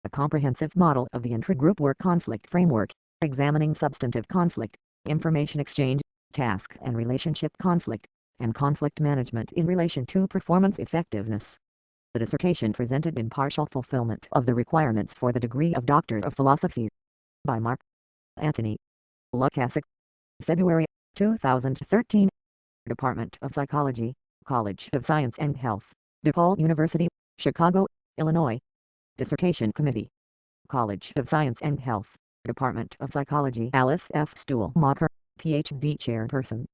a comprehensive model of the intragroup work conflict framework, examining substantive conflict, information exchange, task and relationship conflict, and conflict management in relation to performance effectiveness. The dissertation presented in partial fulfillment of the requirements for the degree of Doctor of Philosophy. By Marc. Anthony. Lukasik. February 2013. Department of Psychology, College of Science and Health, DePaul University, Chicago, Illinois. Dissertation Committee. College of Science and Health, Department of Psychology Alice F. Stuhlmacher, Ph.D. Chairperson.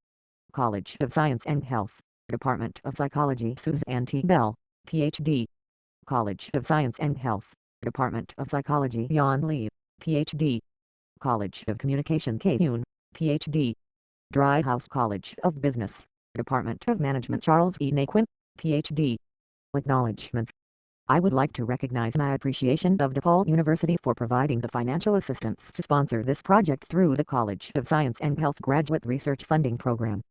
College of Science and Health, Department of Psychology Suzanne T. Bell, Ph.D. College of Science and Health, Department of Psychology Jan Lee, Ph.D. College of Communication K. Yoon, Ph.D. Dry House College of Business, Department of Management Charles E. Naquin, Ph.D. Acknowledgements. I would like to recognize my appreciation of DePaul University for providing the financial assistance to sponsor this project through the College of Science and Health Graduate Research Funding Program.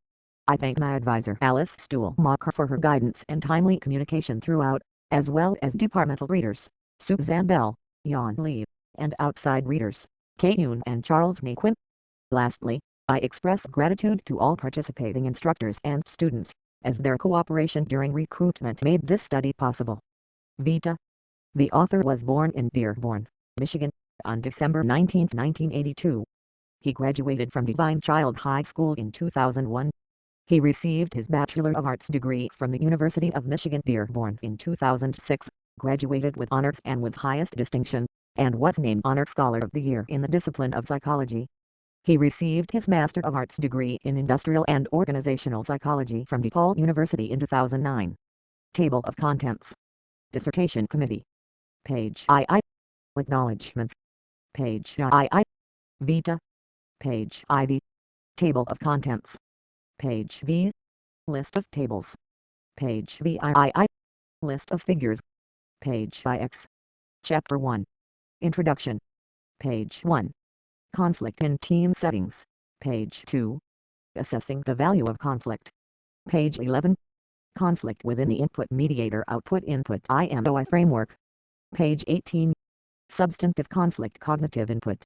I thank my advisor Alice Stuhlmacher for her guidance and timely communication throughout, as well as departmental readers, Suzanne Bell, Jan Lee, and outside readers, Kate Yoon and Charles Naquin. Lastly, I express gratitude to all participating instructors and students, as their cooperation during recruitment made this study possible. Vita. The author was born in Dearborn, Michigan, on December 19, 1982. He graduated from Divine Child High School in 2001. He received his Bachelor of Arts degree from the University of Michigan Dearborn in 2006, graduated with honors and with highest distinction, and was named Honor Scholar of the Year in the discipline of psychology. He received his Master of Arts degree in Industrial and Organizational Psychology from DePaul University in 2009. Table of Contents. Dissertation Committee. Page II. Acknowledgements. Page II. Vita. Page IV. Table of Contents. Page V. List of tables. Page VII. List of figures. Page IX. Chapter 1. Introduction. Page 1. Conflict in team settings. Page 2. Assessing the value of conflict. Page 11. Conflict within the input-mediator-output input IMOI framework. Page 18. Substantive conflict cognitive input.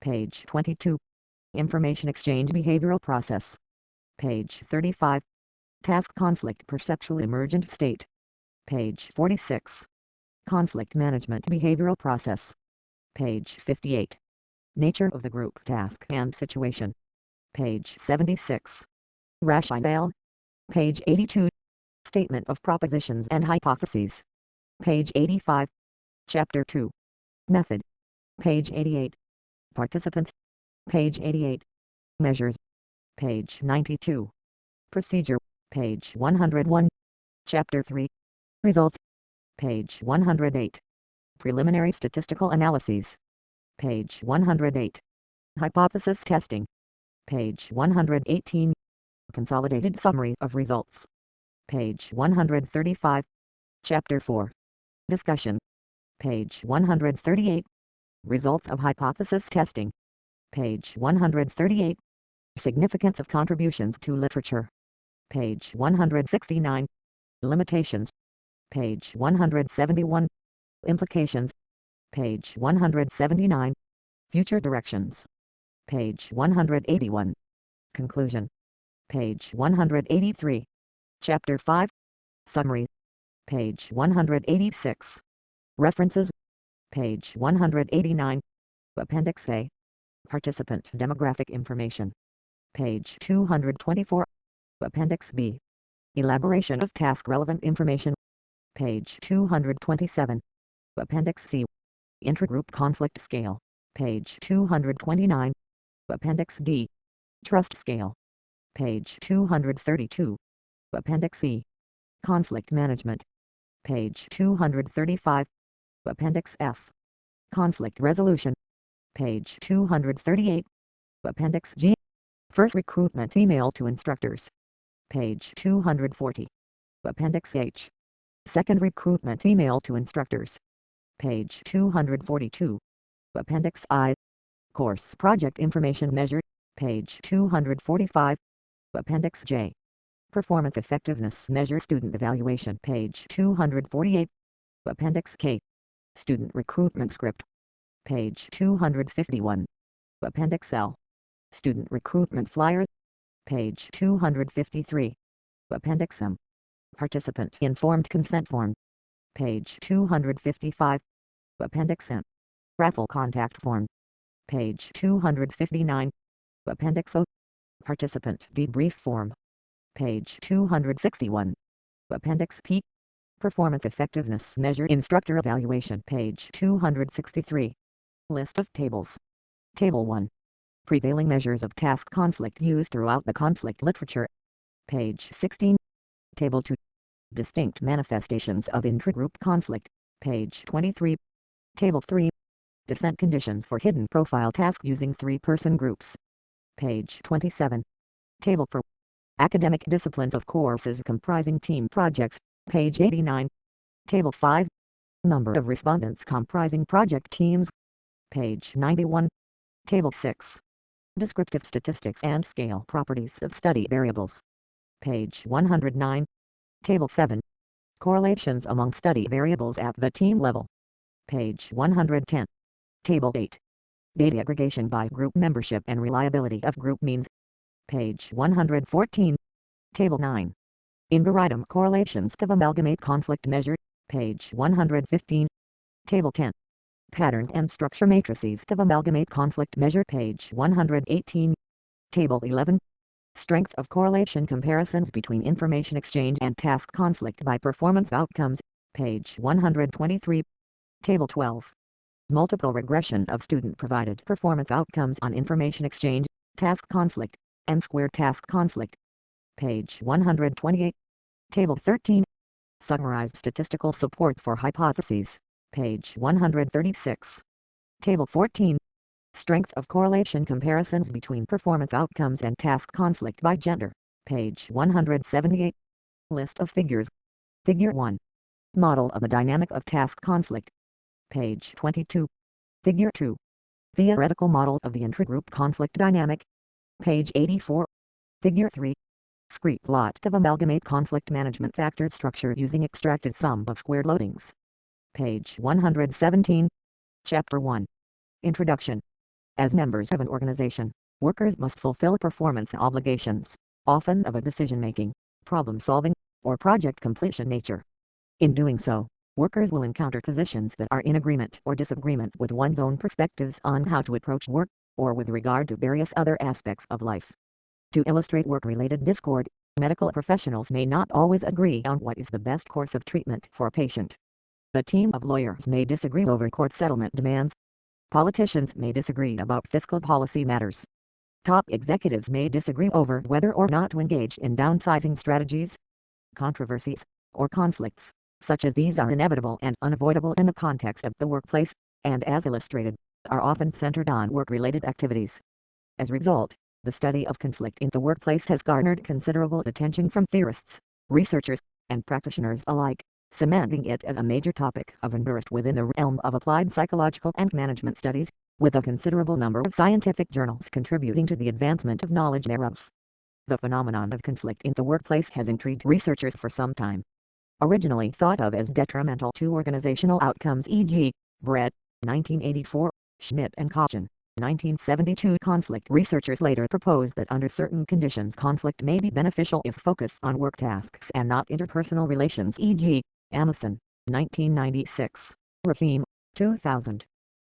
Page 22. Information exchange behavioral process. Page 35. Task conflict perceptual emergent state. Page 46. Conflict management behavioral process. Page 58. Nature of the group task and situation. Page 76. Rationale. Page 82. Statement of propositions and hypotheses. Page 85. Chapter 2. Method. Page 88. Participants. Page 88. Measures. Page 92. Procedure. Page 101. Chapter 3. Results. Page 108. Preliminary statistical analyses. Page 108. Hypothesis testing. Page 118. Consolidated summary of results. Page 135. Chapter 4. Discussion. Page 138. Results of hypothesis testing. Page 138. Significance of contributions to literature. Page 169. Limitations. Page 171. Implications. Page 179. Future directions. Page 181. Conclusion. Page 183. Chapter 5. Summary. Page 186. References. Page 189. Appendix A. Participant demographic information. Page 224. Appendix B. Elaboration of task-relevant information. Page 227. Appendix C. Intragroup conflict scale. Page 229. Appendix D. Trust scale. Page 232. Appendix E. Conflict management. Page 235. Appendix F. Conflict resolution. Page 238. Appendix G. First recruitment email to instructors. Page 240. Appendix H. Second recruitment email to instructors. Page 242. Appendix I. Course project information measured. Page 245. Appendix J. Performance effectiveness measure student evaluation. Page 248. Appendix K. Student Recruitment Script. Page 251. Appendix L. Student Recruitment Flyer. Page 253. Appendix M. Participant Informed Consent Form. Page 255. Appendix N. Raffle Contact Form. Page 259. Appendix O. Participant Debrief Form. Page 261. Appendix P. Performance Effectiveness Measure Instructor Evaluation. Page 263. List of tables. Table 1. Prevailing measures of task conflict used throughout the conflict literature. Page 16. Table 2. Distinct manifestations of intragroup conflict. Page 23. Table 3. Descent conditions for hidden profile task using three-person groups. Page 27. Table 4. Academic disciplines of courses comprising team projects. Page 89. Table 5. Number of respondents comprising project teams. Page 91. Table 6. Descriptive statistics and scale properties of study variables. Page 109. Table 7. Correlations among study variables at the team level. Page 110. Table 8. Data aggregation by group membership and reliability of group means. Page 114. Table 9. Invariant correlations of amalgamate conflict measure. Page 115. Table 10. Pattern and structure matrices of amalgamate conflict measure. Page 118. Table 11. Strength of correlation comparisons between information exchange and task conflict by performance outcomes. Page 123. Table 12. Multiple regression of student-provided performance outcomes on information exchange, task conflict, and squared task conflict. Page 128. Table 13. Summarized statistical support for hypotheses. Page 136. Table 14. Strength of correlation comparisons between performance outcomes and task conflict by gender. Page 178. List of figures. Figure 1. Model of the dynamic of task conflict. Page 22. Figure 2. Theoretical model of the intragroup conflict dynamic. Page 84. Figure 3. Discrete plot of amalgamate conflict management factor structure using extracted sum of squared loadings. Page 117. Chapter 1. Introduction. As members of an organization, workers must fulfill performance obligations, often of a decision-making, problem-solving, or project completion nature. In doing so, workers will encounter positions that are in agreement or disagreement with one's own perspectives on how to approach work, or with regard to various other aspects of life. To illustrate work-related discord, medical professionals may not always agree on what is the best course of treatment for a patient. A team of lawyers may disagree over court settlement demands. Politicians may disagree about fiscal policy matters. Top executives may disagree over whether or not to engage in downsizing strategies. Controversies, or conflicts, such as these are inevitable and unavoidable in the context of the workplace, and as illustrated, are often centered on work-related activities. As a result, the study of conflict in the workplace has garnered considerable attention from theorists, researchers, and practitioners alike, cementing it as a major topic of interest within the realm of applied psychological and management studies, with a considerable number of scientific journals contributing to the advancement of knowledge thereof. The phenomenon of conflict in the workplace has intrigued researchers for some time. Originally thought of as detrimental to organizational outcomes, e.g., Brett, 1984, Schmidt and Cochin, 1972. Conflict researchers later proposed that under certain conditions conflict may be beneficial if focused on work tasks and not interpersonal relations, e.g., Amundsen, 1996, Rafim, 2000.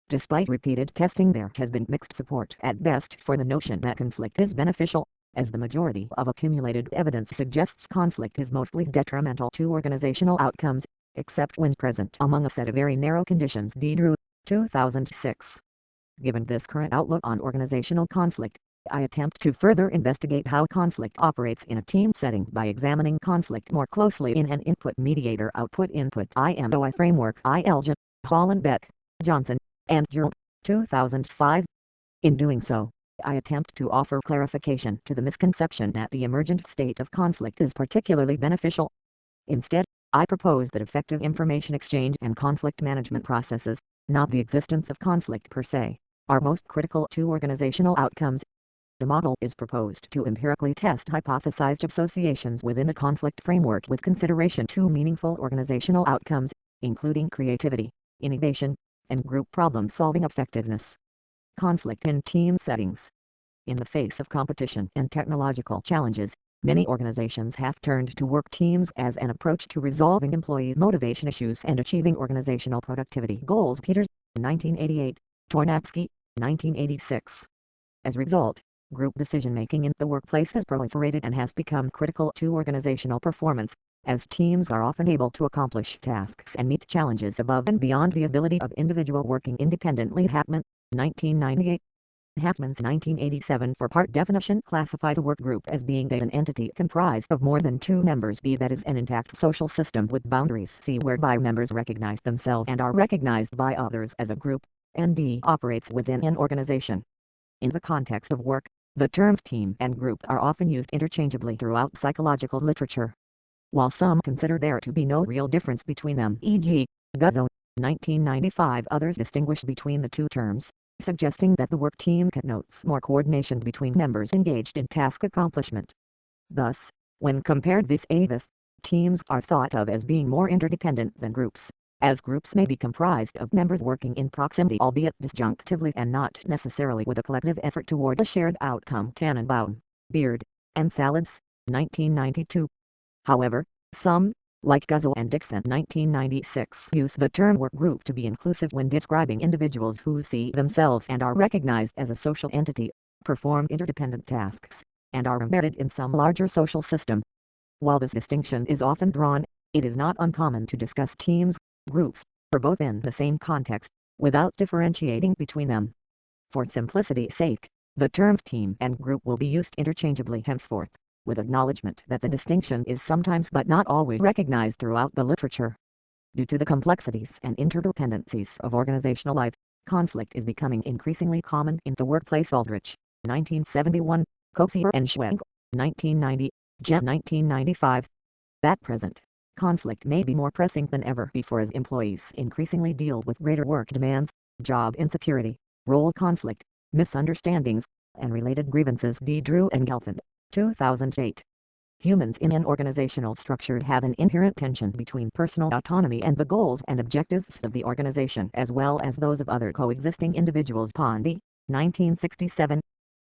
Despite repeated testing, there has been mixed support at best for the notion that conflict is beneficial, as the majority of accumulated evidence suggests conflict is mostly detrimental to organizational outcomes, except when present among a set of very narrow conditions. Drew, 2006. Given this current outlook on organizational conflict, I attempt to further investigate how conflict operates in a team setting by examining conflict more closely in an input-mediator-output IMOI framework. Elgin, Hollenbeck, Johnson, and Jerome, 2005. In doing so, I attempt to offer clarification to the misconception that the emergent state of conflict is particularly beneficial. Instead, I propose that effective information exchange and conflict management processes, not the existence of conflict per se, are most critical to organizational outcomes. The model is proposed to empirically test hypothesized associations within the conflict framework with consideration to meaningful organizational outcomes, including creativity, innovation, and group problem-solving effectiveness. Conflict in team settings. In the face of competition and technological challenges, many organizations have turned to work teams as an approach to resolving employee motivation issues and achieving organizational productivity goals. Peters, 1988, Tornatsky, 1986. As a result, group decision-making in the workplace has proliferated and has become critical to organizational performance, as teams are often able to accomplish tasks and meet challenges above and beyond the ability of individual working independently. Hackman, 1998. Hackman's 1987 four-part definition classifies a work group as being an entity comprised of more than two members. B. That is an intact social system with boundaries. C. Whereby members recognize themselves and are recognized by others as a group. And D. Operates within an organization. In the context of work, the terms team and group are often used interchangeably throughout psychological literature. While some consider there to be no real difference between them, e.g., Guzzo, 1995, others distinguish between the two terms, suggesting that the work team connotes more coordination between members engaged in task accomplishment. Thus, when compared vis-a-vis, teams are thought of as being more interdependent than groups, as groups may be comprised of members working in proximity, albeit disjunctively, and not necessarily with a collective effort toward a shared outcome. Tannenbaum, Beard, and Salads, 1992. However, some, like Guzzo and Dixon 1996, use the term work group to be inclusive when describing individuals who see themselves and are recognized as a social entity, perform interdependent tasks, and are embedded in some larger social system. While this distinction is often drawn, it is not uncommon to discuss teams, groups, or both in the same context, without differentiating between them. For simplicity's sake, the terms team and group will be used interchangeably henceforth, with acknowledgement that the distinction is sometimes but not always recognized throughout the literature. Due to the complexities and interdependencies of organizational life, conflict is becoming increasingly common in the workplace. Aldrich, 1971, Kosier and Schwenk, 1990, Gent 1995. At present, conflict may be more pressing than ever before as employees increasingly deal with greater work demands, job insecurity, role conflict, misunderstandings, and related grievances. D. Drew and Gelfand, 2008. Humans in an organizational structure have an inherent tension between personal autonomy and the goals and objectives of the organization as well as those of other coexisting individuals. Pondy, 1967.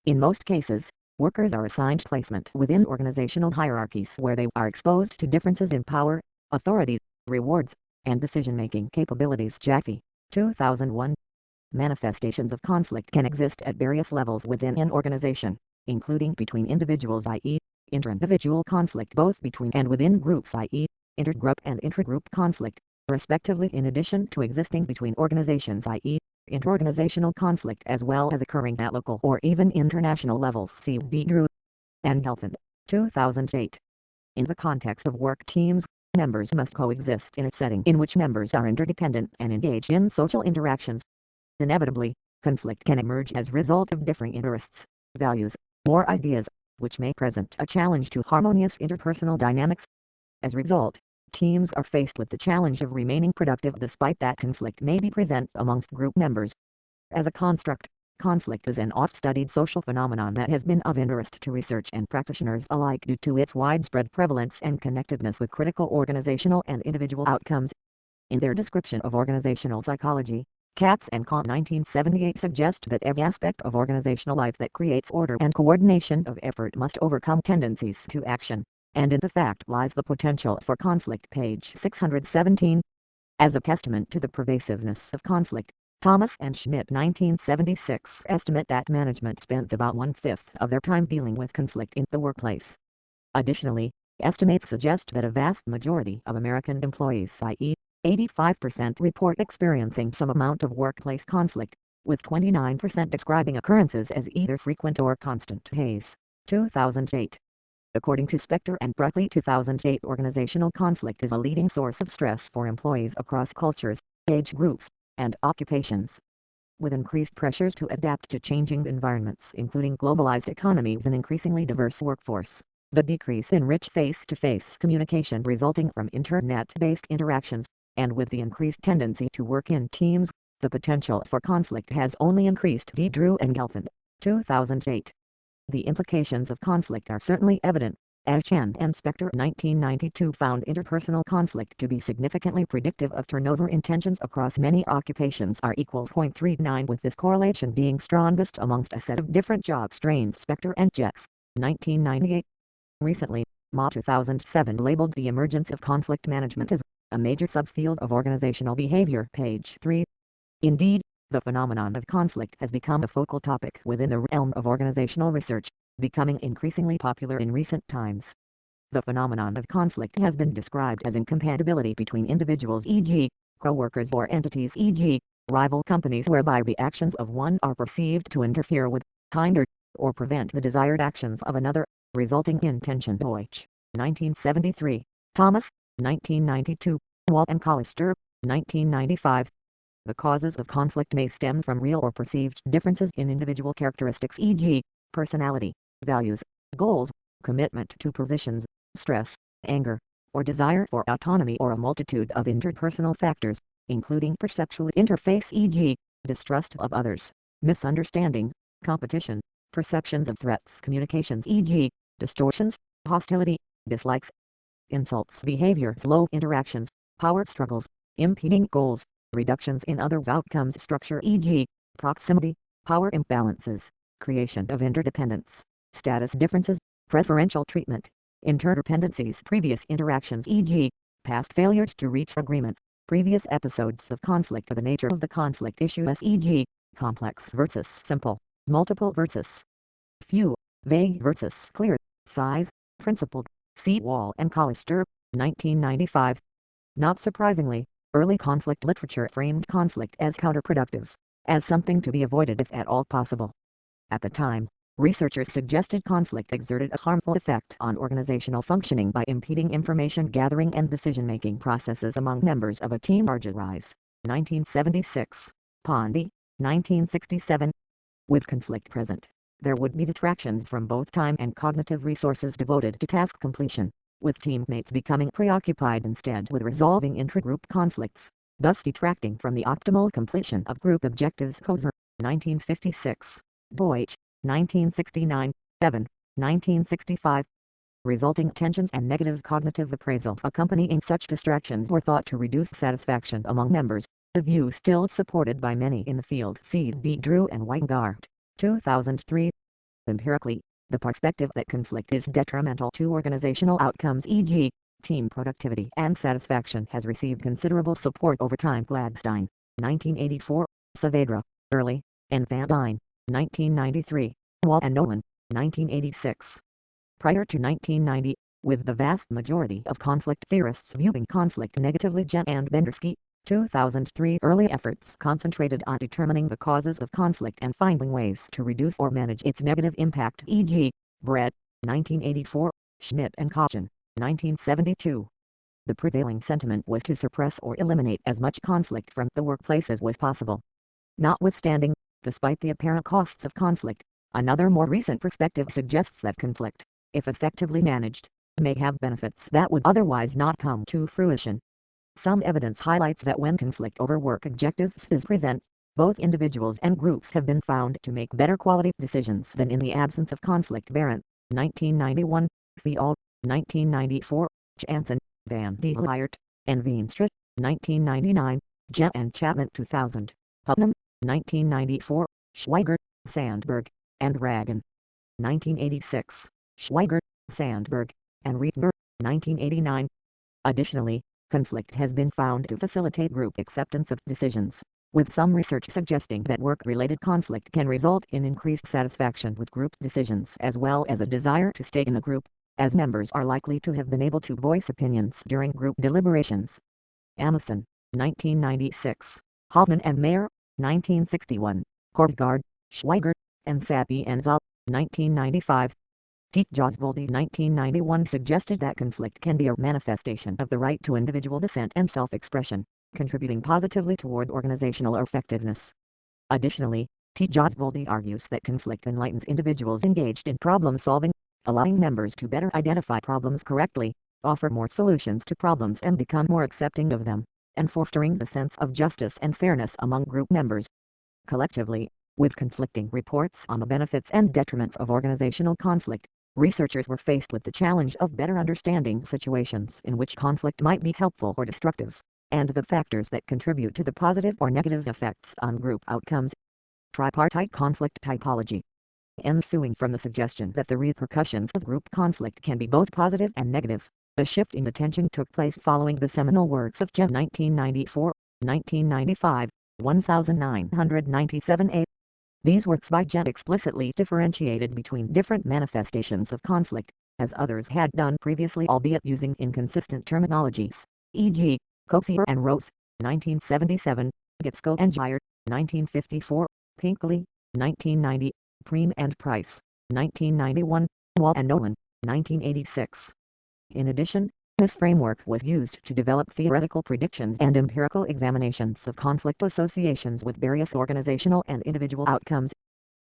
In most cases, workers are assigned placement within organizational hierarchies where they are exposed to differences in power, authorities, rewards, and decision-making capabilities. Jaffe, 2001. Manifestations of conflict can exist at various levels within an organization, including between individuals, i.e., inter-individual conflict, both between and within groups, i.e., intergroup and intragroup conflict, respectively, in addition to existing between organizations, i.e., interorganizational conflict, as well as occurring at local or even international levels. C. D. Drew and Gelfand, 2008. In the context of work teams, members must coexist in a setting in which members are interdependent and engaged in social interactions. Inevitably, conflict can emerge as a result of differing interests, values, or ideas, which may present a challenge to harmonious interpersonal dynamics. As a result, teams are faced with the challenge of remaining productive despite that conflict may be present amongst group members. As a construct, conflict is an oft-studied social phenomenon that has been of interest to research and practitioners alike due to its widespread prevalence and connectedness with critical organizational and individual outcomes. In their description of organizational psychology, Katz and Kahn 1978 suggest that every aspect of organizational life that creates order and coordination of effort must overcome tendencies to action, and in the fact lies the potential for conflict. Page 617. As a testament to the pervasiveness of conflict, Thomas and Schmidt 1976 estimate that management spends about 1/5 of their time dealing with conflict in the workplace. Additionally, estimates suggest that a vast majority of American employees, i.e., 85%, report experiencing some amount of workplace conflict, with 29% describing occurrences as either frequent or constant. Hayes, 2008. According to Spector and Bruckley 2008, organizational conflict is a leading source of stress for employees across cultures, age groups, and occupations. With increased pressures to adapt to changing environments including globalized economies and increasingly diverse workforce, the decrease in rich face-to-face communication resulting from internet-based interactions, and with the increased tendency to work in teams, the potential for conflict has only increased. D. Drew and Gelfand, 2008. The implications of conflict are certainly evident, as Chen and Spector 1992 found interpersonal conflict to be significantly predictive of turnover intentions across many occupations R equals 0.39, with this correlation being strongest amongst a set of different job strains. Spector and Jets 1998. Recently, Ma 2007 labeled the emergence of conflict management as a major subfield of organizational behavior. Page 3. Indeed, the phenomenon of conflict has become a focal topic within the realm of organizational research, becoming increasingly popular in recent times. The phenomenon of conflict has been described as incompatibility between individuals, e.g., co-workers, or entities, e.g., rival companies, whereby the actions of one are perceived to interfere with, hinder, or prevent the desired actions of another, resulting in tension. Deutsch, 1973, Thomas, 1992, Wall and Collister, 1995. The causes of conflict may stem from real or perceived differences in individual characteristics, e.g., personality, values, goals, commitment to positions, stress, anger, or desire for autonomy, or a multitude of interpersonal factors, including perceptual interface, e.g., distrust of others, misunderstanding, competition, perceptions of threats, communications, e.g., distortions, hostility, dislikes, insults, behaviors, low interactions, power struggles, impeding goals, reductions in others' outcomes, structure, e.g., proximity, power imbalances, creation of interdependence, status differences, preferential treatment, interdependencies, previous interactions, e.g., past failures to reach agreement, previous episodes of conflict, the nature of the conflict issue, e.g., complex versus simple, multiple versus few, vague versus clear, size, principled. See Wall and Collister, 1995. Not surprisingly, early conflict literature framed conflict as counterproductive, as something to be avoided if at all possible. At the time, researchers suggested conflict exerted a harmful effect on organizational functioning by impeding information gathering and decision-making processes among members of a team. Rise, 1976, Pondy, 1967. With conflict present, there would be detractions from both time and cognitive resources devoted to task completion, with teammates becoming preoccupied instead with resolving intragroup conflicts, thus detracting from the optimal completion of group objectives. Kozer, 1956, Deutsch, 1969, 7, 1965. Resulting tensions and negative cognitive appraisals accompanying such distractions were thought to reduce satisfaction among members, a view still supported by many in the field. C. B. Drew and Weingart, 2003. Empirically, the perspective that conflict is detrimental to organizational outcomes, e.g., team productivity and satisfaction, has received considerable support over time. Gladstein, 1984, Saavedra, Early, and Van Dyne, 1993, Wall and Nolan, 1986. Prior to 1990, with the vast majority of conflict theorists viewing conflict negatively, Jen and Bendersky, 2003. Early efforts concentrated on determining the causes of conflict and finding ways to reduce or manage its negative impact, e.g., Brett, 1984, Schmidt and Kochen, 1972. The prevailing sentiment was to suppress or eliminate as much conflict from the workplace as was possible. Notwithstanding, despite the apparent costs of conflict, another more recent perspective suggests that conflict, if effectively managed, may have benefits that would otherwise not come to fruition. Some evidence highlights that when conflict over work objectives is present, both individuals and groups have been found to make better quality decisions than in the absence of conflict. Barrett, 1991, Fial, 1994, Jansen, Van de Liert, and Veenstra, 1999, Jet and Chapman, 2000, Putnam, 1994, Schweiger, Sandberg, and Ragan, 1986, Schweiger, Sandberg, and Riefner, 1989. Additionally, conflict has been found to facilitate group acceptance of decisions, with some research suggesting that work-related conflict can result in increased satisfaction with group decisions as well as a desire to stay in the group, as members are likely to have been able to voice opinions during group deliberations. Amundsen, 1996, Hoffman and Mayer, 1961, Korsgaard, Schweiger, and Sappi and Zoll, 1995. Tjosvoldi, 1991, suggested that conflict can be a manifestation of the right to individual dissent and self-expression, contributing positively toward organizational effectiveness. Additionally, Tjosvoldi argues that conflict enlightens individuals engaged in problem-solving, allowing members to better identify problems correctly, offer more solutions to problems and become more accepting of them, and fostering the sense of justice and fairness among group members. Collectively, with conflicting reports on the benefits and detriments of organizational conflict, researchers were faced with the challenge of better understanding situations in which conflict might be helpful or destructive, and the factors that contribute to the positive or negative effects on group outcomes. Tripartite conflict typology. Ensuing from the suggestion that the repercussions of group conflict can be both positive and negative, a shift in attention took place following the seminal works of Jen 1994, 1995, 1997a. These works by Jen explicitly differentiated between different manifestations of conflict, as others had done previously, albeit using inconsistent terminologies, e.g., Kosier and Rose, 1977, Gitsko and Gire, 1954, Pinkley, 1990, Preem and Price, 1991, Wall and Nolan, 1986. In addition, this framework was used to develop theoretical predictions and empirical examinations of conflict associations with various organizational and individual outcomes.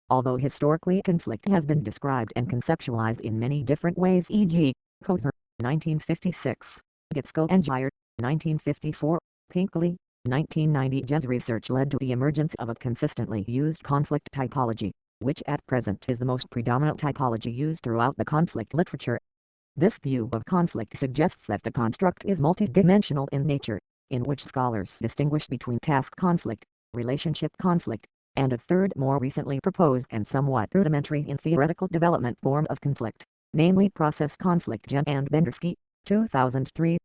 Although historically conflict has been described and conceptualized in many different ways, e.g., Kosier, 1956, Gitsko and Gire, 1954, Pinkley, 1990. Jen's research led to the emergence of a consistently used conflict typology, which at present is the most predominant typology used throughout the conflict literature. This view of conflict suggests that the construct is multidimensional in nature, in which scholars distinguish between task conflict, relationship conflict, and a third more recently proposed and somewhat rudimentary in theoretical development form of conflict, namely process conflict. Jen and Bendersky, 2003.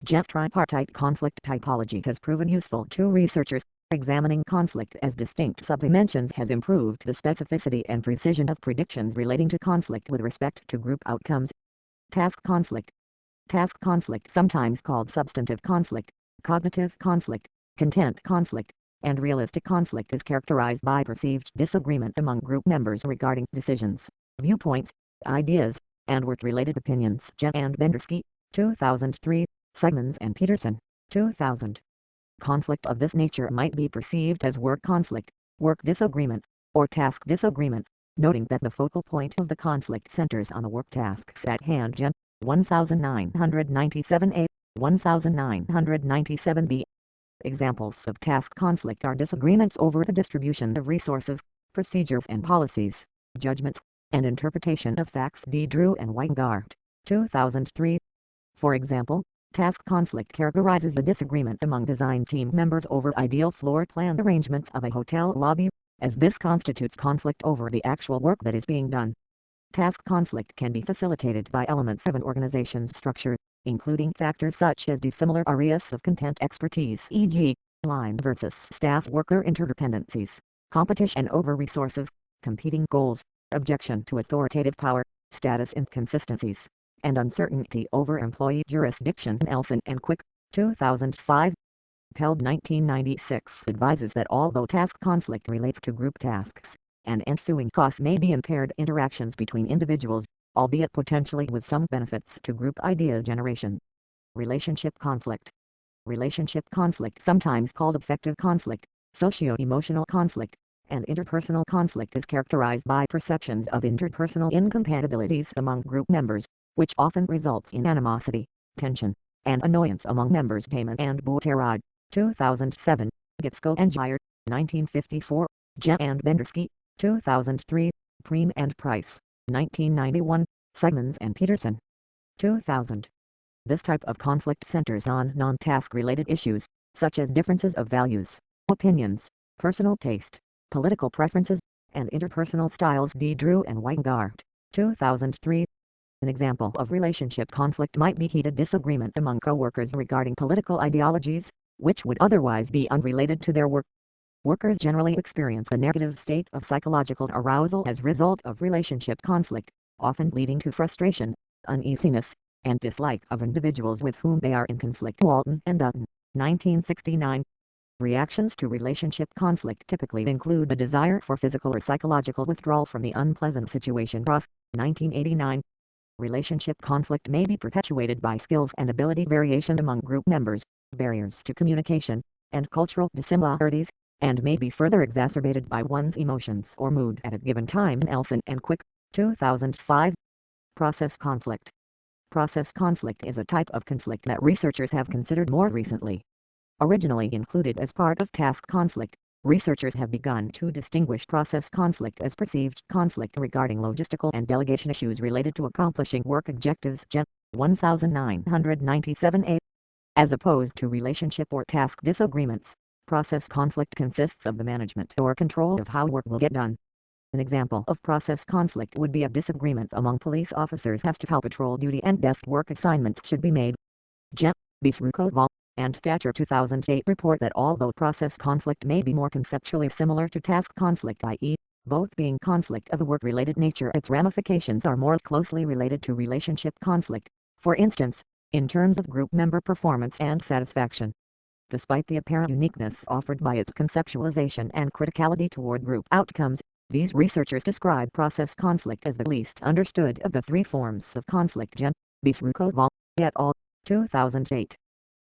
Jen's tripartite conflict typology has proven useful to researchers. Examining conflict as distinct subdimensions has improved the specificity and precision of predictions relating to conflict with respect to group outcomes. Task conflict. Task conflict, sometimes called substantive conflict, cognitive conflict, content conflict, and realistic conflict, is characterized by perceived disagreement among group members regarding decisions, viewpoints, ideas, and work-related opinions. Jen and Bendersky, 2003, Simons and Peterson, 2000. Conflict of this nature might be perceived as work conflict, work disagreement, or task disagreement, noting that the focal point of the conflict centers on the work tasks at hand. Jen, 1997a, 1997b. Examples of task conflict are disagreements over the distribution of resources, procedures and policies, judgments, and interpretation of facts. D. Drew and Weingart, 2003. For example, task conflict characterizes a disagreement among design team members over ideal floor plan arrangements of a hotel lobby, as this constitutes conflict over the actual work that is being done. Task conflict can be facilitated by elements of an organization's structure, including factors such as dissimilar areas of content expertise, e.g., line versus staff worker interdependencies, competition over resources, competing goals, objection to authoritative power, status inconsistencies, and uncertainty over employee jurisdiction. Nelson and Quick, 2005. Peld 1996 advises that although task conflict relates to group tasks, and ensuing costs may be impaired interactions between individuals, albeit potentially with some benefits to group idea generation. Relationship conflict. Relationship conflict, sometimes called affective conflict, socio-emotional conflict, and interpersonal conflict, is characterized by perceptions of interpersonal incompatibilities among group members, which often results in animosity, tension, and annoyance among members. Payman and Bouterod, 2007, Gitsko and Gire, 1954, Jen and Bendersky, 2003, Preem and Price, 1991, Simons and Peterson, 2000. This type of conflict centers on non-task related issues, such as differences of values, opinions, personal taste, political preferences, and interpersonal styles. D. Drew and Weingart, 2003. An example of relationship conflict might be heated disagreement among co-workers regarding political ideologies, which would otherwise be unrelated to their work. Workers generally experience a negative state of psychological arousal as a result of relationship conflict, often leading to frustration, uneasiness, and dislike of individuals with whom they are in conflict. Walton and Dutton, 1969. Reactions to relationship conflict typically include the desire for physical or psychological withdrawal from the unpleasant situation. Ross, 1989. Relationship conflict may be perpetuated by skills and ability variation among group members, barriers to communication, and cultural dissimilarities, and may be further exacerbated by one's emotions or mood at a given time. Nelson and Quick, 2005. Process conflict. Process conflict is a type of conflict that researchers have considered more recently. Originally included as part of task conflict, researchers have begun to distinguish process conflict as perceived conflict regarding logistical and delegation issues related to accomplishing work objectives Gen. 1997a, as opposed to relationship or task disagreements. Process conflict consists of the management or control of how work will get done. An example of process conflict would be a disagreement among police officers as to how patrol duty and desk work assignments should be made. Gen. Bisruko and Thatcher 2008 report that although process conflict may be more conceptually similar to task conflict, i.e., both being conflict of a work-related nature, its ramifications are more closely related to relationship conflict, for instance, in terms of group member performance and satisfaction. Despite the apparent uniqueness offered by its conceptualization and criticality toward group outcomes, these researchers describe process conflict as the least understood of the three forms of conflict. Gen. Bisruko et al. 2008.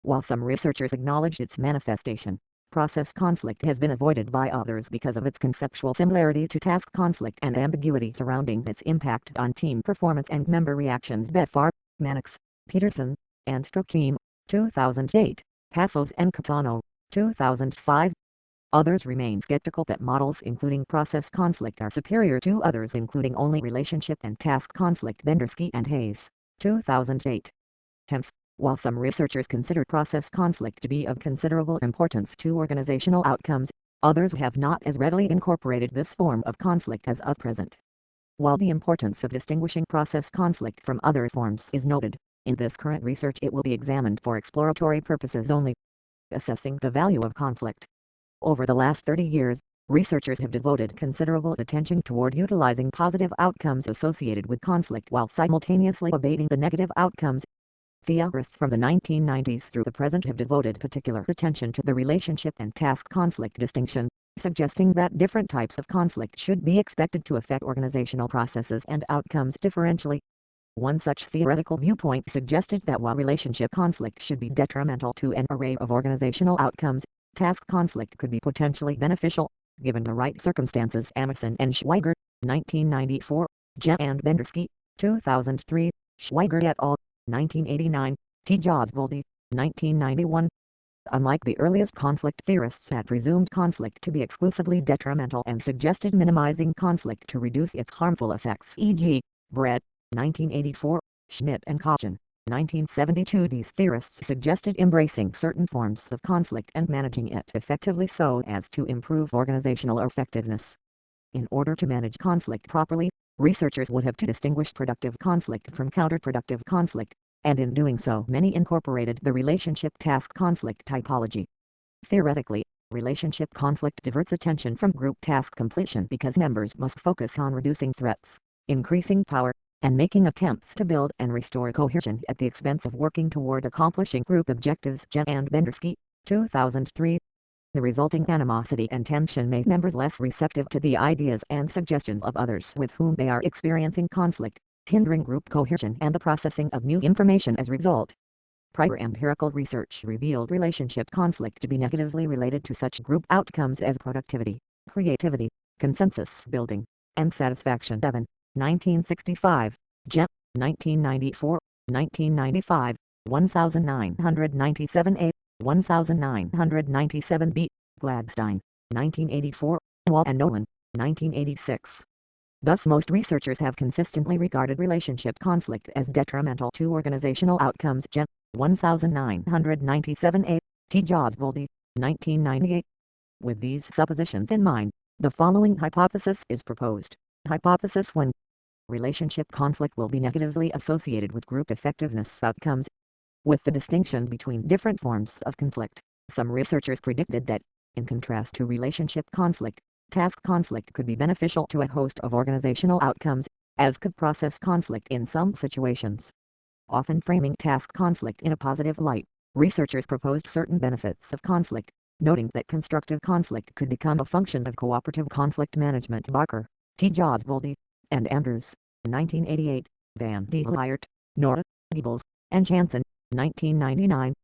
While some researchers acknowledge its manifestation, process conflict has been avoided by others because of its conceptual similarity to task conflict and ambiguity surrounding its impact on team performance and member reactions. Bedfar, Mannix, Peterson, and Stokim, 2008, Passos and Catano, 2005. Others remain skeptical that models including process conflict are superior to others including only relationship and task conflict. Bendersky and Hayes, 2008. Hence, while some researchers consider process conflict to be of considerable importance to organizational outcomes, others have not as readily incorporated this form of conflict as of present. While the importance of distinguishing process conflict from other forms is noted, in this current research it will be examined for exploratory purposes only. Assessing the value of conflict. Over the last 30 years, researchers have devoted considerable attention toward utilizing positive outcomes associated with conflict while simultaneously abating the negative outcomes. Theorists from the 1990s through the present have devoted particular attention to the relationship and task conflict distinction, suggesting that different types of conflict should be expected to affect organizational processes and outcomes differentially. One such theoretical viewpoint suggested that while relationship conflict should be detrimental to an array of organizational outcomes, task conflict could be potentially beneficial, given the right circumstances. Amundsen and Schweiger, 1994, Jen and Bendersky, 2003, Schweiger et al., 1989, T. Josboldi, 1991. Unlike the earliest conflict theorists had presumed conflict to be exclusively detrimental and suggested minimizing conflict to reduce its harmful effects, e.g., Brett, 1984, Schmidt and Kochen, 1972. These theorists suggested embracing certain forms of conflict and managing it effectively so as to improve organizational effectiveness. In order to manage conflict properly, researchers would have to distinguish productive conflict from counterproductive conflict, and in doing so many incorporated the relationship-task conflict typology. Theoretically, relationship conflict diverts attention from group task completion because members must focus on reducing threats, increasing power, and making attempts to build and restore cohesion at the expense of working toward accomplishing group objectives. Jen and Bendersky, 2003. The resulting animosity and tension make members less receptive to the ideas and suggestions of others with whom they are experiencing conflict, hindering group cohesion and the processing of new information as a result. Prior empirical research revealed relationship conflict to be negatively related to such group outcomes as productivity, creativity, consensus building, and satisfaction. 7. 1965, Jen, 1994, 1995, 1997a, 1997b, Gladstein, 1984, Wall and Nolan, 1986. Thus most researchers have consistently regarded relationship conflict as detrimental to organizational outcomes. Jen, 1997a, T. Josboldi, 1998. With these suppositions in mind, the following hypothesis is proposed. Hypothesis 1. Relationship conflict will be negatively associated with group effectiveness outcomes. With the distinction between different forms of conflict, some researchers predicted that, in contrast to relationship conflict, task conflict could be beneficial to a host of organizational outcomes, as could process conflict in some situations. Often framing task conflict in a positive light, researchers proposed certain benefits of conflict, noting that constructive conflict could become a function of cooperative conflict management. Barker, T. Josboldi, and Andrews, 1988, Van de Liert, Nora, Giebels, and Janssen, 1999.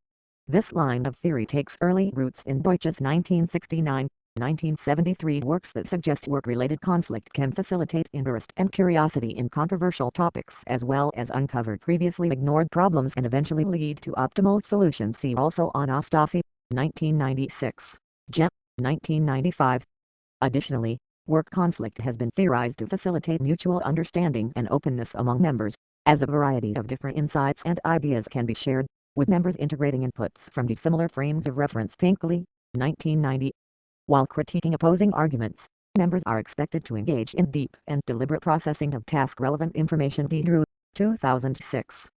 This line of theory takes early roots in Deutsch's 1969-1973 works that suggest work-related conflict can facilitate interest and curiosity in controversial topics as well as uncover previously ignored problems and eventually lead to optimal solutions. See also on Ostasi, 1996, Jen, 1995. Additionally, work conflict has been theorized to facilitate mutual understanding and openness among members, as a variety of different insights and ideas can be shared, with members integrating inputs from dissimilar frames of reference. Pinkley, 1990. While critiquing opposing arguments, members are expected to engage in deep and deliberate processing of task-relevant information. DePaul, 2006.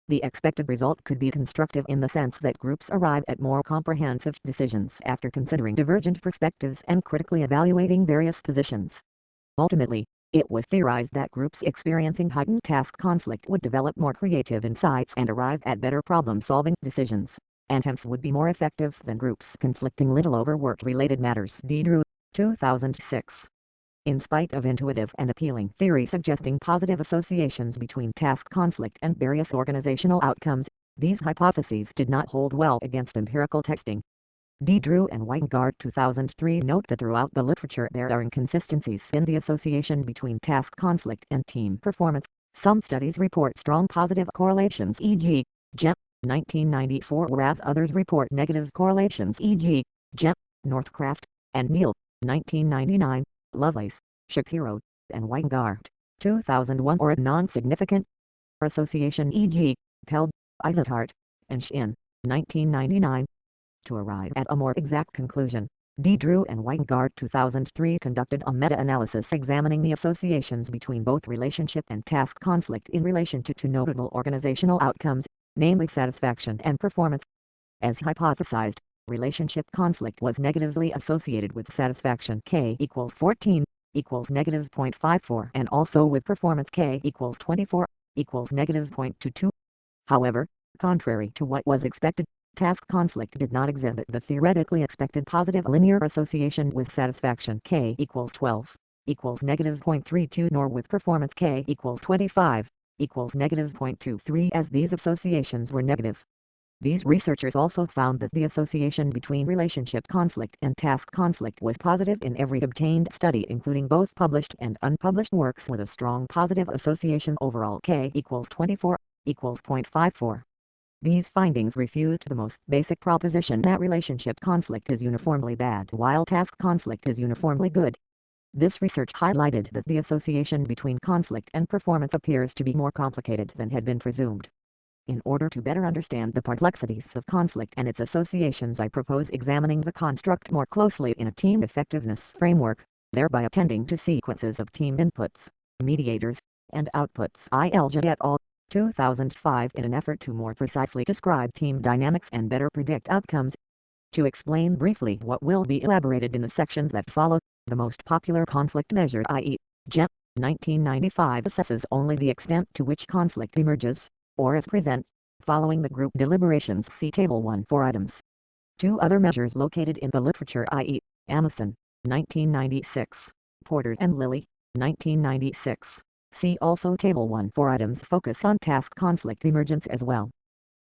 The expected result could be constructive in the sense that groups arrive at more comprehensive decisions after considering divergent perspectives and critically evaluating various positions. Ultimately, it was theorized that groups experiencing heightened task conflict would develop more creative insights and arrive at better problem-solving decisions, and hence would be more effective than groups conflicting little over work-related matters. DePaul, 2006. In spite of intuitive and appealing theory suggesting positive associations between task conflict and various organizational outcomes, these hypotheses did not hold well against empirical testing. DePaul and Weingart, 2003, note that throughout the literature there are inconsistencies in the association between task conflict and team performance. Some studies report strong positive correlations, e.g., Jet, 1994, whereas others report negative correlations, e.g., Jet, Northcraft, and Neal, 1999, Lovelace, Shapiro, and Weingart, 2001, or a non-significant association, e.g., Peld, Isethart, and Shin, 1999. To arrive at a more exact conclusion, DePaul and Weingart, 2003, conducted a meta-analysis examining the associations between both relationship and task conflict in relation to two notable organizational outcomes, namely satisfaction and performance. As hypothesized, relationship conflict was negatively associated with satisfaction K equals 14, equals negative 0.54, and also with performance K equals 24, equals negative 0.22. However, contrary to what was expected, task conflict did not exhibit the theoretically expected positive linear association with satisfaction K equals 12, equals negative 0.32, nor with performance K equals 25, equals negative 0.23, as these associations were negative. These researchers also found that the association between relationship conflict and task conflict was positive in every obtained study, including both published and unpublished works with a strong positive association. Overall K equals 24, equals 0.54. These findings refute the most basic proposition that relationship conflict is uniformly bad while task conflict is uniformly good. This research highlighted that the association between conflict and performance appears to be more complicated than had been presumed. In order to better understand the perplexities of conflict and its associations, I propose examining the construct more closely in a team effectiveness framework, thereby attending to sequences of team inputs, mediators, and outputs. Ilja et al., 2005, in an effort to more precisely describe team dynamics and better predict outcomes. To explain briefly what will be elaborated in the sections that follow, the most popular conflict measure, i.e., Jet, 1995, assesses only the extent to which conflict emerges, or is present, following the group deliberations. See Table 1 for items. Two other measures located in the literature, i.e., Amundsen, 1996, Porter and Lilly, 1996. See also Table 1 for items, focus on task conflict emergence as well.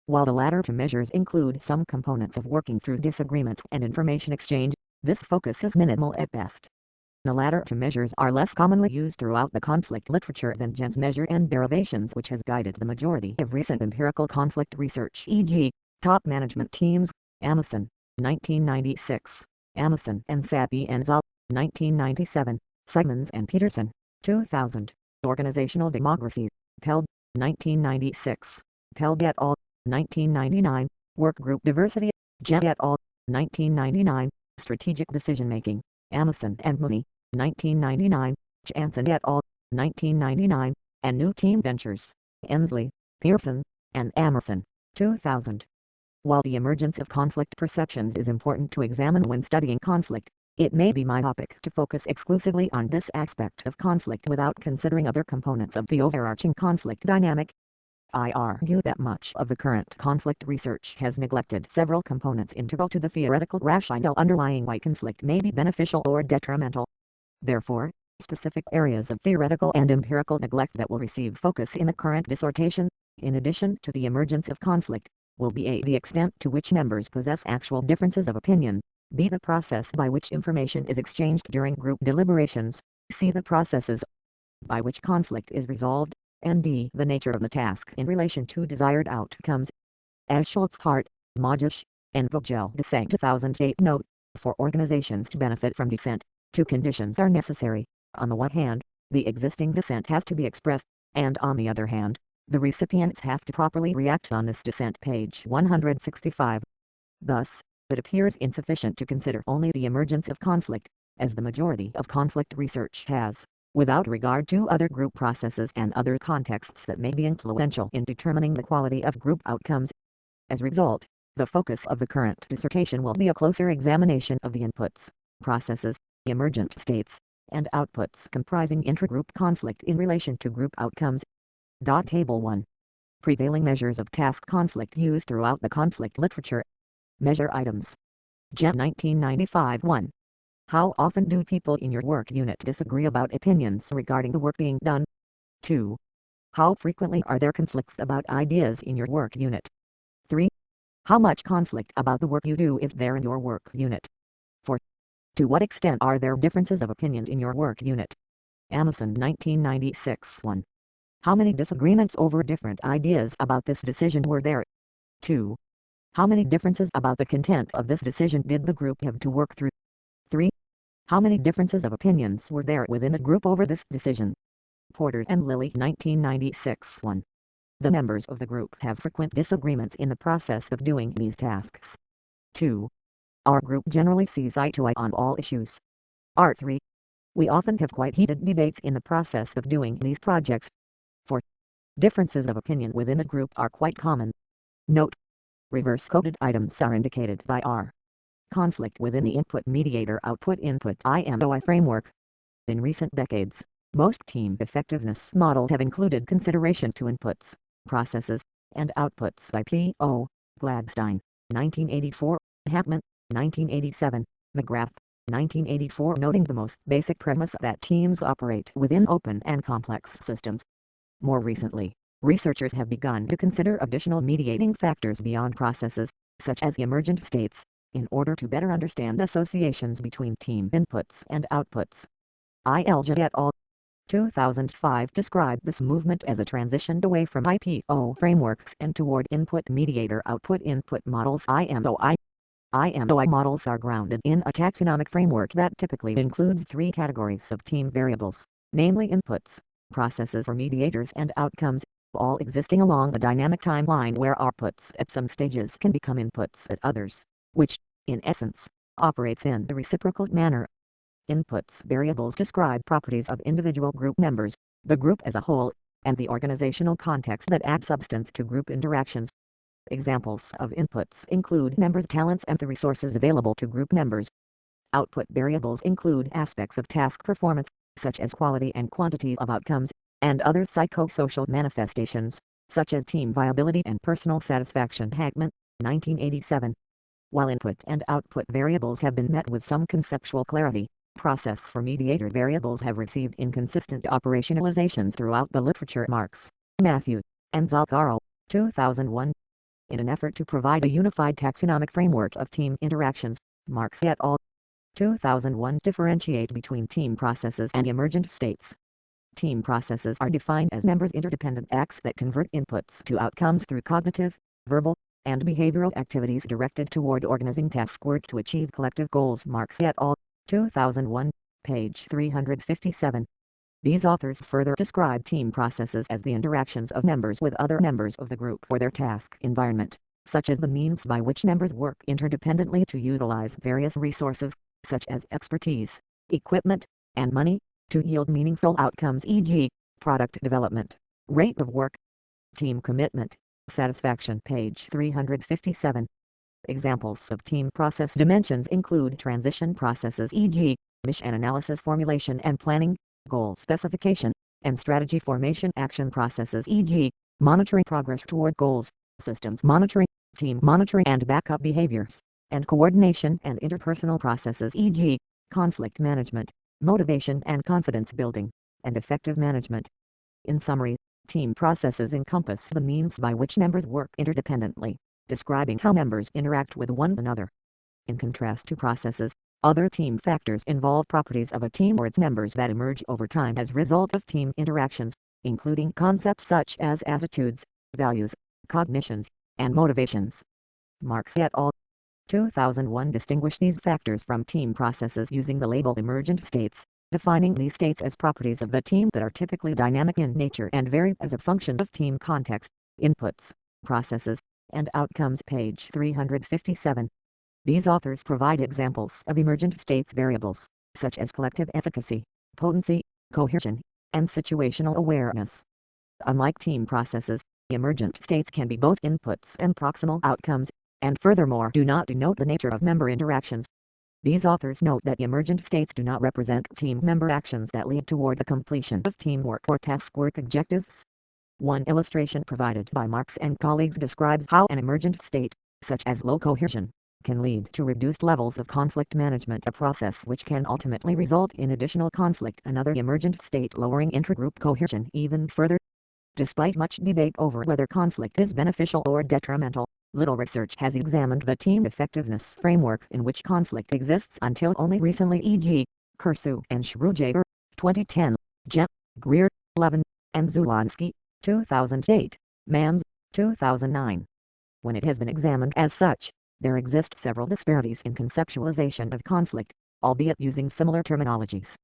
While the latter two measures include some components of working through disagreements and information exchange, this focus is minimal at best. The latter two measures are less commonly used throughout the conflict literature than Jen's measure and derivations, which has guided the majority of recent empirical conflict research, e.g., top management teams, Amundsen, 1996, Amundsen and Sappi and Zal, 1997, Simons and Peterson, 2000, Organizational Demography, Peld, 1996, Peld et al., 1999, Workgroup Diversity, Jet et al., 1999, Strategic Decision-Making, Amundsen and Mooney, 1999, Jansen et al., 1999, and New Team Ventures, Ensley, Pearson, and Amerson, 2000. While the emergence of conflict perceptions is important to examine when studying conflict, it may be myopic to focus exclusively on this aspect of conflict without considering other components of the overarching conflict dynamic. I argue that much of the current conflict research has neglected several components integral to the theoretical rationale underlying why conflict may be beneficial or detrimental. Therefore, specific areas of theoretical and empirical neglect that will receive focus in the current dissertation, in addition to the emergence of conflict, will be a. the extent to which members possess actual differences of opinion, b. the process by which information is exchanged during group deliberations, c. the processes by which conflict is resolved, and d. the nature of the task in relation to desired outcomes. As Schultz-Hart, Majish, and Vogel de 2008 note, For organizations to benefit from dissent, two conditions are necessary. On the one hand, the existing dissent has to be expressed, and on the other hand, the recipients have to properly react on this dissent. Page 165. Thus, it appears insufficient to consider only the emergence of conflict, as the majority of conflict research has, without regard to other group processes and other contexts that may be influential in determining the quality of group outcomes. As a result, the focus of the current dissertation will be a closer examination of the inputs, processes, emergent states, and outputs comprising intragroup conflict in relation to group outcomes. Table 1. Prevailing measures of task conflict used throughout the conflict literature. Measure items. Gen 1995 1. How often do people in your work unit disagree about opinions regarding the work being done? 2. How frequently are there conflicts about ideas in your work unit? 3. How much conflict about the work you do is there in your work unit? 4. To what extent are there differences of opinion in your work unit? Amundsen 1996 1. How many disagreements over different ideas about this decision were there? 2. How many differences about the content of this decision did the group have to work through? 3. How many differences of opinions were there within the group over this decision? Porter and Lilly 1996 1. The members of the group have frequent disagreements in the process of doing these tasks. 2. Our group generally sees eye to eye on all issues. Art 3. We often have quite heated debates in the process of doing these projects. 4. Differences of opinion within the group are quite common. Note: reverse-coded items are indicated by R. Conflict within the input-mediator-output-input IMOI framework. In recent decades, most team effectiveness models have included consideration to inputs, processes, and outputs by P.O. Gladstein, 1984, Hackman, 1987, McGrath, 1984, noting the most basic premise that teams operate within open and complex systems. More recently, researchers have begun to consider additional mediating factors beyond processes, such as emergent states, in order to better understand associations between team inputs and outputs. Ilja et al. 2005 described this movement as a transition away from IPO frameworks and toward input-mediator-output-input models IMOI. IMOI models are grounded in a taxonomic framework that typically includes three categories of team variables, namely inputs, processes or mediators, and outcomes, all existing along a dynamic timeline where outputs at some stages can become inputs at others, which, in essence, operates in the reciprocal manner. Inputs variables describe properties of individual group members, the group as a whole, and the organizational context that add substance to group interactions. Examples of inputs include members' talents and the resources available to group members. Output variables include aspects of task performance, such as quality and quantity of outcomes, and other psychosocial manifestations, such as team viability and personal satisfaction. Hackman, 1987. While input and output variables have been met with some conceptual clarity, process or mediator variables have received inconsistent operationalizations throughout the literature. Marx, Matthew, and Zalcaro, 2001. In an effort to provide a unified taxonomic framework of team interactions, Marx et al. 2001 differentiate between team processes and emergent states. Team processes are defined as members' interdependent acts that convert inputs to outcomes through cognitive, verbal, and behavioral activities directed toward organizing task work to achieve collective goals. Marx et al. 2001, page 357. These authors further describe team processes as the interactions of members with other members of the group or their task environment, such as the means by which members work interdependently to utilize various resources, such as expertise, equipment, and money, to yield meaningful outcomes, e.g., product development, rate of work, team commitment, satisfaction. Page 357. Examples of team process dimensions include transition processes, e.g., mission analysis, formulation and planning, goal specification, and strategy formation. Action processes, e.g., monitoring progress toward goals, systems monitoring, team monitoring and backup behaviors, and coordination and interpersonal processes, e.g., conflict management, motivation and confidence building, and effective management. In summary, team processes encompass the means by which members work interdependently, describing how members interact with one another. In contrast to processes, other team factors involve properties of a team or its members that emerge over time as a result of team interactions, including concepts such as attitudes, values, cognitions, and motivations. Marx et al. 2001 distinguish these factors from team processes using the label emergent states, defining these states as properties of the team that are typically dynamic in nature and vary as a function of team context, inputs, processes, and outcomes. Page 357. These authors provide examples of emergent states variables, such as collective efficacy, potency, cohesion, and situational awareness. Unlike team processes, emergent states can be both inputs and proximal outcomes, and furthermore do not denote the nature of member interactions. These authors note that emergent states do not represent team member actions that lead toward the completion of teamwork or task work objectives. One illustration provided by Marc and colleagues describes how an emergent state, such as low cohesion, can lead to reduced levels of conflict management, a process which can ultimately result in additional conflict. Another emergent state lowering intragroup cohesion even further. Despite much debate over whether conflict is beneficial or detrimental, little research has examined the team effectiveness framework in which conflict exists until only recently, e.g., Kursu and Schrujager, 2010, Jen, Greer, Levin, and Zulonsky, 2008, Mans, 2009. When it has been examined as such, there exist several disparities in conceptualization of conflict, albeit using similar terminologies.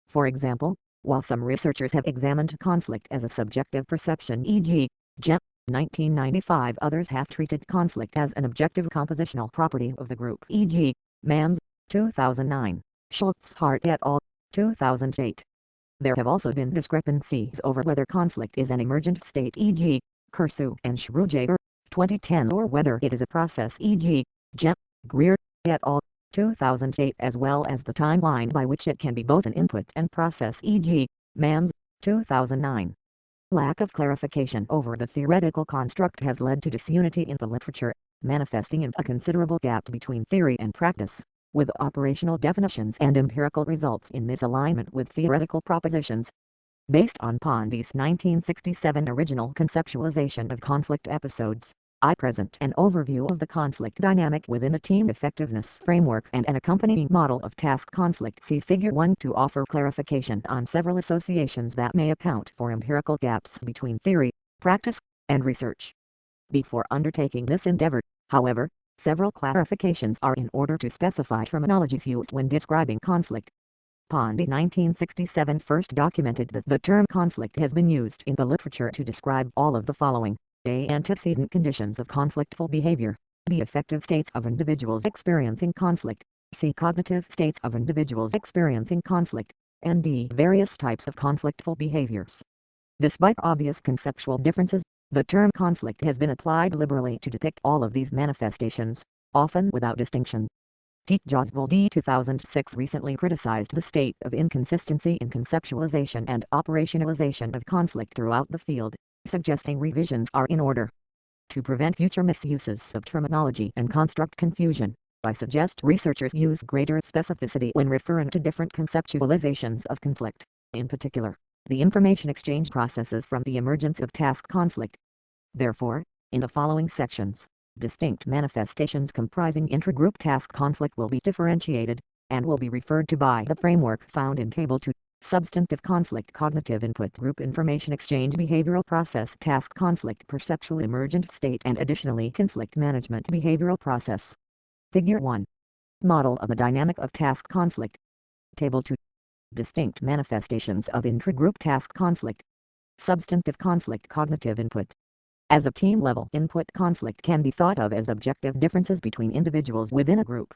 For example, while some researchers have examined conflict as a subjective perception, e.g., Jen, 1995, others have treated conflict as an objective compositional property of the group, e.g., Mans, 2009, Schultz-Hart et al., 2008. There have also been discrepancies over whether conflict is an emergent state, e.g., Kursu and Schrujager, 2010, or whether it is a process, e.g., Jen, Greer, et al., 2008, as well as the timeline by which it can be both an input and process, e.g., Mans, 2009. Lack of clarification over the theoretical construct has led to disunity in the literature, manifesting in a considerable gap between theory and practice, with operational definitions and empirical results in misalignment with theoretical propositions. Based on Pondi's 1967 original conceptualization of conflict episodes, I present an overview of the conflict dynamic within the team effectiveness framework and an accompanying model of task conflict. See Figure 1 to offer clarification on several associations that may account for empirical gaps between theory, practice, and research. Before undertaking this endeavor, however, several clarifications are in order to specify terminologies used when describing conflict. Pondi 1967 first documented that the term conflict has been used in the literature to describe all of the following: A. Antecedent conditions of conflictful behavior. B. Affective states of individuals experiencing conflict. C. Cognitive states of individuals experiencing conflict. And D. Various types of conflictful behaviors. Despite obvious conceptual differences, the term conflict has been applied liberally to depict all of these manifestations, often without distinction. Joswald 2006 recently criticized the state of inconsistency in conceptualization and operationalization of conflict throughout the field, suggesting revisions are in order. To prevent future misuses of terminology and construct confusion, I suggest researchers use greater specificity when referring to different conceptualizations of conflict, in particular, the information exchange processes from the emergence of task conflict. Therefore, in the following sections, distinct manifestations comprising intragroup task conflict will be differentiated, and will be referred to by the framework found in Table 2. Substantive conflict, cognitive input, group information exchange, behavioral process, task conflict, perceptual emergent state, and additionally conflict management behavioral process. Figure 1. Model of the dynamic of task conflict. Table 2. Distinct manifestations of intragroup task conflict. Substantive conflict, cognitive input. As a team-level input, conflict can be thought of as objective differences between individuals within a group.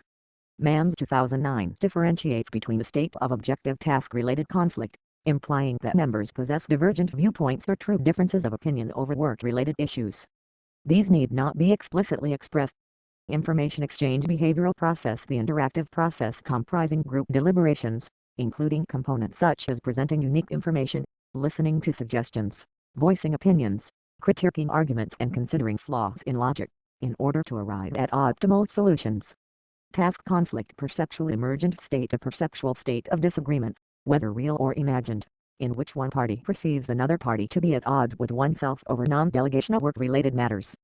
Mans 2009 differentiates between the state of objective task-related conflict, implying that members possess divergent viewpoints or true differences of opinion over work-related issues. These need not be explicitly expressed. Information exchange behavioral process, the interactive process comprising group deliberations, including components such as presenting unique information, listening to suggestions, voicing opinions, critiquing arguments, and considering flaws in logic, in order to arrive at optimal solutions. Task conflict, perceptual emergent state, a perceptual state of disagreement, whether real or imagined, in which one party perceives another party to be at odds with oneself over non-delegational work-related matters.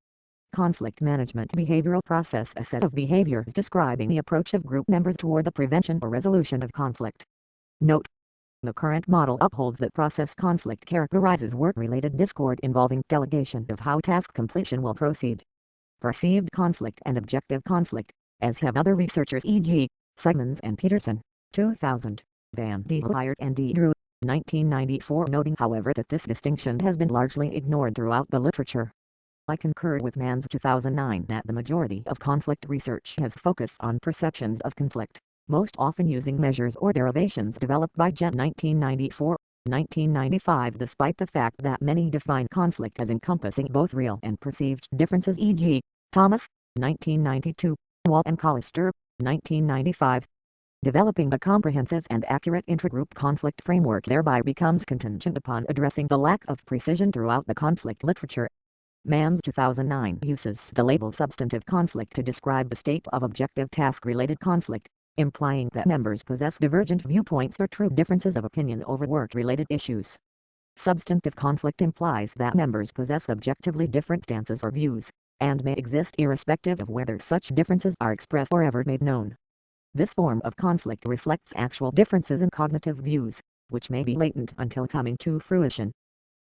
Conflict management behavioral process, a set of behaviors describing the approach of group members toward the prevention or resolution of conflict. Note: the current model upholds that process conflict characterizes work-related discord involving delegation of how task completion will proceed. Perceived conflict and objective conflict, as have other researchers e.g. Simons and Peterson, 2000, Van de Leert and D. Drew, 1994, noting however that this distinction has been largely ignored throughout the literature. I concur with Mann's 2009 that the majority of conflict research has focused on perceptions of conflict, most often using measures or derivations developed by Gent 1994. 1995 despite the fact that many define conflict as encompassing both real and perceived differences e.g. Thomas, 1992, Wall and Collister, 1995. Developing a comprehensive and accurate intragroup conflict framework thereby becomes contingent upon addressing the lack of precision throughout the conflict literature. Mann's 2009 uses the label substantive conflict to describe the state of objective task-related conflict, implying that members possess divergent viewpoints or true differences of opinion over work-related issues. Substantive conflict implies that members possess objectively different stances or views, and may exist irrespective of whether such differences are expressed or ever made known. This form of conflict reflects actual differences in cognitive views, which may be latent until coming to fruition.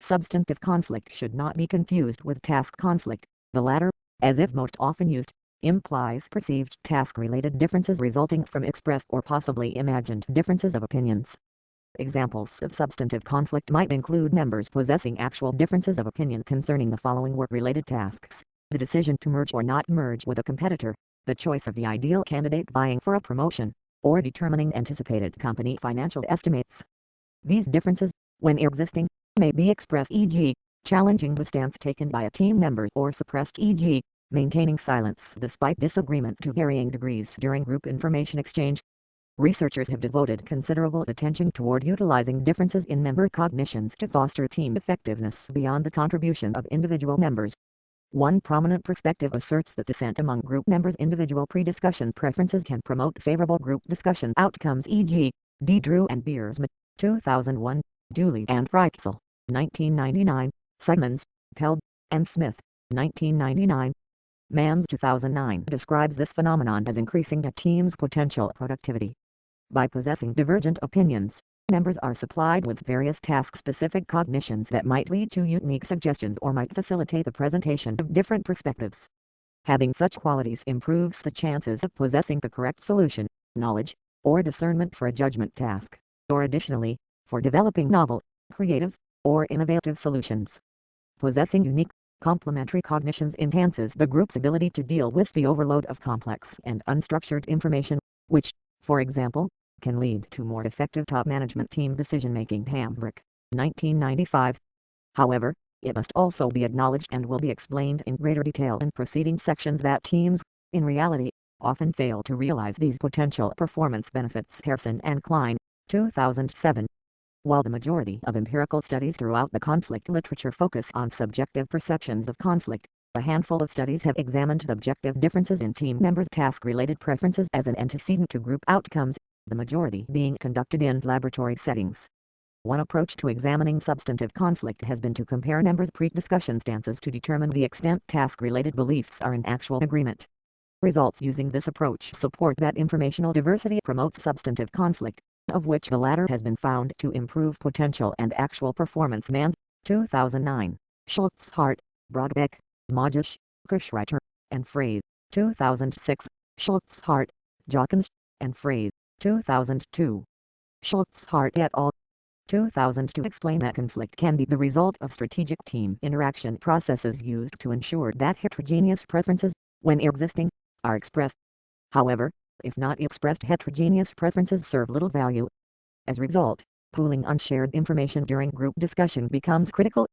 Substantive conflict should not be confused with task conflict. The latter, as is most often used, implies perceived task-related differences resulting from expressed or possibly imagined differences of opinions. Examples of substantive conflict might include members possessing actual differences of opinion concerning the following work-related tasks: the decision to merge or not merge with a competitor, the choice of the ideal candidate vying for a promotion, or determining anticipated company financial estimates. These differences, when existing, may be expressed e.g., challenging the stance taken by a team member, or suppressed e.g., maintaining silence despite disagreement to varying degrees during group information exchange. Researchers have devoted considerable attention toward utilizing differences in member cognitions to foster team effectiveness beyond the contribution of individual members. One prominent perspective asserts that dissent among group members' individual pre-discussion preferences can promote favorable group discussion outcomes e.g., D. Drew and Beersma, 2001, Dooley and Freitzel, 1999, Simons, Peld, and Smith, 1999. Mann's 2009 describes this phenomenon as increasing a team's potential productivity. By possessing divergent opinions, members are supplied with various task-specific cognitions that might lead to unique suggestions or might facilitate the presentation of different perspectives. Having such qualities improves the chances of possessing the correct solution, knowledge, or discernment for a judgment task, or additionally, for developing novel, creative, or innovative solutions. Possessing unique, complementary cognitions enhances the group's ability to deal with the overload of complex and unstructured information, which, for example, can lead to more effective top management team decision-making. Hambrick, 1995. However, it must also be acknowledged and will be explained in greater detail in preceding sections that teams, in reality, often fail to realize these potential performance benefits. Harrison and Klein, 2007. While the majority of empirical studies throughout the conflict literature focus on subjective perceptions of conflict, a handful of studies have examined objective differences in team members' task-related preferences as an antecedent to group outcomes, the majority being conducted in laboratory settings. One approach to examining substantive conflict has been to compare members' pre-discussion stances to determine the extent task-related beliefs are in actual agreement. Results using this approach support that informational diversity promotes substantive conflict, of which the latter has been found to improve potential and actual performance. Mann, 2009, Schultz, Hart, Brodbeck, Majish, Kirschreiter, and Frey, 2006, Schultz, Hart, Jawkins, and Frey, 2002. Schultz, Hart et al. 2002 explain that conflict can be the result of strategic team interaction processes used to ensure that heterogeneous preferences, when existing, are expressed. However, if not expressed, heterogeneous preferences serve little value. As a result, pooling unshared information during group discussion becomes critical.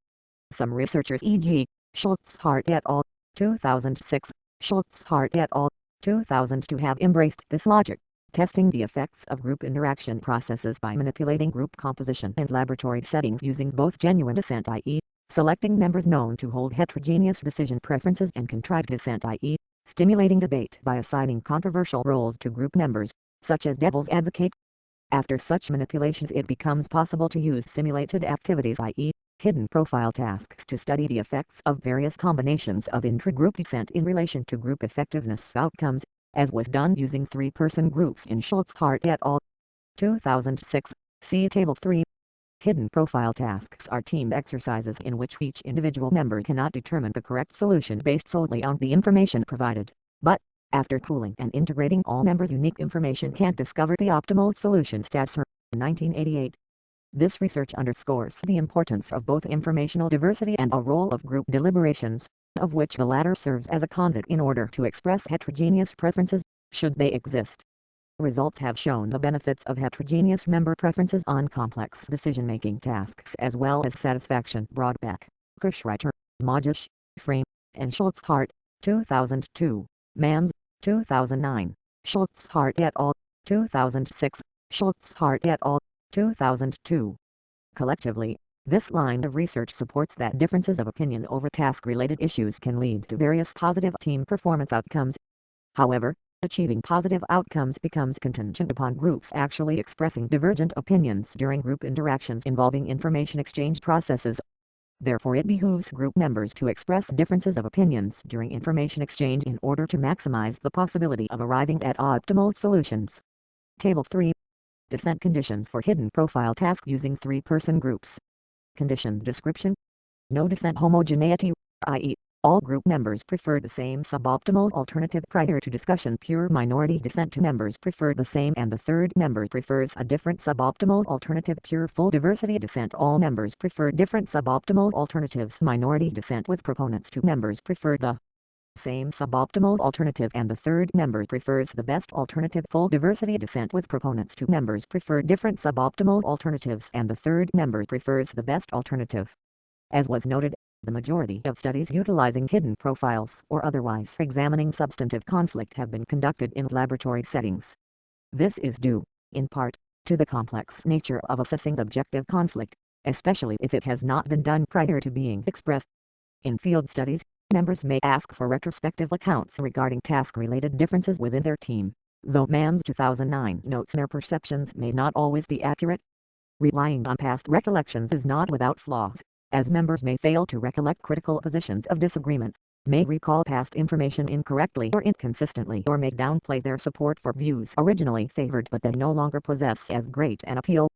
Some researchers e.g., Schultz, Hart et al., 2006, Schultz, Hart et al., 2002 have embraced this logic, testing the effects of group interaction processes by manipulating group composition in laboratory settings using both genuine dissent, i.e., selecting members known to hold heterogeneous decision preferences, and contrived dissent, i.e., stimulating debate by assigning controversial roles to group members, such as devil's advocate. After such manipulations, it becomes possible to use simulated activities, i.e., hidden profile tasks, to study the effects of various combinations of intragroup dissent in relation to group effectiveness outcomes, as was done using three-person groups in Schultz, Hart et al. 2006, see Table 3. Hidden profile tasks are team exercises in which each individual member cannot determine the correct solution based solely on the information provided, but, After pooling and integrating all members' unique information can't discover the optimal solution. Stats 1988. This research underscores the importance of both informational diversity and a role of group deliberations, of which the latter serves as a conduit in order to express heterogeneous preferences, should they exist. Results have shown the benefits of heterogeneous member preferences on complex decision-making tasks as well as satisfaction. Broadback, Kirschreiter, Majish, Frame, and Schultz-Hart, 2002, Mans, 2009, Schultz-Hart et al., 2006, Schultz-Hart et al., 2002. Collectively, this line of research supports that differences of opinion over task-related issues can lead to various positive team performance outcomes. However, achieving positive outcomes becomes contingent upon groups actually expressing divergent opinions during group interactions involving information exchange processes. Therefore, it behooves group members to express differences of opinions during information exchange in order to maximize the possibility of arriving at optimal solutions. Table 3. Dissent conditions for hidden profile task using three-person groups. Condition description. No dissent homogeneity, i.e., all group members prefer the same suboptimal alternative prior to discussion. Pure minority dissent. Two members prefer the same and the third member prefers a different suboptimal alternative. Pure full diversity dissent. All members prefer different suboptimal alternatives. Minority dissent with proponents. Two members prefer the same suboptimal alternative and the third member prefers the best alternative. Full diversity dissent with proponents. Two members prefer different suboptimal alternatives and the third member prefers the best alternative. As was noted, the majority of studies utilizing hidden profiles or otherwise examining substantive conflict have been conducted in laboratory settings. This is due, in part, to the complex nature of assessing objective conflict, especially if it has not been done prior to being expressed. In field studies, members may ask for retrospective accounts regarding task-related differences within their team, though Mans 2009 notes their perceptions may not always be accurate. Relying on past recollections is not without flaws, as members may fail to recollect critical positions of disagreement, may recall past information incorrectly or inconsistently, or may downplay their support for views originally favored but that no longer possess as great an appeal.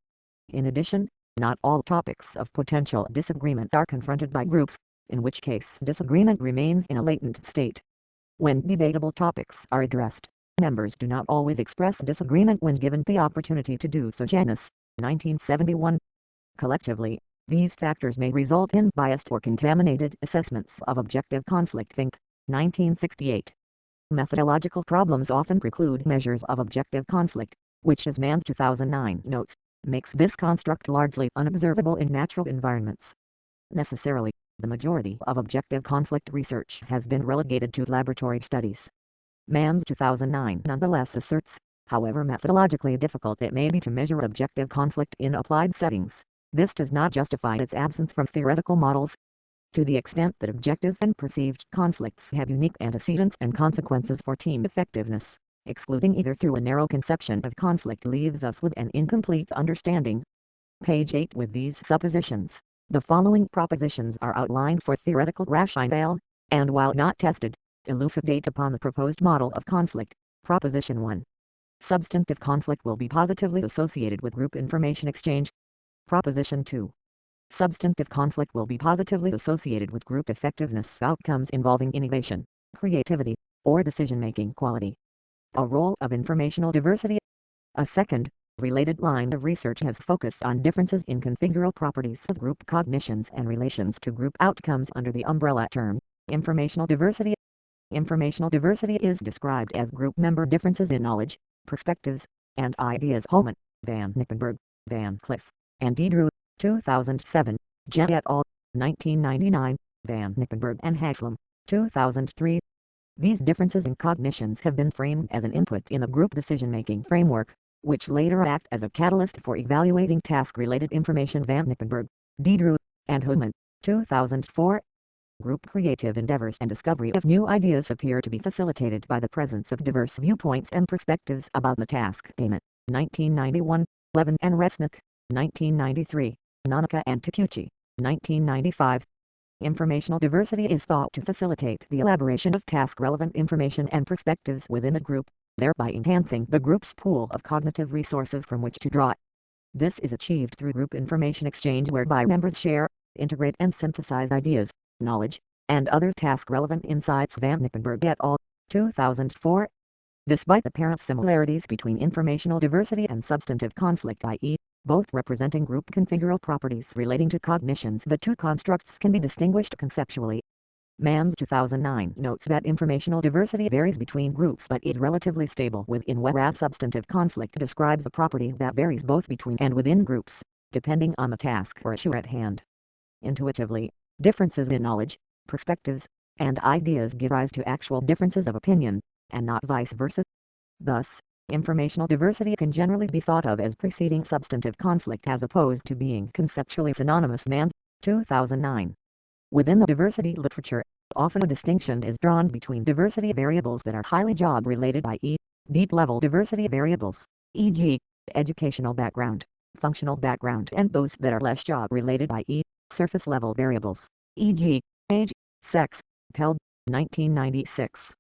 In addition, not all topics of potential disagreement are confronted by groups, in which case disagreement remains in a latent state. When debatable topics are addressed, members do not always express disagreement when given the opportunity to do so. Janus, 1971. Collectively, these factors may result in biased or contaminated assessments of objective conflict. Think, 1968. Methodological problems often preclude measures of objective conflict, which, as Mans 2009 notes, makes this construct largely unobservable in natural environments. Necessarily, the majority of objective conflict research has been relegated to laboratory studies. Mans 2009 nonetheless asserts, however methodologically difficult it may be to measure objective conflict in applied settings, this does not justify its absence from theoretical models. To the extent that objective and perceived conflicts have unique antecedents and consequences for team effectiveness, excluding either through a narrow conception of conflict leaves us with an incomplete understanding. Page 8. With these suppositions, the following propositions are outlined for theoretical rationale, and while not tested, elucidate upon the proposed model of conflict. Proposition 1. Substantive conflict will be positively associated with group information exchange. Proposition 2. Substantive conflict will be positively associated with group effectiveness outcomes involving innovation, creativity, or decision-making quality. A role of informational diversity. A second, related line of research has focused on differences in configural properties of group cognitions and relations to group outcomes under the umbrella term, informational diversity. Informational diversity is described as group member differences in knowledge, perspectives, and ideas. Holman, Van Nickenberg, Van Cliff, and Drew, 2007, Jen et al., 1999, Van Nickenberg and Haslam, 2003. These differences in cognitions have been framed as an input in the group decision-making framework, which later act as a catalyst for evaluating task-related information. Van Nickenberg, Drew, and Holman, 2004. Group creative endeavors and discovery of new ideas appear to be facilitated by the presence of diverse viewpoints and perspectives about the task payment. 1991, Levin and Resnick, 1993, Nanaka and Takuchi, 1995. Informational diversity is thought to facilitate the elaboration of task-relevant information and perspectives within the group, thereby enhancing the group's pool of cognitive resources from which to draw. This is achieved through group information exchange whereby members share, integrate and synthesize ideas, knowledge, and other task-relevant insights. Van Nickenberg et al., 2004. Despite apparent similarities between informational diversity and substantive conflict, i.e., both representing group configural properties relating to cognitions, the two constructs can be distinguished conceptually. Mann 2009 notes that informational diversity varies between groups but is relatively stable within, whereas substantive conflict describes a property that varies both between and within groups, depending on the task or issue at hand. Intuitively, differences in knowledge, perspectives, and ideas give rise to actual differences of opinion, and not vice versa. Thus, informational diversity can generally be thought of as preceding substantive conflict as opposed to being conceptually synonymous. Mann 2009. Within the diversity literature, often a distinction is drawn between diversity variables that are highly job-related, i.e., deep-level diversity variables, e.g., educational background, functional background, and those that are less job-related, i.e., surface-level variables, e.g., age, sex, Ph.D. 1996.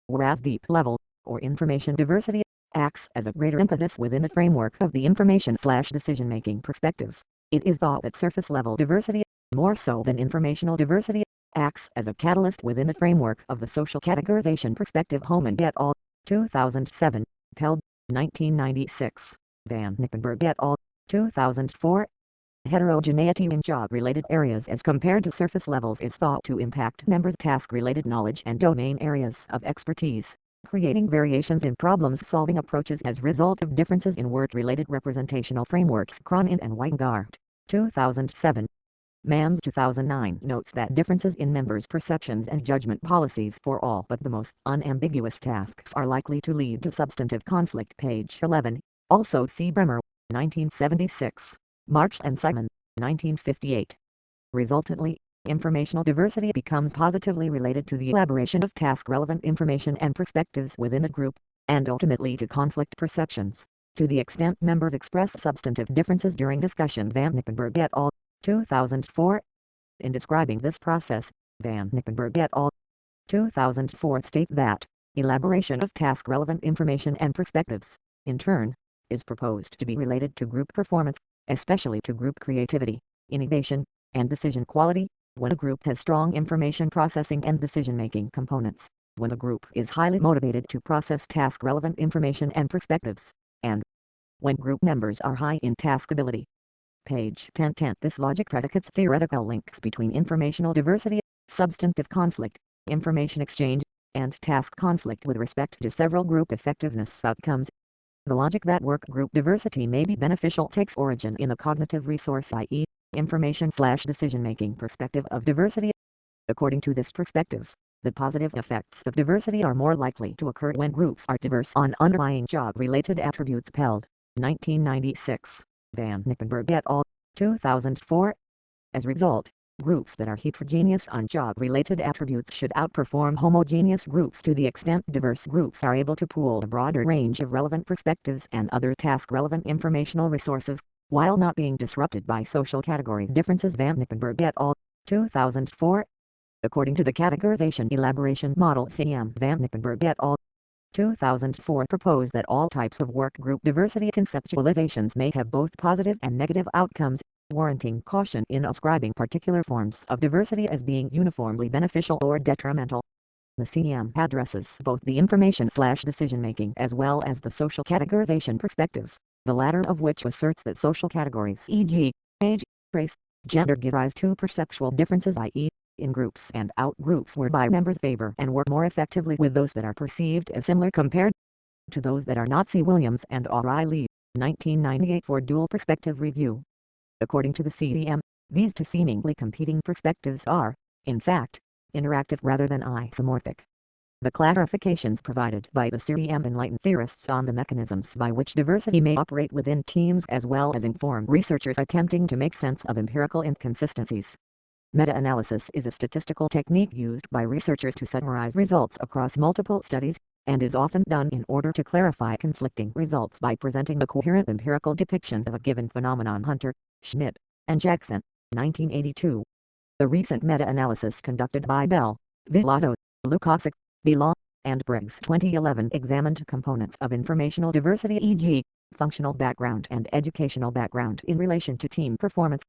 Whereas deep-level, or information diversity, acts as a greater impetus within the framework of the information/decision-making perspective. It is thought that surface-level diversity, more so than informational diversity, acts as a catalyst within the framework of the social categorization perspective. Homan et al. 2007, Ph.D. 1996, Van Nippenberg et al. 2004. Heterogeneity in job-related areas as compared to surface levels is thought to impact members' task-related knowledge and domain areas of expertise, creating variations in problem-solving approaches as a result of differences in word-related representational frameworks. Cronin and Weingart, 2007. Mann 2009 notes that differences in members' perceptions and judgment policies for all but the most unambiguous tasks are likely to lead to substantive conflict. Page 11. Also see Bremer, 1976, March and Simon, 1958. Resultantly, informational diversity becomes positively related to the elaboration of task-relevant information and perspectives within the group, and ultimately to conflict perceptions, to the extent members express substantive differences during discussion. Van Nippenberg et al. 2004. In describing this process, Van Nippenberg et al. 2004 state that elaboration of task-relevant information and perspectives, in turn, is proposed to be related to group performance, especially to group creativity, innovation, and decision quality, when a group has strong information processing and decision-making components, when a group is highly motivated to process task-relevant information and perspectives, and when group members are high in task ability. Page 10. This logic predicates theoretical links between informational diversity, substantive conflict, information exchange, and task conflict with respect to several group effectiveness outcomes. The logic that work group diversity may be beneficial takes origin in the cognitive resource, i.e., information/decision-making perspective of diversity. According to this perspective, the positive effects of diversity are more likely to occur when groups are diverse on underlying job-related attributes. Peld, 1996. Van Nippenberg et al. 2004. As a result, groups that are heterogeneous on job-related attributes should outperform homogeneous groups to the extent diverse groups are able to pool a broader range of relevant perspectives and other task-relevant informational resources, while not being disrupted by social category differences. Van Nippenberg et al. 2004. According to the categorization elaboration model CM Van Nippenberg et al. 2004 propose that all types of work group diversity conceptualizations may have both positive and negative outcomes, warranting caution in ascribing particular forms of diversity as being uniformly beneficial or detrimental. The CM addresses both the information/decision-making as well as the social categorization perspective, the latter of which asserts that social categories, e.g., age, race, gender, give rise to perceptual differences, i.e., in groups and out-groups whereby members favor and work more effectively with those that are perceived as similar compared to those that are not. See Williams and O'Reilly, 1998 for Dual Perspective Review. According to the CEM, these two seemingly competing perspectives are, in fact, interactive rather than isomorphic. The clarifications provided by the CEM enlighten theorists on the mechanisms by which diversity may operate within teams as well as inform researchers attempting to make sense of empirical inconsistencies. Meta-analysis is a statistical technique used by researchers to summarize results across multiple studies, and is often done in order to clarify conflicting results by presenting a coherent empirical depiction of a given phenomenon. Hunter, Schmidt, and Jackson, 1982. The recent meta-analysis conducted by Bell, Villotto, Lukasik, Belong, and Briggs 2011 examined components of informational diversity, e.g., functional background and educational background in relation to team performance.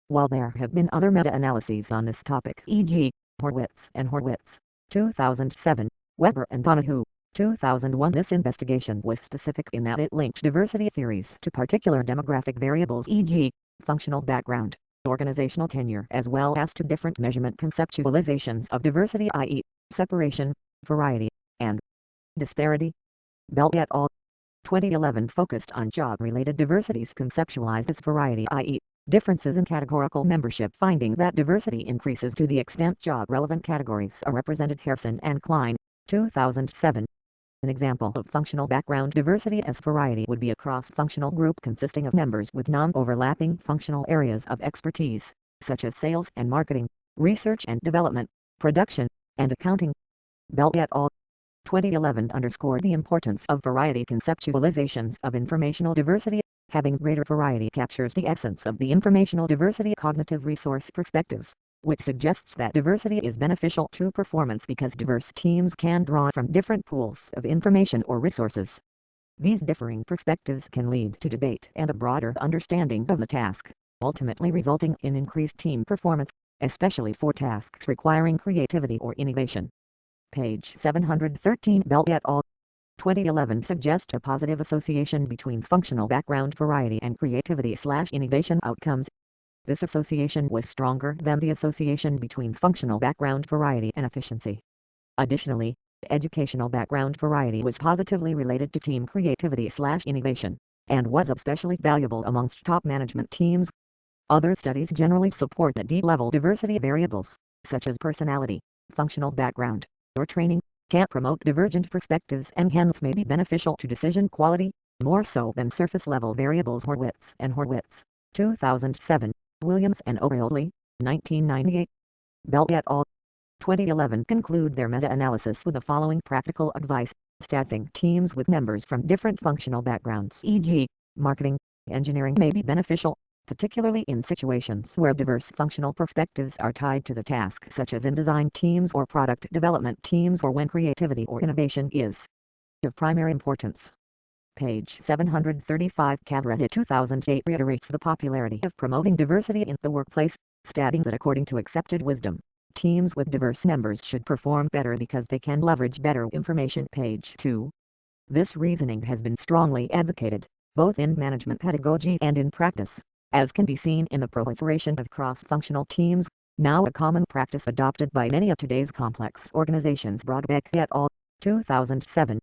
While there have been other meta-analyses on this topic, e.g., Horwitz and Horwitz, 2007, Weber and Donahue, 2001. This investigation was specific in that it linked diversity theories to particular demographic variables, e.g., functional background, organizational tenure, as well as to different measurement conceptualizations of diversity, i.e., separation, variety, and disparity. Bell et al. 2011 focused on job-related diversities conceptualized as variety, i.e., differences in categorical membership, finding that diversity increases to the extent job-relevant categories are represented. Harrison and Klein, 2007. An example of functional background diversity as variety would be a cross-functional group consisting of members with non-overlapping functional areas of expertise, such as sales and marketing, research and development, production, and accounting. Bell et al. 2011 underscored the importance of variety conceptualizations of informational diversity. Having greater variety captures the essence of the informational diversity cognitive resource perspective, which suggests that diversity is beneficial to performance because diverse teams can draw from different pools of information or resources. These differing perspectives can lead to debate and a broader understanding of the task, ultimately resulting in increased team performance, especially for tasks requiring creativity or innovation. Page 713. Bell et al. 2011 suggest a positive association between functional background variety and creativity/innovation outcomes. This association was stronger than the association between functional background variety and efficiency. Additionally, educational background variety was positively related to team creativity/innovation, and was especially valuable amongst top management teams. Other studies generally support that D-level diversity variables, such as personality, functional background, or training, can promote divergent perspectives and hence may be beneficial to decision quality, more so than surface-level variables. Horwitz and Horwitz, 2007, Williams and O'Reilly, 1998. Bell et al. 2011 conclude their meta-analysis with the following practical advice: staffing teams with members from different functional backgrounds, e.g., marketing, engineering, may be beneficial, particularly in situations where diverse functional perspectives are tied to the task, such as in design teams or product development teams, or when creativity or innovation is of primary importance. Page 735. Cabrera 2008 reiterates the popularity of promoting diversity in the workplace, stating that according to accepted wisdom, teams with diverse members should perform better because they can leverage better information. Page 2. This reasoning has been strongly advocated, both in management pedagogy and in practice, as can be seen in the proliferation of cross-functional teams, now a common practice adopted by many of today's complex organizations. Broadbeck et al. 2007.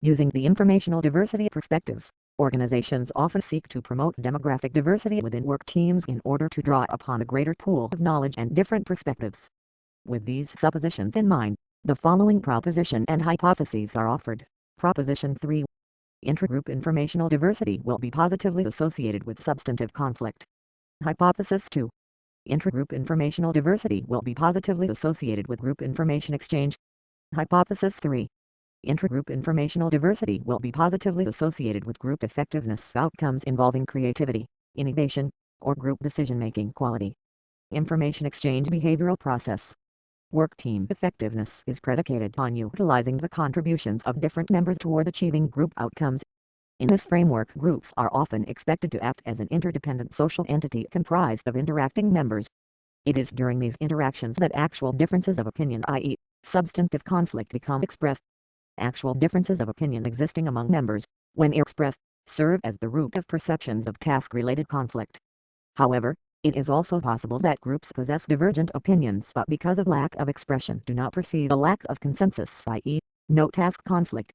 Using the informational diversity perspective, organizations often seek to promote demographic diversity within work teams in order to draw upon a greater pool of knowledge and different perspectives. With these suppositions in mind, the following proposition and hypotheses are offered. Proposition 3. Intragroup informational diversity will be positively associated with substantive conflict. Hypothesis 2. Intragroup informational diversity will be positively associated with group information exchange. Hypothesis 3. Intragroup informational diversity will be positively associated with group effectiveness outcomes involving creativity, innovation, or group decision-making quality. Information exchange behavioral process. Work team effectiveness is predicated on utilizing the contributions of different members toward achieving group outcomes. In this framework, groups are often expected to act as an interdependent social entity comprised of interacting members. It is during these interactions that actual differences of opinion, i.e., substantive conflict, become expressed. Actual differences of opinion existing among members, when expressed, serve as the root of perceptions of task-related conflict. However, it is also possible that groups possess divergent opinions but because of lack of expression do not perceive a lack of consensus, i.e., no task conflict.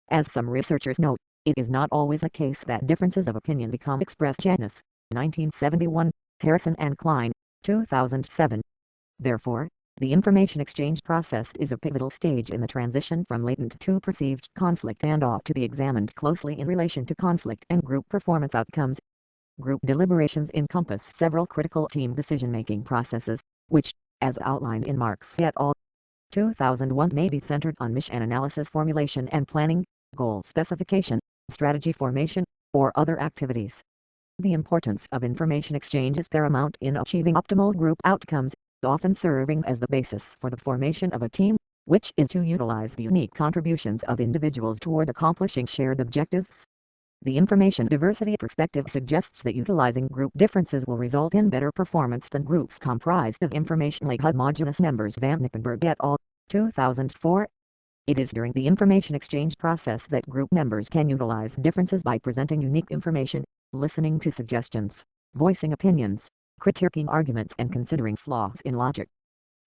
As some researchers note, it is not always the case that differences of opinion become expressed. Janus, 1971, Harrison and Klein, 2007. Therefore, the information exchange process is a pivotal stage in the transition from latent to perceived conflict and ought to be examined closely in relation to conflict and group performance outcomes. Group deliberations encompass several critical team decision-making processes, which, as outlined in Marc et al. 2001, may be centered on mission analysis, formulation and planning, goal specification, strategy formation, or other activities. The importance of information exchange is paramount in achieving optimal group outcomes, often serving as the basis for the formation of a team, which is to utilize the unique contributions of individuals toward accomplishing shared objectives. The information diversity perspective suggests that utilizing group differences will result in better performance than groups comprised of informationally homogeneous members. Van Nippenberg et al. 2004. It is during the information exchange process that group members can utilize differences by presenting unique information, listening to suggestions, voicing opinions, critiquing arguments and considering flaws in logic.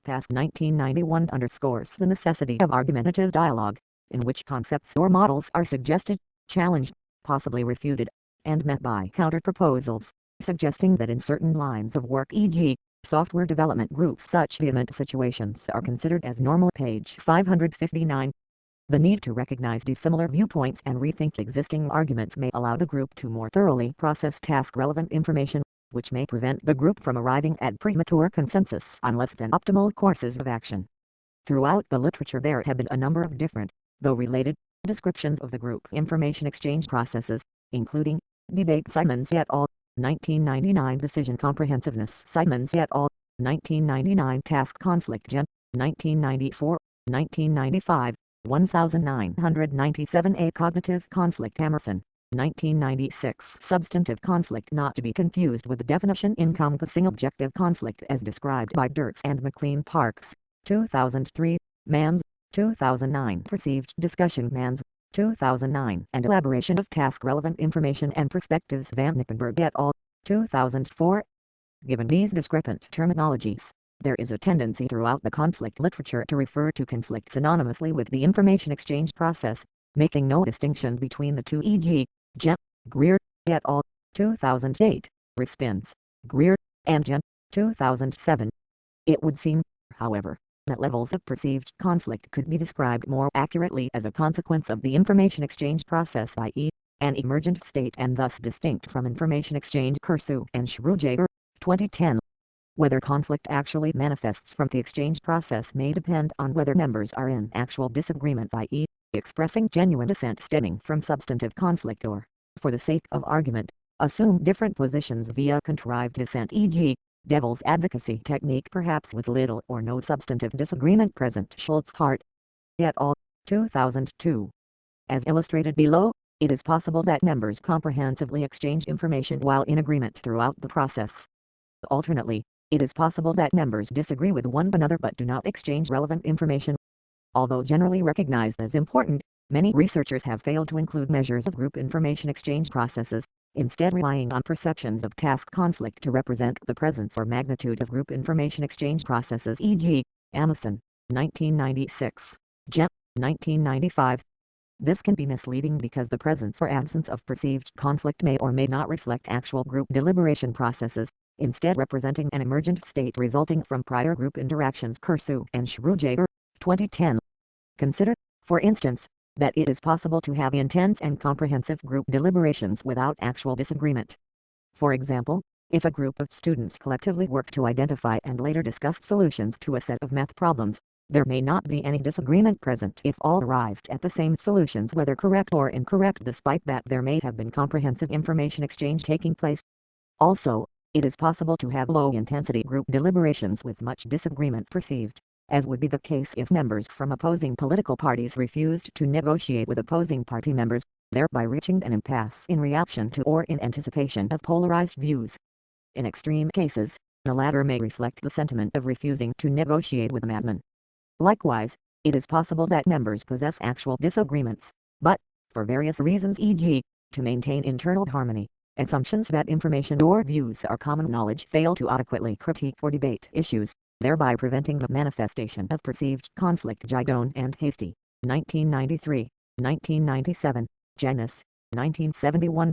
Task 1991 underscores the necessity of argumentative dialogue, in which concepts or models are suggested, challenged, possibly refuted, and met by counter-proposals, suggesting that in certain lines of work, e.g., software development groups, such vehement situations are considered as normal. Page 559. The need to recognize dissimilar viewpoints and rethink existing arguments may allow the group to more thoroughly process task-relevant information, which may prevent the group from arriving at premature consensus on less than optimal courses of action. Throughout the literature there have been a number of different, though related, descriptions of the group information exchange processes, including debate Simons et al., 1999 decision comprehensiveness Simons et al., 1999 task conflict Gen. 1994, 1995, 1997 cognitive conflict Emerson, 1996 substantive conflict not to be confused with the definition encompassing objective conflict as described by Dirks and McLean Parks, 2003, Mans, 2009 perceived discussion Mans, 2009 and elaboration of task-relevant information and perspectives Van Nippenberg et al., 2004. Given these discrepant terminologies, there is a tendency throughout the conflict literature to refer to conflict synonymously with the information exchange process, making no distinction between the two, e.g., Gen. Greer et al., 2008, Respins, Greer, and Gen. 2007. It would seem, however, that levels of perceived conflict could be described more accurately as a consequence of the information exchange process, i.e., an emergent state and thus distinct from information exchange. Kursu and Schrujager, 2010. Whether conflict actually manifests from the exchange process may depend on whether members are in actual disagreement, i.e., expressing genuine dissent stemming from substantive conflict, or, for the sake of argument, assume different positions via contrived dissent, e.g., devil's advocacy technique, perhaps with little or no substantive disagreement present. Schultz-Hart et al., 2002. As illustrated below, it is possible that members comprehensively exchange information while in agreement throughout the process. Alternately, it is possible that members disagree with one another but do not exchange relevant information. Although generally recognized as important, many researchers have failed to include measures of group information exchange processes, instead relying on perceptions of task conflict to represent the presence or magnitude of group information exchange processes, e.g., Amundsen, 1996, Gent, 1995. This can be misleading because the presence or absence of perceived conflict may or may not reflect actual group deliberation processes, instead representing an emergent state resulting from prior group interactions. Kursu and Schrujager, 2010. Consider, for instance, that it is possible to have intense and comprehensive group deliberations without actual disagreement. For example, if a group of students collectively work to identify and later discuss solutions to a set of math problems, there may not be any disagreement present if all arrived at the same solutions, whether correct or incorrect, despite that there may have been comprehensive information exchange taking place. Also, it is possible to have low-intensity group deliberations with much disagreement perceived, as would be the case if members from opposing political parties refused to negotiate with opposing party members, thereby reaching an impasse in reaction to or in anticipation of polarized views. In extreme cases, the latter may reflect the sentiment of refusing to negotiate with a madman. Likewise, it is possible that members possess actual disagreements, but, for various reasons, e.g., to maintain internal harmony, assumptions that information or views are common knowledge, fail to adequately critique or debate issues, thereby preventing the manifestation of perceived conflict. Gidon and Hasty, 1993, 1997, Janus, 1971.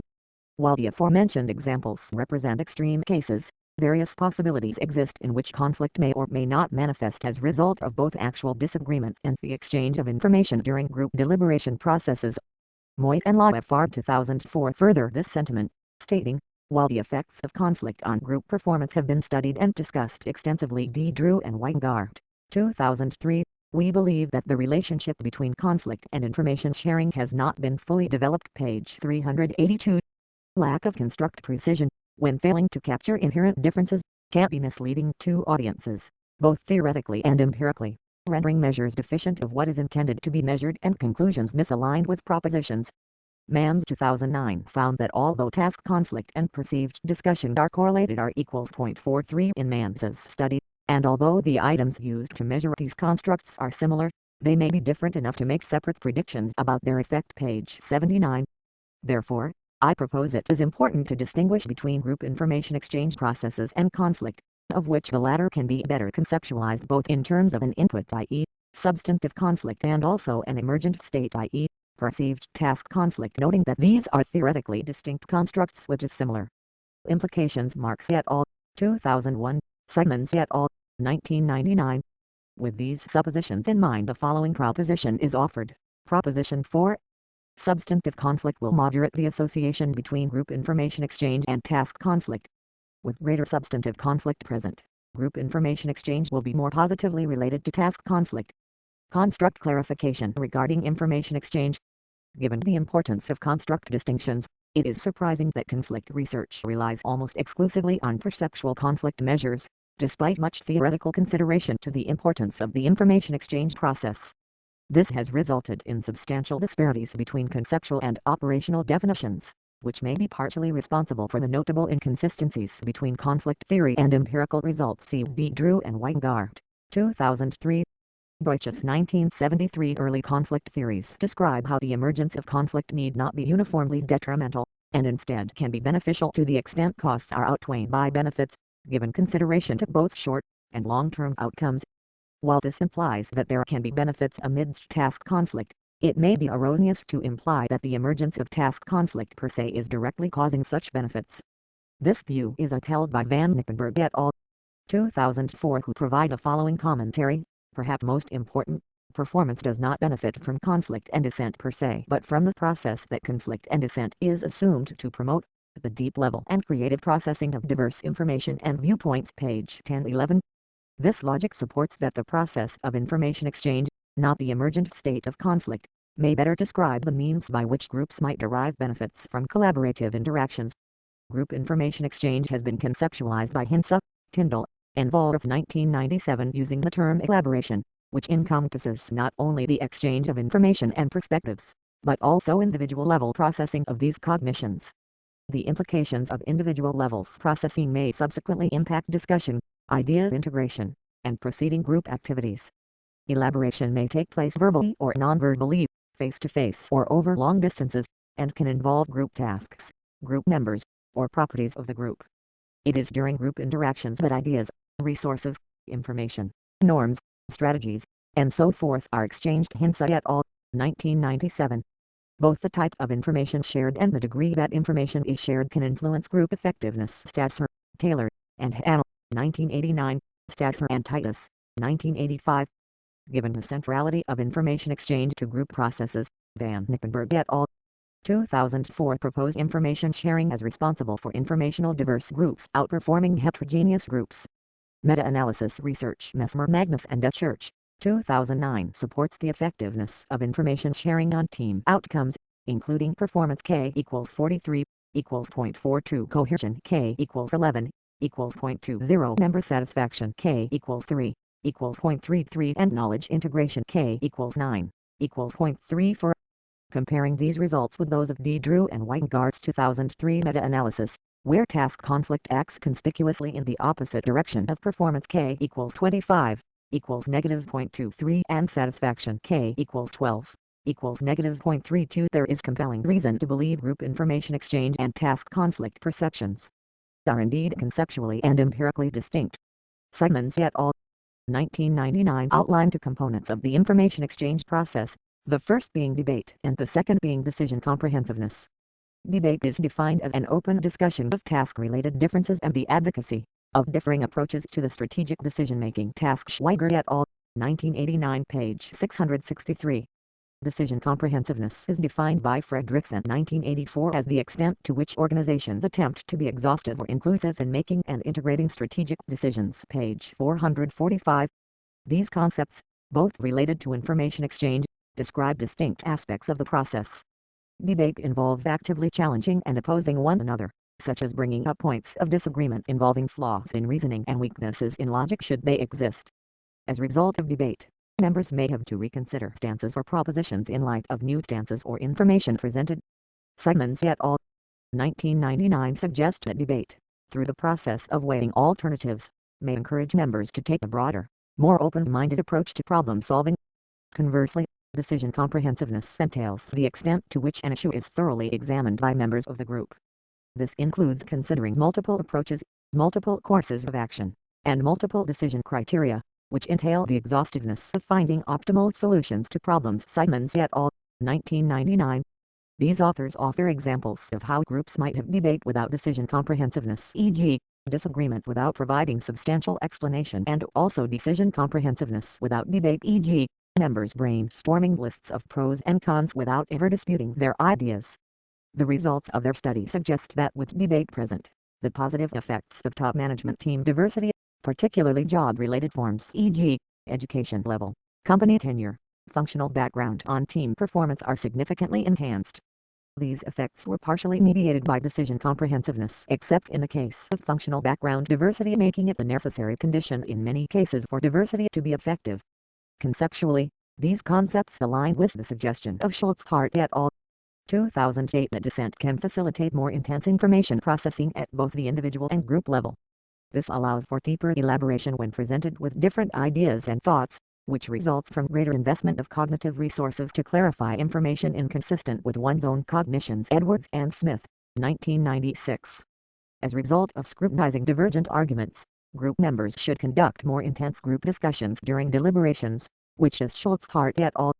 While the aforementioned examples represent extreme cases, various possibilities exist in which conflict may or may not manifest as result of both actual disagreement and the exchange of information during group deliberation processes. Moit and Law FR 2004 further this sentiment, stating, while the effects of conflict on group performance have been studied and discussed extensively, D. Drew and Weingart, 2003, we believe that the relationship between conflict and information sharing has not been fully developed. Page 382. Lack of construct precision, when failing to capture inherent differences, can be misleading to audiences, both theoretically and empirically, rendering measures deficient of what is intended to be measured and conclusions misaligned with propositions. Mans 2009 found that although task conflict and perceived discussion are correlated r equals 0.43 in Mans's study, and although the items used to measure these constructs are similar, they may be different enough to make separate predictions about their effect. Page 79. Therefore, I propose it is important to distinguish between group information exchange processes and conflict, of which the latter can be better conceptualized both in terms of an input, i.e., substantive conflict, and also an emergent state, i.e., perceived task conflict, noting that these are theoretically distinct constructs with similar implications. Marc et al. 2001, Simons et al. 1999. With these suppositions in mind, the following proposition is offered. Proposition 4. Substantive conflict will moderate the association between group information exchange and task conflict. With greater substantive conflict present, group information exchange will be more positively related to task conflict. Construct clarification regarding information exchange. Given the importance of construct distinctions, it is surprising that conflict research relies almost exclusively on perceptual conflict measures, despite much theoretical consideration to the importance of the information exchange process. This has resulted in substantial disparities between conceptual and operational definitions, which may be partially responsible for the notable inconsistencies between conflict theory and empirical results. See D. Drew and Weingart, 2003. Deutsch's 1973. Early conflict theories describe how the emergence of conflict need not be uniformly detrimental, and instead can be beneficial to the extent costs are outweighed by benefits, given consideration to both short and long-term outcomes. While this implies that there can be benefits amidst task conflict, it may be erroneous to imply that the emergence of task conflict per se is directly causing such benefits. This view is upheld by Van Nippenberg et al. 2004, who provide the following commentary. Perhaps most important, performance does not benefit from conflict and dissent per se, but from the process that conflict and dissent is assumed to promote, the deep level and creative processing of diverse information and viewpoints. Page 1011. This logic supports that the process of information exchange, not the emergent state of conflict, may better describe the means by which groups might derive benefits from collaborative interactions. Group information exchange has been conceptualized by Hinsa, Tyndall, and Volf 1997 using the term collaboration, which encompasses not only the exchange of information and perspectives, but also individual-level processing of these cognitions. The implications of individual levels processing may subsequently impact discussion, idea integration, and proceeding group activities. Elaboration may take place verbally or non-verbally, face-to-face or over long distances, and can involve group tasks, group members, or properties of the group. It is during group interactions that ideas, resources, information, norms, strategies, and so forth are exchanged. Hinsa et al. 1997. Both the type of information shared and the degree that information is shared can influence group effectiveness. Stasser, Taylor, and Hannell, 1989, Stasser and Titus, 1985. Given the centrality of information exchange to group processes, Van Nippenberg et al. 2004 propose information sharing as responsible for informational diverse groups outperforming heterogeneous groups. Meta-analysis research Mesmer, Magnus and Church, 2009 supports the effectiveness of information sharing on team outcomes, including performance K equals 43, equals 0.42, cohesion K equals 11, equals 0.20, member satisfaction K equals 3, equals 0.33, and knowledge integration K equals 9, equals 0.34. Comparing these results with those of D. Drew and Weingart's 2003 meta-analysis, where task conflict acts conspicuously in the opposite direction of performance K equals 25, equals negative 0.23, and satisfaction K equals 12, equals negative 0.32, there is compelling reason to believe group information exchange and task conflict perceptions are indeed conceptually and empirically distinct. Simons et al. 1999 outline two components of the information exchange process, the first being debate and the second being decision comprehensiveness. Debate is defined as an open discussion of task-related differences and the advocacy of differing approaches to the strategic decision-making task. Schweiger et al. 1989, page 663. Decision comprehensiveness is defined by Fredrickson 1984 as the extent to which organizations attempt to be exhaustive or inclusive in making and integrating strategic decisions. Page 445. These concepts, both related to information exchange, describe distinct aspects of the process. Debate involves actively challenging and opposing one another, such as bringing up points of disagreement involving flaws in reasoning and weaknesses in logic should they exist. As a result of debate, members may have to reconsider stances or propositions in light of new stances or information presented. Simons et al. 1999 suggest that debate, through the process of weighing alternatives, may encourage members to take a broader, more open-minded approach to problem solving. Conversely, decision comprehensiveness entails the extent to which an issue is thoroughly examined by members of the group. This includes considering multiple approaches, multiple courses of action, and multiple decision criteria, which entail the exhaustiveness of finding optimal solutions to problems. Simons et al., 1999. These authors offer examples of how groups might have debate without decision comprehensiveness, e.g., disagreement without providing substantial explanation, and also decision comprehensiveness without debate, e.g., members brainstorming lists of pros and cons without ever disputing their ideas. The results of their study suggest that with debate present, the positive effects of top management team diversity, particularly job-related forms, e.g., education level, company tenure, functional background on team performance, are significantly enhanced. These effects were partially mediated by decision comprehensiveness, except in the case of functional background diversity, making it the necessary condition in many cases for diversity to be effective. Conceptually, these concepts align with the suggestion of Schultz-Hart et al., 2008 that dissent can facilitate more intense information processing at both the individual and group level. This allows for deeper elaboration when presented with different ideas and thoughts, which results from greater investment of cognitive resources to clarify information inconsistent with one's own cognitions. Edwards and Smith, 1996. As a result of scrutinizing divergent arguments, group members should conduct more intense group discussions during deliberations, which, as Schultz-Hart et al.,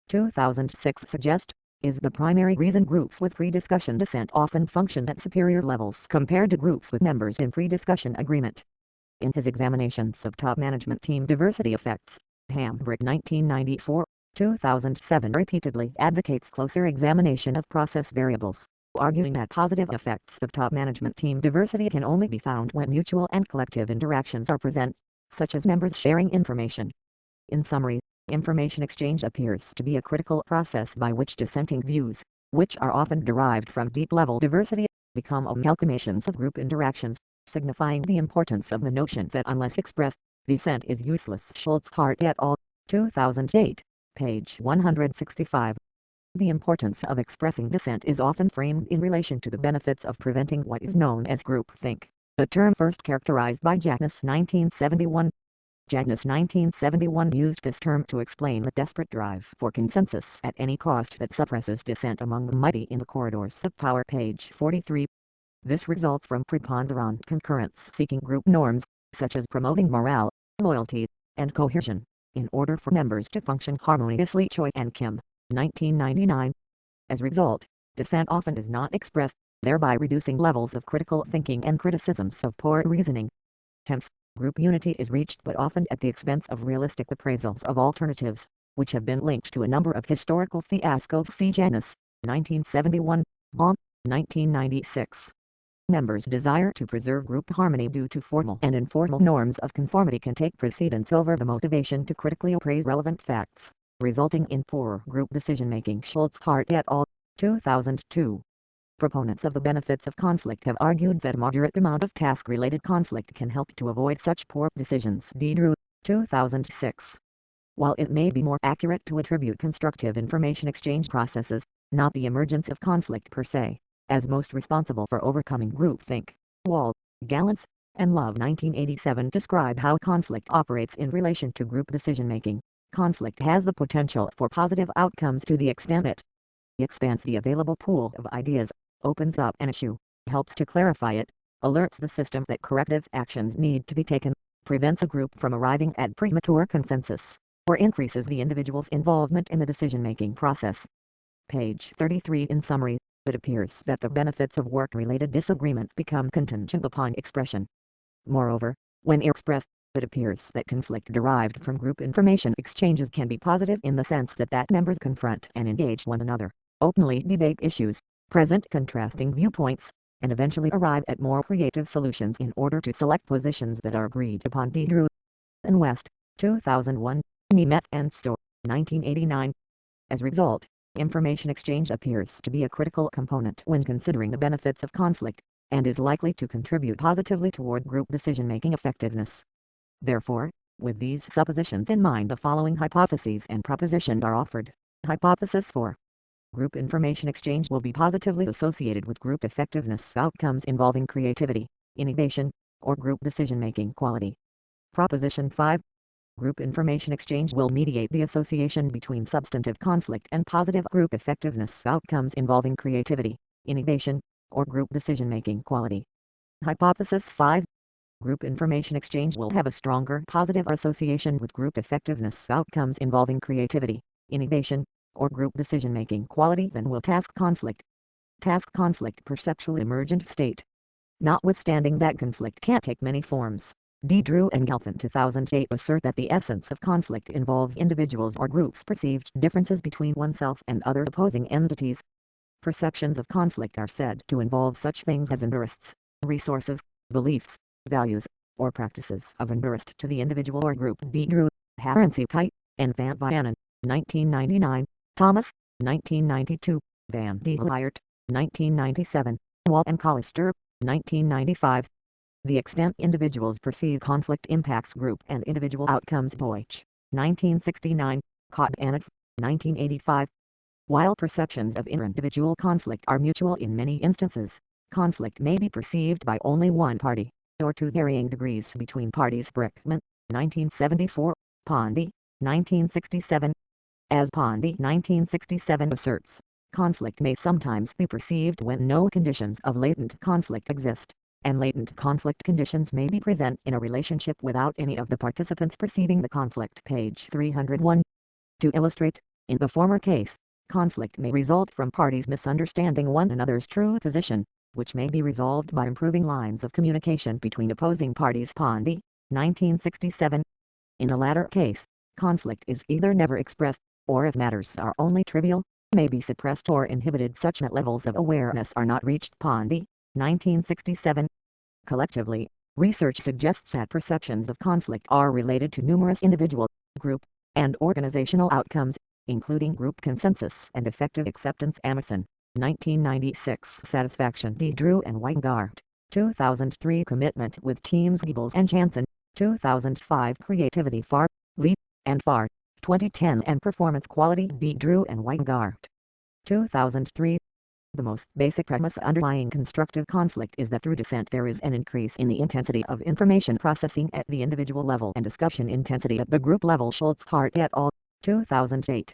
2006 suggest, is the primary reason groups with pre-discussion dissent often function at superior levels compared to groups with members in pre-discussion agreement. In his examinations of top management team diversity effects, Hambrick 1994, 2007 repeatedly advocates closer examination of process variables, arguing that positive effects of top management team diversity can only be found when mutual and collective interactions are present, such as members sharing information. In summary, information exchange appears to be a critical process by which dissenting views, which are often derived from deep-level diversity, become amalgamations of group interactions, signifying the importance of the notion that unless expressed, dissent is useless. Schultz-Hart et al., 2008, page 165. The importance of expressing dissent is often framed in relation to the benefits of preventing what is known as groupthink, a term first characterized by Jackness 1971. Jackness 1971 used this term to explain the desperate drive for consensus at any cost that suppresses dissent among the mighty in the corridors of power. Page 43. This results from preponderant concurrence-seeking group norms, such as promoting morale, loyalty, and cohesion, in order for members to function harmoniously. Choi and Kim, 1999. As a result, dissent often is not expressed, thereby reducing levels of critical thinking and criticisms of poor reasoning. Hence, group unity is reached but often at the expense of realistic appraisals of alternatives, which have been linked to a number of historical fiascos. See Janus, 1971, Baum, 1996. Members' desire to preserve group harmony due to formal and informal norms of conformity can take precedence over the motivation to critically appraise relevant facts, resulting in poor group decision-making. Schultz-Hart et al., 2002. Proponents of the benefits of conflict have argued that a moderate amount of task-related conflict can help to avoid such poor decisions. Drew, 2006. While it may be more accurate to attribute constructive information exchange processes, not the emergence of conflict per se, as most responsible for overcoming groupthink, Wall, Gallants, and Love 1987 describe how conflict operates in relation to group decision-making. Conflict has the potential for positive outcomes to the extent it expands the available pool of ideas, opens up an issue, helps to clarify it, alerts the system that corrective actions need to be taken, prevents a group from arriving at premature consensus, or increases the individual's involvement in the decision-making process. Page 33. In summary, it appears that the benefits of work-related disagreement become contingent upon expression. Moreover, when expressed, it appears that conflict derived from group information exchanges can be positive in the sense that members confront and engage one another, openly debate issues, present contrasting viewpoints, and eventually arrive at more creative solutions in order to select positions that are agreed upon. Drew and West, 2001, Nemeth and Stowe, 1989. As a result, information exchange appears to be a critical component when considering the benefits of conflict, and is likely to contribute positively toward group decision-making effectiveness. Therefore, with these suppositions in mind, the following hypotheses and propositions are offered. Hypothesis 4. Group information exchange will be positively associated with group effectiveness outcomes involving creativity, innovation, or group decision-making quality. Proposition 5. Group information exchange will mediate the association between substantive conflict and positive group effectiveness outcomes involving creativity, innovation, or group decision-making quality. Hypothesis 5. Group information exchange will have a stronger positive association with group effectiveness outcomes involving creativity, innovation, or group decision-making quality than will task conflict. Task conflict perceptual emergent state. Notwithstanding that conflict can take many forms, Drew and Gelfand 2008 assert that the essence of conflict involves individuals or groups' perceived differences between oneself and other opposing entities. Perceptions of conflict are said to involve such things as interests, resources, beliefs, values, or practices of interest to the individual or group. Drew, Harency-Kite, and Van Vianen, 1999, Thomas, 1992, Van de Leert, 1997, Wall and Collister, 1995. The extent individuals perceive conflict impacts group and individual outcomes. Boych, 1969, Kotbanov, 1985. While perceptions of inter-individual conflict are mutual in many instances, conflict may be perceived by only one party, or to varying degrees between parties. Brickman, 1974, Pondy, 1967. As Pondy 1967 asserts, conflict may sometimes be perceived when no conditions of latent conflict exist, and latent conflict conditions may be present in a relationship without any of the participants perceiving the conflict. Page 301. To illustrate, in the former case, conflict may result from parties misunderstanding one another's true position, which may be resolved by improving lines of communication between opposing parties. Pondy, 1967. In the latter case, conflict is either never expressed, or if matters are only trivial, may be suppressed or inhibited such that levels of awareness are not reached. Pondy, 1967. Collectively, research suggests that perceptions of conflict are related to numerous individual, group, and organizational outcomes, including group consensus and effective acceptance. Amundsen, 1996. Satisfaction. Drew and Weingart, 2003. Commitment with teams. Giebels and Jansen, 2005. Creativity. Farr, Lee, and Farr, 2010. And performance quality. Drew and Weingart, 2003. The most basic premise underlying constructive conflict is that through dissent there is an increase in the intensity of information processing at the individual level and discussion intensity at the group level. Schultz, Hart et al., 2008.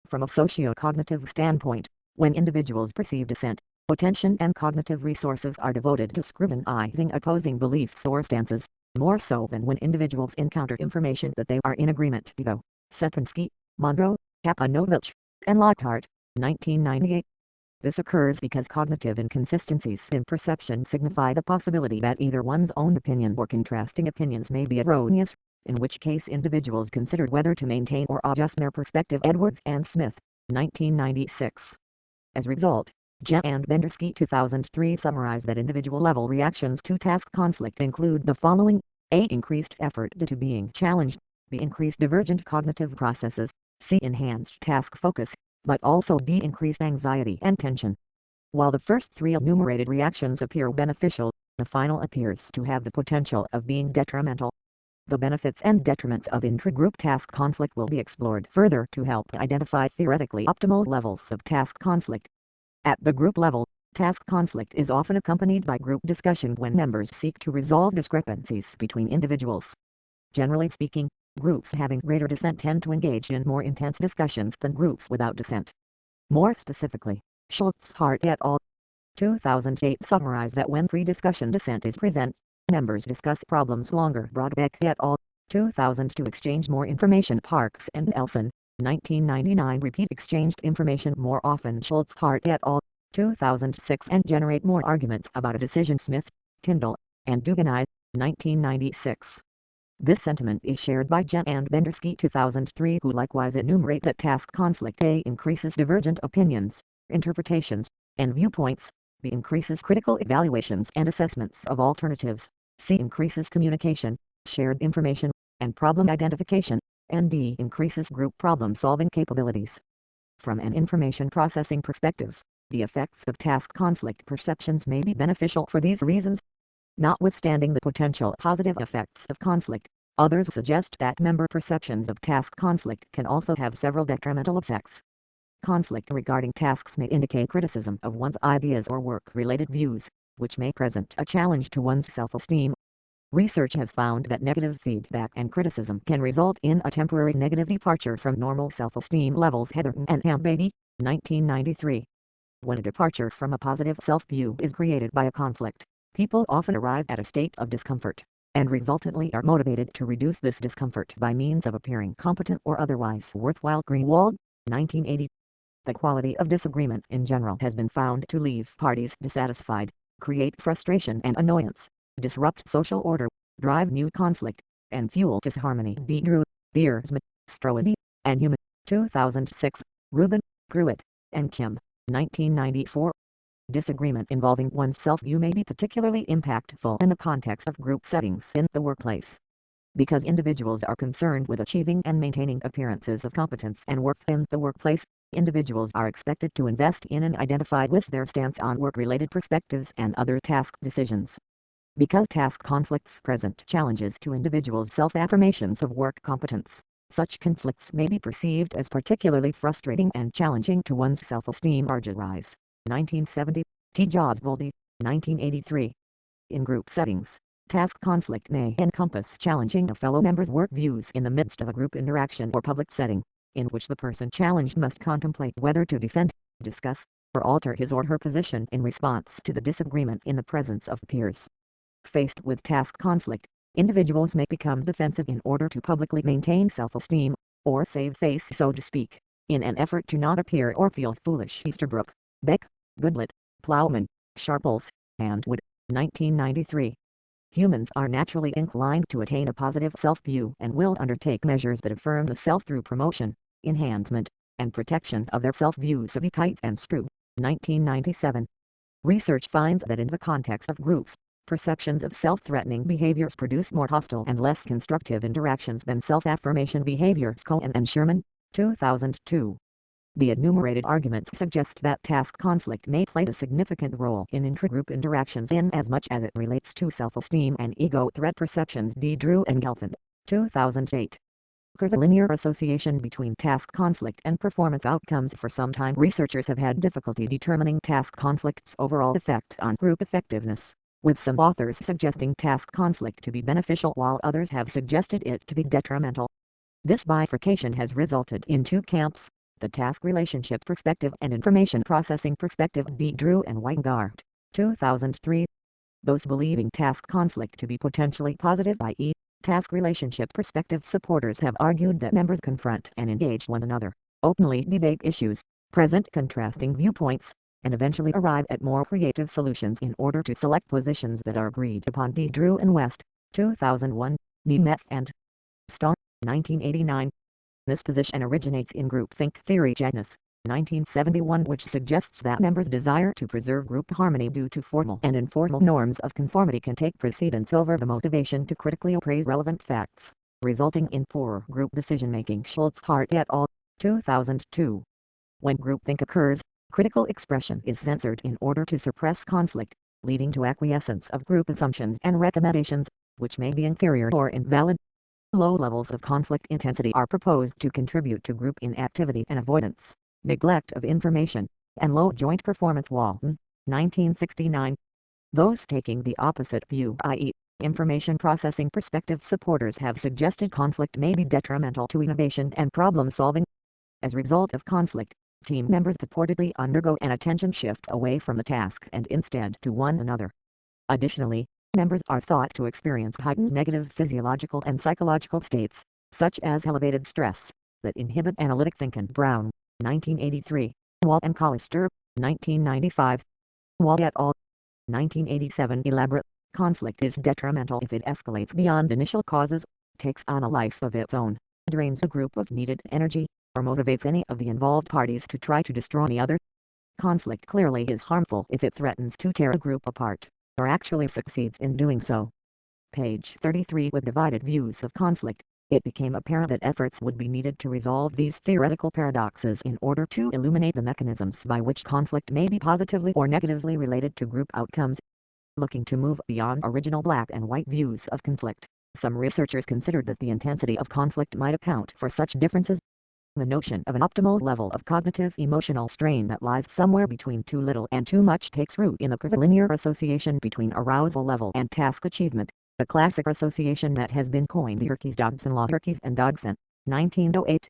From a socio-cognitive standpoint, when individuals perceive dissent, attention and cognitive resources are devoted to scrutinizing opposing beliefs or stances, more so than when individuals encounter information that they are in agreement with. Sepinsky, Monroe, Kapanovich, and Lockhart, 1998. This occurs because cognitive inconsistencies in perception signify the possibility that either one's own opinion or contrasting opinions may be erroneous, in which case individuals consider whether to maintain or adjust their perspective. Edwards and Smith, 1996. As a result, Jen and Bendersky 2003 summarize that individual-level reactions to task conflict include the following: A. Increased effort to being challenged, B. Increased divergent cognitive processes, C. Enhanced task focus, but also D. Increased anxiety and tension. While the first three enumerated reactions appear beneficial, the final appears to have the potential of being detrimental. The benefits and detriments of intragroup task conflict will be explored further to help identify theoretically optimal levels of task conflict. At the group level, task conflict is often accompanied by group discussion when members seek to resolve discrepancies between individuals. Generally speaking, groups having greater dissent tend to engage in more intense discussions than groups without dissent. More specifically, Schultz, Hart et al., 2008 summarize that when pre-discussion dissent is present, members discuss problems longer. Broadbeck et al., 2002 exchange more information. Parks and Elson, 1999 repeat exchanged information more often. Schultz, Hart et al., 2006 and generate more arguments about a decision. Smith, Tyndall, and Duganai, 1996. This sentiment is shared by Jen and Bendersky 2003, who likewise enumerate that task conflict A increases divergent opinions, interpretations, and viewpoints, B increases critical evaluations and assessments of alternatives, C increases communication, shared information, and problem identification, and D increases group problem-solving capabilities. From an information processing perspective, the effects of task conflict perceptions may be beneficial for these reasons. Notwithstanding the potential positive effects of conflict, others suggest that member perceptions of task conflict can also have several detrimental effects. Conflict regarding tasks may indicate criticism of one's ideas or work-related views, which may present a challenge to one's self-esteem. Research has found that negative feedback and criticism can result in a temporary negative departure from normal self-esteem levels. Heather and Hambaby, 1993. When a departure from a positive self-view is created by a conflict, people often arrive at a state of discomfort, and resultantly are motivated to reduce this discomfort by means of appearing competent or otherwise worthwhile. Greenwald, 1980. The quality of disagreement in general has been found to leave parties dissatisfied, create frustration and annoyance, disrupt social order, drive new conflict, and fuel disharmony. D. Drew, Beersman, Strowady, and Human, 2006, Rubin, Pruitt, and Kim, 1994. Disagreement involving one's self-view may be particularly impactful in the context of group settings in the workplace. Because individuals are concerned with achieving and maintaining appearances of competence and worth in the workplace, individuals are expected to invest in and identify with their stance on work-related perspectives and other task decisions. Because task conflicts present challenges to individuals' self-affirmations of work competence, such conflicts may be perceived as particularly frustrating and challenging to one's self-esteem. Rise, 1970, T. Josboldi, 1983. In group settings, task conflict may encompass challenging a fellow member's work views in the midst of a group interaction or public setting, in which the person challenged must contemplate whether to defend, discuss, or alter his or her position in response to the disagreement in the presence of peers. Faced with task conflict, individuals may become defensive in order to publicly maintain self-esteem, or save face so to speak, in an effort to not appear or feel foolish. Easterbrook, Beck, Goodlett, Plowman, Sharples, and Wood, 1993. Humans are naturally inclined to attain a positive self-view and will undertake measures that affirm the self through promotion, enhancement, and protection of their self-views. Kite and Strew, 1997. Research finds that in the context of groups, perceptions of self-threatening behaviors produce more hostile and less constructive interactions than self-affirmation behaviors. Cohen and Sherman, 2002. The enumerated arguments suggest that task conflict may play a significant role in intragroup interactions in as much as it relates to self-esteem and ego threat perceptions. D. Drew and Gelfand, 2008. Curvilinear association between task conflict and performance outcomes. For some time, researchers have had difficulty determining task conflict's overall effect on group effectiveness, with some authors suggesting task conflict to be beneficial while others have suggested it to be detrimental. This bifurcation has resulted in two camps: the task relationship perspective and information processing perspective. D. Drew and Weingart, 2003. Those believing task conflict to be potentially positive, i.e., task relationship perspective supporters, have argued that members confront and engage one another, openly debate issues, present contrasting viewpoints, and eventually arrive at more creative solutions in order to select positions that are agreed upon. D. Drew and West, 2001, Nemeth and Starr, 1989. This position originates in groupthink theory. Janus, 1971, which suggests that members' desire to preserve group harmony due to formal and informal norms of conformity can take precedence over the motivation to critically appraise relevant facts, resulting in poor group decision-making. Schultz, Hart et al., 2002. When groupthink occurs, critical expression is censored in order to suppress conflict, leading to acquiescence of group assumptions and recommendations, which may be inferior or invalid. Low levels of conflict intensity are proposed to contribute to group inactivity and avoidance, neglect of information, and low joint performance. Walton, 1969. Those taking the opposite view, i.e., information processing perspective supporters, have suggested conflict may be detrimental to innovation and problem solving. As a result of conflict, team members purportedly undergo an attention shift away from the task and instead to one another. Additionally, members are thought to experience heightened negative physiological and psychological states, such as elevated stress, that inhibit analytic thinking. Brown, 1983, Wall and Collister, 1995, Wall et al., 1987. Elaborate conflict is detrimental if it escalates beyond initial causes, takes on a life of its own, drains a group of needed energy, or motivates any of the involved parties to try to destroy the other. Conflict clearly is harmful if it threatens to tear a group apart, or actually succeeds in doing so. Page 33. With divided views of conflict, it became apparent that efforts would be needed to resolve these theoretical paradoxes in order to illuminate the mechanisms by which conflict may be positively or negatively related to group outcomes. Looking to move beyond original black and white views of conflict, some researchers considered that the intensity of conflict might account for such differences. The notion of an optimal level of cognitive emotional strain that lies somewhere between too little and too much takes root in the curvilinear association between arousal level and task achievement. The classic association that has been coined the Yerkes-Dodson law, Yerkes and Dodson, 1908.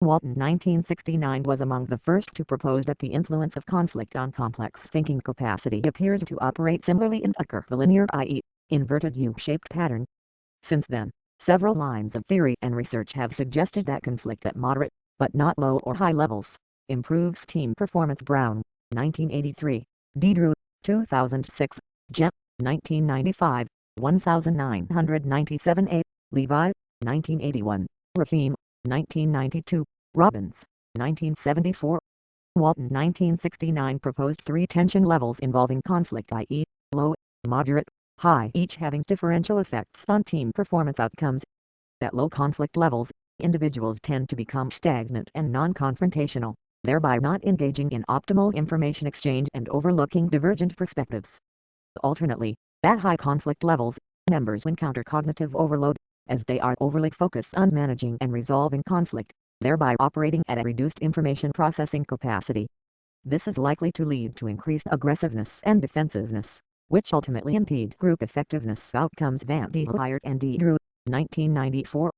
Walton 1969 was among the first to propose that the influence of conflict on complex thinking capacity appears to operate similarly in a curvilinear, i.e., inverted U-shaped pattern. Since then, several lines of theory and research have suggested that conflict at moderate, but not low or high levels, improves team performance. Brown, 1983, Drew, 2006, Jen, 1995, 1997a, Levi, 1981, Rafim, 1992, Robbins, 1974. Walton 1969 proposed three tension levels involving conflict, i.e., low, moderate, high, each having differential effects on team performance outcomes. At low conflict levels, individuals tend to become stagnant and non-confrontational, thereby not engaging in optimal information exchange and overlooking divergent perspectives. Alternately, at high conflict levels, members encounter cognitive overload, as they are overly focused on managing and resolving conflict, thereby operating at a reduced information processing capacity. This is likely to lead to increased aggressiveness and defensiveness, which ultimately impede group effectiveness outcomes. Van de Leyer and D. Drew, 1994.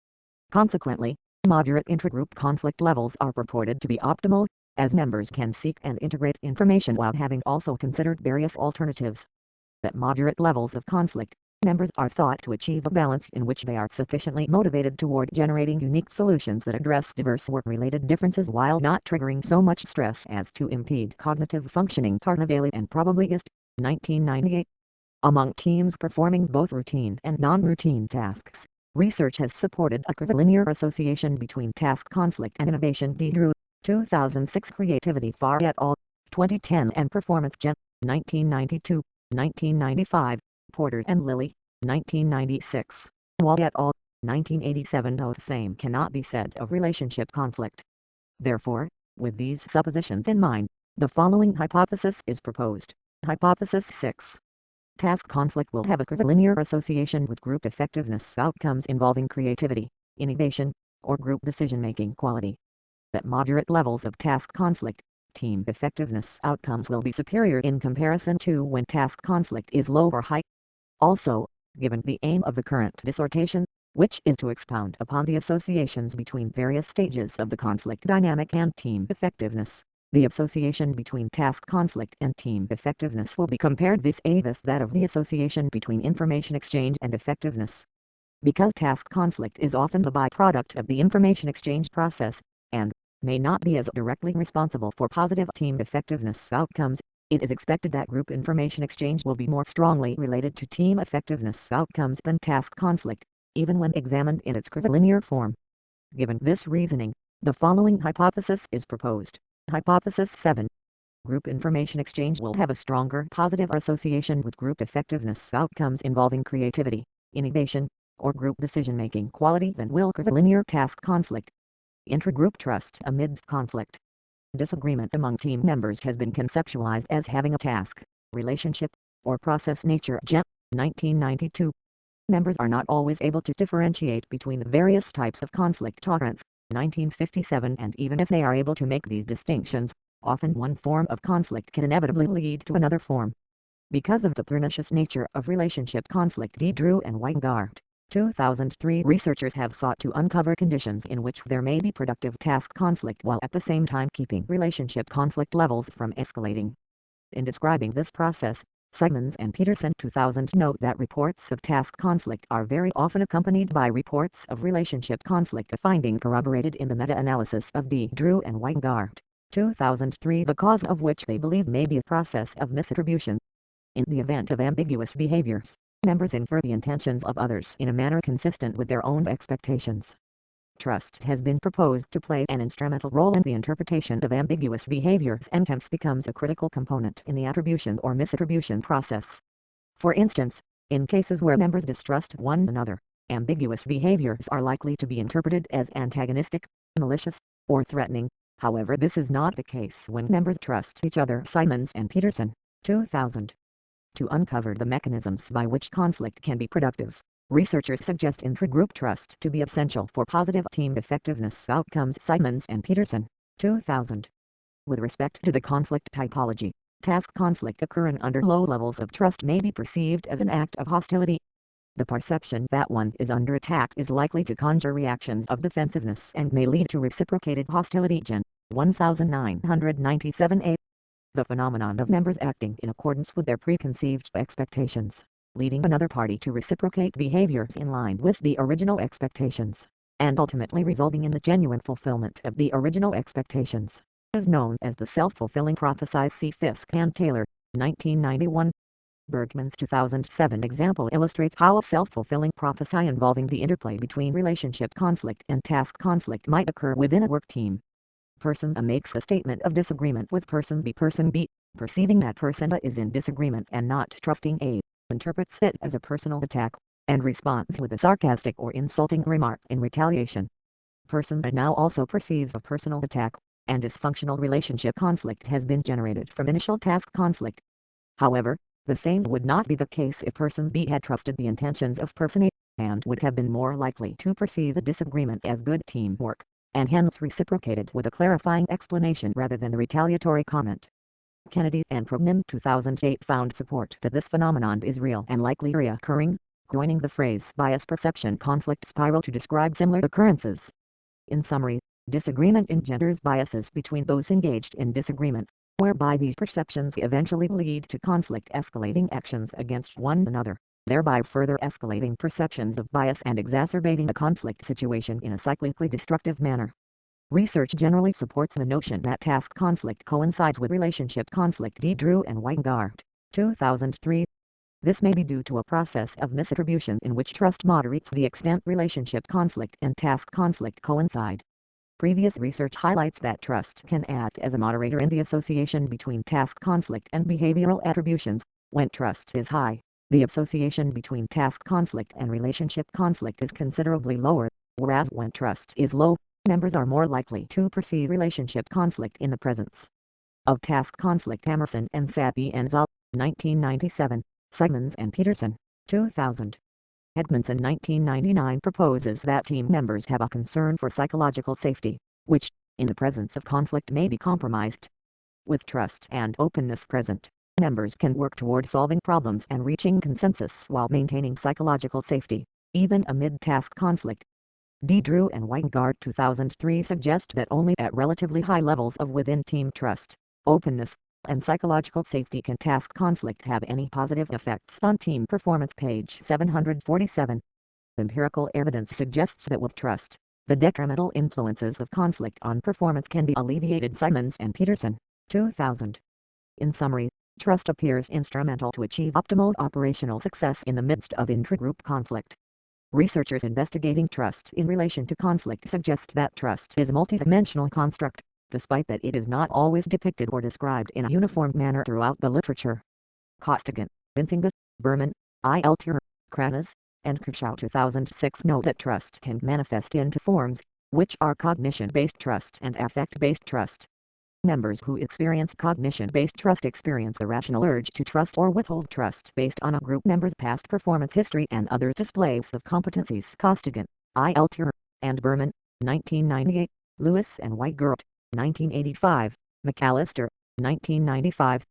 Consequently, moderate intragroup conflict levels are purported to be optimal, as members can seek and integrate information while having also considered various alternatives. At moderate levels of conflict, members are thought to achieve a balance in which they are sufficiently motivated toward generating unique solutions that address diverse work-related differences while not triggering so much stress as to impede cognitive functioning. Carnevale and Probablyist, 1998. Among teams performing both routine and non-routine tasks, research has supported a curvilinear association between task conflict and innovation. D. Drew, 2006. Creativity Farr et al., 2010 and Performance Gen, 1992, 1995, Porter and Lilly, 1996, Wall et al., 1987. The same cannot be said of relationship conflict. Therefore, with these suppositions in mind, the following hypothesis is proposed. Hypothesis 6. Task conflict will have a curvilinear association with group effectiveness outcomes involving creativity, innovation, or group decision-making quality. At moderate levels of task conflict, team effectiveness outcomes will be superior in comparison to when task conflict is low or high. Also, given the aim of the current dissertation, which is to expound upon the associations between various stages of the conflict dynamic and team effectiveness, the association between task conflict and team effectiveness will be compared vis-a-vis that of the association between information exchange and effectiveness. Because task conflict is often the byproduct of the information exchange process, and may not be as directly responsible for positive team effectiveness outcomes, it is expected that group information exchange will be more strongly related to team effectiveness outcomes than task conflict, even when examined in its curvilinear form. Given this reasoning, the following hypothesis is proposed. Hypothesis 7. Group information exchange will have a stronger positive association with group effectiveness outcomes involving creativity, innovation, or group decision-making quality than will curvilinear task conflict. Intragroup trust amidst conflict. Disagreement among team members has been conceptualized as having a task, relationship, or process nature. Jen, 1992. Members are not always able to differentiate between the various types of conflict tolerance. 1957. And even if they are able to make these distinctions, often one form of conflict can inevitably lead to another form. Because of the pernicious nature of relationship conflict. D. Drew and Weingart, 2003. Researchers have sought to uncover conditions in which there may be productive task conflict while at the same time keeping relationship conflict levels from escalating. In describing this process, Simons and Peterson 2000 note that reports of task conflict are very often accompanied by reports of relationship conflict, a finding corroborated in the meta-analysis of D. Drew and Weingart, 2003, the cause of which they believe may be a process of misattribution. In the event of ambiguous behaviors, members infer the intentions of others in a manner consistent with their own expectations. Trust has been proposed to play an instrumental role in the interpretation of ambiguous behaviors and hence becomes a critical component in the attribution or misattribution process. For instance, in cases where members distrust one another, ambiguous behaviors are likely to be interpreted as antagonistic, malicious, or threatening. However, this is not the case when members trust each other. Simons and Peterson, 2000. To uncover the mechanisms by which conflict can be productive, researchers suggest intragroup trust to be essential for positive team effectiveness outcomes. Simons and Peterson, 2000. With respect to the conflict typology, task conflict occurring under low levels of trust may be perceived as an act of hostility. The perception that one is under attack is likely to conjure reactions of defensiveness and may lead to reciprocated hostility. Gen. 1997a. The phenomenon of members acting in accordance with their preconceived expectations, leading another party to reciprocate behaviors in line with the original expectations, and ultimately resulting in the genuine fulfillment of the original expectations, is known as the self-fulfilling prophecy. C. Fisk and Taylor, 1991. Bergman's 2007 example illustrates how a self-fulfilling prophecy involving the interplay between relationship conflict and task conflict might occur within a work team. Person A makes a statement of disagreement with person B. Person B, perceiving that person A is in disagreement and not trusting A, interprets it as a personal attack, and responds with a sarcastic or insulting remark in retaliation. Person A now also perceives a personal attack, and dysfunctional relationship conflict has been generated from initial task conflict. However, the same would not be the case if person B had trusted the intentions of person A, and would have been more likely to perceive the disagreement as good teamwork, and hence reciprocated with a clarifying explanation rather than a retaliatory comment. Kennedy and Probnin 2008 found support that this phenomenon is real and likely reoccurring, coining the phrase bias perception conflict spiral to describe similar occurrences. In summary, disagreement engenders biases between those engaged in disagreement, whereby these perceptions eventually lead to conflict escalating actions against one another, thereby further escalating perceptions of bias and exacerbating the conflict situation in a cyclically destructive manner. Research generally supports the notion that task conflict coincides with relationship conflict. D. Drew and Weingart, 2003. This may be due to a process of misattribution in which trust moderates the extent relationship conflict and task conflict coincide. Previous research highlights that trust can act as a moderator in the association between task conflict and behavioral attributions. When trust is high, the association between task conflict and relationship conflict is considerably lower, whereas when trust is low, members are more likely to perceive relationship conflict in the presence of task conflict. Emerson and Sapienza, 1997, Simons and Peterson, 2000. Edmondson 1999 proposes that team members have a concern for psychological safety, which, in the presence of conflict, may be compromised. With trust and openness present, members can work toward solving problems and reaching consensus while maintaining psychological safety, even amid task conflict. D. Drew and Weingart 2003 suggest that only at relatively high levels of within-team trust, openness, and psychological safety can task conflict have any positive effects on team performance. Page 747. Empirical evidence suggests that with trust, the detrimental influences of conflict on performance can be alleviated. Simons and Peterson, 2000. In summary, trust appears instrumental to achieve optimal operational success in the midst of intragroup conflict. Researchers investigating trust in relation to conflict suggest that trust is a multidimensional construct, despite that it is not always depicted or described in a uniform manner throughout the literature. Costigan, Vincingus, Berman, I. L. Tier, Kranas, and Kershaw 2006 note that trust can manifest into forms, which are cognition-based trust and affect-based trust. Members who experience cognition-based trust experience a rational urge to trust or withhold trust based on a group member's past performance history and other displays of competencies. Costigan, I. L. Tier, and Berman, 1998, Lewis and Weingart, 1985, McAllister, 1995.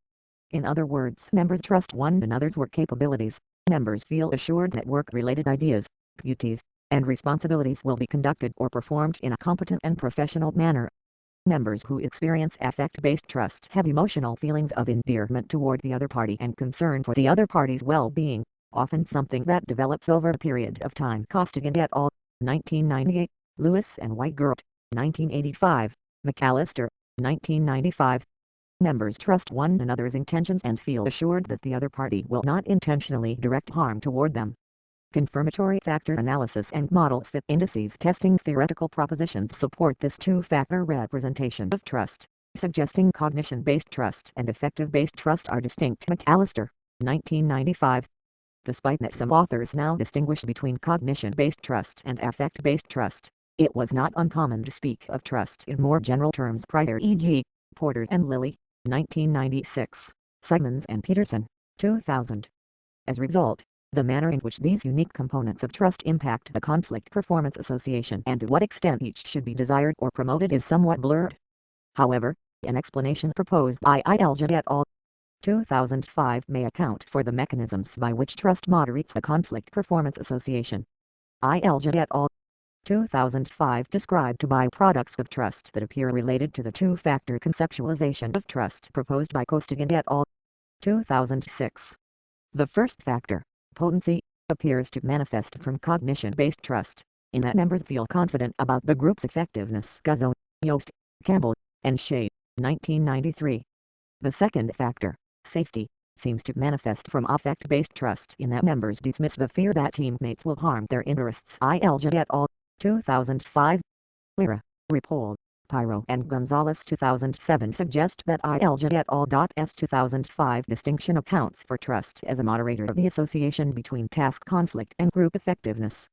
In other words, members trust one another's work capabilities. Members feel assured that work-related ideas, duties, and responsibilities will be conducted or performed in a competent and professional manner. Members who experience affect-based trust have emotional feelings of endearment toward the other party and concern for the other party's well-being, often something that develops over a period of time. Costigan et al., 1998, Lewis and Weingart, 1985, McAllister, 1995. Members trust one another's intentions and feel assured that the other party will not intentionally direct harm toward them. Confirmatory factor analysis and model fit indices testing theoretical propositions support this two-factor representation of trust, suggesting cognition-based trust and affective-based trust are distinct. McAllister, 1995. Despite that some authors now distinguish between cognition-based trust and affect-based trust, it was not uncommon to speak of trust in more general terms prior, e.g., Porter and Lilly, 1996, Simons and Peterson, 2000. As a result, the manner in which these unique components of trust impact the conflict performance association and to what extent each should be desired or promoted is somewhat blurred. However, an explanation proposed by I. L. et al. 2005 may account for the mechanisms by which trust moderates the conflict performance association. ILJ et al. 2005 described two byproducts of trust that appear related to the two-factor conceptualization of trust proposed by Costigan et al. 2006. The first factor, potency, appears to manifest from cognition-based trust, in that members feel confident about the group's effectiveness. Guzzo, Yost, Campbell, and Shea, 1993. The second factor, safety, seems to manifest from affect-based trust in that members dismiss the fear that teammates will harm their interests. ILJ et al. 2005. Lira, Ripoll, Pyro and Gonzalez 2007 suggest that ILJ et al.'s 2005 distinction accounts for trust as a moderator of the association between task conflict and group effectiveness.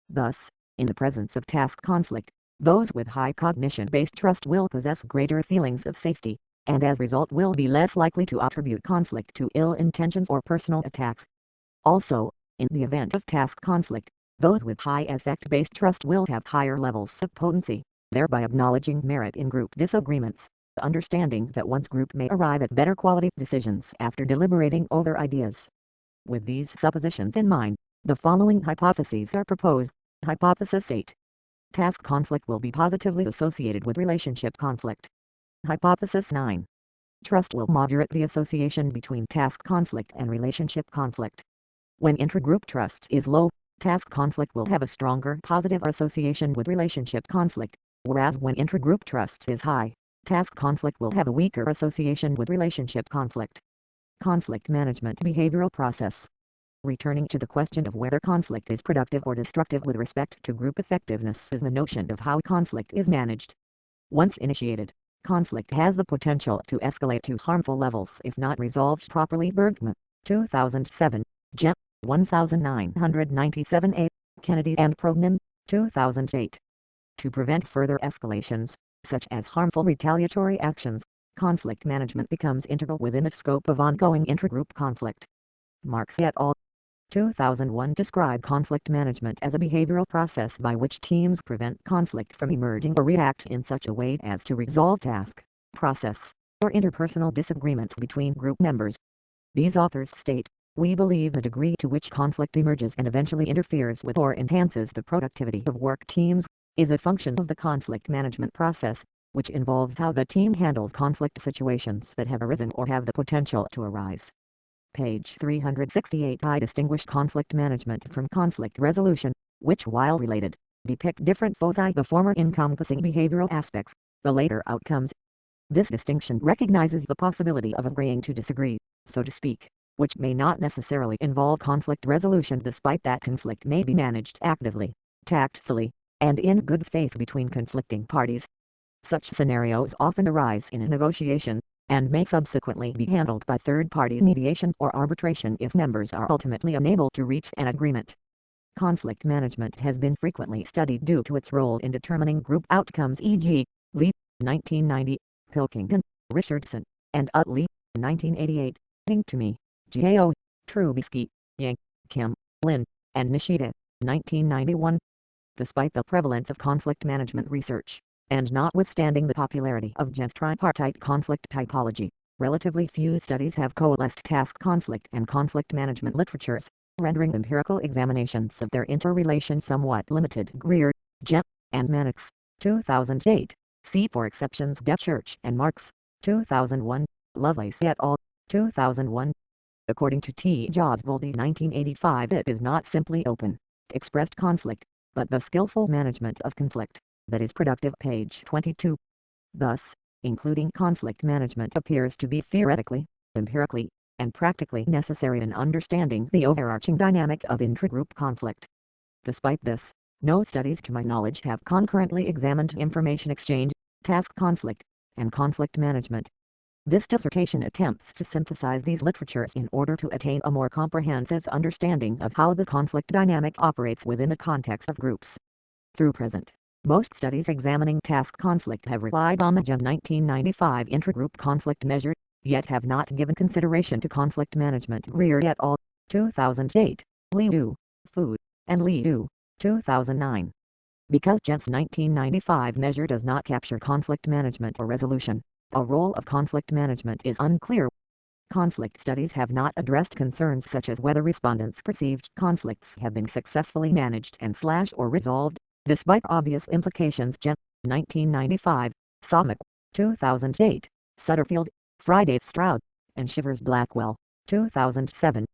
Thus, in the presence of task conflict, those with high cognition-based trust will possess greater feelings of safety, and as a result will be less likely to attribute conflict to ill intentions or personal attacks. Also, in the event of task conflict, those with high affect-based trust will have higher levels of potency, thereby acknowledging merit in group disagreements, understanding that one's group may arrive at better quality decisions after deliberating over ideas. With these suppositions in mind, the following hypotheses are proposed. Hypothesis 8. Task conflict will be positively associated with relationship conflict. Hypothesis 9. Trust will moderate the association between task conflict and relationship conflict. When intragroup trust is low, task conflict will have a stronger positive association with relationship conflict, whereas when intragroup trust is high, task conflict will have a weaker association with relationship conflict. Conflict management behavioral process. Returning to the question of whether conflict is productive or destructive with respect to group effectiveness is the notion of how conflict is managed. Once initiated, conflict has the potential to escalate to harmful levels if not resolved properly. Bergman, 2007, Jen, 1997a, Kennedy and Prognan, 2008. To prevent further escalations, such as harmful retaliatory actions, conflict management becomes integral within the scope of ongoing intragroup conflict. Marc et al. 2001 describe conflict management as a behavioral process by which teams prevent conflict from emerging or react in such a way as to resolve task, process, or interpersonal disagreements between group members. These authors state, "We believe the degree to which conflict emerges and eventually interferes with or enhances the productivity of work teams is a function of the conflict management process, which involves how the team handles conflict situations that have arisen or have the potential to arise." Page 368. I distinguish conflict management from conflict resolution, which while related, depict different foci, the former encompassing behavioral aspects, the later outcomes. This distinction recognizes the possibility of agreeing to disagree, so to speak, which may not necessarily involve conflict resolution despite that conflict may be managed actively, tactfully, and in good faith between conflicting parties. Such scenarios often arise in a negotiation, and may subsequently be handled by third-party mediation or arbitration if members are ultimately unable to reach an agreement. Conflict management has been frequently studied due to its role in determining group outcomes, e.g., Lee, 1990, Pilkington, Richardson, and Utley, 1988, to me, G.A.O., Trubisky, Yang, Kim, Lin, and Nishida, 1991. Despite the prevalence of conflict management research, and notwithstanding the popularity of Jent's tripartite conflict typology, relatively few studies have coalesced task conflict and conflict management literatures, rendering empirical examinations of their interrelation somewhat limited. Greer, Gent, and Mannix, 2008. See for exceptions Church and Marx, 2001, Lovelace et al., 2001. According to T. Josboldi 1985, it is not simply open, expressed conflict, but the skillful management of conflict that is productive. Page 22. Thus, including conflict management appears to be theoretically, empirically, and practically necessary in understanding the overarching dynamic of intragroup conflict. Despite this, no studies to my knowledge have concurrently examined information exchange, task conflict, and conflict management. This dissertation attempts to synthesize these literatures in order to attain a more comprehensive understanding of how the conflict dynamic operates within the context of groups. Through present, most studies examining task conflict have relied on the Gen 1995 intragroup conflict measure, yet have not given consideration to conflict management. Greer et al., 2008, Liu, Fu, and Liu, 2009. Because Gen's 1995 measure does not capture conflict management or resolution, a role of conflict management is unclear. Conflict studies have not addressed concerns such as whether respondents' perceived conflicts have been successfully managed and/or resolved, despite obvious implications. 1995, Somick, 2008, Sutterfield, Friday Stroud, and Shivers Blackwell, 2007.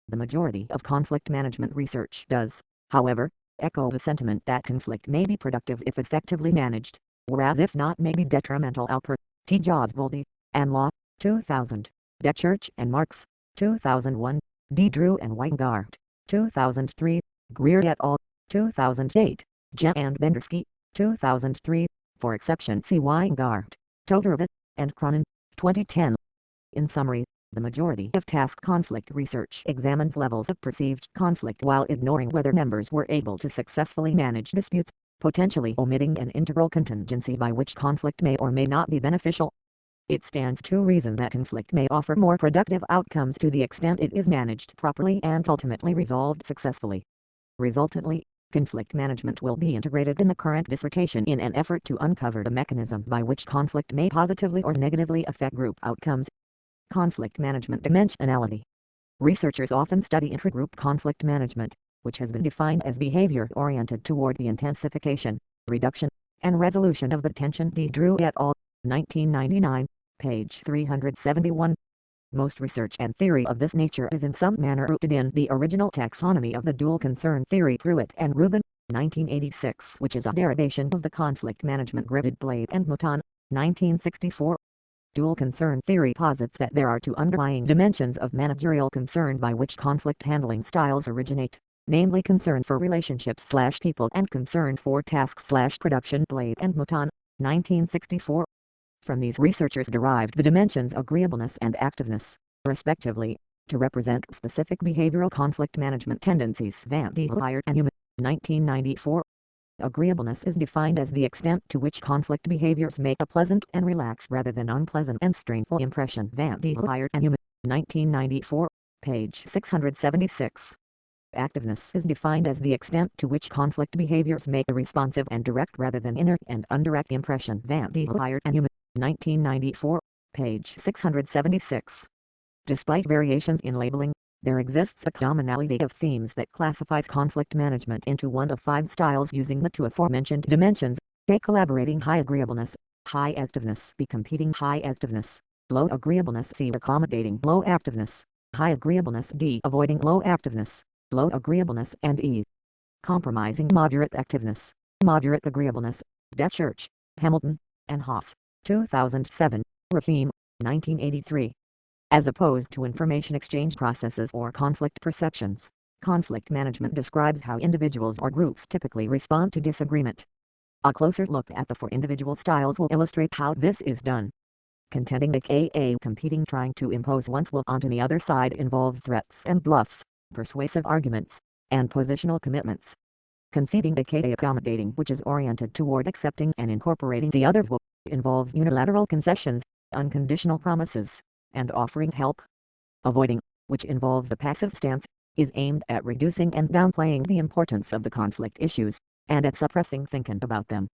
The majority of conflict management research does, however, echo the sentiment that conflict may be productive if effectively managed, whereas if not may be detrimental. Alpert, T. Josboldi, and Law, 2000. Church and Marx, 2001, D. Drew and Weingart, 2003, Greer et al., 2008, Jen and Bendersky, 2003, for exception see Weingart, Todorov, and Cronin, 2010. In summary, the majority of task conflict research examines levels of perceived conflict while ignoring whether members were able to successfully manage disputes, potentially omitting an integral contingency by which conflict may or may not be beneficial. It stands to reason that conflict may offer more productive outcomes to the extent it is managed properly and ultimately resolved successfully. Resultantly, conflict management will be integrated in the current dissertation in an effort to uncover the mechanism by which conflict may positively or negatively affect group outcomes. Conflict management dimensionality. Researchers often study intragroup conflict management, which has been defined as behavior oriented toward the intensification, reduction, and resolution of the tension. D. Drew et al., 1999, page 371. Most research and theory of this nature is in some manner rooted in the original taxonomy of the dual concern theory Pruitt and Rubin, 1986, which is a derivation of the conflict management gridded Blade and Mouton, 1964. Dual concern theory posits that there are two underlying dimensions of managerial concern by which conflict handling styles originate, namely concern for relationships/people and concern for tasks/production. Blade and Mouton, 1964. From these researchers derived the dimensions agreeableness and activeness, respectively, to represent specific behavioral conflict management tendencies. Van de Leyer and Human, 1994. Agreeableness is defined as the extent to which conflict behaviors make a pleasant and relaxed rather than unpleasant and strainful impression. Van de Leyer and Human, 1994, page 676. Activeness is defined as the extent to which conflict behaviors make a responsive and direct rather than inert and indirect impression. Van de Leyer and Human, 1994, page 676. Despite variations in labeling, there exists a commonality of themes that classifies conflict management into one of 5 styles using the two aforementioned dimensions: A. Collaborating high agreeableness, high activeness; B. Competing high activeness, low agreeableness; C. Accommodating low activeness, high agreeableness; D. Avoiding low activeness, low agreeableness; and E. Compromising moderate activeness, moderate agreeableness. Church, Hamilton, and Haas, 2007, Rafim, 1983. As opposed to information exchange processes or conflict perceptions, conflict management describes how individuals or groups typically respond to disagreement. A closer look at the 4 individual styles will illustrate how this is done. Contending the aka competing trying to impose one's will onto the other side involves threats and bluffs, persuasive arguments, and positional commitments. Conceding the ka accommodating, which is oriented toward accepting and incorporating the other's will, involves unilateral concessions, unconditional promises, and offering help. Avoiding, which involves a passive stance, is aimed at reducing and downplaying the importance of the conflict issues, and at suppressing thinking about them.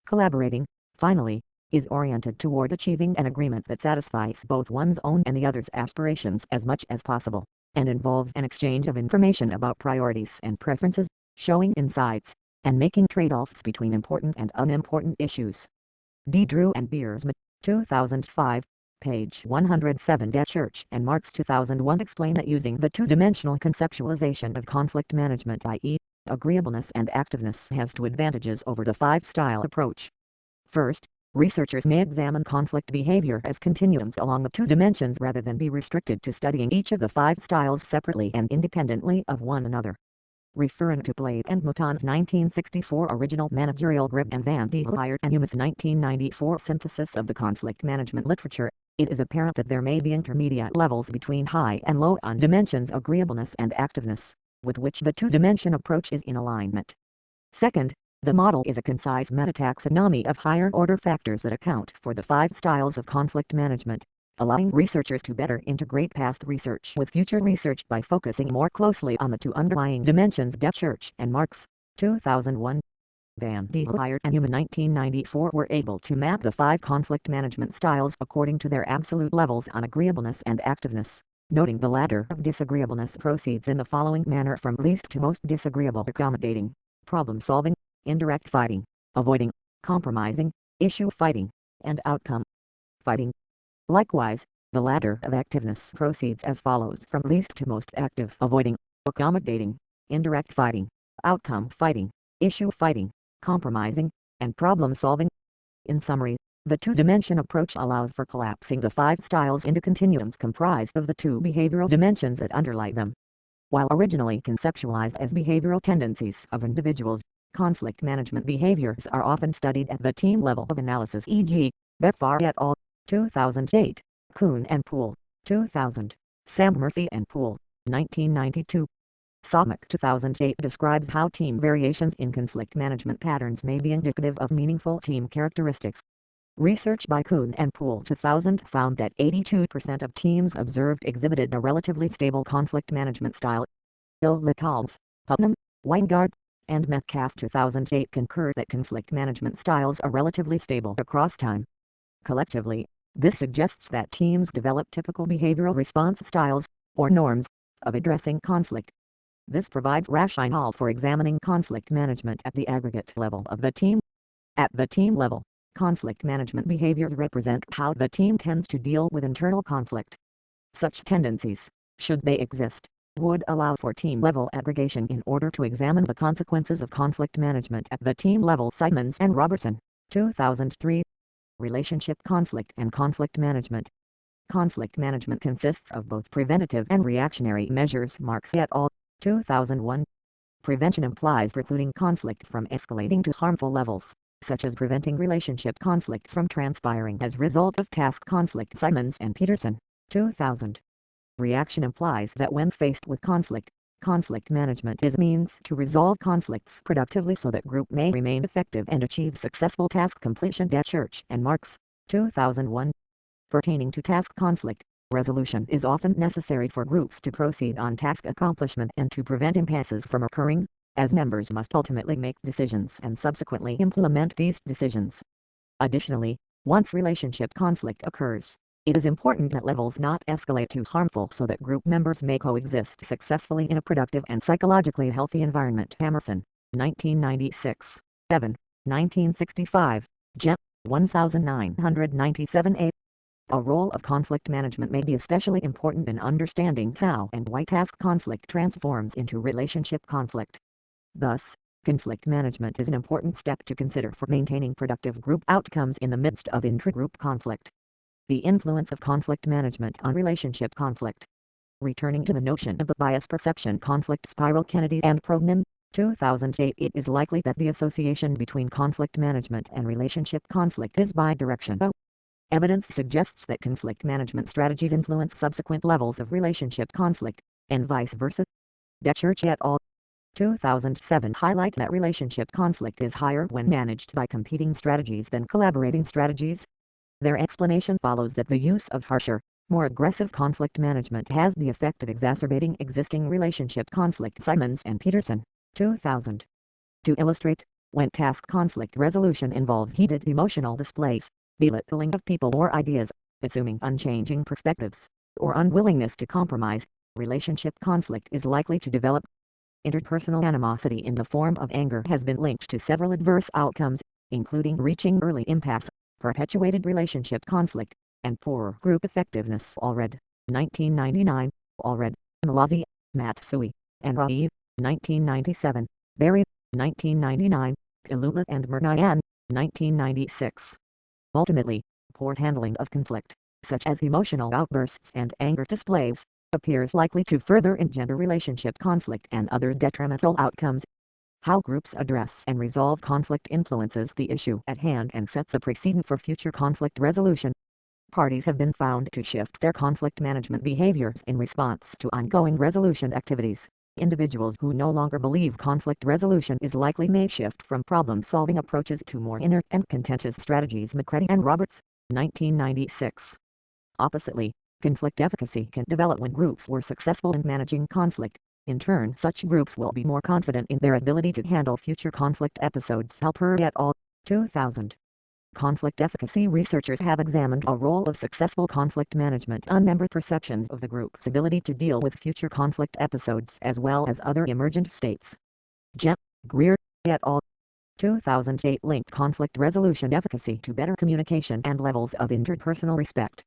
Collaborating, finally, is oriented toward achieving an agreement that satisfies both one's own and the other's aspirations as much as possible, and involves an exchange of information about priorities and preferences, showing insights, and making trade-offs between important and unimportant issues. D. Drew and Biersma, 2005, page 107. Church and Marx, 2001, explain that using the two-dimensional conceptualization of conflict management, i.e., agreeableness and activeness, has 2 advantages over the 5-style approach. First, researchers may examine conflict behavior as continuums along the 2 dimensions rather than be restricted to studying each of the 5 styles separately and independently of one another. Referring to Blade and Mouton's 1964 original managerial grid and Van de Leyer and Hume's 1994 synthesis of the conflict management literature, it is apparent that there may be intermediate levels between high and low on dimensions agreeableness and activeness, with which the 2-dimension approach is in alignment. Second, the model is a concise metataxonomy of higher-order factors that account for the 5 styles of conflict management, allowing researchers to better integrate past research with future research by focusing more closely on the 2 underlying dimensions. Church and Marx, 2001. Van DePaul and Human 1994 were able to map the 5 conflict management styles according to their absolute levels on agreeableness and activeness, noting the ladder of disagreeableness proceeds in the following manner from least to most disagreeable: accommodating, problem solving, indirect fighting, avoiding, compromising, issue fighting, and outcome fighting. Likewise, the ladder of activeness proceeds as follows from least to most active: avoiding, accommodating, indirect fighting, outcome fighting, issue fighting, compromising, and problem solving. In summary, the two-dimension approach allows for collapsing the 5 styles into continuums comprised of the 2 behavioral dimensions that underlie them. While originally conceptualized as behavioral tendencies of individuals, conflict management behaviors are often studied at the team level of analysis, e.g., Befar et al. 2008, Kuhn and Poole, 2000, Sam Murphy and Poole, 1992. Somick 2008 describes how team variations in conflict management patterns may be indicative of meaningful team characteristics. Research by Kuhn and Poole 2000 found that 82% of teams observed exhibited a relatively stable conflict management style. Lukasik, Putnam, Weingart, and Metcalf 2008 concur that conflict management styles are relatively stable across time. Collectively, this suggests that teams develop typical behavioral response styles, or norms, of addressing conflict. This provides rationale for examining conflict management at the aggregate level of the team. At the team level, conflict management behaviors represent how the team tends to deal with internal conflict. Such tendencies, should they exist, would allow for team-level aggregation in order to examine the consequences of conflict management at the team level. Simons and Robertson, 2003. Relationship conflict and conflict management. Conflict management consists of both preventative and reactionary measures. Marc et al. 2001. Prevention implies precluding conflict from escalating to harmful levels, such as preventing relationship conflict from transpiring as result of task conflict. Simons and Peterson, 2000. Reaction implies that when faced with conflict, conflict management is means to resolve conflicts productively so that group may remain effective and achieve successful task completion. Church and Marks, 2001. Pertaining to task conflict, resolution is often necessary for groups to proceed on task accomplishment and to prevent impasses from occurring, as members must ultimately make decisions and subsequently implement these decisions. Additionally, once relationship conflict occurs, it is important that levels not escalate to harmful so that group members may coexist successfully in a productive and psychologically healthy environment. Emerson, 1996, 7, 1965, Gent. 1997a. A role of conflict management may be especially important in understanding how and why task conflict transforms into relationship conflict. Thus, conflict management is an important step to consider for maintaining productive group outcomes in the midst of intragroup conflict. The influence of conflict management on relationship conflict. Returning to the notion of the bias perception conflict spiral, Kennedy and Prognan, 2008. It is likely that the association between conflict management and relationship conflict is bidirectional. Evidence suggests that conflict management strategies influence subsequent levels of relationship conflict, and vice versa. Church et al. 2007 highlight that relationship conflict is higher when managed by competing strategies than collaborating strategies. Their explanation follows that the use of harsher, more aggressive conflict management has the effect of exacerbating existing relationship conflict. Simons and Peterson, 2000. To illustrate, when task conflict resolution involves heated emotional displays, belittling of people or ideas, assuming unchanging perspectives, or unwillingness to compromise, relationship conflict is likely to develop. Interpersonal animosity in the form of anger has been linked to several adverse outcomes, including reaching early impasse, perpetuated relationship conflict, and poor group effectiveness. Allred, 1999, Allred, Malazi, Matsui, and Raev, 1997, Berry, 1999, Ilula and Murnayan, 1996. Ultimately, poor handling of conflict, such as emotional outbursts and anger displays, appears likely to further engender relationship conflict and other detrimental outcomes. How groups address and resolve conflict influences the issue at hand and sets a precedent for future conflict resolution. Parties have been found to shift their conflict management behaviors in response to ongoing resolution activities. Individuals who no longer believe conflict resolution is likely may shift from problem-solving approaches to more inert and contentious strategies. McCready and Roberts, 1996. Oppositely, conflict efficacy can develop when groups were successful in managing conflict, In turn, such groups will be more confident in their ability to handle future conflict episodes. Halper et al. 2000. Conflict efficacy researchers have examined the role of successful conflict management on member perceptions of the group's ability to deal with future conflict episodes as well as other emergent states. Jen. Greer et al. 2008 linked conflict resolution efficacy to better communication and levels of interpersonal respect.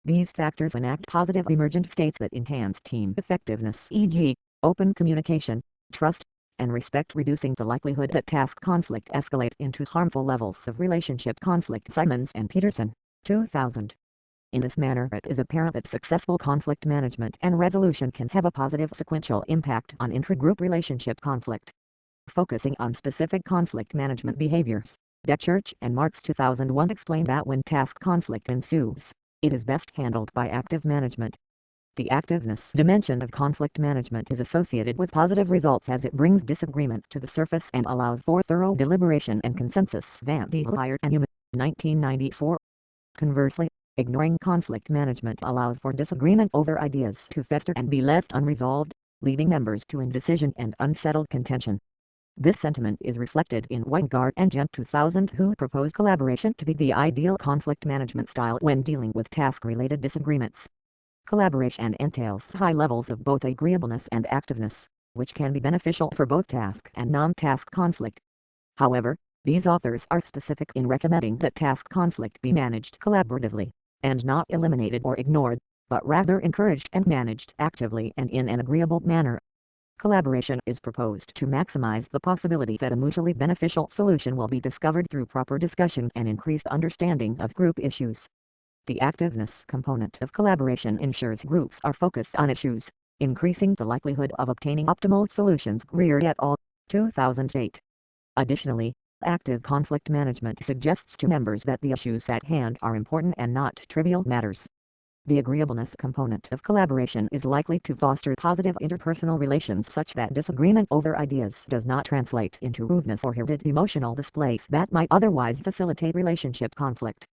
These factors enact positive emergent states that enhance team effectiveness, e.g., open communication, trust, and respect, reducing the likelihood that task conflict escalate into harmful levels of relationship conflict. Simons and Peterson, 2000. In this manner, it is apparent that successful conflict management and resolution can have a positive sequential impact on intragroup relationship conflict. Focusing on specific conflict management behaviors, Church and Marx 2001 explain that when task conflict ensues, it is best handled by active management. The activeness dimension of conflict management is associated with positive results as it brings disagreement to the surface and allows for thorough deliberation and consensus. Van de Leyer and Human, 1994. Conversely, ignoring conflict management allows for disagreement over ideas to fester and be left unresolved, leaving members to indecision and unsettled contention. This sentiment is reflected in Weingart and Gent 2000, who propose collaboration to be the ideal conflict management style when dealing with task-related disagreements. Collaboration entails high levels of both agreeableness and activeness, which can be beneficial for both task and non-task conflict. However, these authors are specific in recommending that task conflict be managed collaboratively, and not eliminated or ignored, but rather encouraged and managed actively and in an agreeable manner. Collaboration is proposed to maximize the possibility that a mutually beneficial solution will be discovered through proper discussion and increased understanding of group issues. The activeness component of collaboration ensures groups are focused on issues, increasing the likelihood of obtaining optimal solutions. Greer et al. 2008. Additionally, active conflict management suggests to members that the issues at hand are important and not trivial matters. The agreeableness component of collaboration is likely to foster positive interpersonal relations such that disagreement over ideas does not translate into rudeness or heated emotional displays that might otherwise facilitate relationship conflict.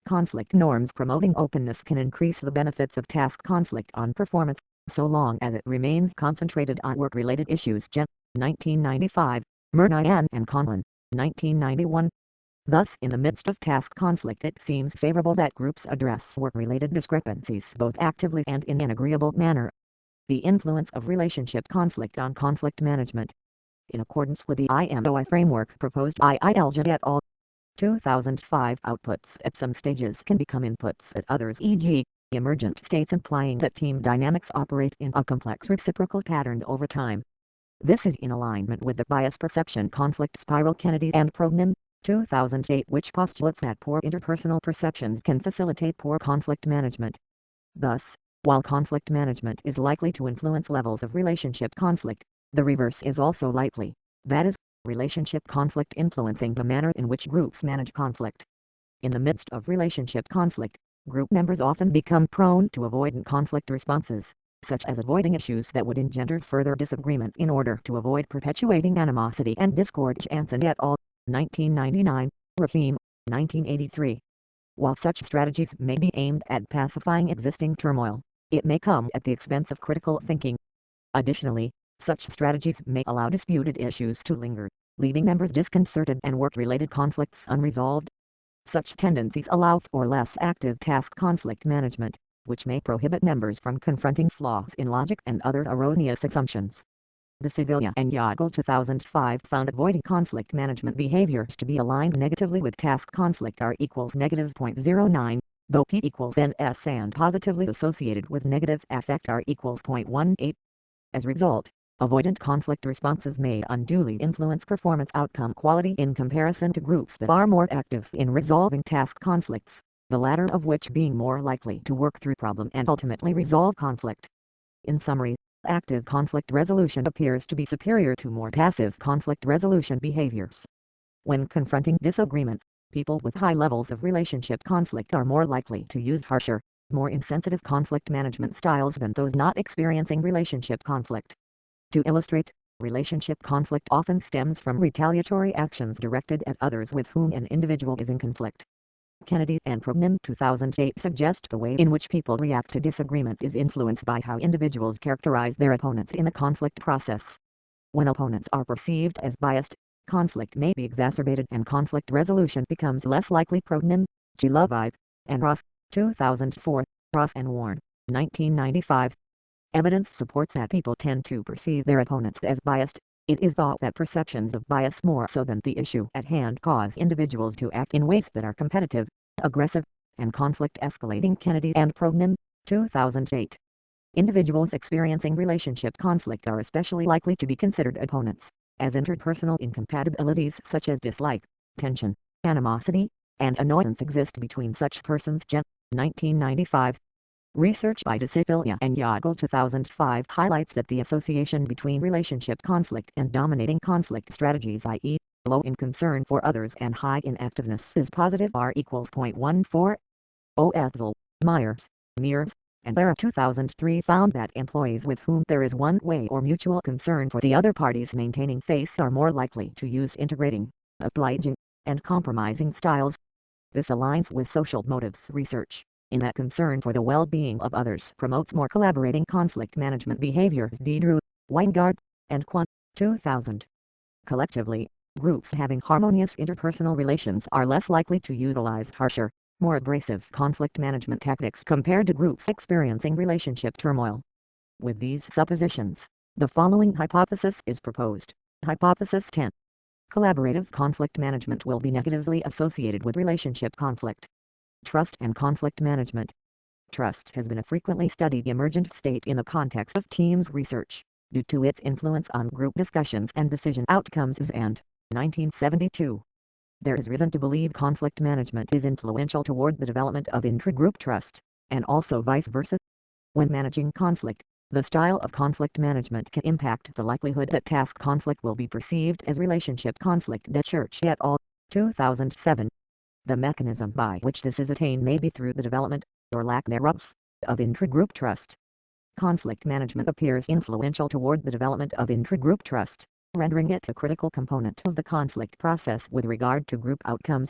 Conflict norms promoting openness can increase the benefits of task conflict on performance, so long as it remains concentrated on work-related issues. Gent. 1995, Murnyan and Conlon, 1991. Thus, in the midst of task conflict, it seems favorable that groups address work-related discrepancies both actively and in an agreeable manner. The influence of relationship conflict on conflict management. In accordance with the IMOI framework proposed by Ilja et al. 2005, outputs at some stages can become inputs at others, e.g., emergent states, implying that team dynamics operate in a complex reciprocal pattern over time. This is in alignment with the bias perception conflict spiral. Kennedy and Prognan, 2008, which postulates that poor interpersonal perceptions can facilitate poor conflict management. Thus, while conflict management is likely to influence levels of relationship conflict, the reverse is also likely, that is, relationship conflict influencing the manner in which groups manage conflict. In the midst of relationship conflict, group members often become prone to avoidant conflict responses, such as avoiding issues that would engender further disagreement in order to avoid perpetuating animosity and discord. Jansen et al. 1999, Rafim, 1983. While such strategies may be aimed at pacifying existing turmoil, it may come at the expense of critical thinking. Additionally, such strategies may allow disputed issues to linger, leaving members disconcerted and work-related conflicts unresolved. Such tendencies allow for less active task conflict management, which may prohibit members from confronting flaws in logic and other erroneous assumptions. De Sevilla and Yagle 2005 found avoiding conflict management behaviors to be aligned negatively with task conflict R equals -0.09, though P equals NS, and positively associated with negative affect R equals 0.18. As a result, avoidant conflict responses may unduly influence performance outcome quality in comparison to groups that are more active in resolving task conflicts, the latter of which being more likely to work through problem and ultimately resolve conflict. In summary, active conflict resolution appears to be superior to more passive conflict resolution behaviors. When confronting disagreement, people with high levels of relationship conflict are more likely to use harsher, more insensitive conflict management styles than those not experiencing relationship conflict. To illustrate, relationship conflict often stems from retaliatory actions directed at others with whom an individual is in conflict. Kennedy and Proudhon 2008 suggest the way in which people react to disagreement is influenced by how individuals characterize their opponents in the conflict process. When opponents are perceived as biased, conflict may be exacerbated and conflict resolution becomes less likely. Proudhon, G. Lovive, and Ross, 2004, Ross and Warren, 1995. Evidence supports that people tend to perceive their opponents as biased. It is thought that perceptions of bias more so than the issue at hand cause individuals to act in ways that are competitive, aggressive, and conflict-escalating. Kennedy and Proudhon, 2008. Individuals experiencing relationship conflict are especially likely to be considered opponents, as interpersonal incompatibilities such as dislike, tension, animosity, and annoyance exist between such persons. Gent. 1995. Research by DeSifilia and Yagle 2005 highlights that the association between relationship conflict and dominating conflict strategies, i.e., low in concern for others and high in activeness, is positive. R equals 0.14. Oetzel, Myers, Mears, and Barra 2003 found that employees with whom there is one-way or mutual concern for the other party's maintaining face are more likely to use integrating, obliging, and compromising styles. This aligns with social motives research, in that concern for the well-being of others promotes more collaborating conflict management behaviors. D. Drew, Weingart, and Quan, 2000. Collectively, groups having harmonious interpersonal relations are less likely to utilize harsher, more abrasive conflict management tactics compared to groups experiencing relationship turmoil. With these suppositions, the following hypothesis is proposed. Hypothesis 10. Collaborative conflict management will be negatively associated with relationship conflict. Trust and conflict management. Trust has been a frequently studied emergent state in the context of teams research, due to its influence on group discussions and decision outcomes. And 1972. There is reason to believe conflict management is influential toward the development of intragroup trust, and also vice versa. When managing conflict, the style of conflict management can impact the likelihood that task conflict will be perceived as relationship conflict. Church et al. 2007. The mechanism by which this is attained may be through the development, or lack thereof, of intragroup trust. Conflict management appears influential toward the development of intragroup trust, rendering it a critical component of the conflict process with regard to group outcomes.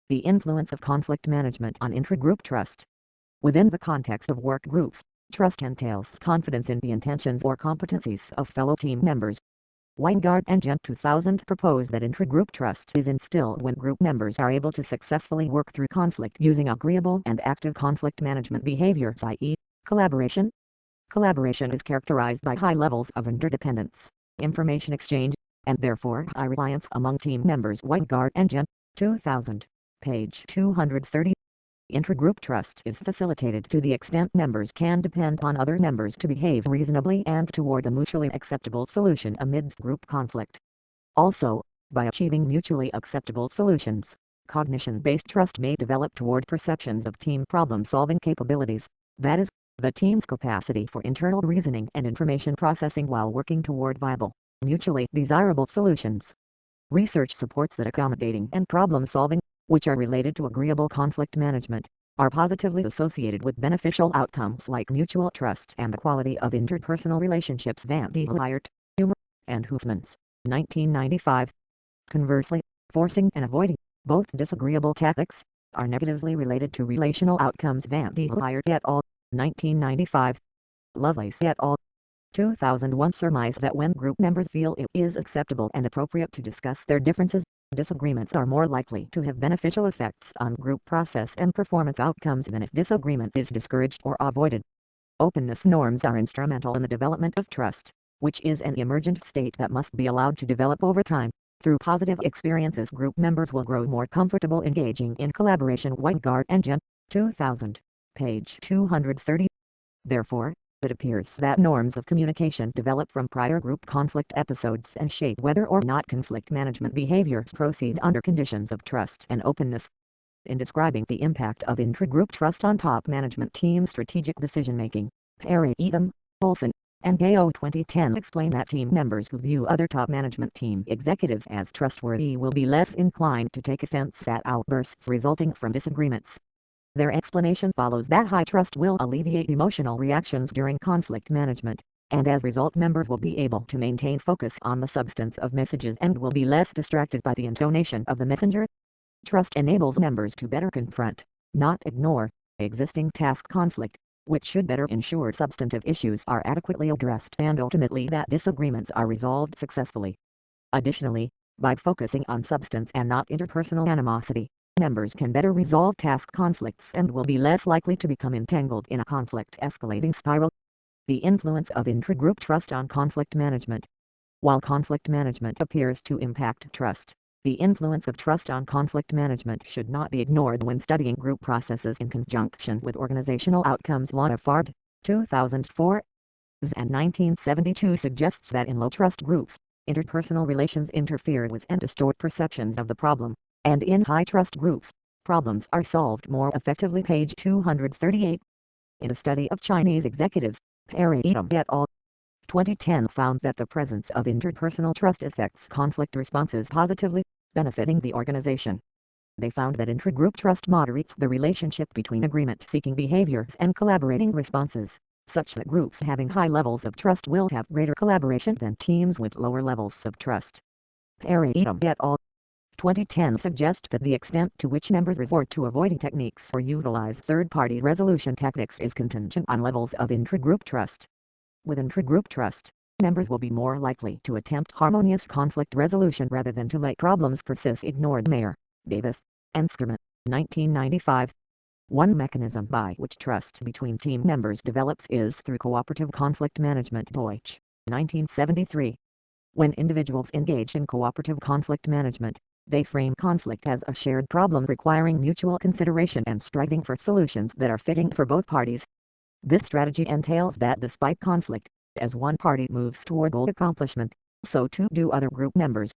The influence of conflict management on intragroup trust. Within the context of work groups, trust entails confidence in the intentions or competencies of fellow team members. Weingart and Gent 2000 propose that intragroup trust is instilled when group members are able to successfully work through conflict using agreeable and active conflict management behaviors, i.e., collaboration. Collaboration is characterized by high levels of interdependence, information exchange, and therefore high reliance among team members. Weingart and Gent, 2000, page 230. Intragroup trust is facilitated to the extent members can depend on other members to behave reasonably and toward a mutually acceptable solution amidst group conflict. Also, by achieving mutually acceptable solutions, cognition-based trust may develop toward perceptions of team problem-solving capabilities, that is, the team's capacity for internal reasoning and information processing while working toward viable, mutually desirable solutions. Research supports that accommodating and problem-solving, which are related to agreeable conflict management, are positively associated with beneficial outcomes like mutual trust and the quality of interpersonal relationships. Van de Leert, Humer, and Huysmans, 1995. Conversely, forcing and avoiding, both disagreeable tactics, are negatively related to relational outcomes. Van de Leert et al., 1995. Lovelace et al., 2001 surmise that when group members feel it is acceptable and appropriate to discuss their differences, disagreements are more likely to have beneficial effects on group process and performance outcomes than if disagreement is discouraged or avoided. Openness norms are instrumental in the development of trust, which is an emergent state that must be allowed to develop over time. Through positive experiences, group members will grow more comfortable engaging in collaboration. Weingart and Gent, 2000, page 230. Therefore, it appears that norms of communication develop from prior group conflict episodes and shape whether or not conflict management behaviors proceed under conditions of trust and openness. In describing the impact of intragroup trust on top management team strategic decision-making, Perry Edom, Olson, and Gao 2010 explain that team members who view other top management team executives as trustworthy will be less inclined to take offense at outbursts resulting from disagreements. Their explanation follows that high trust will alleviate emotional reactions during conflict management, and as a result members will be able to maintain focus on the substance of messages and will be less distracted by the intonation of the messenger. Trust enables members to better confront, not ignore, existing task conflict, which should better ensure substantive issues are adequately addressed and ultimately that disagreements are resolved successfully. Additionally, by focusing on substance and not interpersonal animosity, members can better resolve task conflicts and will be less likely to become entangled in a conflict-escalating spiral. The influence of intragroup trust on conflict management. While conflict management appears to impact trust, the influence of trust on conflict management should not be ignored when studying group processes in conjunction with organizational outcomes. Fard, 2004, and 1972 suggests that in low-trust groups, interpersonal relations interfere with and distort perceptions of the problem, and in high-trust groups, problems are solved more effectively. Page 238. In a study of Chinese executives, Perry et al. 2010 found that the presence of interpersonal trust affects conflict responses positively, benefiting the organization. They found that intragroup trust moderates the relationship between agreement-seeking behaviors and collaborating responses, such that groups having high levels of trust will have greater collaboration than teams with lower levels of trust. Perry et al. 2010 suggest that the extent to which members resort to avoiding techniques or utilize third-party resolution tactics is contingent on levels of intragroup trust. With intragroup trust, members will be more likely to attempt harmonious conflict resolution rather than to let problems persist. Ignored. Mayer, Davis, and Skerman, 1995. One mechanism by which trust between team members develops is through cooperative conflict management. Deutsch, 1973. When individuals engage in cooperative conflict management, they frame conflict as a shared problem requiring mutual consideration and striving for solutions that are fitting for both parties. This strategy entails that despite conflict, as one party moves toward goal accomplishment, so too do other group members.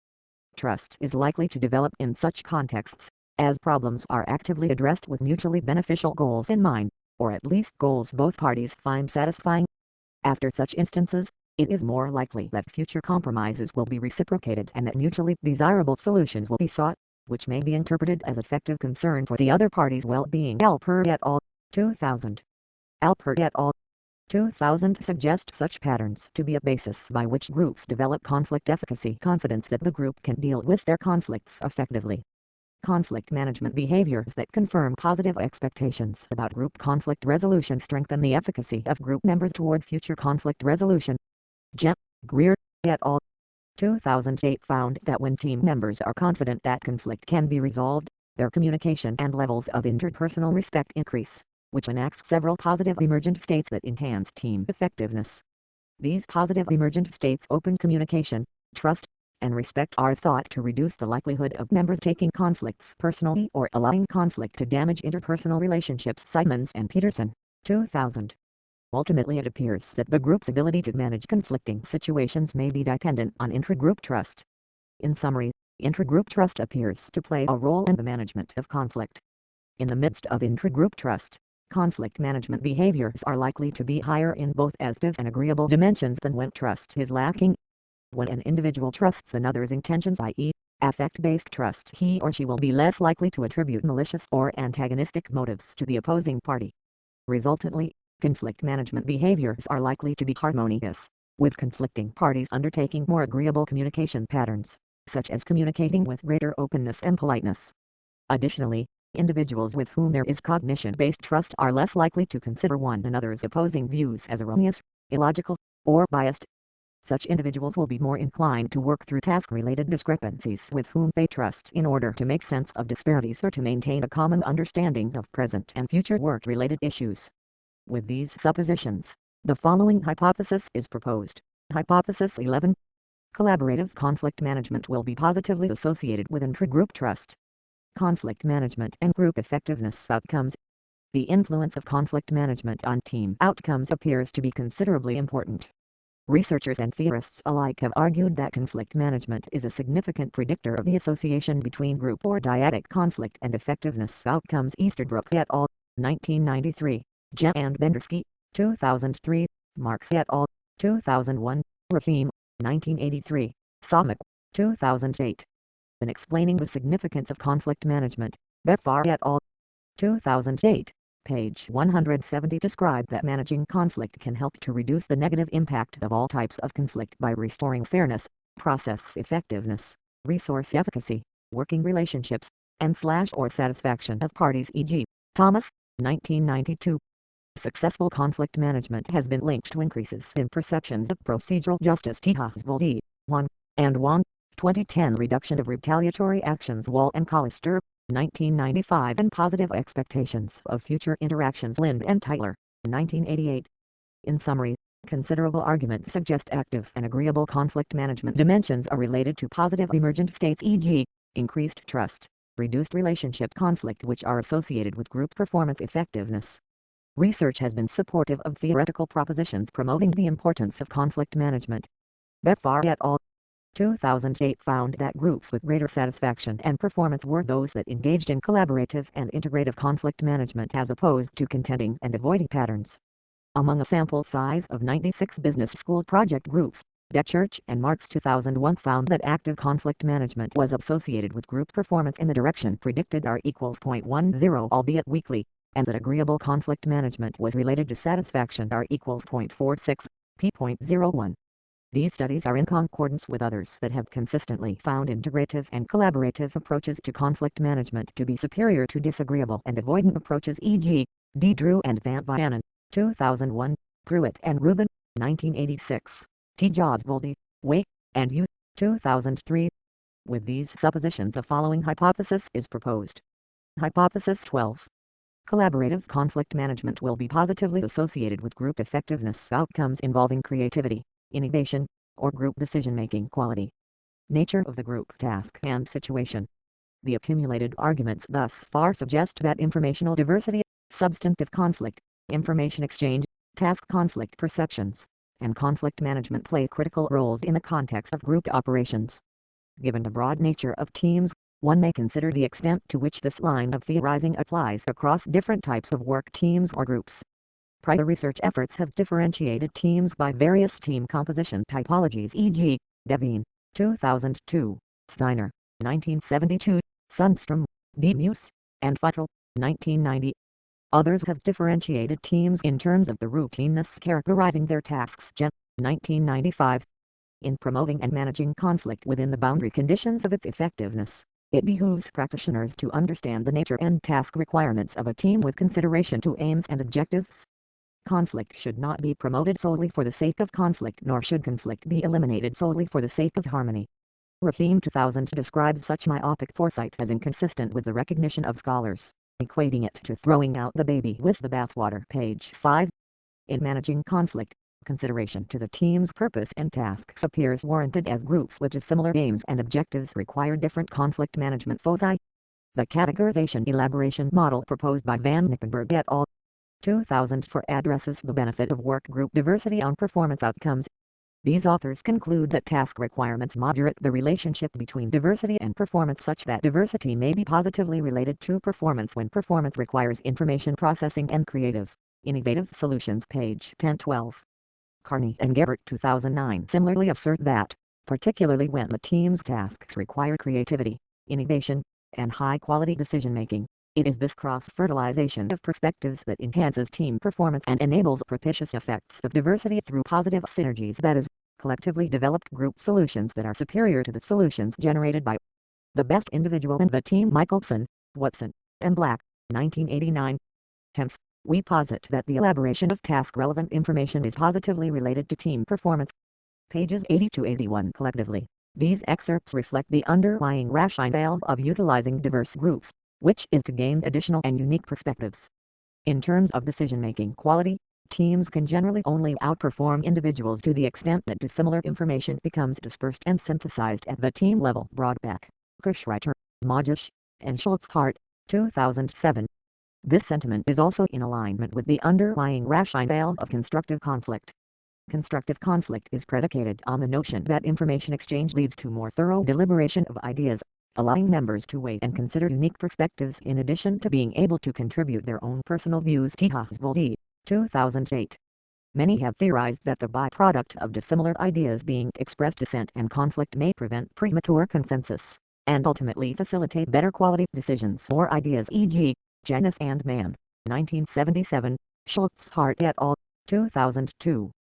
Trust is likely to develop in such contexts, as problems are actively addressed with mutually beneficial goals in mind, or at least goals both parties find satisfying. After such instances, it is more likely that future compromises will be reciprocated and that mutually desirable solutions will be sought, which may be interpreted as effective concern for the other party's well-being. Alpert et al. 2000. Alpert et al. 2000 suggest such patterns to be a basis by which groups develop conflict efficacy, confidence that the group can deal with their conflicts effectively. Conflict management behaviors that confirm positive expectations about group conflict resolution strengthen the efficacy of group members toward future conflict resolution. Jen. Greer et al. 2008 found that when team members are confident that conflict can be resolved, their communication and levels of interpersonal respect increase, which enacts several positive emergent states that enhance team effectiveness. These positive emergent states, open communication, trust, and respect, are thought to reduce the likelihood of members taking conflicts personally or allowing conflict to damage interpersonal relationships. Simons and Peterson, 2000. Ultimately, it appears that the group's ability to manage conflicting situations may be dependent on intragroup trust. In summary, intragroup trust appears to play a role in the management of conflict. In the midst of intragroup trust, conflict management behaviors are likely to be higher in both active and agreeable dimensions than when trust is lacking. When an individual trusts another's intentions, i.e., affect-based trust, he or she will be less likely to attribute malicious or antagonistic motives to the opposing party. Resultantly, conflict management behaviors are likely to be harmonious, with conflicting parties undertaking more agreeable communication patterns, such as communicating with greater openness and politeness. Additionally, individuals with whom there is cognition-based trust are less likely to consider one another's opposing views as erroneous, illogical, or biased. Such individuals will be more inclined to work through task-related discrepancies with whom they trust in order to make sense of disparities or to maintain a common understanding of present and future work-related issues. With these suppositions, the following hypothesis is proposed. Hypothesis 11. Collaborative conflict management will be positively associated with intragroup trust. Conflict management and group effectiveness outcomes. The influence of conflict management on team outcomes appears to be considerably important. Researchers and theorists alike have argued that conflict management is a significant predictor of the association between group or dyadic conflict and effectiveness outcomes. Easterbrook et al. 1993, Jen and Bendersky, 2003, Marc et al. 2001, Rafim, 1983, Somak, 2008. In explaining the significance of conflict management, Befar et al. 2008. Page 170 describe that managing conflict can help to reduce the negative impact of all types of conflict by restoring fairness, process effectiveness, resource efficacy, working relationships, and/or satisfaction of parties, e.g. Thomas, 1992. Successful conflict management has been linked to increases in perceptions of procedural justice, DePaul 1 and 1, 2010. Reduction of retaliatory actions, Wall and Collister, 1995, and positive expectations of future interactions, Lind and Tyler, 1988. In summary, considerable arguments suggest active and agreeable conflict management dimensions are related to positive emergent states, e.g., increased trust, reduced relationship conflict, which are associated with group performance effectiveness. Research has been supportive of theoretical propositions promoting the importance of conflict management. Befar et al. 2008 found that groups with greater satisfaction and performance were those that engaged in collaborative and integrative conflict management as opposed to contending and avoiding patterns. Among a sample size of 96 business school project groups, Church and Marc's 2001 found that active conflict management was associated with group performance in the direction predicted, R equals 0.10, albeit weakly, and that agreeable conflict management was related to satisfaction, R equals 0.46, p.01. These studies are in concordance with others that have consistently found integrative and collaborative approaches to conflict management to be superior to disagreeable and avoidant approaches, e.g., D. Drew and Van Vianen, 2001, Pruitt and Rubin, 1986, T. Josboldi, Wake, and U. 2003. With these suppositions, a following hypothesis is proposed. Hypothesis 12. Collaborative conflict management will be positively associated with group effectiveness outcomes involving creativity, innovation, or group decision-making quality. Nature of the group task and situation. The accumulated arguments thus far suggest that informational diversity, substantive conflict, information exchange, task conflict perceptions, and conflict management play critical roles in the context of group operations. Given the broad nature of teams, one may consider the extent to which this line of theorizing applies across different types of work teams or groups. Prior research efforts have differentiated teams by various team composition typologies, e.g., Devine, 2002, Steiner, 1972, Sundstrom, D. Muse, and Futterl, 1990. Others have differentiated teams in terms of the routineness characterizing their tasks, Gen. 1995. In promoting and managing conflict within the boundary conditions of its effectiveness, it behooves practitioners to understand the nature and task requirements of a team with consideration to aims and objectives. Conflict should not be promoted solely for the sake of conflict, nor should conflict be eliminated solely for the sake of harmony. Rafim 2000 describes such myopic foresight as inconsistent with the recognition of scholars, equating it to throwing out the baby with the bathwater. Page 5. In managing conflict, consideration to the team's purpose and tasks appears warranted as groups with dissimilar aims and objectives require different conflict management foci. The categorization elaboration model proposed by Van Nippenberg et al. 2004 addresses the benefit of work group diversity on performance outcomes. These authors conclude that task requirements moderate the relationship between diversity and performance such that diversity may be positively related to performance when performance requires information processing and creative, innovative solutions. Page 10-12. Carney and Gebert 2009 similarly assert that, particularly when the team's tasks require creativity, innovation, and high-quality decision-making, it is this cross-fertilization of perspectives that enhances team performance and enables propitious effects of diversity through positive synergies, that is, collectively developed group solutions that are superior to the solutions generated by the best individual in the team. Michelson, Watson, and Black, 1989. Hence, we posit that the elaboration of task-relevant information is positively related to team performance. Pages 80-81. Collectively, these excerpts reflect the underlying rationale of utilizing diverse groups, which is to gain additional and unique perspectives. In terms of decision-making quality, teams can generally only outperform individuals to the extent that dissimilar information becomes dispersed and synthesized at the team level. Broadback, Kirschreiter, Majish, and Schultz-Hart, 2007. This sentiment is also in alignment with the underlying rationale of constructive conflict. Constructive conflict is predicated on the notion that information exchange leads to more thorough deliberation of ideas, allowing members to weigh and consider unique perspectives in addition to being able to contribute their own personal views. T. Josboldi, 2008. Many have theorized that the byproduct of dissimilar ideas being expressed dissent and conflict may prevent premature consensus, and ultimately facilitate better quality decisions or ideas, e.g., Janus and Mann, 1977, Schultz-Hart et al., 2002.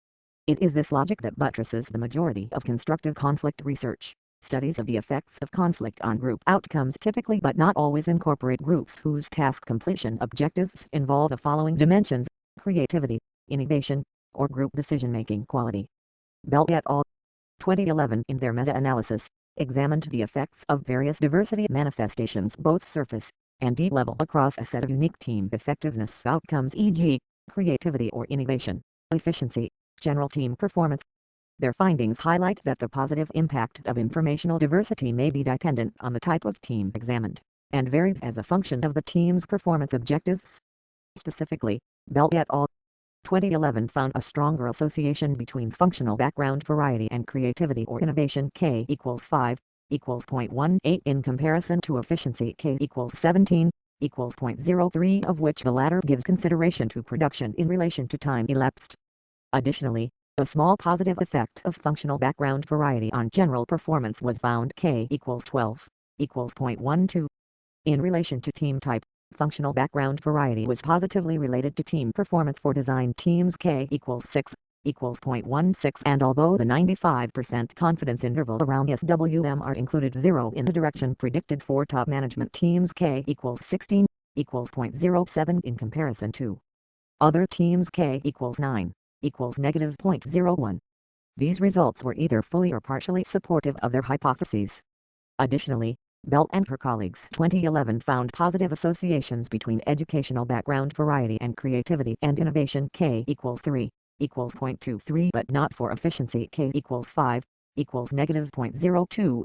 It is this logic that buttresses the majority of constructive conflict research. Studies of the effects of conflict on group outcomes typically but not always incorporate groups whose task completion objectives involve the following dimensions: creativity, innovation, or group decision-making quality. Bell et al. 2011 in their meta-analysis, examined the effects of various diversity manifestations both surface and deep level across a set of unique team effectiveness outcomes, e.g., creativity or innovation, efficiency, general team performance. Their findings highlight that the positive impact of informational diversity may be dependent on the type of team examined, and varies as a function of the team's performance objectives. Specifically, Bell et al. 2011 found a stronger association between functional background variety and creativity or innovation, K equals 5, equals 0.18 in comparison to efficiency, K equals 17, equals 0.03, of which the latter gives consideration to production in relation to time elapsed. Additionally, a small positive effect of functional background variety on general performance was found, K equals 12, equals 0.12. In relation to team type, functional background variety was positively related to team performance for design teams, K equals 6, equals 0.16, and although the 95% confidence interval around SWMR included 0 in the direction predicted for top management teams, K equals 16, equals 0.07 in comparison to other teams, K equals 9, equals negative 0.01. These results were either fully or partially supportive of their hypotheses. Additionally, Bell and her colleagues 2011 found positive associations between educational background variety and creativity and innovation, K equals 3, equals 0.23, but not for efficiency, K equals 5, equals negative 0.02.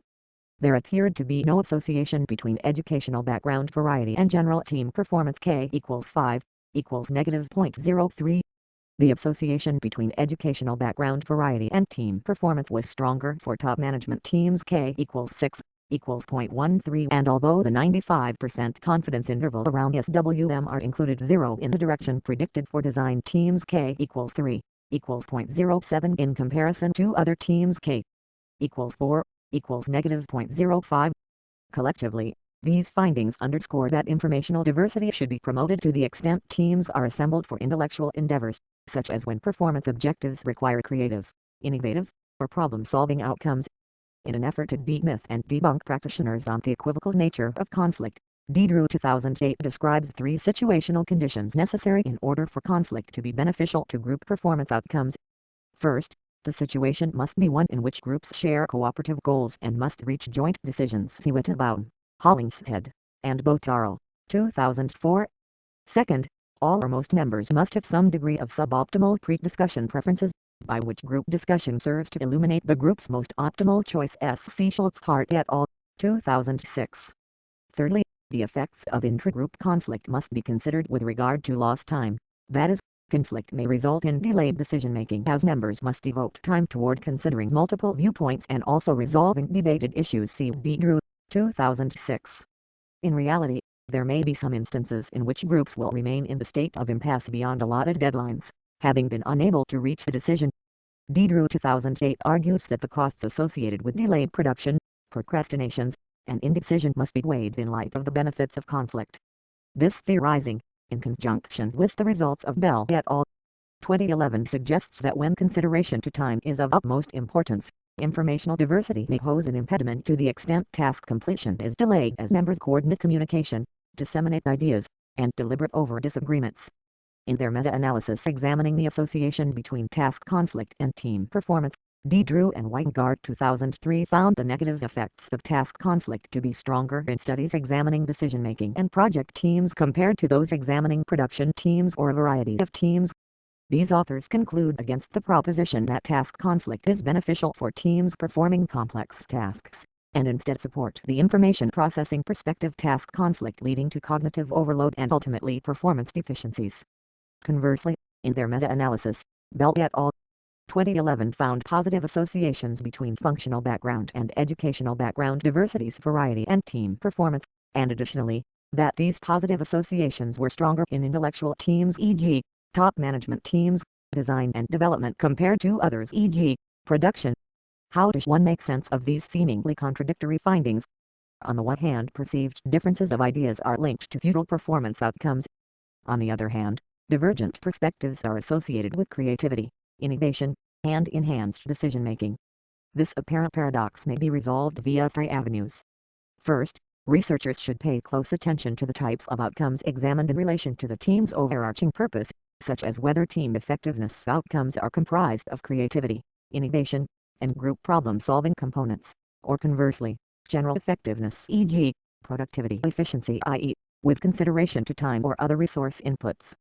There appeared to be no association between educational background variety and general team performance, K equals 5, equals negative 0.03. The association between educational background variety and team performance was stronger for top management teams, K equals 6, equals 0.13, and although the 95% confidence interval around SWMR included 0 in the direction predicted for design teams, K equals 3, equals 0.07 in comparison to other teams, K equals 4, equals negative 0.05. Collectively, these findings underscore that informational diversity should be promoted to the extent teams are assembled for intellectual endeavors, such as when performance objectives require creative, innovative, or problem-solving outcomes. In an effort to demyth and debunk practitioners on the equivocal nature of conflict, Drew 2008 describes 3 situational conditions necessary in order for conflict to be beneficial to group performance outcomes. First, the situation must be one in which groups share cooperative goals and must reach joint decisions. See Wittenbaum, Hollingshead, and Botarl, 2004. Second, all or most members must have some degree of suboptimal pre-discussion preferences, by which group discussion serves to illuminate the group's most optimal choice. See Schultz-Hart et al., 2006. Thirdly, the effects of intragroup conflict must be considered with regard to lost time, that is, conflict may result in delayed decision-making as members must devote time toward considering multiple viewpoints and also resolving debated issues. See Drew, 2006. In reality, there may be some instances in which groups will remain in the state of impasse beyond allotted deadlines, having been unable to reach the decision. Drew 2008 argues that the costs associated with delayed production, procrastinations, and indecision must be weighed in light of the benefits of conflict. This theorizing, in conjunction with the results of Bell et al. 2011, suggests that when consideration to time is of utmost importance, informational diversity may pose an impediment to the extent task completion is delayed as members coordinate communication, disseminate ideas, and deliberate over disagreements. In their meta-analysis examining the association between task conflict and team performance, Drew and Weingart 2003 found the negative effects of task conflict to be stronger in studies examining decision-making and project teams compared to those examining production teams or a variety of teams. These authors conclude against the proposition that task conflict is beneficial for teams performing complex tasks, and instead support the information processing perspective task conflict leading to cognitive overload and ultimately performance deficiencies. Conversely, in their meta-analysis, Bell et al. 2011 found positive associations between functional background and educational background diversities, variety, and team performance, and additionally, that these positive associations were stronger in intellectual teams, e.g., top management teams, design and development compared to others, e.g., production. How does one make sense of these seemingly contradictory findings? On the one hand, perceived differences of ideas are linked to futile performance outcomes. On the other hand, divergent perspectives are associated with creativity, innovation, and enhanced decision-making. This apparent paradox may be resolved via three avenues. First, researchers should pay close attention to the types of outcomes examined in relation to the team's overarching purpose, such as whether team effectiveness outcomes are comprised of creativity, innovation, and group problem-solving components, or conversely, general effectiveness, e.g., productivity efficiency, i.e., with consideration to time or other resource inputs,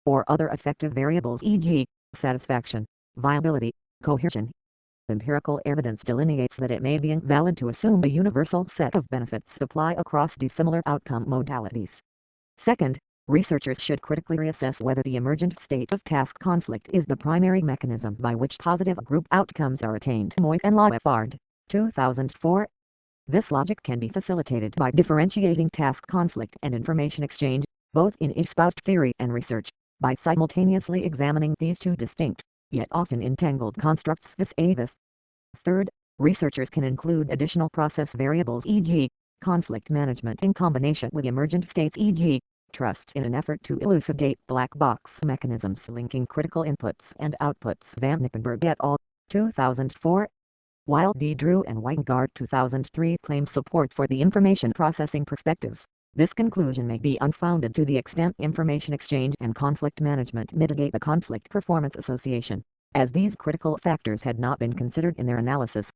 or other affective variables, e.g., satisfaction, viability, cohesion. Empirical evidence delineates that it may be invalid to assume a universal set of benefits apply across dissimilar outcome modalities. Second, researchers should critically reassess whether the emergent state of task conflict is the primary mechanism by which positive group outcomes are attained. Moy and Lafard, 2004. This logic can be facilitated by differentiating task conflict and information exchange, both in espoused theory and research, by simultaneously examining these two distinct, yet often entangled constructs vis-a-vis. Third, researchers can include additional process variables, e.g., conflict management in combination with emergent states, e.g., trust, in an effort to elucidate black box mechanisms linking critical inputs and outputs. Van Nippenberg et al., 2004. While D. Drew and Weingart 2003 claim support for the information processing perspective, this conclusion may be unfounded to the extent information exchange and conflict management mitigate the conflict performance association, as these critical factors had not been considered in their analysis.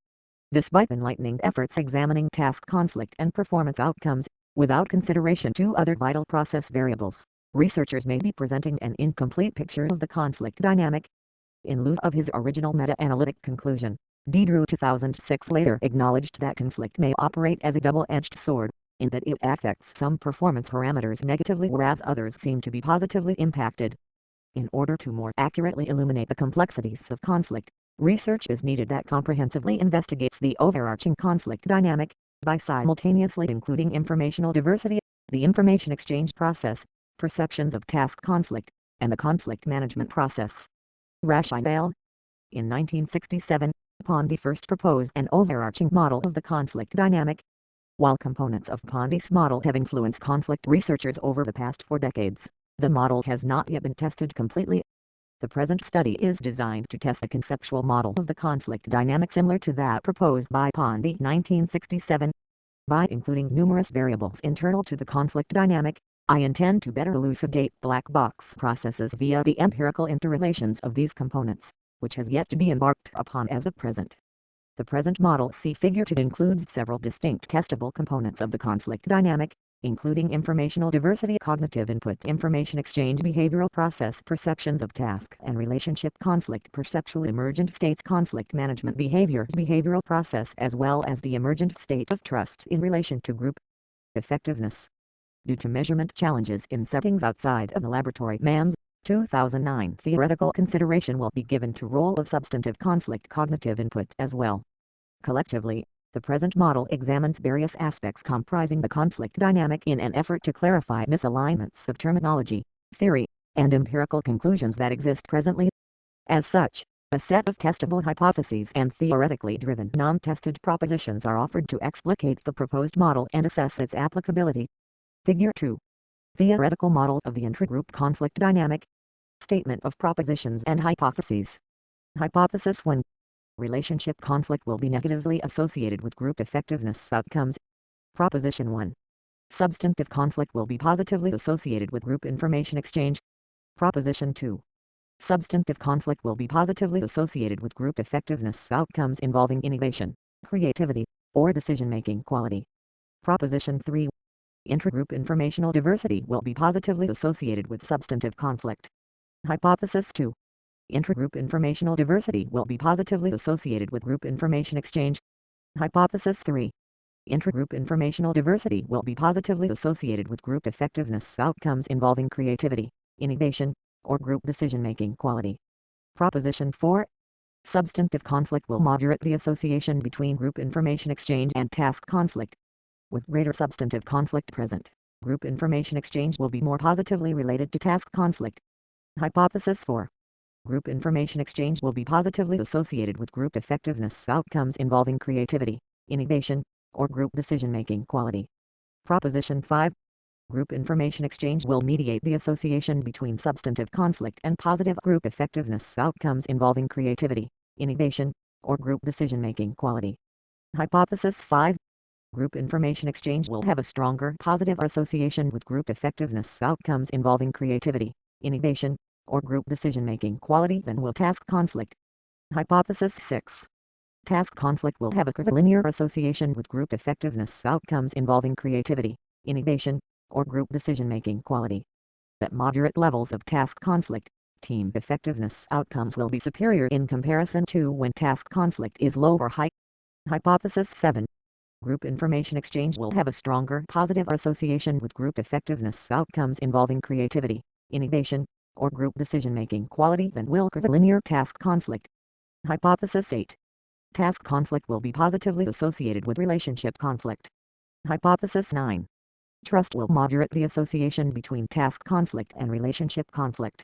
Despite enlightening efforts examining task conflict and performance outcomes, without consideration to other vital process variables, researchers may be presenting an incomplete picture of the conflict dynamic. In lieu of his original meta-analytic conclusion, D. Drew 2006 later acknowledged that conflict may operate as a double-edged sword, in that it affects some performance parameters negatively whereas others seem to be positively impacted. In order to more accurately illuminate the complexities of conflict, research is needed that comprehensively investigates the overarching conflict dynamic, by simultaneously including informational diversity, the information exchange process, perceptions of task conflict, and the conflict management process. Raschidale. In 1967, Pandi first proposed an overarching model of the conflict dynamic. While components of Pandi's model have influenced conflict researchers over the past 4 decades, the model has not yet been tested completely. The present study is designed to test a conceptual model of the conflict dynamic similar to that proposed by Pandi 1967. By including numerous variables internal to the conflict dynamic, I intend to better elucidate black box processes via the empirical interrelations of these components, which has yet to be embarked upon as of present. The present model, see Figure 2, includes several distinct testable components of the conflict dynamic, including informational diversity, cognitive input, information exchange, behavioral process, perceptions of task and relationship conflict, perceptual emergent states, conflict management behavior, behavioral process, as well as the emergent state of trust in relation to group effectiveness. Due to measurement challenges in settings outside of the laboratory, Man's 2009 theoretical consideration will be given to role of substantive conflict cognitive input as well. Collectively, the present model examines various aspects comprising the conflict dynamic in an effort to clarify misalignments of terminology, theory, and empirical conclusions that exist presently. As such, a set of testable hypotheses and theoretically driven non-tested propositions are offered to explicate the proposed model and assess its applicability. Figure 2. Theoretical model of the intragroup conflict dynamic. Statement of propositions and hypotheses. Hypothesis 1. Relationship conflict will be negatively associated with group effectiveness outcomes. Proposition 1. Substantive conflict will be positively associated with group information exchange. Proposition 2. Substantive conflict will be positively associated with group effectiveness outcomes involving innovation, creativity, or decision-making quality. Proposition 3. Intragroup informational diversity will be positively associated with substantive conflict. Hypothesis 2. Intragroup informational diversity will be positively associated with group information exchange. Hypothesis 3. Intragroup informational diversity will be positively associated with group effectiveness outcomes involving creativity, innovation, or group decision-making quality. Proposition 4. Substantive conflict will moderate the association between group information exchange and task conflict. With greater substantive conflict present, group information exchange will be more positively related to task conflict. Hypothesis 4. Group information exchange will be positively associated with group effectiveness outcomes involving creativity, innovation, or group decision-making quality. Proposition 5. Group information exchange will mediate the association between substantive conflict and positive group effectiveness outcomes involving creativity, innovation, or group decision-making quality. Hypothesis 5. Group information exchange will have a stronger positive association with group effectiveness outcomes involving creativity, innovation, or group decision-making quality than will task conflict. Hypothesis 6. Task conflict will have a curvilinear association with group effectiveness outcomes involving creativity, innovation, or group decision-making quality. At moderate levels of task conflict, team effectiveness outcomes will be superior in comparison to when task conflict is low or high. Hypothesis 7. Group information exchange will have a stronger positive association with group effectiveness outcomes involving creativity, innovation, or group decision-making quality than will curvilinear task conflict. Hypothesis 8. Task conflict will be positively associated with relationship conflict. Hypothesis 9. Trust will moderate the association between task conflict and relationship conflict.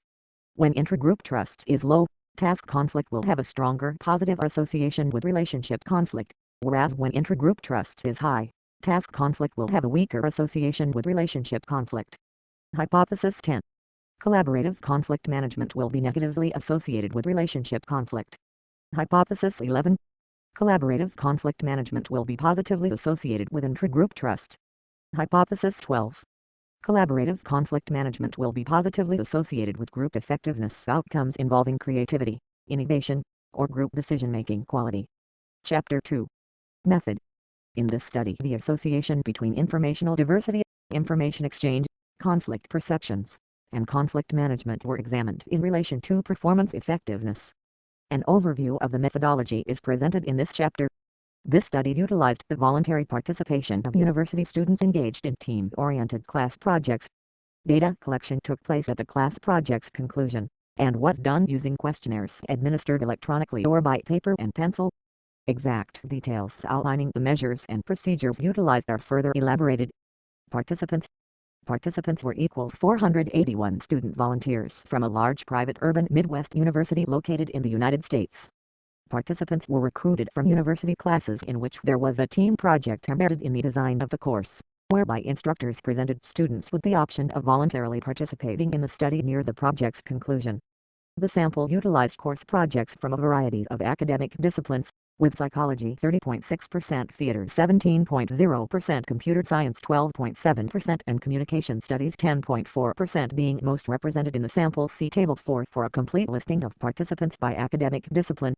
When intragroup trust is low, task conflict will have a stronger positive association with relationship conflict, whereas when intragroup trust is high, task conflict will have a weaker association with relationship conflict. Hypothesis 10. Collaborative conflict management will be negatively associated with relationship conflict. Hypothesis 11. Collaborative conflict management will be positively associated with intragroup trust. Hypothesis 12. Collaborative conflict management will be positively associated with group effectiveness outcomes involving creativity, innovation, or group decision-making quality. Chapter 2. Method. In this study, the association between informational diversity, information exchange, conflict perceptions, and conflict management were examined in relation to performance effectiveness. An overview of the methodology is presented in this chapter. This study utilized the voluntary participation of university students engaged in team-oriented class projects. Data collection took place at the class project's conclusion, and was done using questionnaires administered electronically or by paper and pencil. Exact details outlining the measures and procedures utilized are further elaborated. Participants were 481 student volunteers from a large private urban Midwest university located in the United States. Participants were recruited from university classes in which there was a team project embedded in the design of the course, whereby instructors presented students with the option of voluntarily participating in the study near the project's conclusion. The sample utilized course projects from a variety of academic disciplines, with psychology 30.6%, theater 17.0%, computer science 12.7%, and communication studies 10.4% being most represented in the sample. See Table 4 for a complete listing of participants by academic discipline.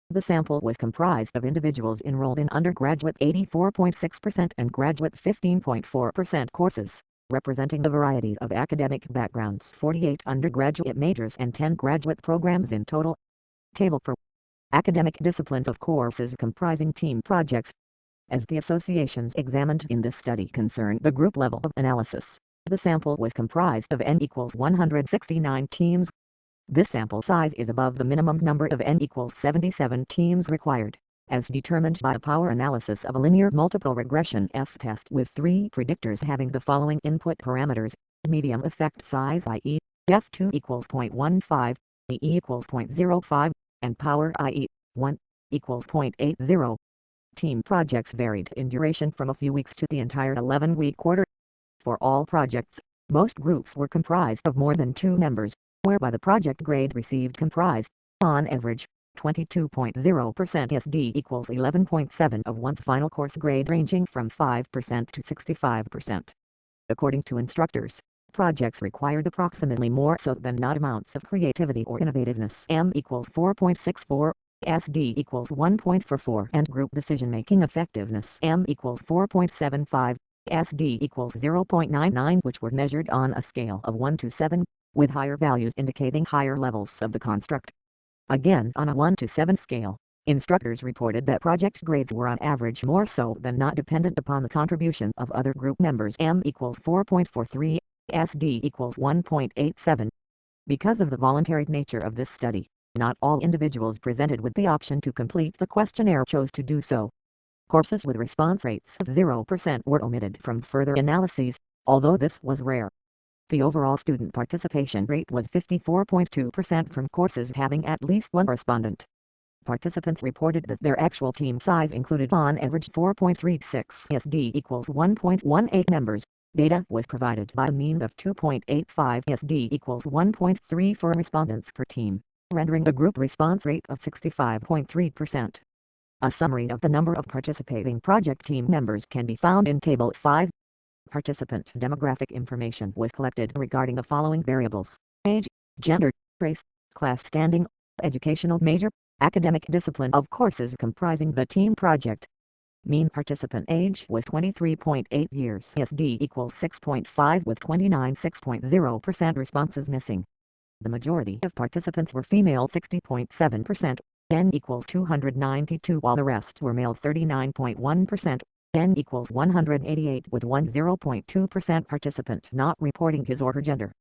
The sample was comprised of individuals enrolled in undergraduate 84.6% and graduate 15.4% courses, representing the variety of academic backgrounds, 48 undergraduate majors and 10 graduate programs in total. Table 4. Academic disciplines of courses comprising team projects. As the associations examined in this study concern the group level of analysis, the sample was comprised of n equals 169 teams. This sample size is above the minimum number of n equals 77 teams required, as determined by a power analysis of a linear multiple regression f-test with 3 predictors having the following input parameters: medium effect size, i.e., f2 equals 0.15, e equals 0.05, and power, i.e., 1, equals 0.80. Team projects varied in duration from a few weeks to the entire 11-week quarter. For all projects, most groups were comprised of more than 2 members, whereby the project grade received comprised, on average, 22.0% SD equals 11.7 of one's final course grade, ranging from 5% to 65%. According to instructors, projects required approximately more so than not amounts of creativity or innovativeness. M equals 4.64, SD equals 1.44, and group decision-making effectiveness M equals 4.75, SD equals 0.99, which were measured on a scale of 1 to 7, with higher values indicating higher levels of the construct. Again, on a 1 to 7 scale, instructors reported that project grades were on average more so than not dependent upon the contribution of other group members. M equals 4.43, SD equals 1.87. Because of the voluntary nature of this study, not all individuals presented with the option to complete the questionnaire chose to do so. Courses with response rates of 0% were omitted from further analyses, although this was rare. The overall student participation rate was 54.2% from courses having at least one respondent. Participants reported that their actual team size included on average 4.36 SD equals 1.18 members. Data was provided by a mean of 2.85 SD equals 1.34 respondents per team, rendering the group response rate of 65.3%. A summary of the number of participating project team members can be found in Table 5. Participant demographic information was collected regarding the following variables: age, gender, race, class standing, educational major, academic discipline of courses comprising the team project. Mean participant age was 23.8 years. SD equals 6.5 with 29.6% responses missing. The majority of participants were female 60.7%, N equals 292, while the rest were male 39.1%, N equals 188, with 0.2% participant not reporting his or her gender.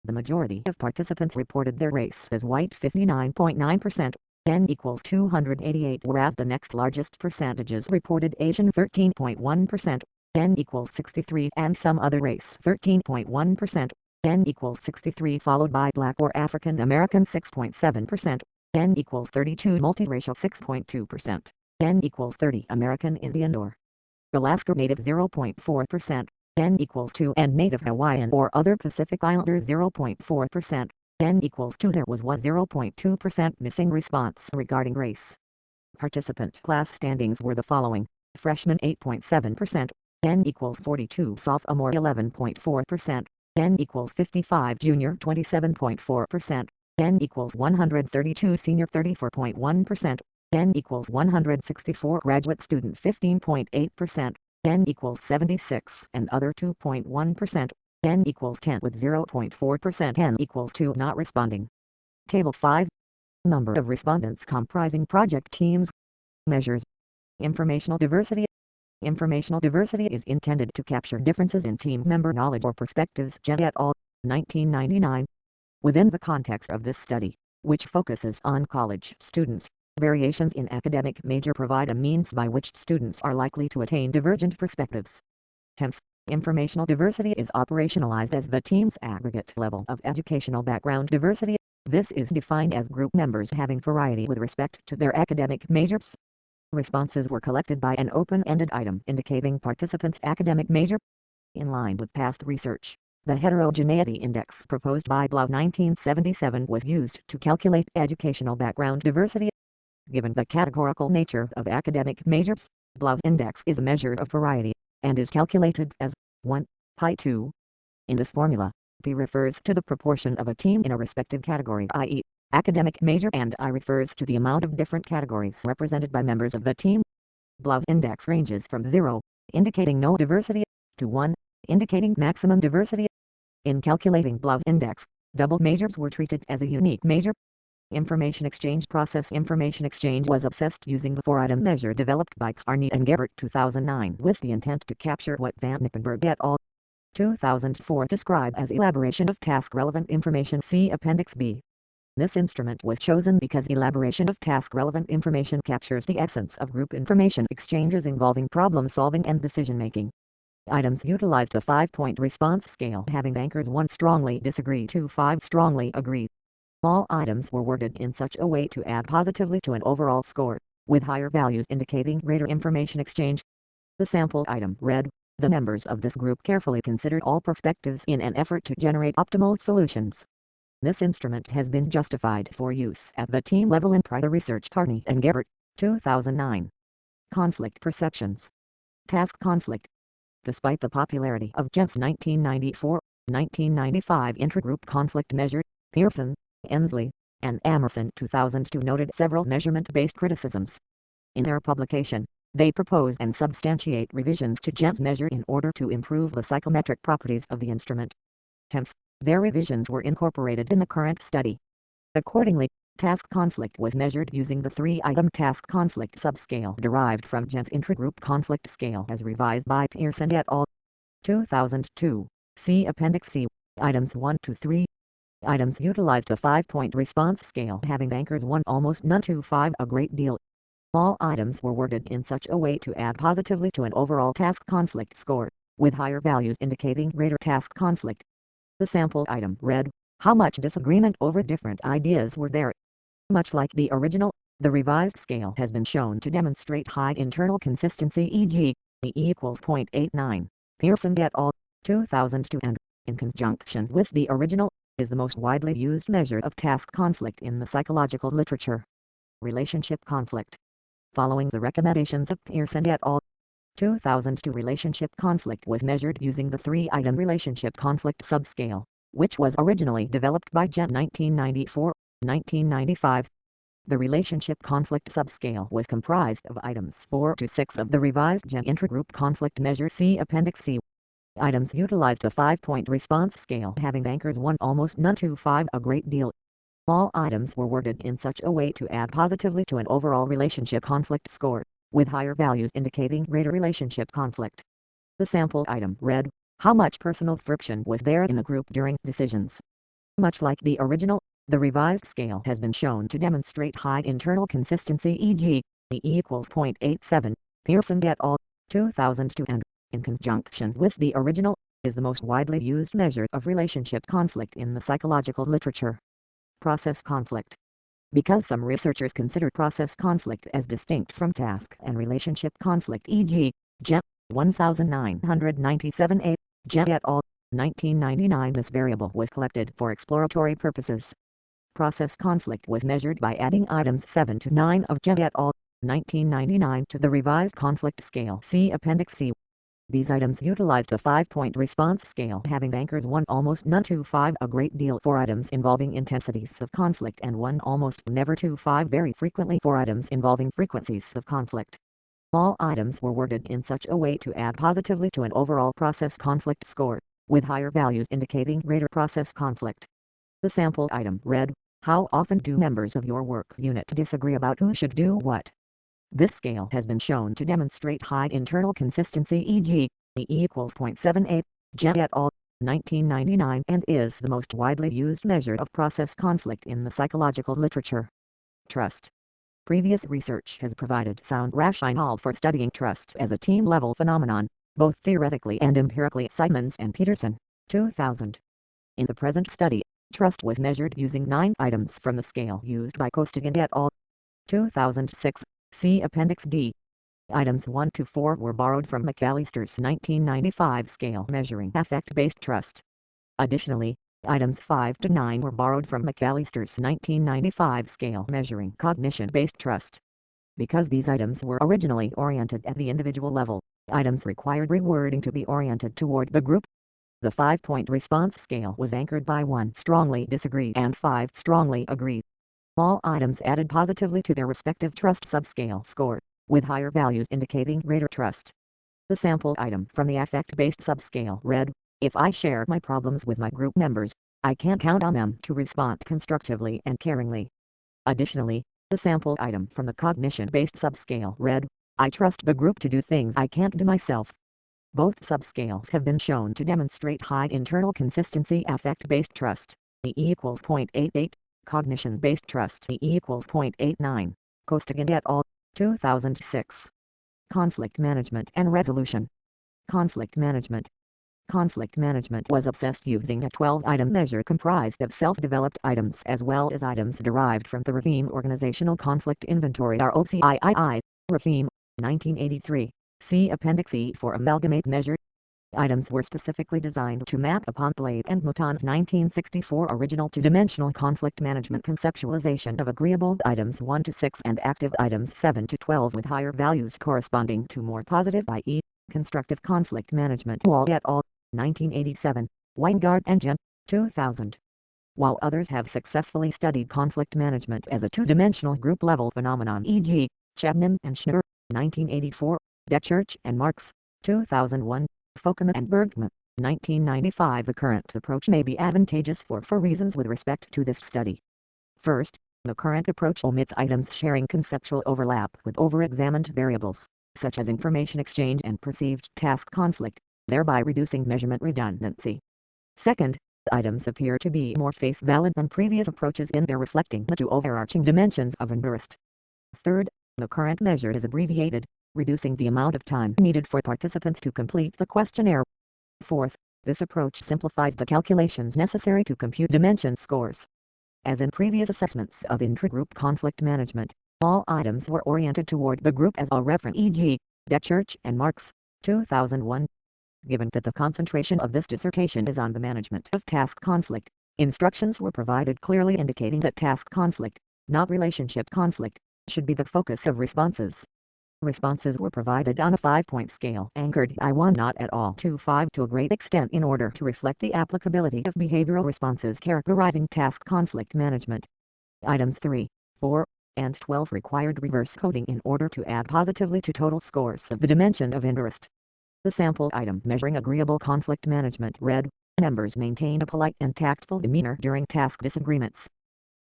The majority of participants reported their race as white 59.9%, N equals 288, whereas the next largest percentages reported Asian 13.1%, N equals 63, and some other race 13.1%, N equals 63, followed by Black or African American 6.7%, N equals 32, multiracial 6.2%, N equals 30, American Indian or Alaska Native 0.4%, N equals 2, and Native Hawaiian or other Pacific Islander 0.4%, N equals 2. There was 0.2% missing response regarding race. Participant class standings were the following: freshman 8.7%, N equals 42, sophomore 11.4%, N equals 55, junior 27.4%, N equals 132, senior 34.1%, N equals 164, graduate student 15.8%, N equals 76, and other 2.1%, N equals 10 with 0.4%, N equals 2 not responding. Table 5. Number of respondents comprising project teams. Measures. Informational diversity. Informational diversity is intended to capture differences in team member knowledge or perspectives. Jen et al., 1999. Within the context of this study, which focuses on college students, variations in academic major provide a means by which students are likely to attain divergent perspectives. Hence, informational diversity is operationalized as the team's aggregate level of educational background diversity. This is defined as group members having variety with respect to their academic majors. Responses were collected by an open-ended item indicating participants' academic major. In line with past research, the heterogeneity index proposed by Blau 1977 was used to calculate educational background diversity. Given the categorical nature of academic majors, Blau's index is a measure of variety, and is calculated as 1 pi 2. In this formula, P refers to the proportion of a team in a respective category, i.e., academic major, and I refers to the amount of different categories represented by members of the team. Blau's index ranges from 0, indicating no diversity, to 1, indicating maximum diversity. In calculating Blau's index, double majors were treated as a unique major. Information exchange process. Information exchange was assessed using the 4-item measure developed by Carney and Gebert 2009 with the intent to capture what Van Nippenberg et al. 2004 describe as elaboration of task-relevant information. See Appendix B. This instrument was chosen because elaboration of task-relevant information captures the essence of group information exchanges involving problem-solving and decision-making. Items utilized a 5-point response scale having anchors 1 strongly disagree to 5 strongly agree. All items were worded in such a way to add positively to an overall score, with higher values indicating greater information exchange. The sample item read, "The members of this group carefully considered all perspectives in an effort to generate optimal solutions." This instrument has been justified for use at the team level in prior research. Carney and Gebert, 2009. Conflict perceptions. Task conflict. Despite the popularity of Jent's 1994-1995 intragroup conflict measure, Pearson, Ensley, and Amerson 2002 noted several measurement-based criticisms. In their publication, they propose and substantiate revisions to Jent's measure in order to improve the psychometric properties of the instrument. Hence, their revisions were incorporated in the current study. Accordingly, task conflict was measured using the 3-item task conflict subscale derived from Jent's intragroup conflict scale as revised by Pearson et al. 2002. See Appendix C. Items 1 to 3. Items utilized a 5-point response scale having anchors 1 almost none to 5 a great deal. All items were worded in such a way to add positively to an overall task conflict score, with higher values indicating greater task conflict. The sample item read, "How much disagreement over different ideas were there?" Much like the original, the revised scale has been shown to demonstrate high internal consistency, e.g., E equals 0.89. Pearson et al. 2002, and, in conjunction with the original, is the most widely used measure of task conflict in the psychological literature. Relationship conflict. following the recommendations of Pearson et al. 2002 relationship conflict was measured using the 3-item relationship conflict subscale, which was originally developed by Gent 1994-1995. The relationship conflict subscale was comprised of items 4 to 6 of the revised Gent Intragroup conflict measure, see Appendix C. Items utilized a 5-point response scale having anchors 1 almost none to 5 a great deal. All items were worded in such a way to add positively to an overall relationship conflict score, with higher values indicating greater relationship conflict. The sample item read, "How much personal friction was there in the group during decisions?" Much like the original, the revised scale has been shown to demonstrate high internal consistency, e.g., E equals 0.87, Pearson et al. 2002, and, in conjunction with the original, is the most widely used measure of relationship conflict in the psychological literature. Process conflict. Because some researchers consider process conflict as distinct from task and relationship conflict, e.g., Gent 1997a, Gent et al. 1999, this variable was collected for exploratory purposes. Process conflict was measured by adding items 7 to 9 of Gent et al. 1999 to the revised conflict scale, see Appendix C. These items utilized a 5-point response scale having anchors 1 almost none to 5 a great deal for items involving intensities of conflict and 1 almost never to 5 very frequently for items involving frequencies of conflict. All items were worded in such a way to add positively to an overall process conflict score, with higher values indicating greater process conflict. The sample item read, "How often do members of your work unit disagree about who should do what?" This scale has been shown to demonstrate high internal consistency, e.g., E equals 0.78, Gent et al. 1999, and is the most widely used measure of process conflict in the psychological literature. Trust. Previous research has provided sound rationale for studying trust as a team-level phenomenon, both theoretically and empirically. Simons and Peterson, 2000. In the present study, trust was measured using 9 items from the scale used by Costigan et al. 2006. See Appendix D. Items 1 to 4 were borrowed from McAllister's 1995 scale measuring affect-based trust. Additionally, items 5 to 9 were borrowed from McAllister's 1995 scale measuring cognition-based trust. Because these items were originally oriented at the individual level, items required rewording to be oriented toward the group. The 5-point response scale was anchored by 1 strongly disagree and 5 strongly agree. All items added positively to their respective trust subscale score, with higher values indicating greater trust. The sample item from the affect-based subscale read, "If I share my problems with my group members, I can count on them to respond constructively and caringly." Additionally, the sample item from the cognition-based subscale read, "I trust the group to do things I can't do myself." Both subscales have been shown to demonstrate high internal consistency. Affect-based trust, E equals 0.88. Cognition-based trust, E equals 0.89, Costigan et al. 2006. Conflict management and resolution. Conflict management. Conflict management was assessed using a 12-item measure comprised of self-developed items as well as items derived from the RAFIM Organizational Conflict Inventory, ROCIII, RAFIM, 1983. See Appendix E for amalgamate measure. Items were specifically designed to map upon Blade and Mouton's 1964 original two-dimensional conflict management conceptualization of agreeable items 1 to 6 and active items 7 to 12 with higher values corresponding to more positive, i.e., constructive conflict management. Wall et al. 1987, Weingart and Gent, 2000. While others have successfully studied conflict management as a two-dimensional group-level phenomenon, e.g., Chapman and Schnur, 1984, Dechurch and Marx, 2001, Folkman and Bergman, 1995, the current approach may be advantageous for 4 reasons with respect to this study. First, the current approach omits items sharing conceptual overlap with over-examined variables, such as information exchange and perceived task conflict, thereby reducing measurement redundancy. Second, items appear to be more face-valid than previous approaches in their reflecting the 2 overarching dimensions of interest. Third, the current measure is abbreviated, reducing the amount of time needed for participants to complete the questionnaire. Fourth, this approach simplifies the calculations necessary to compute dimension scores. As in previous assessments of intragroup conflict management, all items were oriented toward the group as a referent, e.g., Dechurch and Marx, 2001. Given that the concentration of this dissertation is on the management of task conflict, instructions were provided clearly indicating that task conflict, not relationship conflict, should be the focus of responses. Responses were provided on a 5-point scale anchored I1 not at all to 5 to a great extent in order to reflect the applicability of behavioral responses characterizing task conflict management. Items 3, 4, and 12 required reverse coding in order to add positively to total scores of the dimension of interest. The sample item measuring agreeable conflict management read, members maintain a polite and tactful demeanor during task disagreements.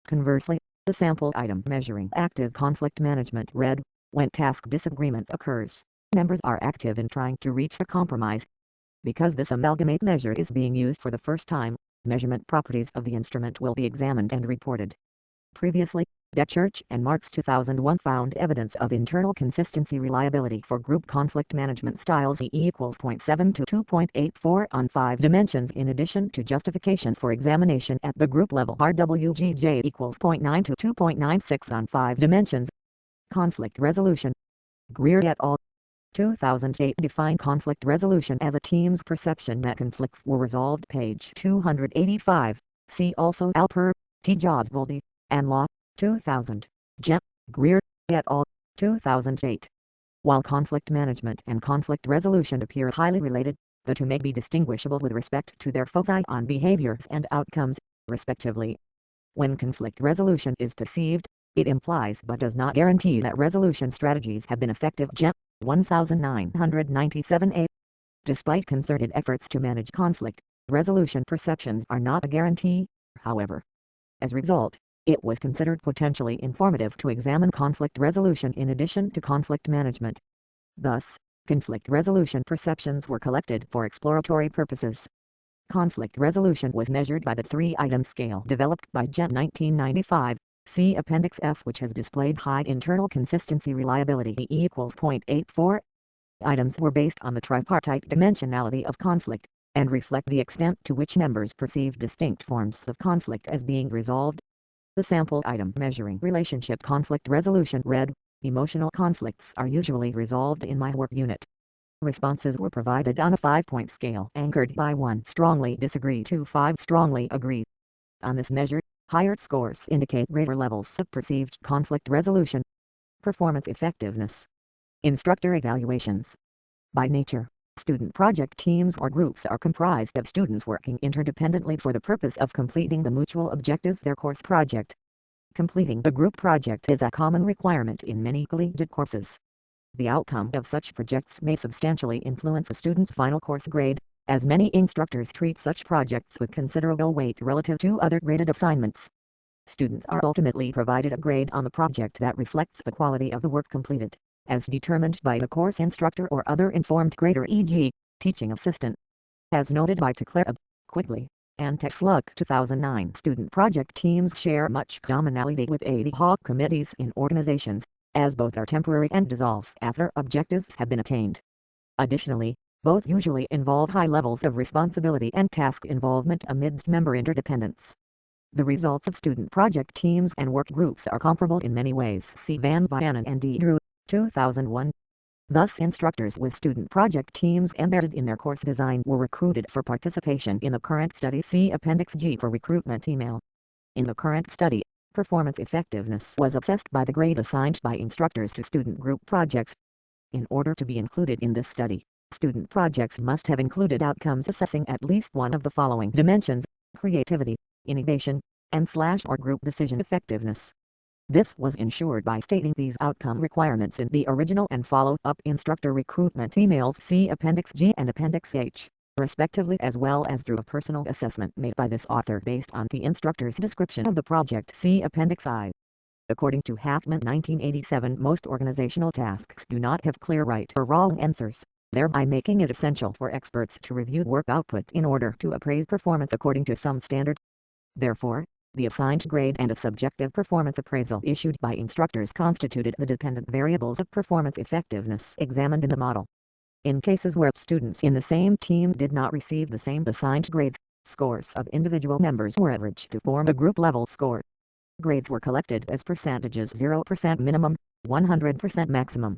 Conversely, the sample item measuring active conflict management read, when task disagreement occurs, members are active in trying to reach a compromise. Because this amalgamate measure is being used for the first time, measurement properties of the instrument will be examined and reported. Previously, Church and Marc's 2001 found evidence of internal consistency reliability for group conflict management styles E equals 0.7 to 2.84 on 5 dimensions in addition to justification for examination at the group level RWGJ equals 0.9 to 2.96 on 5 dimensions. Conflict resolution. Greer et al. 2008 define conflict resolution as a team's perception that conflicts were resolved. Page 285. See also Alper, T. Josboldi, and Law, 2000. Jen, Greer, et al. 2008. While conflict management and conflict resolution appear highly related, the two may be distinguishable with respect to their foci on behaviors and outcomes, respectively. When conflict resolution is perceived, it implies but does not guarantee that resolution strategies have been effective. Jen, 1997a. Despite concerted efforts to manage conflict, resolution perceptions are not a guarantee, however. As a result, it was considered potentially informative to examine conflict resolution in addition to conflict management. Thus, conflict resolution perceptions were collected for exploratory purposes. Conflict resolution was measured by the 3-item scale developed by Jen 1995. See Appendix F, which has displayed high internal consistency reliability E equals 0.84. Items were based on the tripartite dimensionality of conflict, and reflect the extent to which members perceive distinct forms of conflict as being resolved. The sample item measuring relationship conflict resolution read, emotional conflicts are usually resolved in my work unit. Responses were provided on a 5-point scale anchored by 1 strongly disagree to 5 strongly agree. On this measure, higher scores indicate greater levels of perceived conflict resolution. Performance effectiveness. Instructor evaluations. By nature, student project teams or groups are comprised of students working interdependently for the purpose of completing the mutual objective of their course project. Completing the group project is a common requirement in many collegiate courses. The outcome of such projects may substantially influence a student's final course grade, as many instructors treat such projects with considerable weight relative to other graded assignments. Students are ultimately provided a grade on the project that reflects the quality of the work completed, as determined by the course instructor or other informed grader, e.g., teaching assistant. As noted by Teclair, Quigley, and Techslug 2009, student project teams share much commonality with ad hoc committees in organizations, as both are temporary and dissolve after objectives have been attained. Additionally, both usually involve high levels of responsibility and task involvement amidst member interdependence. The results of student project teams and work groups are comparable in many ways. See Van Vianen and D. Drew, 2001. Thus, instructors with student project teams embedded in their course design were recruited for participation in the current study. See Appendix G for recruitment email. In the current study, performance effectiveness was assessed by the grade assigned by instructors to student group projects. In order to be included in this study, student projects must have included outcomes assessing at least one of the following dimensions: creativity, innovation, and/or group decision effectiveness. This was ensured by stating these outcome requirements in the original and follow-up instructor recruitment emails. See Appendix G and Appendix H, respectively, as well as through a personal assessment made by this author based on the instructor's description of the project. See Appendix I. According to Hackman 1987, most organizational tasks do not have clear right or wrong answers, thereby making it essential for experts to review work output in order to appraise performance according to some standard. Therefore, the assigned grade and a subjective performance appraisal issued by instructors constituted the dependent variables of performance effectiveness examined in the model. In cases where students in the same team did not receive the same assigned grades, scores of individual members were averaged to form a group-level score. Grades were collected as percentages: 0% minimum, 100% maximum.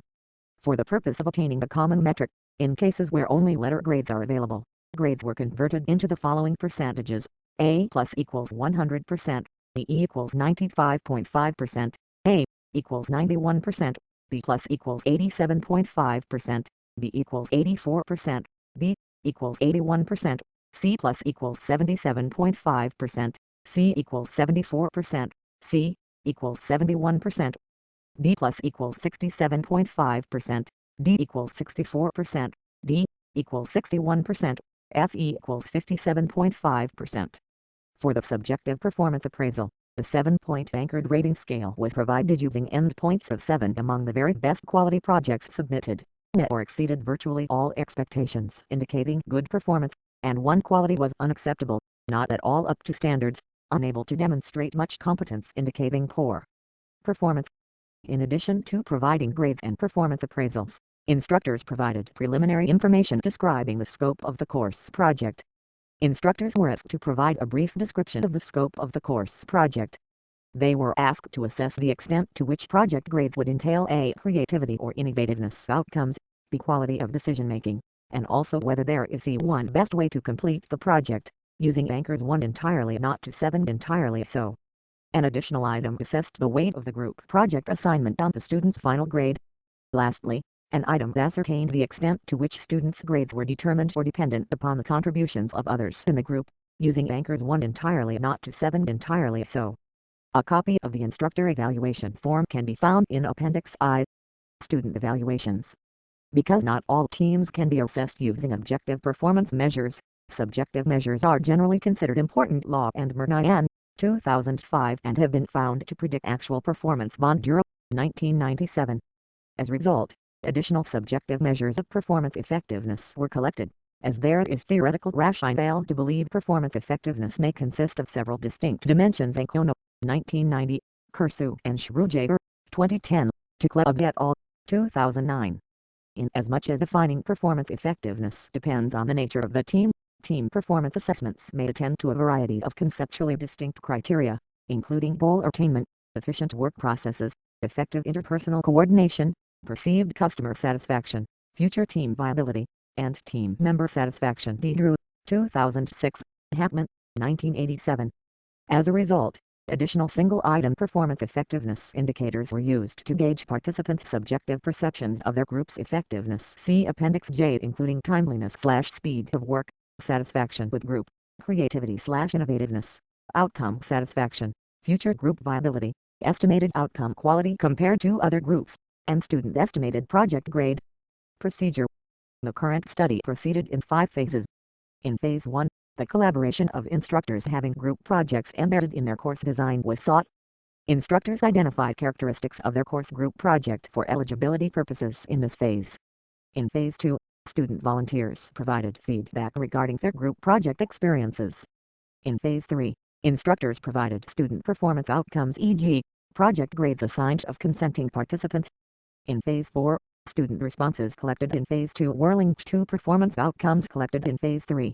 For the purpose of attaining the common metric, in cases where only letter grades are available, grades were converted into the following percentages: A plus equals 100%, B equals 95.5%, A equals 91%, B plus equals 87.5%, B equals 84%, B equals 81%, C plus equals 77.5%, C equals 74%, C equals 71%, D plus equals 67.5%, D equals 64%, D equals 61%, F equals 57.5%. For the subjective performance appraisal, the 7-point anchored rating scale was provided using endpoints of 7 among the very best quality projects submitted, met or exceeded virtually all expectations indicating good performance, and 1 quality was unacceptable, not at all up to standards, unable to demonstrate much competence indicating poor performance. In addition to providing grades and performance appraisals, instructors provided preliminary information describing the scope of the course project. Instructors were asked to provide a brief description of the scope of the course project. They were asked to assess the extent to which project grades would entail A. creativity or innovativeness outcomes, B. quality of decision-making, and also whether there is one best way to complete the project, using anchors 1 entirely not to 7 entirely so. An additional item assessed the weight of the group project assignment on the student's final grade. Lastly, an item ascertained the extent to which students' grades were determined or dependent upon the contributions of others in the group, using anchors 1 entirely not to 7 entirely so. A copy of the instructor evaluation form can be found in Appendix I. Student evaluations. Because not all teams can be assessed using objective performance measures, subjective measures are generally considered important. Law and Murnyan, 2005, and have been found to predict actual performance. Bondurel, 1997. As a result, additional subjective measures of performance effectiveness were collected, as there is theoretical rationale to believe performance effectiveness may consist of several distinct dimensions. Ankono, 1990, Kursu and Schrujager, 2010, Tukleb et al., 2009. In as much as defining performance effectiveness depends on the nature of the team, team performance assessments may attend to a variety of conceptually distinct criteria, including goal attainment, efficient work processes, effective interpersonal coordination, perceived customer satisfaction, future team viability, and team member satisfaction. D. Drew, 2006, Hackman, 1987. As a result, additional single-item performance effectiveness indicators were used to gauge participants' subjective perceptions of their group's effectiveness. See Appendix J, including timeliness/speed of work, satisfaction with group, creativity/innovativeness, outcome satisfaction, future group viability, estimated outcome quality compared to other groups, and student estimated project grade. Procedure. The current study proceeded in 5 phases. In Phase 1, the collaboration of instructors having group projects embedded in their course design was sought. Instructors identified characteristics of their course group project for eligibility purposes in this phase. In Phase 2, student volunteers provided feedback regarding their group project experiences. In Phase 3, instructors provided student performance outcomes, e.g., project grades assigned of consenting participants. In Phase 4, student responses collected in Phase 2 were linked to performance outcomes collected in Phase 3.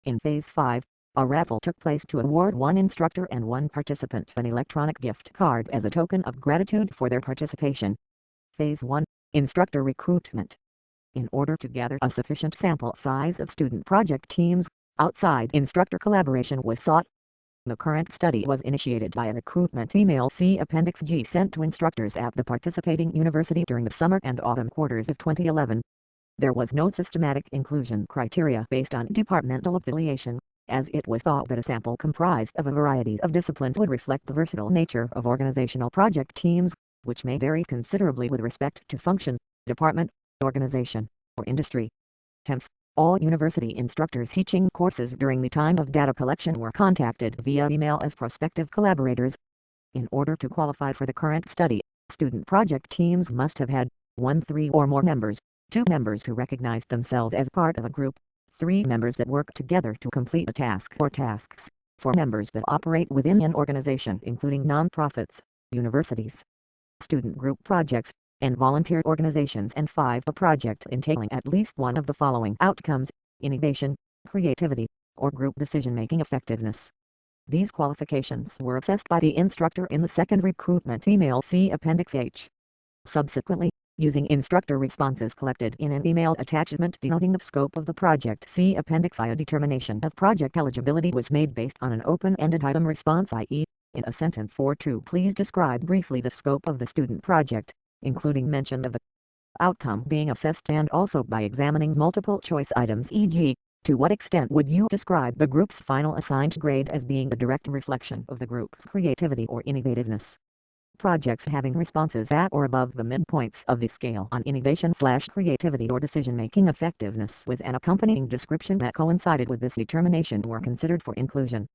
In Phase 5, a raffle took place to award 1 instructor and 1 participant an electronic gift card as a token of gratitude for their participation. Phase 1, Instructor Recruitment. In order to gather a sufficient sample size of student project teams, outside instructor collaboration was sought. The current study was initiated by a recruitment email, see Appendix G, sent to instructors at the participating university during the summer and autumn quarters of 2011. There was no systematic inclusion criteria based on departmental affiliation, as it was thought that a sample comprised of a variety of disciplines would reflect the versatile nature of organizational project teams, which may vary considerably with respect to function, department, organization, or industry. Hence, all university instructors teaching courses during the time of data collection were contacted via email as prospective collaborators. In order to qualify for the current study, student project teams must have had 1, 3 or more members, 2 members who recognized themselves as part of a group, 3 members that work together to complete a task or tasks, 4 members that operate within an organization including nonprofits, universities, student group projects, and volunteer organizations, and 5 a project entailing at least one of the following outcomes: innovation, creativity, or group decision-making effectiveness. These qualifications were assessed by the instructor in the second recruitment email, see Appendix H. Subsequently, using instructor responses collected in an email attachment denoting the scope of the project, see Appendix I, a determination of project eligibility was made based on an open-ended item response, i.e., In a sentence or two, please describe briefly the scope of the student project, including mention of the outcome being assessed and also by examining multiple choice items, e.g., to what extent would you describe the group's final assigned grade as being a direct reflection of the group's creativity or innovativeness? Projects having responses at or above the midpoints of the scale on innovation/creativity or decision-making effectiveness with an accompanying description that coincided with this determination were considered for inclusion.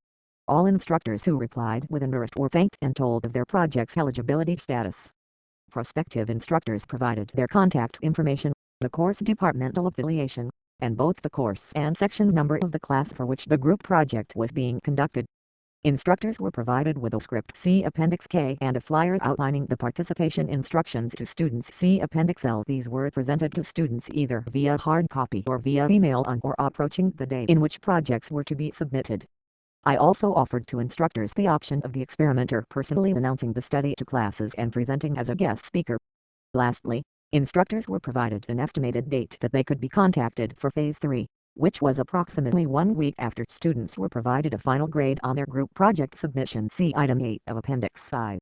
All instructors who replied with endorsed were thanked and told of their project's eligibility status. Prospective instructors provided their contact information, the course departmental affiliation, and both the course and section number of the class for which the group project was being conducted. Instructors were provided with a script, see Appendix K, and a flyer outlining the participation instructions to students, see Appendix L. These were presented to students either via hard copy or via email on or approaching the day in which projects were to be submitted. I also offered to instructors the option of the experimenter personally announcing the study to classes and presenting as a guest speaker. Lastly, instructors were provided an estimated date that they could be contacted for Phase 3. Which was approximately 1 week after students were provided a final grade on their group project submission. See Item 8 of Appendix I.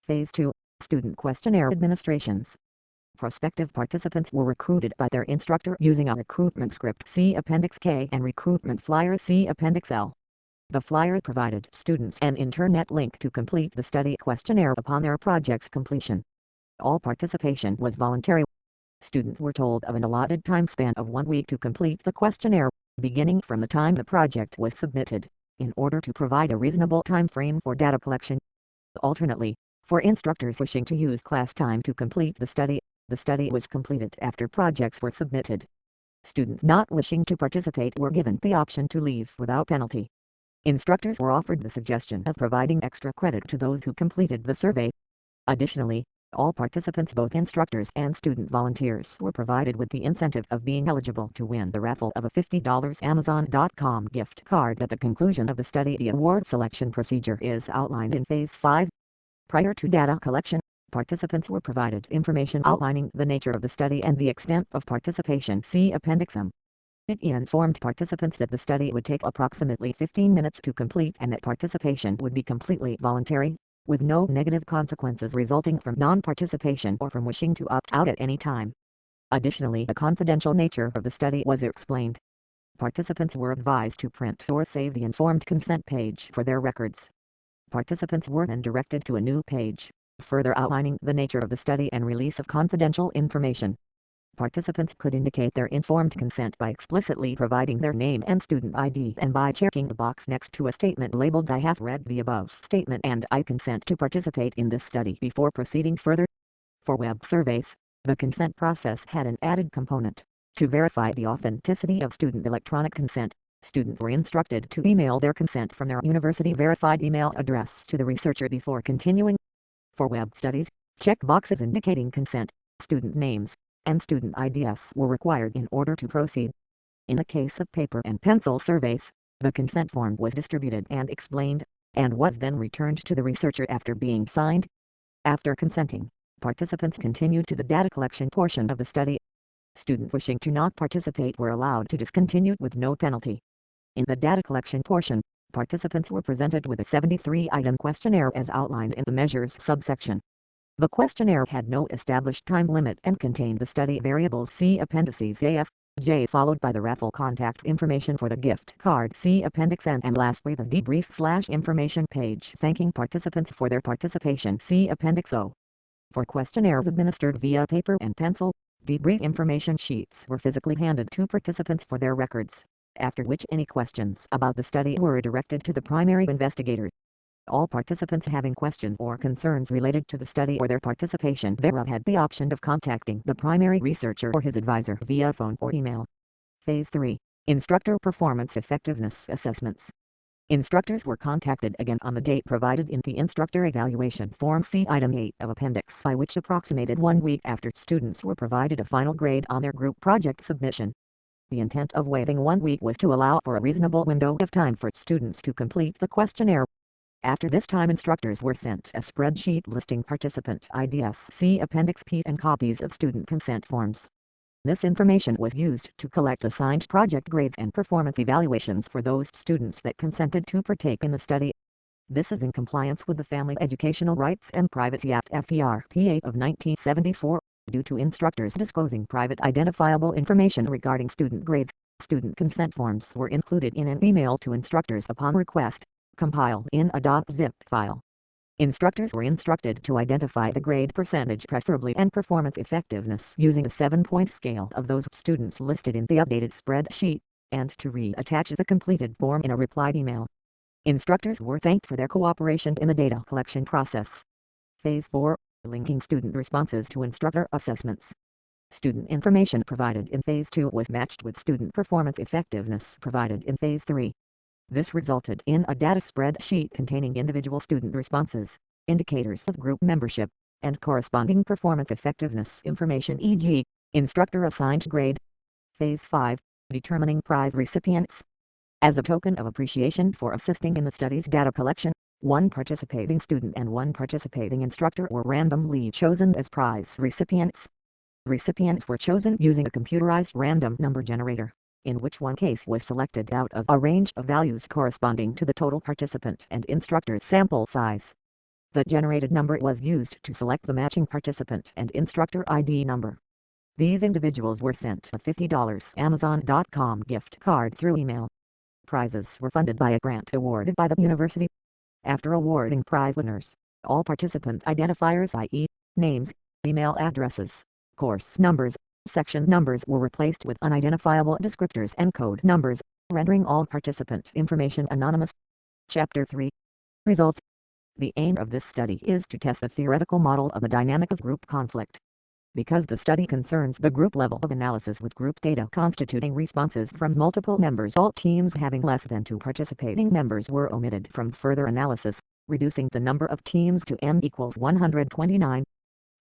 Phase 2, Student Questionnaire Administrations. Prospective participants were recruited by their instructor using a recruitment script. See Appendix K and recruitment flyer. See Appendix L. The flyer provided students an internet link to complete the study questionnaire upon their project's completion. All participation was voluntary. Students were told of an allotted time span of 1 week to complete the questionnaire, beginning from the time the project was submitted, in order to provide a reasonable time frame for data collection. Alternately, for instructors wishing to use class time to complete the study was completed after projects were submitted. Students not wishing to participate were given the option to leave without penalty. Instructors were offered the suggestion of providing extra credit to those who completed the survey. Additionally, all participants, both instructors and student volunteers, were provided with the incentive of being eligible to win the raffle of a $50 Amazon.com gift card. At the conclusion of the study, the award selection procedure is outlined in Phase 5. Prior to data collection, participants were provided information outlining the nature of the study and the extent of participation. See Appendix M. It informed participants that the study would take approximately 15 minutes to complete and that participation would be completely voluntary, with no negative consequences resulting from non-participation or from wishing to opt out at any time. Additionally, the confidential nature of the study was explained. Participants were advised to print or save the informed consent page for their records. Participants were then directed to a new page, further outlining the nature of the study and release of confidential information. Participants could indicate their informed consent by explicitly providing their name and student ID and by checking the box next to a statement labeled "I have read the above statement and I consent to participate in this study" before proceeding further. For web surveys, the consent process had an added component. To verify the authenticity of student electronic consent, students were instructed to email their consent from their university-verified email address to the researcher before continuing. For web studies, check boxes indicating consent, student names, and student IDs were required in order to proceed. In the case of paper and pencil surveys, the consent form was distributed and explained, and was then returned to the researcher after being signed. After consenting, participants continued to the data collection portion of the study. Students wishing to not participate were allowed to discontinue with no penalty. In the data collection portion, participants were presented with a 73-item questionnaire as outlined in the measures subsection. The questionnaire had no established time limit and contained the study variables. See Appendices A, F, J, followed by the raffle contact information for the gift card. See Appendix N, and lastly the debrief/information page thanking participants for their participation. See Appendix O. For questionnaires administered via paper and pencil, debrief information sheets were physically handed to participants for their records, after which any questions about the study were directed to the primary investigator. All participants having questions or concerns related to the study or their participation thereof had the option of contacting the primary researcher or his advisor via phone or email. Phase 3. Instructor Performance Effectiveness Assessments. Instructors were contacted again on the date provided in the Instructor Evaluation Form. See Item 8 of Appendix I, which approximated 1 week after students were provided a final grade on their group project submission. The intent of waiting 1 week was to allow for a reasonable window of time for students to complete the questionnaire. After this time, instructors were sent a spreadsheet listing participant IDs. See Appendix P, and copies of student consent forms. This information was used to collect assigned project grades and performance evaluations for those students that consented to partake in the study. This is in compliance with the Family Educational Rights and Privacy Act (FERPA) of 1974, due to instructors disclosing private identifiable information regarding student grades. Student consent forms were included in an email to instructors upon request, compiled in a .zip file. Instructors were instructed to identify the grade percentage preferably and performance effectiveness using a 7-point scale of those students listed in the updated spreadsheet, and to reattach the completed form in a replied email. Instructors were thanked for their cooperation in the data collection process. Phase 4. Linking student responses to instructor assessments. Student information provided in Phase 2 was matched with student performance effectiveness provided in Phase 3. This resulted in a data spreadsheet containing individual student responses, indicators of group membership, and corresponding performance effectiveness information, e.g., instructor assigned grade. Phase 5. Determining prize recipients. As a token of appreciation for assisting in the study's data collection, one participating student and one participating instructor were randomly chosen as prize recipients. Recipients were chosen using a computerized random number generator, in which one case was selected out of a range of values corresponding to the total participant and instructor sample size. The generated number was used to select the matching participant and instructor ID number. These individuals were sent a $50 Amazon.com gift card through email. Prizes were funded by a grant awarded by the university. After awarding prize winners, all participant identifiers, i.e., names, email addresses, course numbers, section numbers, were replaced with unidentifiable descriptors and code numbers, rendering all participant information anonymous. Chapter 3. Results. The aim of this study is to test the theoretical model of the dynamic of group conflict. Because the study concerns the group level of analysis with group data constituting responses from multiple members, all teams having less than 2 participating members were omitted from further analysis, reducing the number of teams to n equals 129.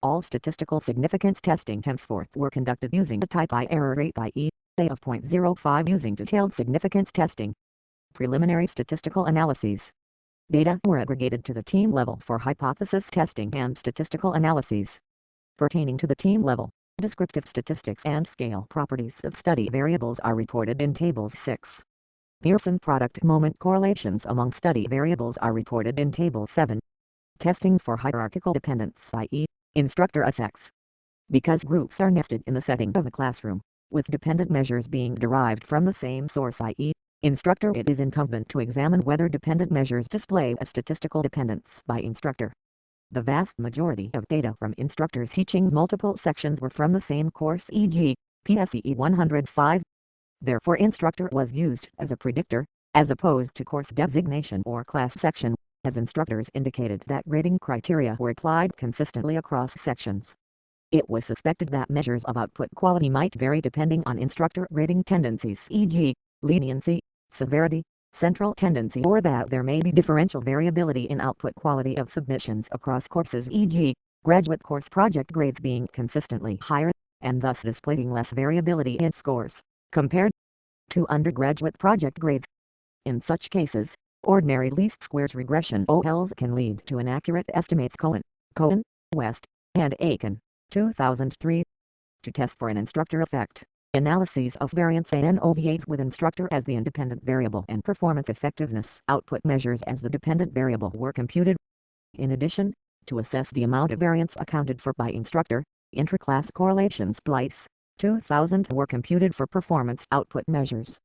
All statistical significance testing henceforth were conducted using the type I error rate, i.e., of 0.05 using detailed significance testing. Preliminary statistical analyses. Data were aggregated to the team level for hypothesis testing and statistical analyses. Pertaining to the team level, descriptive statistics and scale properties of study variables are reported in Tables 6. Pearson product moment correlations among study variables are reported in Table 7. Testing for hierarchical dependence, i.e., instructor effects. Because groups are nested in the setting of a classroom, with dependent measures being derived from the same source, i.e., instructor, it is incumbent to examine whether dependent measures display a statistical dependence by instructor. The vast majority of data from instructors teaching multiple sections were from the same course, e.g., PSEE 105. Therefore, instructor was used as a predictor, as opposed to course designation or class section, as instructors indicated that grading criteria were applied consistently across sections. It was suspected that measures of output quality might vary depending on instructor grading tendencies, e.g., leniency, severity, central tendency, or that there may be differential variability in output quality of submissions across courses, e.g., graduate course project grades being consistently higher, and thus displaying less variability in scores, compared to undergraduate project grades. In such cases, ordinary least squares regression OLs can lead to inaccurate estimates. Cohen, West, and Aiken, 2003. To test for an instructor effect, analyses of variance ANOVAs with instructor as the independent variable and performance effectiveness output measures as the dependent variable were computed. In addition, to assess the amount of variance accounted for by instructor, intraclass correlations splice, 2000 were computed for performance output measures.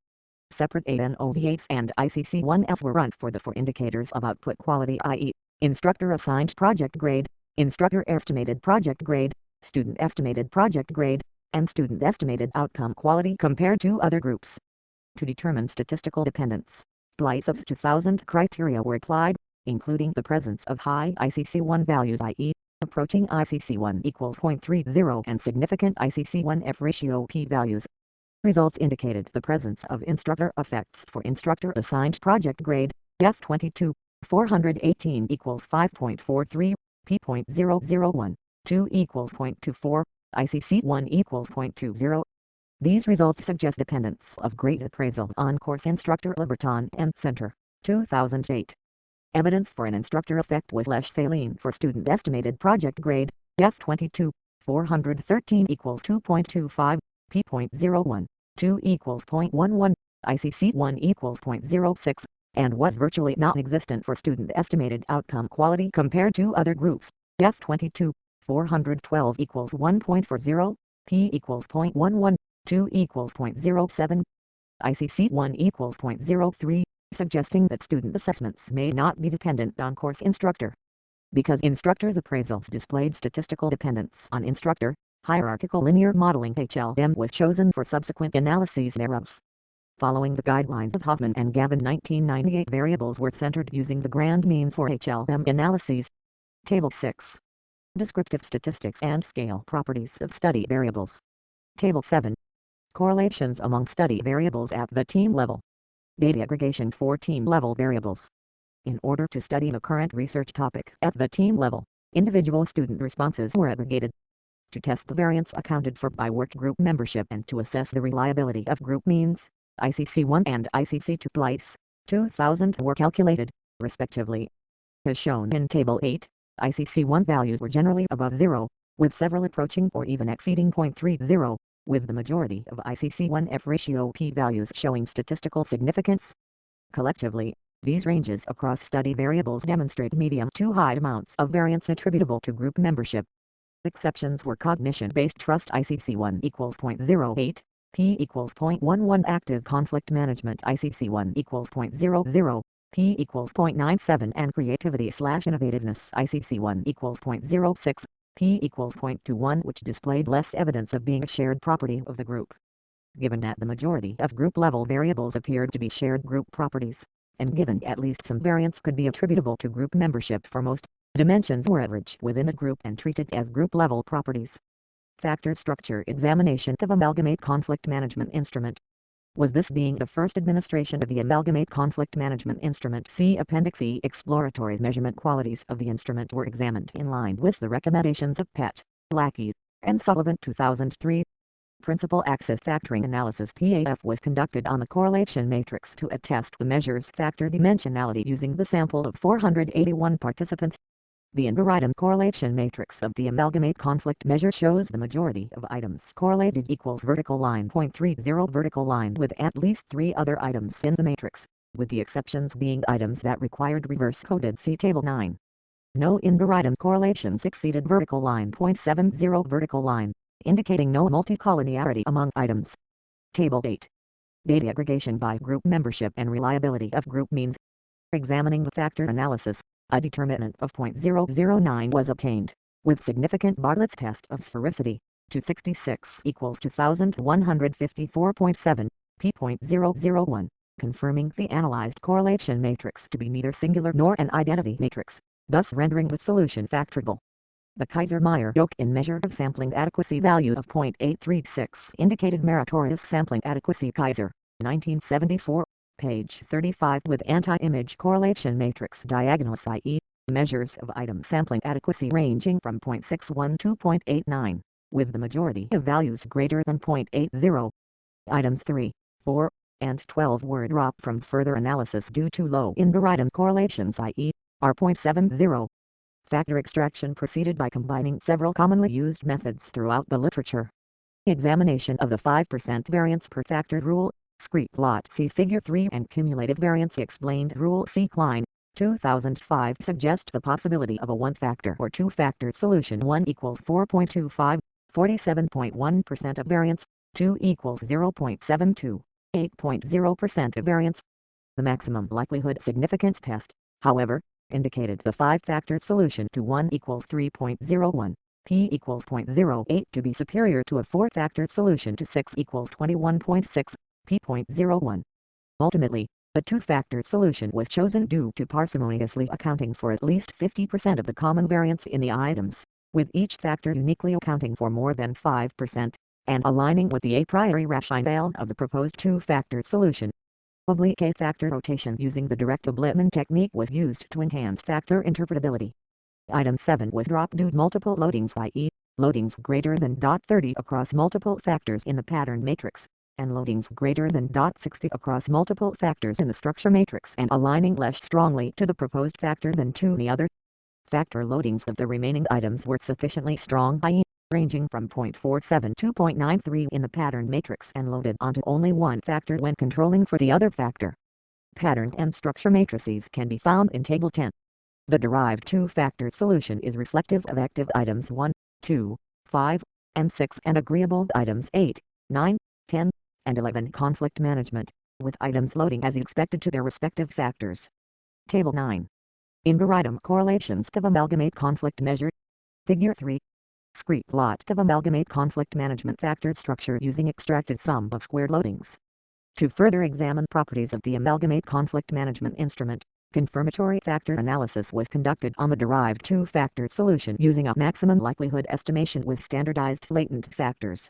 Separate ANOVAs and ICC1Ls were run for the 4 indicators of output quality, i.e., instructor assigned project grade, instructor estimated project grade, student estimated project grade, and student estimated outcome quality compared to other groups. To determine statistical dependence, splice of 2000 criteria were applied, including the presence of high ICC1 values, i.e., approaching ICC1 equals 0.30 and significant ICC1F ratio p-values. Results indicated the presence of instructor effects for instructor assigned project grade, F22, 418 equals 5.43, p.001, 2 equals 0.24, ICC1 equals 0.20. These results suggest dependence of grade appraisals on course instructor Liberton and Center, 2008. Evidence for an instructor effect was less saline for student estimated project grade, F22, 413 equals 2.25, p.01, 2 equals 0.11, ICC1 equals 0.06, and was virtually non-existent for student estimated outcome quality compared to other groups. F22, 412 equals 1.40, P equals 0.11, 2 equals 0.07, ICC 1 equals 0.03, suggesting that student assessments may not be dependent on course instructor. Because instructors' appraisals displayed statistical dependence on instructor, hierarchical linear modeling HLM was chosen for subsequent analyses thereof. Following the guidelines of Hoffman and Gavin 1998, variables were centered using the grand mean for HLM analyses. Table 6. Descriptive statistics and scale properties of study variables. Table 7. Correlations among study variables at the team level. Data aggregation for team-level variables. In order to study the current research topic at the team level, individual student responses were aggregated. To test the variance accounted for by workgroup membership and to assess the reliability of group means, ICC-1 and ICC-2 Blights, 2000 were calculated, respectively. As shown in Table 8, ICC-1 values were generally above 0, with several approaching or even exceeding 0.30, with the majority of ICC-1 F-ratio p-values showing statistical significance. Collectively, these ranges across study variables demonstrate medium to high amounts of variance attributable to group membership. Exceptions were cognition-based trust ICC-1 equals 0.08, P equals 0.11, active conflict management ICC-1 equals 0.00, P equals 0.97, and creativity/innovativeness ICC-1 equals 0.06, P equals 0.21, which displayed less evidence of being a shared property of the group. Given that the majority of group-level variables appeared to be shared group properties, and given at least some variance could be attributable to group membership for most, dimensions were averaged within the group and treated as group-level properties. Factor structure examination of Amalgamate Conflict Management Instrument. Was this being the first administration of the Amalgamate Conflict Management Instrument? See Appendix E. Exploratory measurement qualities of the instrument were examined in line with the recommendations of Pett, Lackey, and Sullivan 2003. Principal Axis Factoring Analysis PAF was conducted on the correlation matrix to attest the measure's factor dimensionality using the sample of 481 participants. The Inter-item correlation matrix of the amalgamate conflict measure shows the majority of items correlated equals vertical line 0.30 vertical line with at least 3 other items in the matrix, with the exceptions being items that required reverse-coded. See Table 9. No inter-item correlations exceeded vertical line 0.70 vertical line, indicating no multicollinearity among items. Table 8. Data aggregation by group membership and reliability of group means. Examining the factor analysis, a determinant of 0.009 was obtained, with significant Bartlett's test of sphericity, 266 equals 2154.7, p.001, confirming the analyzed correlation matrix to be neither singular nor an identity matrix, thus rendering the solution factorable. The Kaiser-Meyer-Dokin measure of sampling adequacy value of 0.836 indicated meritorious sampling adequacy. Kaiser, 1974, page 35, with anti-image correlation matrix diagonals, i.e., measures of item sampling adequacy ranging from 0.61 to 0.89, with the majority of values greater than 0.80. Items 3, 4, and 12 were dropped from further analysis due to low inter-item correlations, i.e., R.70. Factor extraction proceeded by combining several commonly used methods throughout the literature. Examination of the 5% variance per factor rule, Scree plot, see Figure 3, and cumulative variance explained rule, see Klein, 2005, suggest the possibility of a 1-factor or 2-factor solution. 1 equals 4.25, 47.1% of variance, 2 equals 0.72, 8.0% of variance. The maximum likelihood significance test, however, indicated the 5-factor solution to 1 equals 3.01, p equals 0.08 to be superior to a 4-factor solution to 6 equals 21.6, p.01. Ultimately, the 2-factor solution was chosen due to parsimoniously accounting for at least 50% of the common variance in the items, with each factor uniquely accounting for more than 5%, and aligning with the a priori rationale of the proposed 2-factor solution. Oblique factor rotation using the direct Oblittman technique was used to enhance factor interpretability. Item 7 was dropped due to multiple loadings, i.e., loadings greater than .30 across multiple factors in the pattern matrix, and loadings greater than .60 across multiple factors in the structure matrix, and aligning less strongly to the proposed factor than to the other. Factor loadings of the remaining items were sufficiently strong, i.e., ranging from 0.47 to 0.93 in the pattern matrix, and loaded onto only one factor when controlling for the other factor. Pattern and structure matrices can be found in Table 10. The derived two-factor solution is reflective of active items 1, 2, 5, and 6 and agreeable items 8, 9, 10, and 11. Conflict management, with items loading as expected to their respective factors. Table 9. Inter-item correlations of amalgamate conflict measure. Figure 3. Discrete plot of amalgamate conflict management factor structure using extracted sum of squared loadings. To further examine properties of the amalgamate conflict management instrument, confirmatory factor analysis was conducted on the derived two-factor solution using a maximum likelihood estimation with standardized latent factors.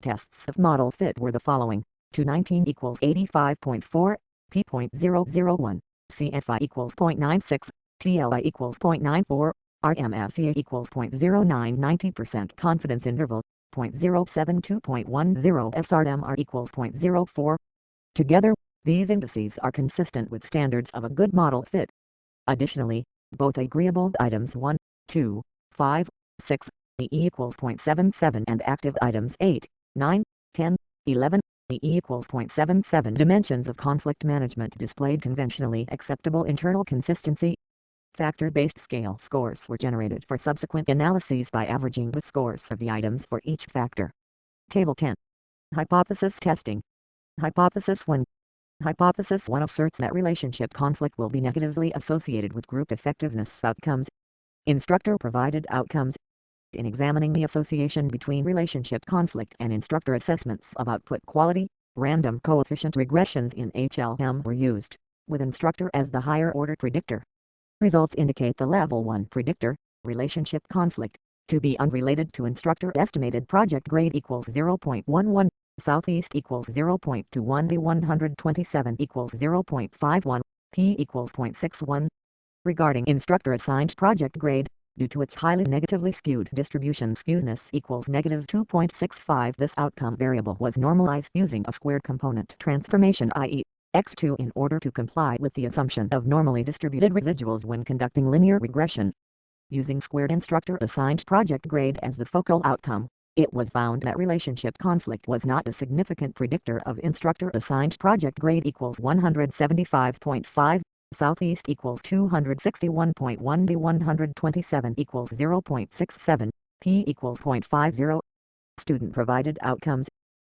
Tests of model fit were the following: 219 equals 85.4, p.001, CFI equals 0.96, TLI equals 0.94, RMSE equals 0.09. 90% confidence interval, 0.072.10, SRMR equals 0.04. Together, these indices are consistent with standards of a good model fit. Additionally, both agreeable items 1, 2, 5, 6, E equals 0.77 and active items 8, 9, 10, 11, E equals 0.77 dimensions of conflict management displayed conventionally acceptable internal consistency. Factor-based scale scores were generated for subsequent analyses by averaging the scores of the items for each factor. Table 10. Hypothesis testing. Hypothesis 1. Hypothesis 1 asserts that relationship conflict will be negatively associated with group effectiveness outcomes. Instructor-provided outcomes. In examining the association between relationship conflict and instructor assessments of output quality, random coefficient regressions in HLM were used, with instructor as the higher order predictor. Results indicate the level 1 predictor, relationship conflict, to be unrelated to instructor. Estimated project grade equals 0.11, Southeast equals 0.21, D127 equals 0.51, P equals 0.61. Regarding instructor assigned project grade, due to its highly negatively skewed distribution, skewness equals -2.65. This outcome variable was normalized using a squared component transformation, i.e. x2, in order to comply with the assumption of normally distributed residuals when conducting linear regression. Using squared instructor assigned project grade as the focal outcome, it was found that relationship conflict was not a significant predictor of instructor assigned project grade equals 175.5, Southeast equals 261.1, D127 equals 0.67, P equals 0.50. Student provided outcomes.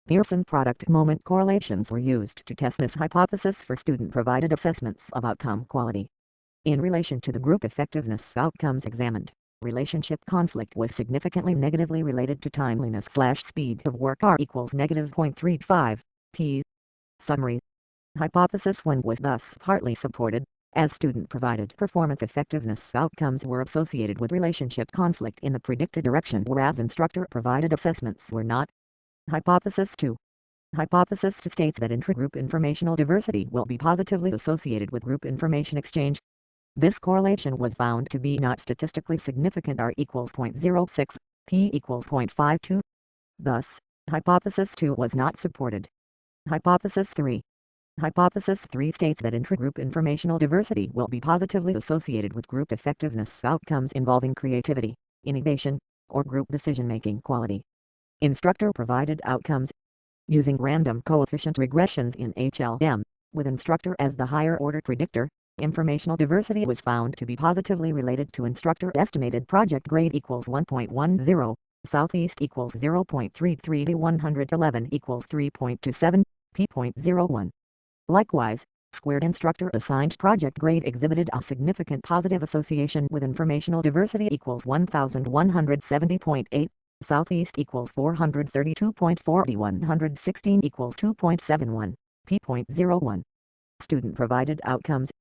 Pearson product moment correlations were used to test this hypothesis for student-provided assessments of outcome quality. In relation to the group effectiveness outcomes examined, relationship conflict was significantly negatively related to timeliness/speed of work, R equals -0.35, P. Summary. Hypothesis 1 was thus partly supported, as student-provided performance effectiveness outcomes were associated with relationship conflict in the predicted direction, whereas instructor-provided assessments were not. Hypothesis 2. Hypothesis 2 states that intragroup informational diversity will be positively associated with group information exchange. This correlation was found to be not statistically significant, R equals 0.06, P equals 0.52. Thus, hypothesis 2 was not supported. Hypothesis 3. Hypothesis 3 states that intragroup informational diversity will be positively associated with group effectiveness outcomes involving creativity, innovation, or group decision-making quality. Instructor-provided outcomes. Using random coefficient regressions in HLM, with instructor as the higher order predictor, informational diversity was found to be positively related to instructor. Estimated project grade equals 1.10, Southeast equals 0.33, D111 equals 3.27, P.01. Likewise, squared instructor assigned project grade exhibited a significant positive association with informational diversity equals 1170.8, Southeast equals 432.4, D116 equals 2.71, P.01. Student-provided outcomes.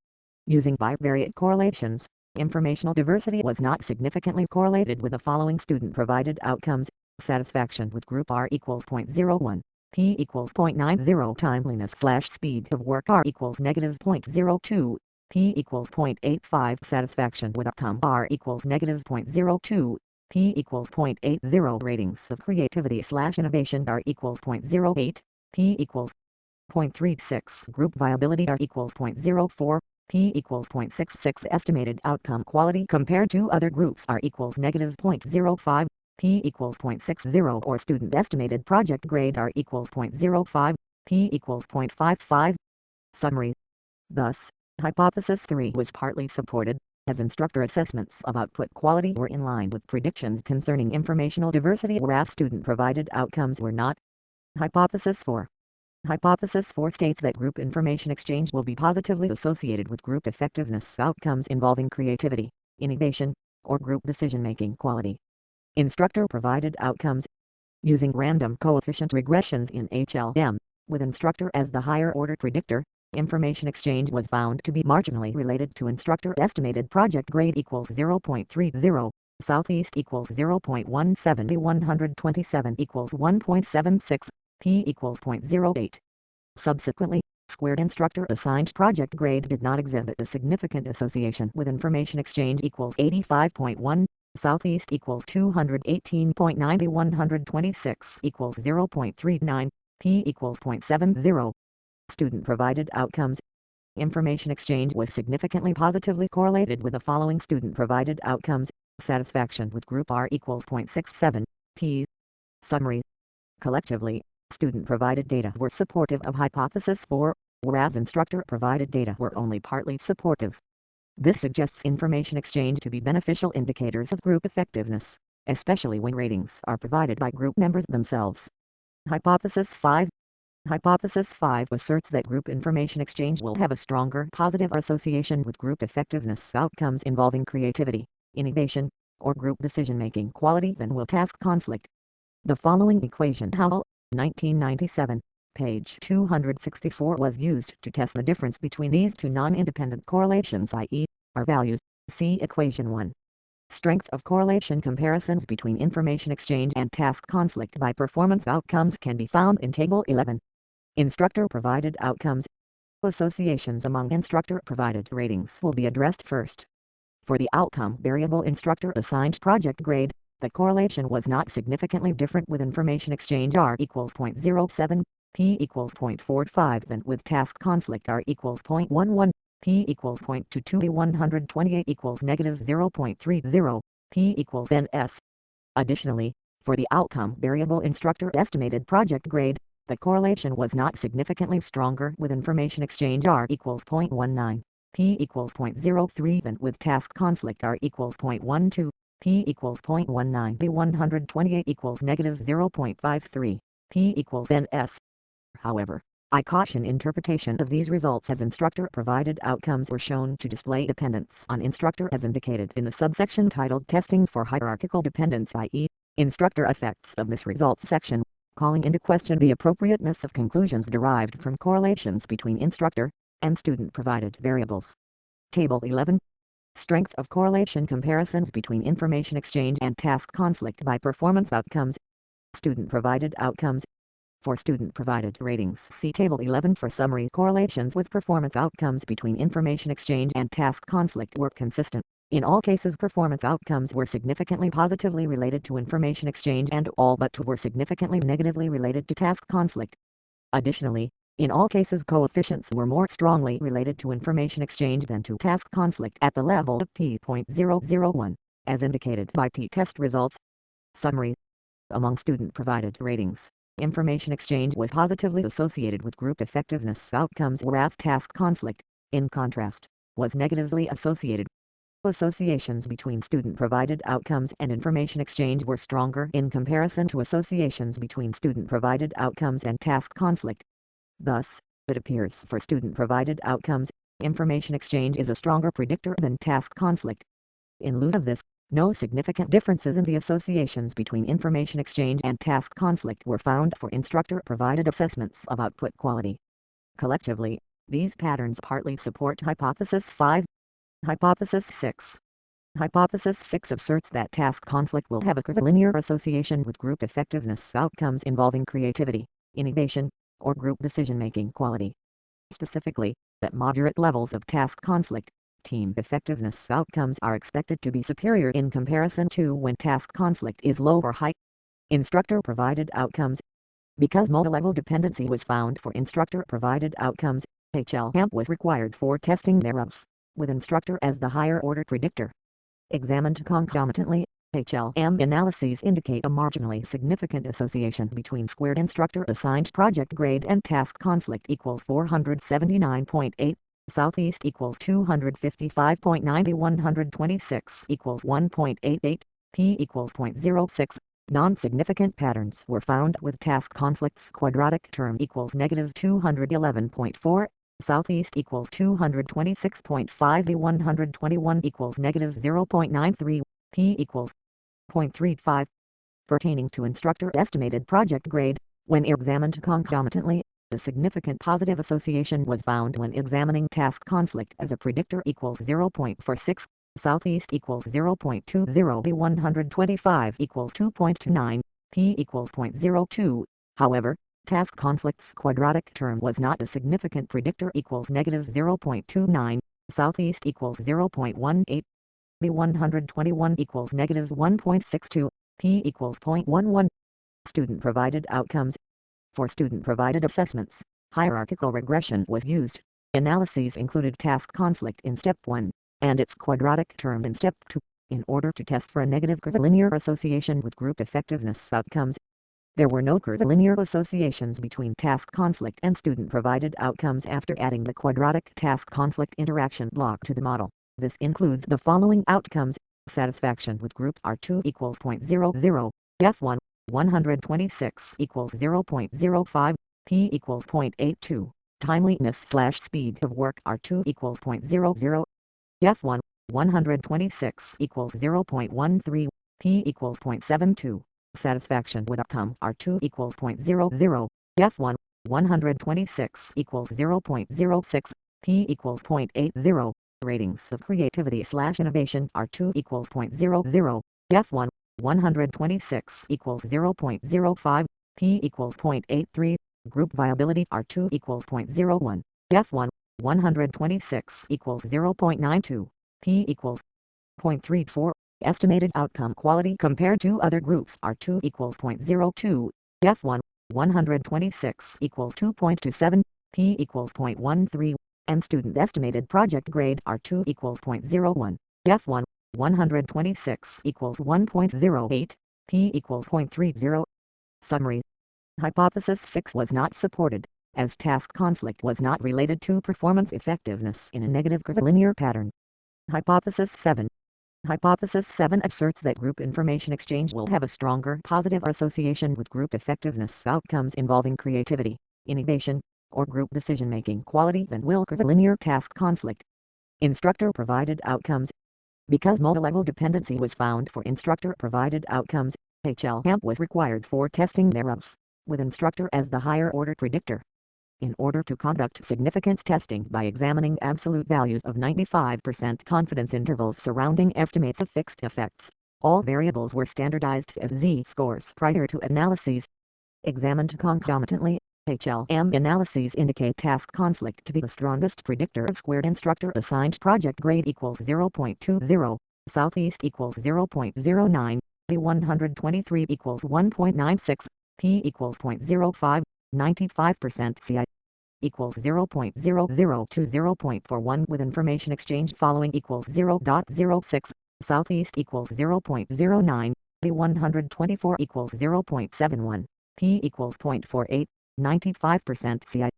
Using bivariate correlations, informational diversity was not significantly correlated with the following student-provided outcomes: satisfaction with group R equals 0.01, P equals 0.90, timeliness/speed of work R equals -0.02, P equals 0.85, satisfaction with outcome R equals -0.02, P equals 0.80, ratings of creativity/innovation R equals 0.08, P equals 0.36, group viability R equals 0.04, P equals 0.66, estimated outcome quality compared to other groups R equals -0.05, P equals 0.60, or student estimated project grade R equals 0.05, P equals 0.55. Summary. Thus, Hypothesis 3 was partly supported, as instructor assessments of output quality were in line with predictions concerning informational diversity, whereas student-provided outcomes were not. Hypothesis 4. Hypothesis 4 states that group information exchange will be positively associated with group effectiveness outcomes involving creativity, innovation, or group decision-making quality. Instructor-provided outcomes. Using random coefficient regressions in HLM, with instructor as the higher-order predictor, information exchange was found to be marginally related to instructor estimated project grade equals 0.30, Southeast equals 0.17, 127 equals 1.76, P equals 0.08. Subsequently, squared instructor assigned project grade did not exhibit a significant association with information exchange equals 85.1, Southeast equals 218.90, 126 equals 0.39, P equals 0.70. Student-provided outcomes. Information exchange was significantly positively correlated with the following student-provided outcomes. Satisfaction with group R equals 0.67, P. Summary. Collectively, student-provided data were supportive of Hypothesis 4, whereas instructor-provided data were only partly supportive. This suggests information exchange to be beneficial indicators of group effectiveness, especially when ratings are provided by group members themselves. Hypothesis 5. Hypothesis 5 asserts that group information exchange will have a stronger positive association with group effectiveness outcomes involving creativity, innovation, or group decision-making quality than will task conflict. The following equation, Howell, 1997, page 264, was used to test the difference between these two non-independent correlations, i.e., R values. See equation 1. Strength of correlation comparisons between information exchange and task conflict by performance outcomes can be found in Table 11. Instructor-provided outcomes. Associations among instructor-provided ratings will be addressed first. For the outcome variable instructor-assigned project grade, the correlation was not significantly different with information exchange R equals 0.07, P equals 0.45 than with task conflict R equals 0.11, P equals 0.22, 128 equals negative 0.30, P equals NS. Additionally, for the outcome variable instructor estimated project grade, the correlation was not significantly stronger with information exchange R equals 0.19, P equals 0.03 than with task conflict R equals 0.12, P equals 0.19, B 128 equals negative 0.53, P equals NS. However, I caution interpretation of these results as instructor-provided outcomes were shown to display dependence on instructor as indicated in the subsection titled Testing for Hierarchical Dependence, i.e., instructor effects of this results section, calling into question the appropriateness of conclusions derived from correlations between instructor and student-provided variables. Table 11. Strength of correlation comparisons between information exchange and task conflict by performance outcomes. Student-provided outcomes. For student-provided ratings, see Table 11 for summary. Correlations with performance outcomes between information exchange and task conflict were consistent. In all cases, performance outcomes were significantly positively related to information exchange and all but two were significantly negatively related to task conflict. Additionally, in all cases coefficients were more strongly related to information exchange than to task conflict at the level of P.001, as indicated by t-test results. Summary. Among student-provided ratings, information exchange was positively associated with group effectiveness outcomes, whereas task conflict, in contrast, was negatively associated. Associations between student-provided outcomes and information exchange were stronger in comparison to associations between student-provided outcomes and task conflict. Thus, it appears for student-provided outcomes, information exchange is a stronger predictor than task conflict. In lieu of this, no significant differences in the associations between information exchange and task conflict were found for instructor-provided assessments of output quality. Collectively, these patterns partly support Hypothesis 5. Hypothesis 6. Hypothesis 6 asserts that task conflict will have a curvilinear association with group effectiveness outcomes involving creativity, innovation, or group decision-making quality. Specifically, at moderate levels of task conflict, team effectiveness outcomes are expected to be superior in comparison to when task conflict is low or high. Instructor-provided outcomes. Because multilevel dependency was found for instructor-provided outcomes, HLM was required for testing thereof, with instructor as the higher-order predictor. Examined concomitantly, HLM analyses indicate a marginally significant association between squared instructor assigned project grade and task conflict equals 479.8, southeast equals 255.90, 126 equals 1.88, p equals 0.06. Non-significant patterns were found with task conflicts. Quadratic term equals negative 211.4, southeast equals 226.5, the 121 equals negative 0.93, p equals 0.35. Pertaining to instructor estimated project grade, when examined concomitantly, a significant positive association was found when examining task conflict as a predictor equals 0.46, southeast equals 0.20, the 125 equals 2.29, p equals 0.02. However, task conflict's quadratic term was not a significant predictor equals negative 0.29, southeast equals 0.18, the 121 equals negative 1.62, p equals 0.11. Student-provided outcomes. For student-provided assessments, hierarchical regression was used. Analyses included task conflict in Step 1, and its quadratic term in Step 2, in order to test for a negative curvilinear association with group effectiveness outcomes. There were no curvilinear associations between task conflict and student-provided outcomes after adding the quadratic task conflict interaction log to the model. This includes the following outcomes: satisfaction with group R2 equals 0.00, F1, 126 equals 0.05, P equals 0.82, timeliness/speed of work R2 equals 0.00, F1, 126 equals 0.13, P equals 0.72, satisfaction with outcome R2 equals 0.00, F1, 126 equals 0.06, P equals 0.80, ratings of creativity/innovation R2 equals 0.00, F1, 126 equals 0.05, P equals 0.83, group viability R2 equals 0.01, F1, 126 equals 0.92, P equals 0.34, estimated outcome quality compared to other groups R2 equals 0.02, F1, 126 equals 2.27, P equals 0.13, and student estimated project grade R2 equals 0.01, F1, 126 equals 1.08, P equals 0.30. Summary. Hypothesis 6 was not supported, as task conflict was not related to performance effectiveness in a negative curvilinear pattern. Hypothesis 7. Hypothesis 7 asserts that group information exchange will have a stronger positive association with group effectiveness outcomes involving creativity, innovation, or group decision-making quality than will curvilinear task conflict. Instructor-provided outcomes. Because multilevel dependency was found for instructor-provided outcomes, HLAMP was required for testing thereof, with instructor as the higher-order predictor. In order to conduct significance testing by examining absolute values of 95% confidence intervals surrounding estimates of fixed effects, all variables were standardized as z-scores prior to analyses. Examined concomitantly, HLAMP analyses indicate task conflict to be the strongest predictor of squared instructor assigned project grade equals 0.20, southeast equals 0.09, the 123 equals 1.96, P equals 0.05, 95% CI equals 0.00 to 0.41 with information exchange following equals 0.06, southeast equals 0.09, the 124 equals 0.71, P equals 0.48, 95% CI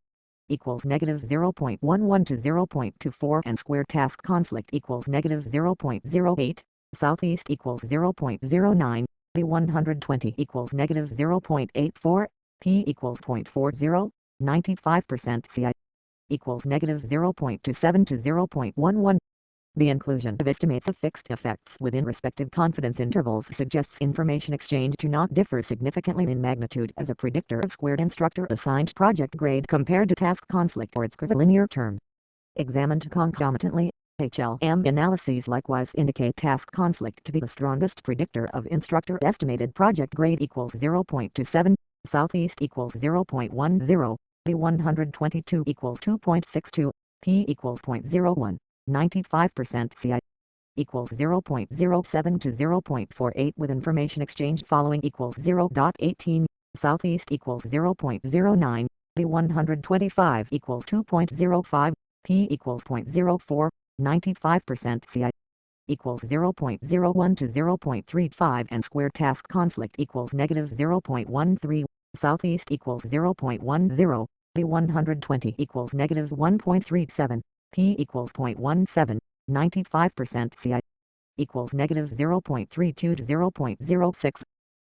equals negative 0.11 to 0.24 and square task conflict equals negative 0.08, southeast equals 0.09, the 120 equals negative 0.84, P equals 0.40, 95% CI equals negative 0.27 to 0.11. The inclusion of estimates of fixed effects within respective confidence intervals suggests information exchange to not differ significantly in magnitude as a predictor of squared instructor assigned project grade compared to task conflict or its curvilinear term. Examined concomitantly, HLAMP analyses likewise indicate task conflict to be the strongest predictor of instructor estimated project grade equals 0.27, southeast equals 0.10, the 122 equals 2.62, P equals 0.01. 95% CI equals 0.07 to 0.48 with information exchange following equals 0.18, southeast equals 0.09, the 125 equals 2.05, P equals 0.04, 95% CI equals 0.01 to 0.35 and square task conflict equals negative 0.13, southeast equals 0.10, the 120 equals negative 1.37. P equals 0.17, 95% CI equals negative 0.32 to 0.06.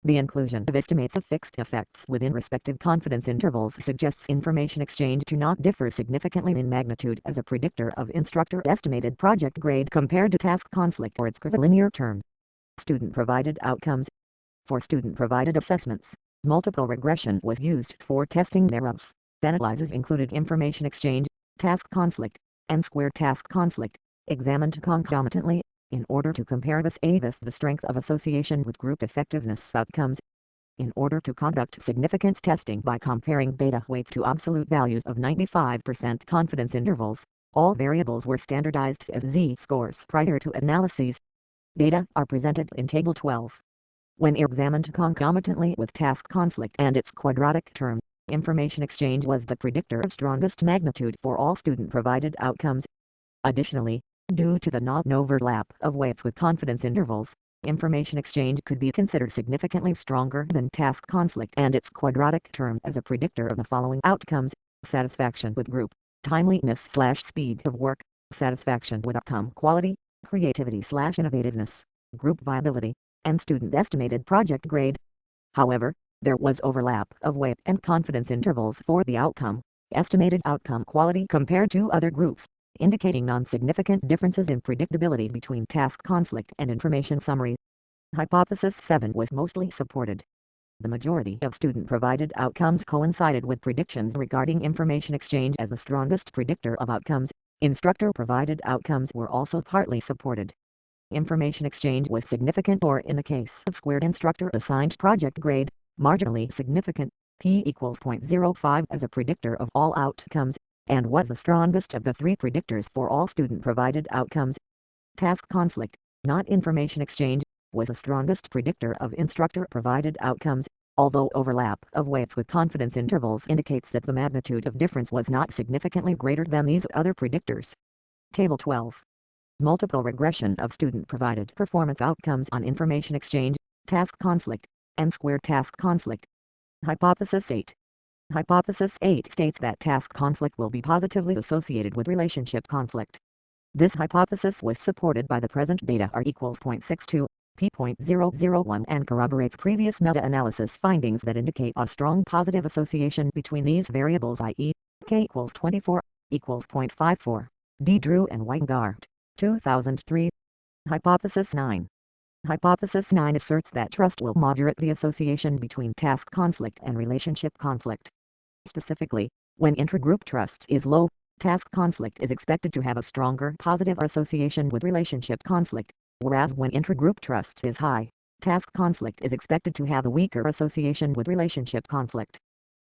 The inclusion of estimates of fixed effects within respective confidence intervals suggests information exchange to not differ significantly in magnitude as a predictor of instructor estimated project grade compared to task conflict or its curvilinear term. Student-provided outcomes. For student-provided assessments, multiple regression was used for testing thereof. Analyses included information exchange, task conflict, and squared task conflict, examined concomitantly, in order to compare the strength of association with group effectiveness outcomes. In order to conduct significance testing by comparing beta weights to absolute values of 95% confidence intervals, all variables were standardized as z-scores prior to analyses. Data are presented in Table 12. When examined concomitantly with task conflict and its quadratic term, information exchange was the predictor of strongest magnitude for all student-provided outcomes. Additionally, due to the non-overlap of weights with confidence intervals, information exchange could be considered significantly stronger than task conflict and its quadratic term as a predictor of the following outcomes: satisfaction with group, timeliness/speed of work, satisfaction with outcome quality, creativity/innovativeness, group viability, and student estimated project grade. However, there was overlap of weight and confidence intervals for the estimated outcome quality compared to other groups, indicating non-significant differences in predictability between task conflict and information summary. Hypothesis 7 was mostly supported. The majority of student-provided outcomes coincided with predictions regarding information exchange as the strongest predictor of outcomes. Instructor-provided outcomes were also partly supported. Information exchange was significant, or in the case of squared instructor-assigned project grade, marginally significant, P equals 0.05 as a predictor of all outcomes, and was the strongest of the three predictors for all student-provided outcomes. Task conflict, not information exchange, was the strongest predictor of instructor-provided outcomes, although overlap of weights with confidence intervals indicates that the magnitude of difference was not significantly greater than these other predictors. Table 12. Multiple regression of student-provided performance outcomes on information exchange, task conflict, and squared task conflict. Hypothesis 8. Hypothesis 8 states that task conflict will be positively associated with relationship conflict. This hypothesis was supported by the present data R equals 0.62, p.001, and corroborates previous meta-analysis findings that indicate a strong positive association between these variables, i.e., k equals 24, equals 0.54. D. Drew and Weingart, 2003. Hypothesis 9. Hypothesis 9 asserts that trust will moderate the association between task conflict and relationship conflict. Specifically, when intragroup trust is low, task conflict is expected to have a stronger positive association with relationship conflict, whereas when intragroup trust is high, task conflict is expected to have a weaker association with relationship conflict.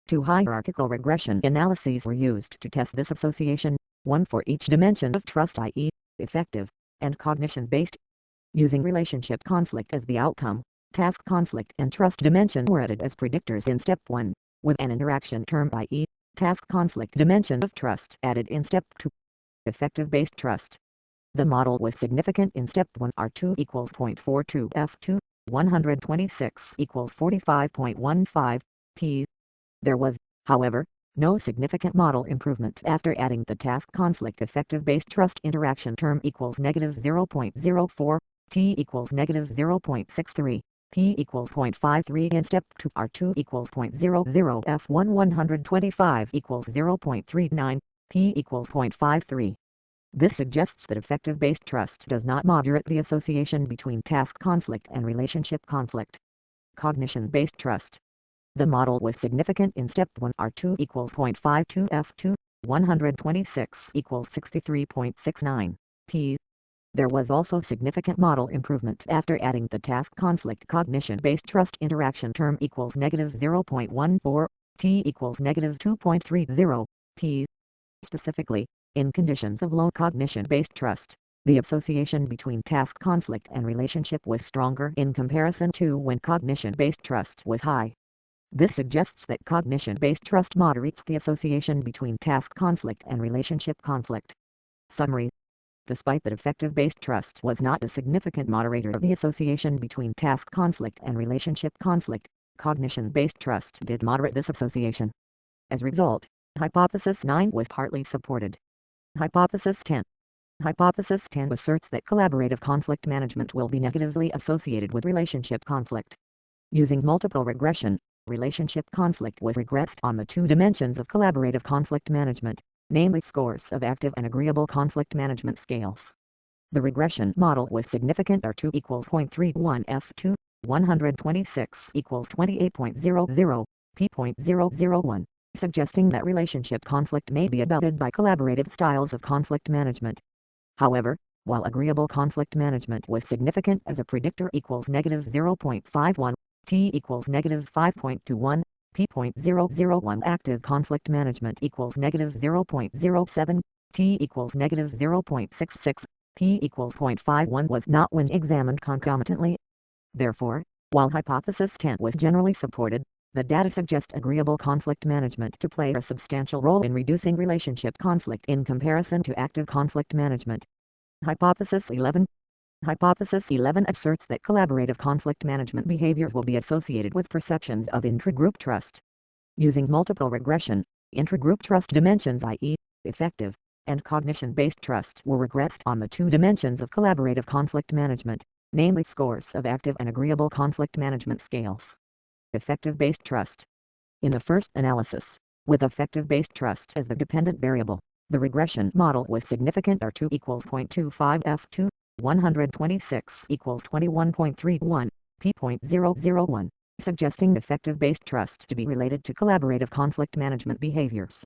Two hierarchical regression analyses were used to test this association, one for each dimension of trust, i.e., effective and cognition-based. Using relationship conflict as the outcome, task conflict and trust dimension were added as predictors in step 1, with an interaction term, i.e., task conflict dimension of trust, added in step 2. Effective-based trust. The model was significant in step 1. R2 equals 0.42, F2, 126 equals 45.15, P. There was, however, no significant model improvement after adding the task conflict effective-based trust interaction term equals negative 0.04, T equals negative 0.63, P equals 0.53 in step 2. R2 equals 0.00, F1 125 equals 0.39, P equals 0.53. This suggests that effective-based trust does not moderate the association between task conflict and relationship conflict. Cognition-based trust. The model was significant in step 1. R2 equals 0.52, F2, 126 equals 63.69, P. There was also significant model improvement after adding the task conflict cognition-based trust interaction term equals negative 0.14, T equals negative 2.30, P. Specifically, in conditions of low cognition-based trust, the association between task conflict and relationship was stronger in comparison to when cognition-based trust was high. This suggests that cognition-based trust moderates the association between task conflict and relationship conflict. Summary. Despite that effective-based trust was not a significant moderator of the association between task conflict and relationship conflict, cognition-based trust did moderate this association. As a result, hypothesis 9 was partly supported. Hypothesis 10. Hypothesis 10 asserts that collaborative conflict management will be negatively associated with relationship conflict. Using multiple regression, relationship conflict was regressed on the two dimensions of collaborative conflict management, namely scores of active and agreeable conflict management scales. The regression model was significant R2 equals 0.31 F2, 126 equals 28.00, p.001, suggesting that relationship conflict may be abetted by collaborative styles of conflict management. However, while agreeable conflict management was significant as a predictor equals negative 0.51, t equals negative 5.21, p.001 active conflict management equals negative 0.07, t equals negative 0.66, p equals 0.51 was not when examined concomitantly. Therefore, while hypothesis 10 was generally supported, the data suggest agreeable conflict management to play a substantial role in reducing relationship conflict in comparison to active conflict management. Hypothesis 11. Hypothesis 11 asserts that collaborative conflict management behaviors will be associated with perceptions of intragroup trust. Using multiple regression, intragroup trust dimensions i.e., effective and cognition-based trust were regressed on the two dimensions of collaborative conflict management, namely scores of active and agreeable conflict management scales. Effective-based trust. In the first analysis, with effective-based trust as the dependent variable, the regression model was significant R2 equals 0.25 F2, 126 equals 21.31, p.001, suggesting effective-based trust to be related to collaborative conflict management behaviors.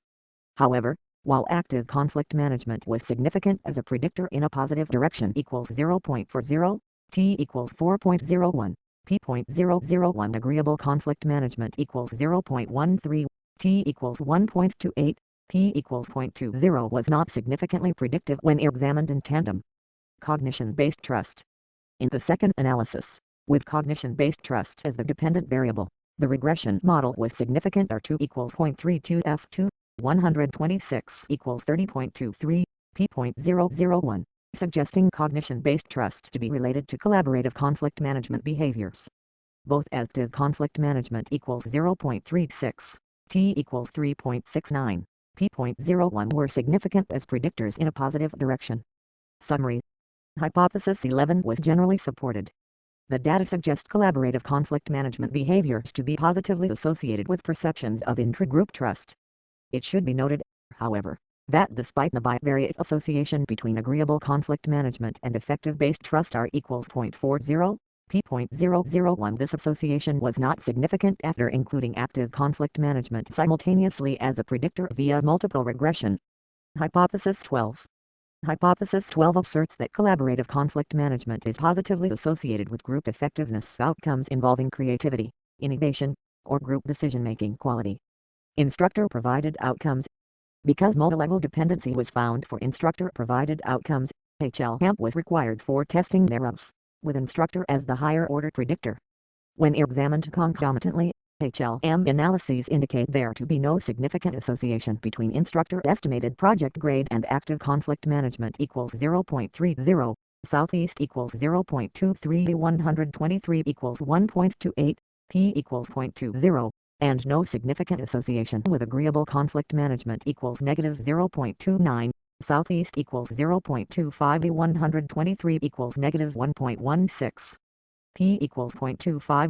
However, while active conflict management was significant as a predictor in a positive direction equals 0.40, t equals 4.01, p.001 agreeable conflict management equals 0.13, t equals 1.28, p equals 0.20 was not significantly predictive when examined in tandem. Cognition-based trust. In the second analysis, with cognition-based trust as the dependent variable, the regression model was significant R2 equals 0.32 F2, 126 equals 30.23, p.001, suggesting cognition-based trust to be related to collaborative conflict management behaviors. Both active conflict management equals 0.36, t equals 3.69, p.01 were significant as predictors in a positive direction. Summary. Hypothesis 11 was generally supported. The data suggest collaborative conflict management behaviors to be positively associated with perceptions of intragroup trust. It should be noted, however, that despite the bivariate association between agreeable conflict management and effective-based trust R equals 0.40, p.001 this association was not significant after including active conflict management simultaneously as a predictor via multiple regression. Hypothesis 12. Hypothesis 12 asserts that collaborative conflict management is positively associated with group effectiveness outcomes involving creativity, innovation, or group decision-making quality. Instructor-provided outcomes. Because multilevel dependency was found for instructor-provided outcomes, HLAMP was required for testing thereof, with instructor as the higher-order predictor. When examined concomitantly, HLAMP analyses indicate there to be no significant association between instructor estimated project grade and active conflict management equals 0.30, Southeast equals 0.23, 123 equals 1.28, P equals 0.20, and no significant association with agreeable conflict management equals negative 0.29, Southeast equals 0.25, 123 equals negative 1.16, P equals 0.25.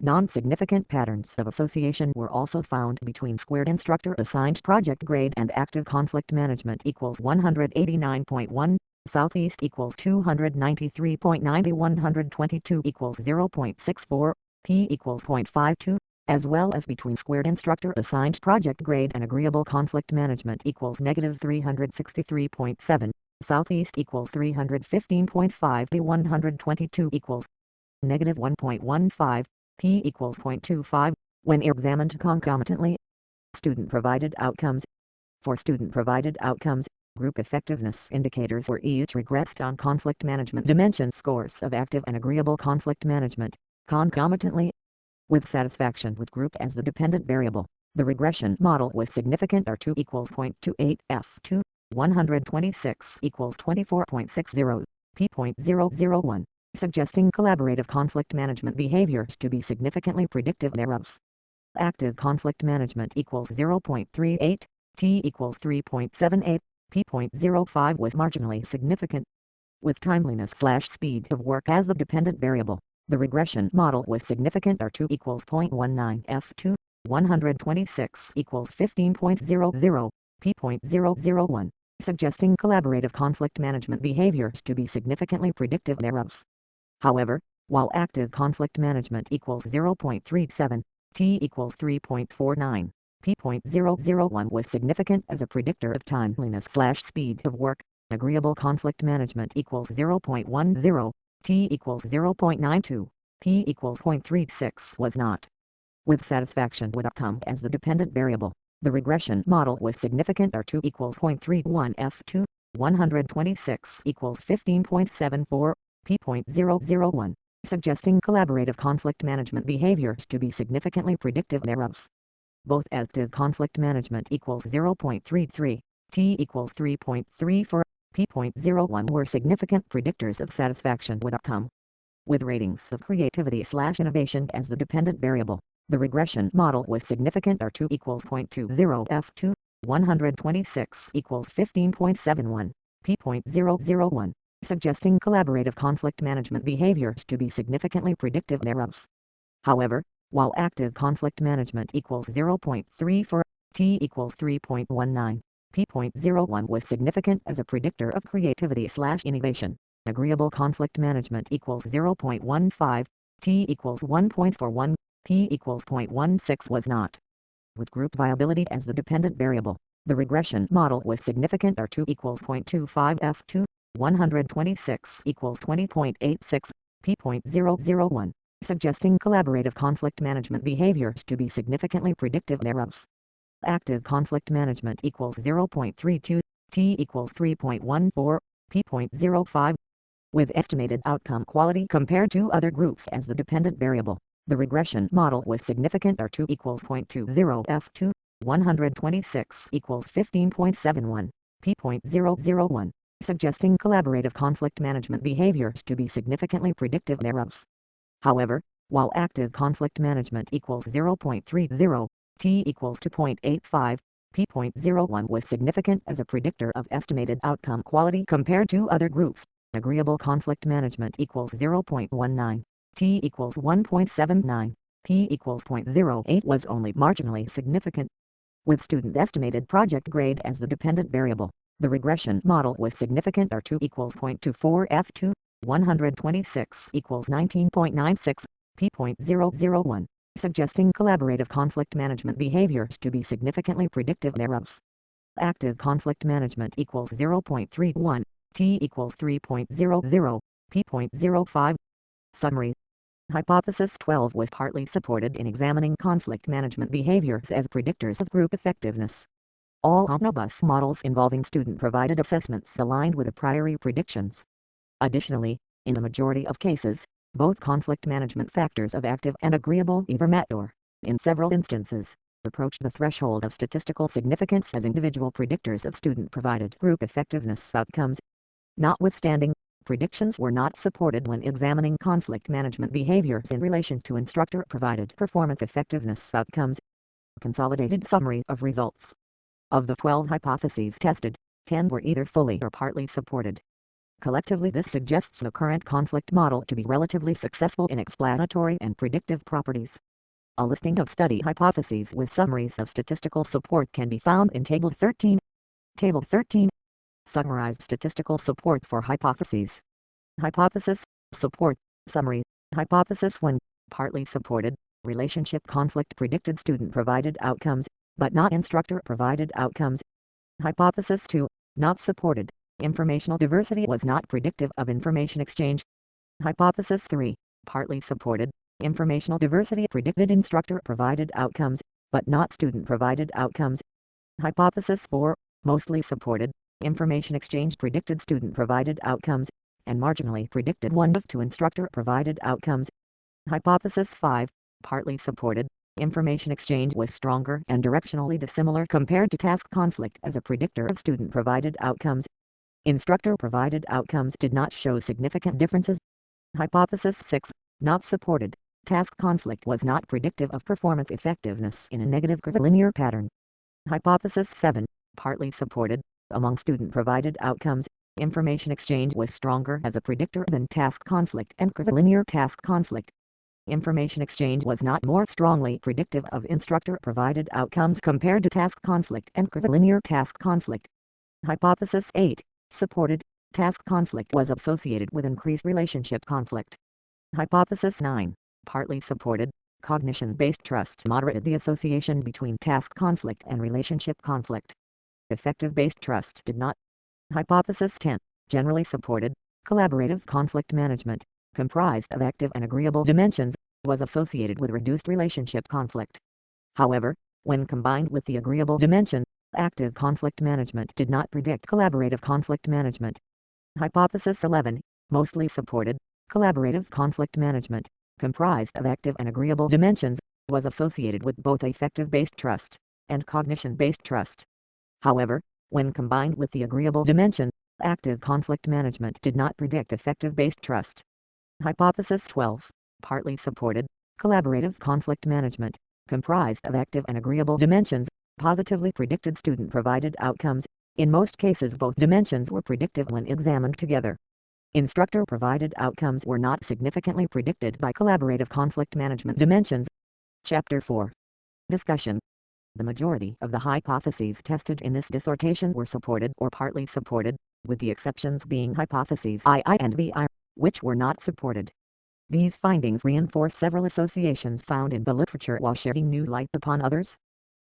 Non-significant patterns of association were also found between squared instructor assigned project grade and active conflict management equals 189.1, Southeast equals 293.90, 122 equals 0.64, P equals 0.52, as well as between squared instructor assigned project grade and agreeable conflict management equals negative 363.7, Southeast equals 315.5, 122 equals negative 1.15, P equals 0.25, when examined concomitantly. Student-provided outcomes. For student-provided outcomes, group effectiveness indicators were each regressed on conflict management dimension scores of active and agreeable conflict management, concomitantly. With satisfaction with group as the dependent variable, the regression model was significant R2 equals 0.28 F2, 126 equals 24.60, p.001. Suggesting collaborative conflict management behaviors to be significantly predictive thereof. Active conflict management equals 0.38, T equals 3.78, P.05 was marginally significant. With timeliness/speed of work as the dependent variable, the regression model was significant. R2 equals 0.19 F2, 126 equals 15.00, P.001, suggesting collaborative conflict management behaviors to be significantly predictive thereof. However, while active conflict management equals 0.37, T equals 3.49, P.001 was significant as a predictor of timeliness/speed of work. Agreeable conflict management equals 0.10, T equals 0.92, P equals 0.36 was not. With satisfaction with outcome as the dependent variable, the regression model was significant. R2 equals 0.31 F2, 126 equals 15.74, P.001, suggesting collaborative conflict management behaviors to be significantly predictive thereof. Both active conflict management equals 0.33, T equals 3.34, P.01 were significant predictors of satisfaction with outcome. With ratings of creativity/innovation as the dependent variable, the regression model was significant. R2 equals 0.20 F2, 126 equals 15.71, P.001, suggesting collaborative conflict management behaviors to be significantly predictive thereof. However, while active conflict management equals 0.34, T equals 3.19, P.01 was significant as a predictor of creativity/innovation. Agreeable conflict management equals 0.15, T equals 1.41, P equals 0.16 was not. With group viability as the dependent variable, the regression model was significant. R2 equals 0.25 F2, 126 equals 20.86, P.001, suggesting collaborative conflict management behaviors to be significantly predictive thereof. Active conflict management equals 0.32, T equals 3.14, P.05. With estimated outcome quality compared to other groups as the dependent variable, the regression model was significant. R2 equals 0.20 F2, 126 equals 15.71, P.001, suggesting collaborative conflict management behaviors to be significantly predictive thereof. However, while active conflict management equals 0.30, T equals 2.85, P.01 was significant as a predictor of estimated outcome quality compared to other groups. Agreeable conflict management equals 0.19, T equals 1.79, P equals 0.08 was only marginally significant. With student estimated project grade as the dependent variable, the regression model was significant. R2 equals 0.24 F2, 126 equals 19.96, P.001, suggesting collaborative conflict management behaviors to be significantly predictive thereof. Active conflict management equals 0.31, T equals 3.00, P.05. Summary. Hypothesis 12 was partly supported in examining conflict management behaviors as predictors of group effectiveness. All omnibus models involving student-provided assessments aligned with a priori predictions. Additionally, in the majority of cases, both conflict management factors of active and agreeable either met or, in several instances, approached the threshold of statistical significance as individual predictors of student-provided group effectiveness outcomes. Notwithstanding, predictions were not supported when examining conflict management behaviors in relation to instructor-provided performance effectiveness outcomes. Consolidated summary of results. Of the 12 hypotheses tested, 10 were either fully or partly supported. Collectively, this suggests the current conflict model to be relatively successful in explanatory and predictive properties. A listing of study hypotheses with summaries of statistical support can be found in Table 13. Table 13. Summarized statistical support for hypotheses. Hypothesis, support, summary. Hypothesis 1, partly supported, relationship conflict predicted student-provided outcomes, but not instructor-provided outcomes. Hypothesis 2, not supported, informational diversity was not predictive of information exchange. Hypothesis 3, partly supported, informational diversity predicted instructor-provided outcomes, but not student-provided outcomes. Hypothesis 4, mostly supported, information exchange predicted student-provided outcomes, and marginally predicted one of two instructor-provided outcomes. Hypothesis 5, partly supported, information exchange was stronger and directionally dissimilar compared to task conflict as a predictor of student-provided outcomes. Instructor-provided outcomes did not show significant differences. Hypothesis 6, not supported, task conflict was not predictive of performance effectiveness in a negative curvilinear pattern. Hypothesis 7, partly supported, Among student-provided outcomes, information exchange was stronger as a predictor than task conflict and curvilinear task conflict. Information exchange was not more strongly predictive of instructor-provided outcomes compared to task conflict and curvilinear task conflict. Hypothesis 8. Supported. Task conflict was associated with increased relationship conflict. Hypothesis 9. Partly supported. Cognition-based trust moderated the association between task conflict and relationship conflict. Effective-based trust did not. Hypothesis 10. Generally supported. Collaborative conflict management, comprised of active and agreeable dimensions, was associated with reduced relationship conflict. However, when combined with the agreeable dimension, active conflict management did not predict collaborative conflict management. Hypothesis 11. Mostly supported. Collaborative conflict management, comprised of active and agreeable dimensions, was associated with both affective-based trust and cognition-based trust. However, when combined with the agreeable dimension, active conflict management did not predict effective-based trust. Hypothesis 12. Partly supported. Collaborative conflict management, comprised of active and agreeable dimensions, positively predicted student-provided outcomes. In most cases both dimensions were predictive when examined together. Instructor-provided outcomes were not significantly predicted by collaborative conflict management dimensions. Chapter 4. Discussion. The majority of the hypotheses tested in this dissertation were supported or partly supported, with the exceptions being hypotheses II and VI, which were not supported. These findings reinforce several associations found in the literature while shedding new light upon others.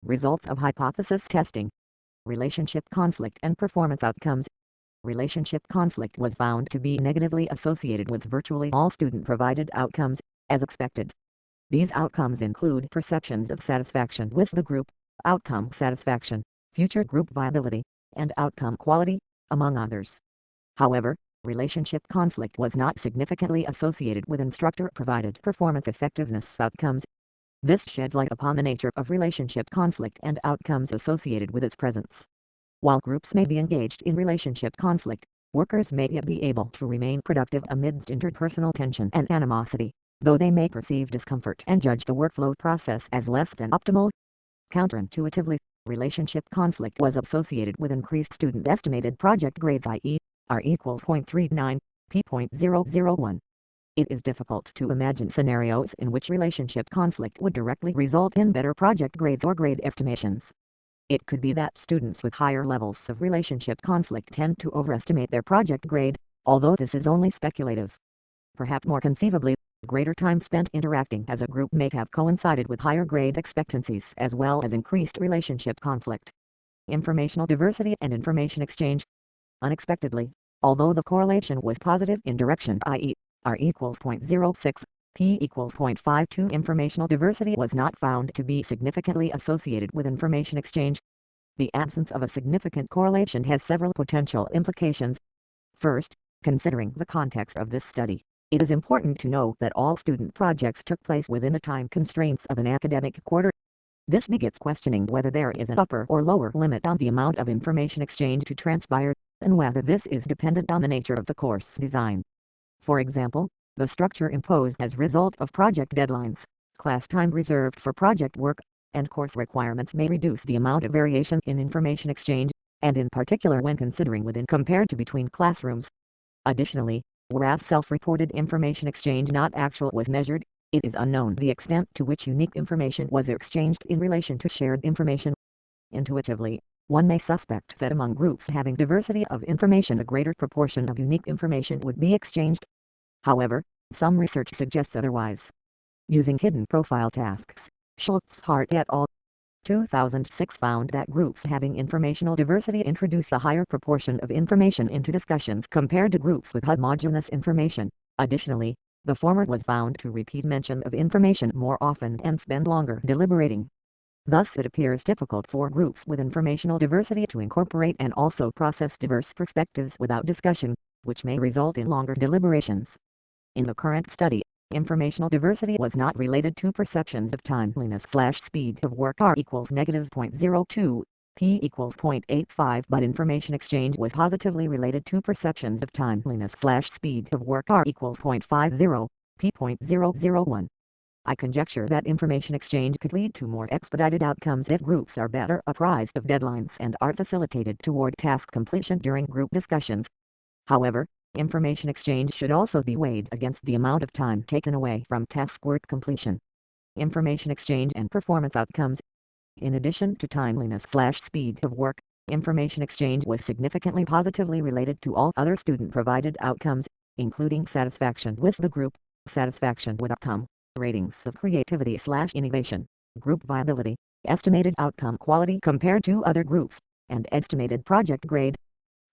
Results of hypothesis testing. Relationship conflict and performance outcomes. Relationship conflict was found to be negatively associated with virtually all student-provided outcomes, as expected. These outcomes include perceptions of satisfaction with the group, outcome satisfaction, future group viability, and outcome quality, among others. However, relationship conflict was not significantly associated with instructor-provided performance effectiveness outcomes. This shed light upon the nature of relationship conflict and outcomes associated with its presence. While groups may be engaged in relationship conflict, workers may yet be able to remain productive amidst interpersonal tension and animosity, though they may perceive discomfort and judge the workflow process as less than optimal. Counterintuitively, relationship conflict was associated with increased student estimated project grades, i.e., R equals 0.39, P.001. It is difficult to imagine scenarios in which relationship conflict would directly result in better project grades or grade estimations. It could be that students with higher levels of relationship conflict tend to overestimate their project grade, although this is only speculative. Perhaps more conceivably, greater time spent interacting as a group may have coincided with higher grade expectancies as well as increased relationship conflict. Informational diversity and information exchange. Unexpectedly, although the correlation was positive in direction, i.e., R equals 0.06, P equals 0.52, informational diversity was not found to be significantly associated with information exchange. The absence of a significant correlation has several potential implications. First, considering the context of this study, it is important to note that all student projects took place within the time constraints of an academic quarter. This begets questioning whether there is an upper or lower limit on the amount of information exchange to transpire, and whether this is dependent on the nature of the course design. For example, the structure imposed as result of project deadlines, class time reserved for project work, and course requirements may reduce the amount of variation in information exchange, and in particular when considering within compared to between classrooms. Additionally, whereas self-reported information exchange not actual was measured, it is unknown the extent to which unique information was exchanged in relation to shared information. Intuitively, one may suspect that among groups having diversity of information a greater proportion of unique information would be exchanged. However, some research suggests otherwise. Using hidden profile tasks, Schultz, Hart et al. 2006 found that groups having informational diversity introduce a higher proportion of information into discussions compared to groups with homogeneous information. Additionally, the former was found to repeat mention of information more often and spend longer deliberating. Thus it appears difficult for groups with informational diversity to incorporate and also process diverse perspectives without discussion, which may result in longer deliberations. In the current study, informational diversity was not related to perceptions of timeliness /speed of work R equals -0.02, P equals 0.85, but information exchange was positively related to perceptions of timeliness /speed of work R equals 0.50, P.001. I conjecture that information exchange could lead to more expedited outcomes if groups are better apprised of deadlines and are facilitated toward task completion during group discussions. However, information exchange should also be weighed against the amount of time taken away from task work completion. Information exchange and performance outcomes. In addition to timeliness/speed of work, information exchange was significantly positively related to all other student-provided outcomes, including satisfaction with the group, satisfaction with outcome, ratings of creativity/innovation, group viability, estimated outcome quality compared to other groups, and estimated project grade.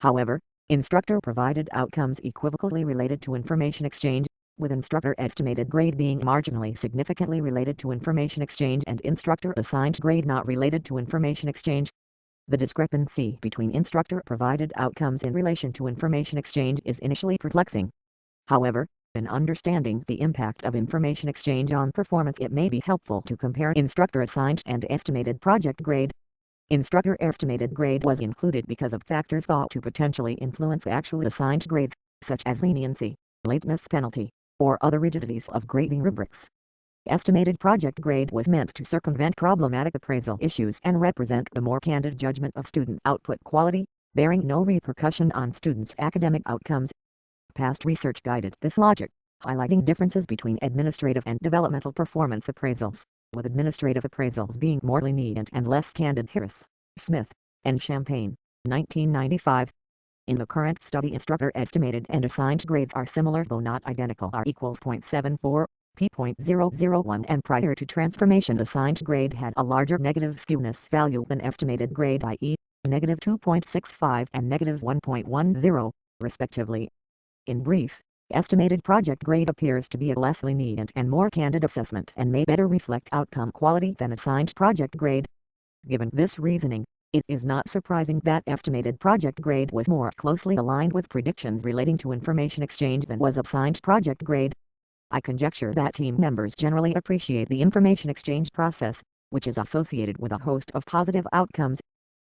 However, instructor-provided outcomes equivocally related to information exchange, with instructor estimated grade being marginally significantly related to information exchange and instructor assigned grade not related to information exchange. The discrepancy between instructor-provided outcomes in relation to information exchange is initially perplexing. However, in understanding the impact of information exchange on performance, it may be helpful to compare instructor assigned and estimated project grade. Instructor estimated grade was included because of factors thought to potentially influence actual assigned grades, such as leniency, lateness penalty, or other rigidities of grading rubrics. Estimated project grade was meant to circumvent problematic appraisal issues and represent the more candid judgment of student output quality, bearing no repercussion on students' academic outcomes. Past research guided this logic, highlighting differences between administrative and developmental performance appraisals, with administrative appraisals being more lenient and less candid. Harris, Smith, and Champagne, 1995. In the current study, instructor estimated and assigned grades are similar though not identical. R equals 0.74, P.001, and prior to transformation assigned grade had a larger negative skewness value than estimated grade, i.e., negative 2.65 and negative 1.10, respectively. In brief, estimated project grade appears to be a less lenient and more candid assessment and may better reflect outcome quality than assigned project grade. Given this reasoning, it is not surprising that estimated project grade was more closely aligned with predictions relating to information exchange than was assigned project grade. I conjecture that team members generally appreciate the information exchange process, which is associated with a host of positive outcomes.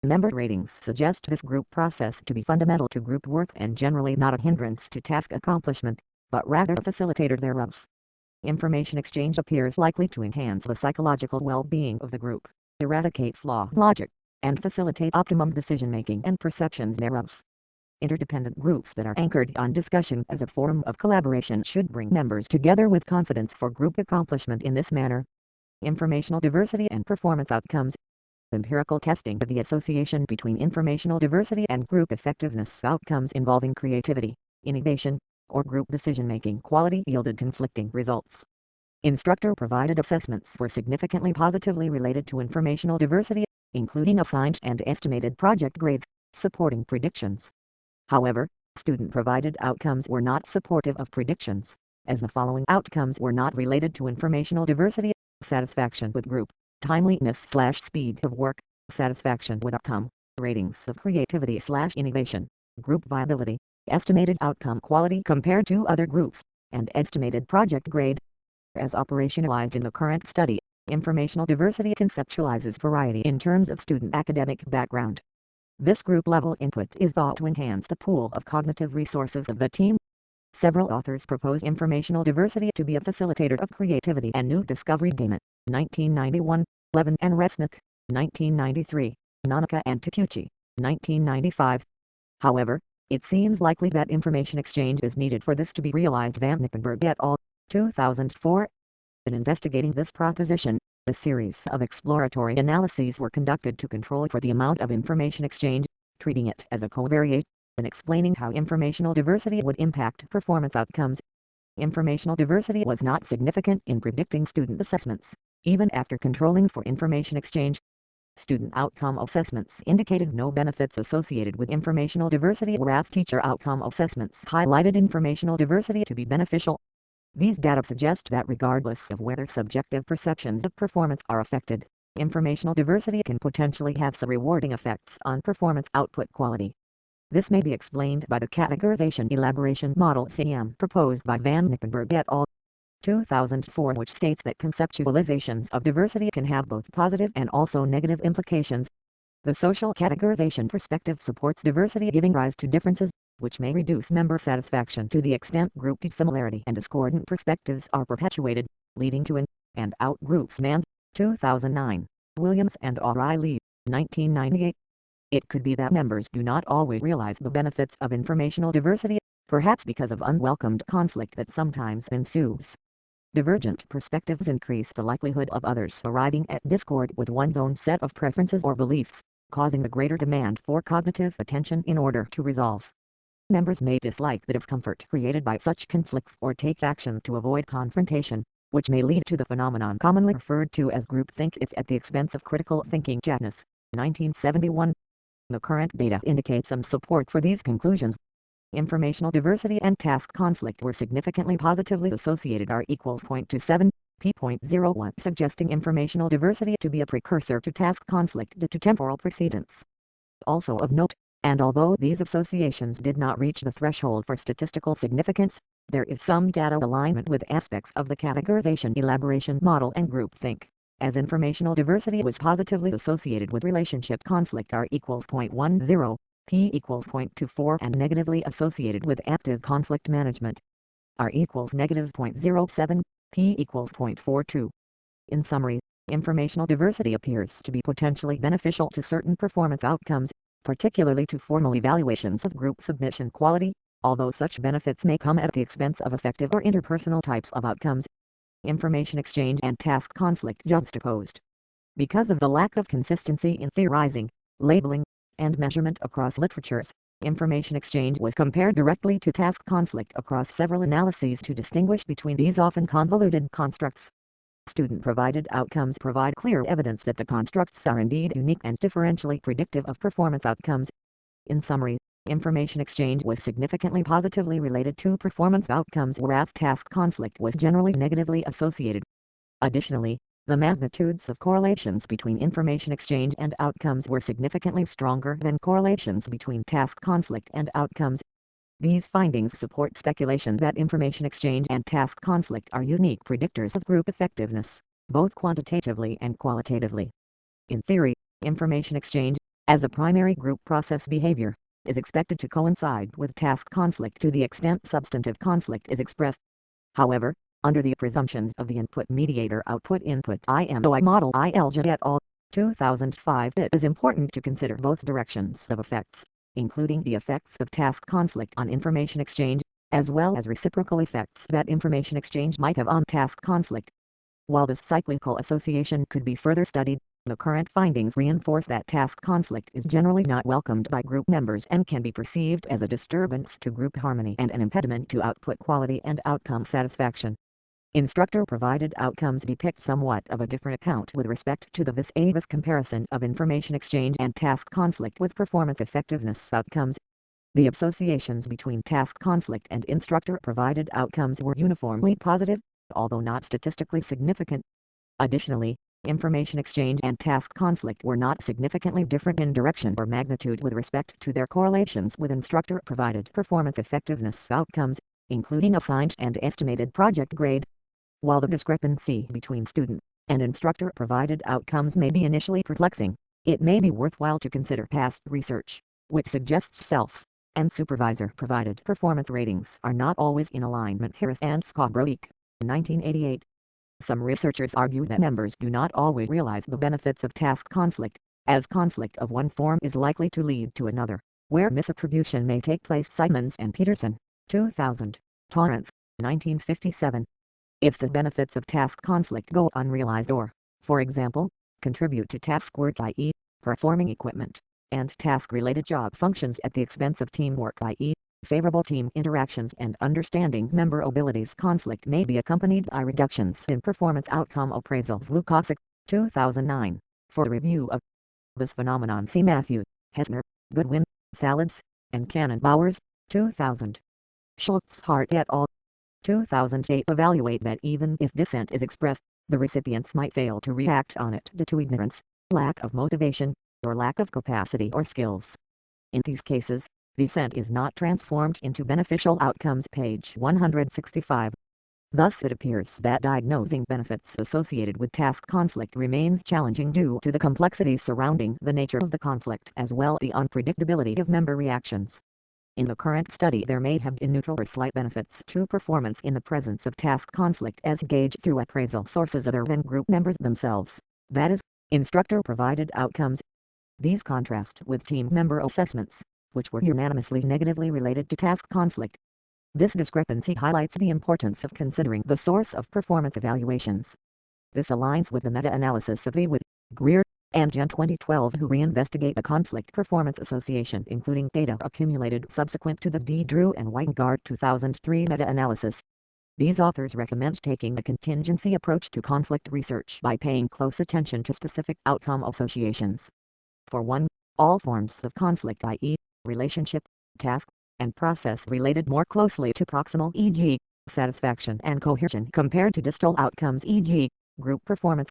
Member ratings suggest this group process to be fundamental to group worth and generally not a hindrance to task accomplishment, but rather a facilitator thereof. Information exchange appears likely to enhance the psychological well-being of the group, eradicate flawed logic, and facilitate optimum decision-making and perceptions thereof. Interdependent groups that are anchored on discussion as a forum of collaboration should bring members together with confidence for group accomplishment in this manner. Informational diversity and performance outcomes. Empirical testing of the association between informational diversity and group effectiveness outcomes involving creativity, innovation, or group decision-making quality yielded conflicting results. Instructor-provided assessments were significantly positively related to informational diversity, including assigned and estimated project grades, supporting predictions. However, student-provided outcomes were not supportive of predictions, as the following outcomes were not related to informational diversity: satisfaction with group, timeliness/speed of work, satisfaction with outcome, ratings of creativity/innovation, group viability, estimated outcome quality compared to other groups, and estimated project grade. As operationalized in the current study, informational diversity conceptualizes variety in terms of student academic background. This group-level input is thought to enhance the pool of cognitive resources of the team. Several authors propose informational diversity to be a facilitator of creativity and new discovery. Damon, 1991, Levin and Resnick, 1993, Nanaka and Takuchi, 1995. However, it seems likely that information exchange is needed for this to be realized. Van Nippenberg et al., 2004. In investigating this proposition, a series of exploratory analyses were conducted to control for the amount of information exchange, treating it as a covariate, and explaining how informational diversity would impact performance outcomes. Informational diversity was not significant in predicting student assessments, even after controlling for information exchange. Student outcome assessments indicated no benefits associated with informational diversity, whereas teacher outcome assessments highlighted informational diversity to be beneficial. These data suggest that regardless of whether subjective perceptions of performance are affected, informational diversity can potentially have some rewarding effects on performance output quality. This may be explained by the categorization elaboration model CM proposed by Van Nippenberg et al., 2004, which states that conceptualizations of diversity can have both positive and also negative implications. The social categorization perspective supports diversity giving rise to differences, which may reduce member satisfaction to the extent group dissimilarity and discordant perspectives are perpetuated, leading to an and out-groups Mann, 2009, Williams and O'Reilly, 1998. It could be that members do not always realize the benefits of informational diversity, perhaps because of unwelcomed conflict that sometimes ensues. Divergent perspectives increase the likelihood of others arriving at discord with one's own set of preferences or beliefs, causing a greater demand for cognitive attention in order to resolve. Members may dislike the discomfort created by such conflicts or take action to avoid confrontation, which may lead to the phenomenon commonly referred to as groupthink if at the expense of critical thinking. Janice, 1971. The current data indicates some support for these conclusions. Informational diversity and task conflict were significantly positively associated R equals 0.27, p.01, suggesting informational diversity to be a precursor to task conflict due to temporal precedence. Also of note, and although these associations did not reach the threshold for statistical significance, there is some data alignment with aspects of the categorization elaboration model and groupthink, as informational diversity was positively associated with relationship conflict R equals 0.10, p equals 0.24 and negatively associated with active conflict management. R equals negative 0.07, p equals 0.42. In summary, informational diversity appears to be potentially beneficial to certain performance outcomes, particularly to formal evaluations of group submission quality, although such benefits may come at the expense of effective or interpersonal types of outcomes. Information exchange and task conflict juxtaposed. Because of the lack of consistency in theorizing, labeling, and measurement across literatures, information exchange was compared directly to task conflict across several analyses to distinguish between these often convoluted constructs. Student-provided outcomes provide clear evidence that the constructs are indeed unique and differentially predictive of performance outcomes. In summary, information exchange was significantly positively related to performance outcomes, whereas task conflict was generally negatively associated. Additionally, the magnitudes of correlations between information exchange and outcomes were significantly stronger than correlations between task conflict and outcomes. These findings support speculation that information exchange and task conflict are unique predictors of group effectiveness, both quantitatively and qualitatively. In theory, information exchange, as a primary group process behavior, is expected to coincide with task conflict to the extent substantive conflict is expressed. However, under the presumptions of the input-mediator output-input IMOI model ILJ et al., 2005, it is important to consider both directions of effects, including the effects of task conflict on information exchange, as well as reciprocal effects that information exchange might have on task conflict. While this cyclical association could be further studied, the current findings reinforce that task conflict is generally not welcomed by group members and can be perceived as a disturbance to group harmony and an impediment to output quality and outcome satisfaction. Instructor-provided outcomes depict somewhat of a different account with respect to the vis-a-vis comparison of information exchange and task conflict with performance effectiveness outcomes. The associations between task conflict and instructor-provided outcomes were uniformly positive, although not statistically significant. Additionally, information exchange and task conflict were not significantly different in direction or magnitude with respect to their correlations with instructor-provided performance effectiveness outcomes, including assigned and estimated project grade. While the discrepancy between student and instructor-provided outcomes may be initially perplexing, it may be worthwhile to consider past research, which suggests self and supervisor-provided performance ratings are not always in alignment. Harris and Scarborough, 1988. Some researchers argue that members do not always realize the benefits of task conflict, as conflict of one form is likely to lead to another, where misattribution may take place. Simons and Peterson, 2000. Torrance, 1957. If the benefits of task conflict go unrealized or, for example, contribute to task work, i.e., performing equipment, and task-related job functions at the expense of teamwork, i.e., favorable team interactions and understanding member abilities, conflict may be accompanied by reductions in performance outcome appraisals. Lukasik, 2009. For review of this phenomenon, see Matthews, Hesner, Goodwin, Salads, and Cannon-Bowers, 2000. Schultz, Hart et al., 2008. Evaluate that even if dissent is expressed, the recipients might fail to react on it due to ignorance, lack of motivation, or lack of capacity or skills. In these cases, dissent is not transformed into beneficial outcomes. Page 165. Thus it appears that diagnosing benefits associated with task conflict remains challenging due to the complexities surrounding the nature of the conflict as well as the unpredictability of member reactions. In the current study there may have been neutral or slight benefits to performance in the presence of task conflict as gauged through appraisal sources other than group members themselves, that is, instructor-provided outcomes. These contrast with team member assessments, which were unanimously negatively related to task conflict. This discrepancy highlights the importance of considering the source of performance evaluations. This aligns with the meta-analysis of Wood, Greer, and Gen 2012 who reinvestigate the conflict performance association including data accumulated subsequent to the Drew and Weingart 2003 meta-analysis. These authors recommend taking the contingency approach to conflict research by paying close attention to specific outcome associations. For one, all forms of conflict i.e., relationship, task, and process related more closely to proximal e.g., satisfaction and cohesion compared to distal outcomes e.g., group performance.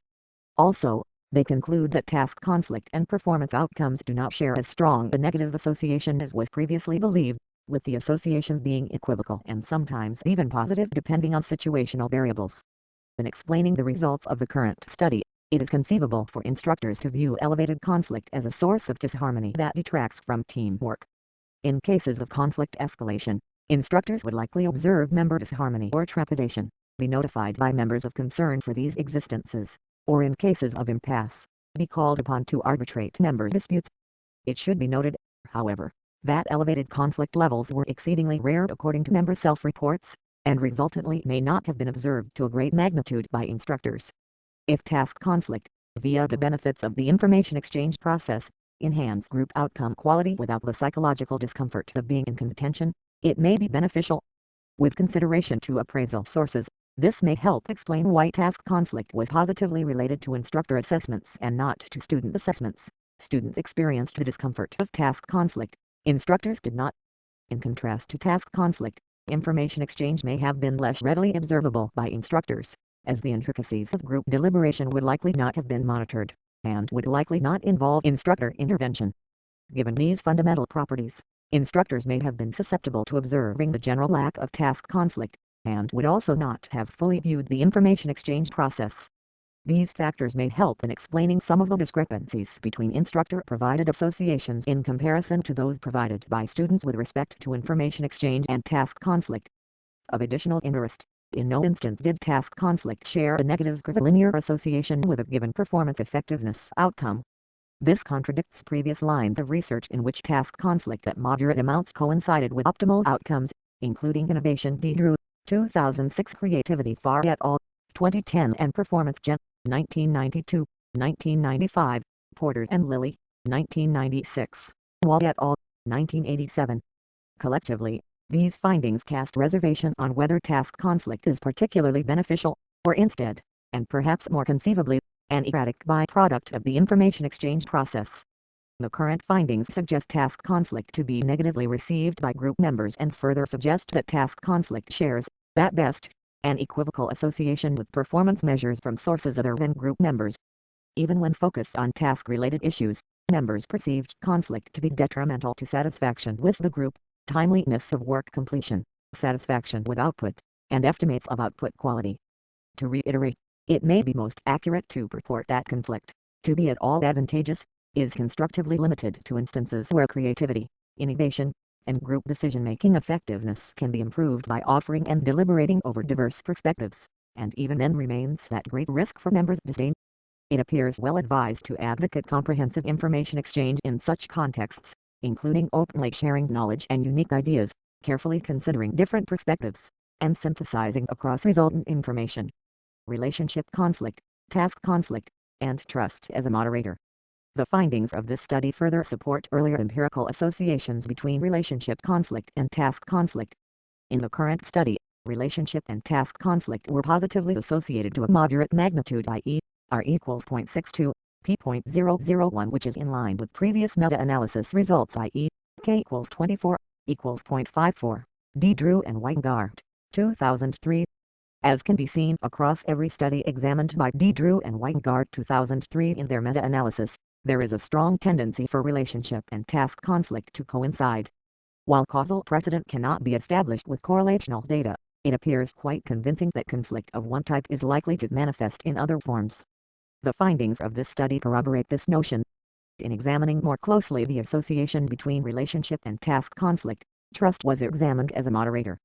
Also, they conclude that task conflict and performance outcomes do not share as strong a negative association as was previously believed, with the associations being equivocal and sometimes even positive depending on situational variables. In explaining the results of the current study, it is conceivable for instructors to view elevated conflict as a source of disharmony that detracts from teamwork. In cases of conflict escalation, instructors would likely observe member disharmony or trepidation, be notified by members of concern for these existences, or in cases of impasse, be called upon to arbitrate member disputes. It should be noted, however, that elevated conflict levels were exceedingly rare according to member self-reports, and resultantly may not have been observed to a great magnitude by instructors. If task conflict, via the benefits of the information exchange process, enhance group outcome quality without the psychological discomfort of being in contention, it may be beneficial. With consideration to appraisal sources, this may help explain why task conflict was positively related to instructor assessments and not to student assessments. Students experienced the discomfort of task conflict, instructors did not. In contrast to task conflict, information exchange may have been less readily observable by instructors, as the intricacies of group deliberation would likely not have been monitored, and would likely not involve instructor intervention. Given these fundamental properties, instructors may have been susceptible to observing the general lack of task conflict, and would also not have fully viewed the information exchange process. These factors may help in explaining some of the discrepancies between instructor-provided associations in comparison to those provided by students with respect to information exchange and task conflict. Of additional interest, in no instance did task conflict share a negative curvilinear association with a given performance effectiveness outcome. This contradicts previous lines of research in which task conflict at moderate amounts coincided with optimal outcomes, including innovation Drew, 2006 creativity Farr et al., 2010 and performance Gen. 1992, 1995, Porter and Lilly, 1996, Wall et al., 1987. Collectively, these findings cast reservation on whether task conflict is particularly beneficial, or instead, and perhaps more conceivably, an erratic byproduct of the information exchange process. The current findings suggest task conflict to be negatively received by group members and further suggest that task conflict shares, at best, an equivocal association with performance measures from sources other than group members. Even when focused on task-related issues, members perceived conflict to be detrimental to satisfaction with the group, timeliness of work completion, satisfaction with output, and estimates of output quality. To reiterate, it may be most accurate to purport that conflict, to be at all advantageous, is constructively limited to instances where creativity, innovation, and group decision-making effectiveness can be improved by offering and deliberating over diverse perspectives, and even then remains that great risk for members' disdain. It appears well advised to advocate comprehensive information exchange in such contexts, including openly sharing knowledge and unique ideas, carefully considering different perspectives, and synthesizing across resultant information. Relationship conflict, task conflict, and trust as a moderator. The findings of this study further support earlier empirical associations between relationship conflict and task conflict. In the current study, relationship and task conflict were positively associated to a moderate magnitude i.e., R equals 0.62, p.001 which is in line with previous meta-analysis results i.e., k equals 24, equals 0.54, D. Drew and Weingart, 2003. As can be seen across every study examined by D. Drew and Weingart 2003 in their meta-analysis, there is a strong tendency for relationship and task conflict to coincide. While causal precedent cannot be established with correlational data, it appears quite convincing that conflict of one type is likely to manifest in other forms. The findings of this study corroborate this notion. In examining more closely the association between relationship and task conflict, Trust was examined as a moderator.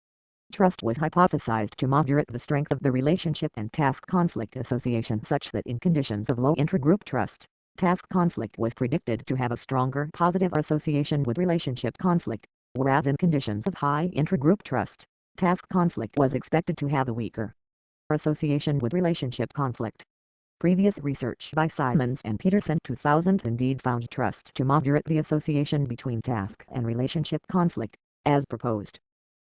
Trust was hypothesized to moderate the strength of the relationship and task conflict association such that in conditions of low intragroup trust, task conflict was predicted to have a stronger positive association with relationship conflict, whereas in conditions of high intragroup trust, task conflict was expected to have a weaker association with relationship conflict. Previous research by Simons and Peterson 2000 indeed found trust to moderate the association between task and relationship conflict, as proposed.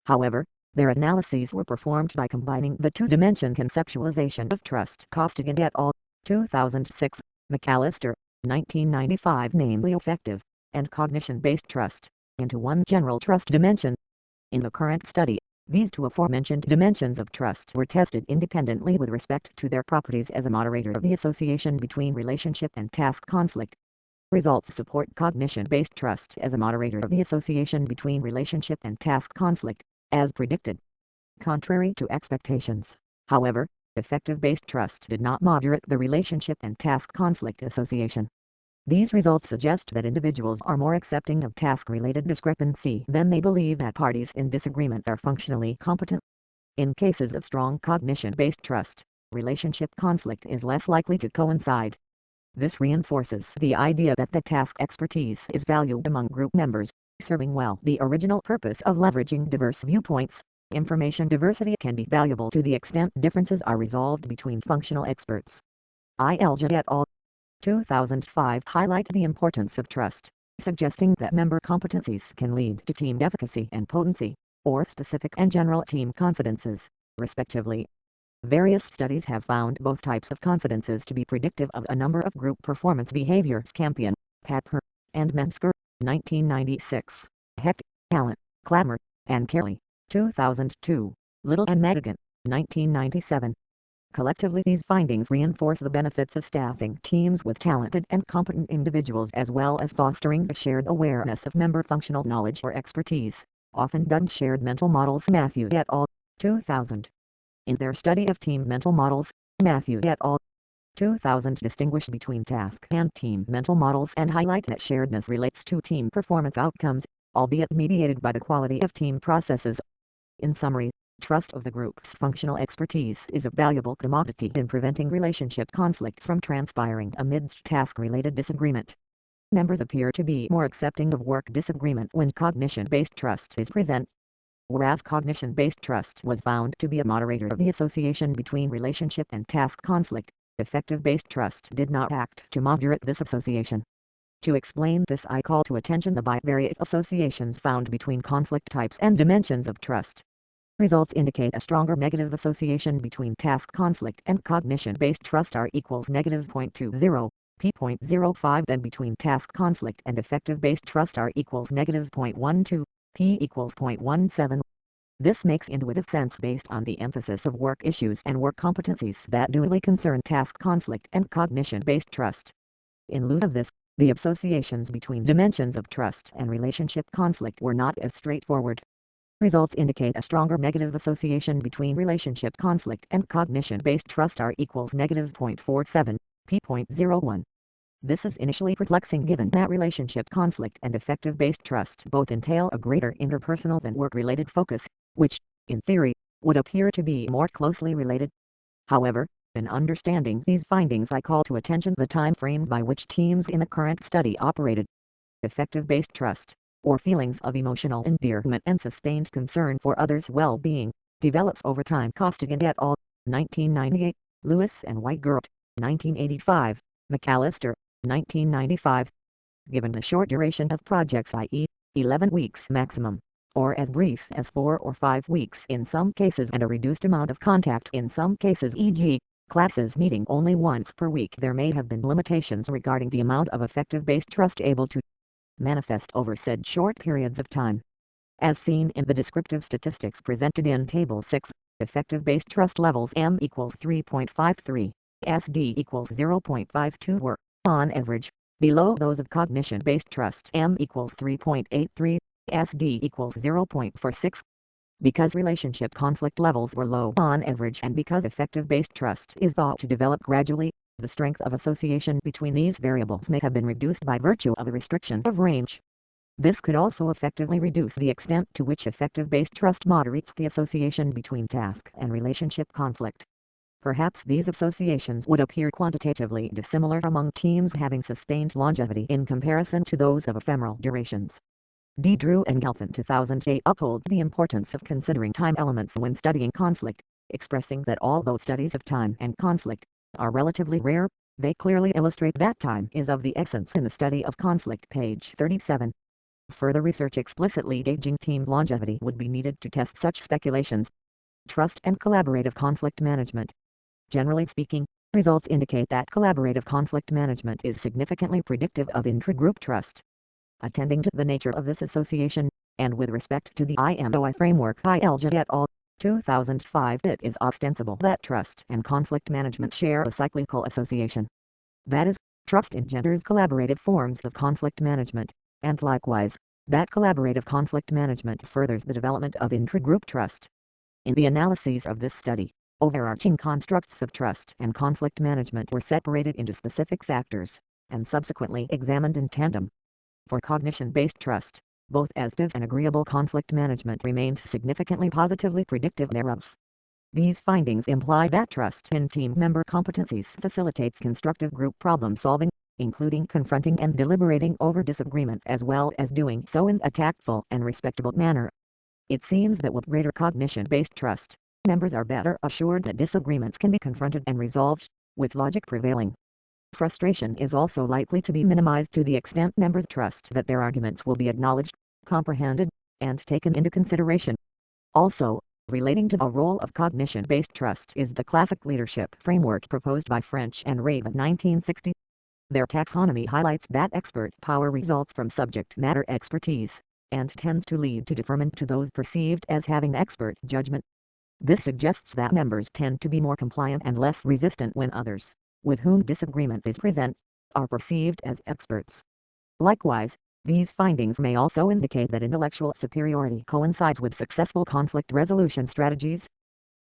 However, their analyses were performed by combining the two-dimension conceptualization of trust. Costigan et al. 2006, McAllister, 1995, namely affective and cognition-based trust, into one general trust dimension. In the current study, these two aforementioned dimensions of trust were tested independently with respect to their properties as a moderator of the association between relationship and task conflict. Results support cognition-based trust as a moderator of the association between relationship and task conflict, as predicted. Contrary to expectations, however, affective-based trust did not moderate the relationship and task conflict association. These results suggest that individuals are more accepting of task-related discrepancy than they believe that parties in disagreement are functionally competent. In cases of strong cognition-based trust, relationship conflict is less likely to coincide. This reinforces the idea that the task expertise is valued among group members, serving well the original purpose of leveraging diverse viewpoints. Information diversity can be valuable to the extent differences are resolved between functional experts. Ilja et al. 2005 highlight the importance of trust, suggesting that member competencies can lead to team efficacy and potency, or specific and general team confidences, respectively. Various studies have found both types of confidences to be predictive of a number of group performance behaviors. Campion, Patper, and Mensker, 1996, Hecht, Talent, Clammer, and Carey, 2002, Little and Madigan, 1997. Collectively, these findings reinforce the benefits of staffing teams with talented and competent individuals as well as fostering a shared awareness of member functional knowledge or expertise, often dubbed shared mental models. Matthew et al. 2000. In their study of team mental models, Matthew et al. 2000 distinguish between task and team mental models and highlight that sharedness relates to team performance outcomes, albeit mediated by the quality of team processes. In summary, trust of the group's functional expertise is a valuable commodity in preventing relationship conflict from transpiring amidst task-related disagreement. Members appear to be more accepting of work disagreement when cognition-based trust is present. Whereas cognition-based trust was found to be a moderator of the association between relationship and task conflict, affective-based trust did not act to moderate this association. To explain this, I call to attention the bivariate associations found between conflict types and dimensions of trust. Results indicate a stronger negative association between task conflict and cognition-based trust R equals -0.20, p.05 than between task conflict and affective-based trust R equals -0.12, p equals 0.17. This makes intuitive sense based on the emphasis of work issues and work competencies that dually concern task conflict and cognition-based trust. In lieu of this, the associations between dimensions of trust and relationship conflict were not as straightforward. Results indicate a stronger negative association between relationship conflict and cognition-based trust R equals -0.47, p.01. This is initially perplexing given that relationship conflict and affective-based trust both entail a greater interpersonal than work-related focus, which, in theory, would appear to be more closely related. However, in understanding these findings, I call to attention the time frame by which teams in the current study operated. Affective-based trust, or feelings of emotional endearment and sustained concern for others' well-being, develops over time. Costigan et al. 1998, Lewis and Whitegurt, 1985, McAllister, 1995. Given the short duration of projects, i.e., 11 weeks maximum, or as brief as 4 or 5 weeks in some cases, and a reduced amount of contact in some cases, e.g., classes meeting only once per week, there may have been limitations regarding the amount of affective-based trust able to manifest over said short periods of time. As seen in the descriptive statistics presented in Table 6, affective-based trust levels M equals 3.53, SD equals 0.52 were, on average, below those of cognition-based trust M equals 3.83, SD equals 0.46. Because relationship conflict levels were low on average and because affective-based trust is thought to develop gradually, the strength of association between these variables may have been reduced by virtue of a restriction of range. This could also effectively reduce the extent to which effective-based trust moderates the association between task and relationship conflict. Perhaps these associations would appear quantitatively dissimilar among teams having sustained longevity in comparison to those of ephemeral durations. Drew and Gelfand 2008 uphold the importance of considering time elements when studying conflict, expressing that although studies of time and conflict are relatively rare, they clearly illustrate that time is of the essence in the study of conflict. Page 37. Further research explicitly gauging team longevity would be needed to test such speculations. Trust and collaborative conflict management. Generally speaking, results indicate that collaborative conflict management is significantly predictive of intragroup trust. Attending to the nature of this association, and with respect to the IMOI framework ILJ et al. 2005, it is ostensible that trust and conflict management share a cyclical association. That is, trust engenders collaborative forms of conflict management, and likewise, that collaborative conflict management furthers the development of intragroup trust. In the analyses of this study, overarching constructs of trust and conflict management were separated into specific factors, and subsequently examined in tandem. For cognition-based trust, both active and agreeable conflict management remained significantly positively predictive thereof. These findings imply that trust in team member competencies facilitates constructive group problem solving, including confronting and deliberating over disagreement as well as doing so in a tactful and respectable manner. It seems that with greater cognition-based trust, members are better assured that disagreements can be confronted and resolved, with logic prevailing. Frustration is also likely to be minimized to the extent members trust that their arguments will be acknowledged, comprehended, and taken into consideration. Also, relating to the role of cognition-based trust is the classic leadership framework proposed by French and Rabe in 1960. Their taxonomy highlights that expert power results from subject matter expertise, and tends to lead to deferment to those perceived as having expert judgment. This suggests that members tend to be more compliant and less resistant when others, with whom disagreement is present, are perceived as experts. Likewise, these findings may also indicate that intellectual superiority coincides with successful conflict resolution strategies.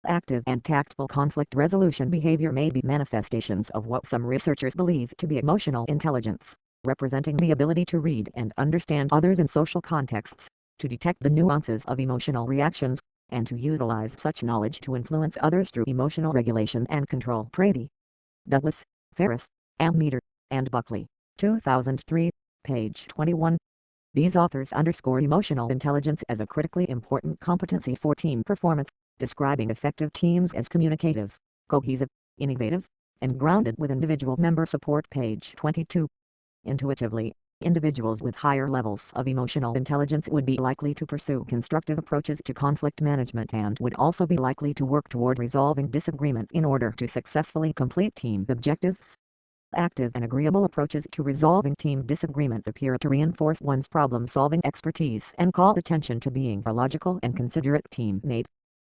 Active and tactful conflict resolution behavior may be manifestations of what some researchers believe to be emotional intelligence, representing the ability to read and understand others in social contexts, to detect the nuances of emotional reactions, and to utilize such knowledge to influence others through emotional regulation and control. Brady, Douglas, Ferris, Ammeter, and Buckley, 2003, page 21. These authors underscore emotional intelligence as a critically important competency for team performance, describing effective teams as communicative, cohesive, innovative, and grounded with individual member support. Page 22. Intuitively, individuals with higher levels of emotional intelligence would be likely to pursue constructive approaches to conflict management and would also be likely to work toward resolving disagreement in order to successfully complete team objectives. Active and agreeable approaches to resolving team disagreement appear to reinforce one's problem-solving expertise and call attention to being a logical and considerate teammate.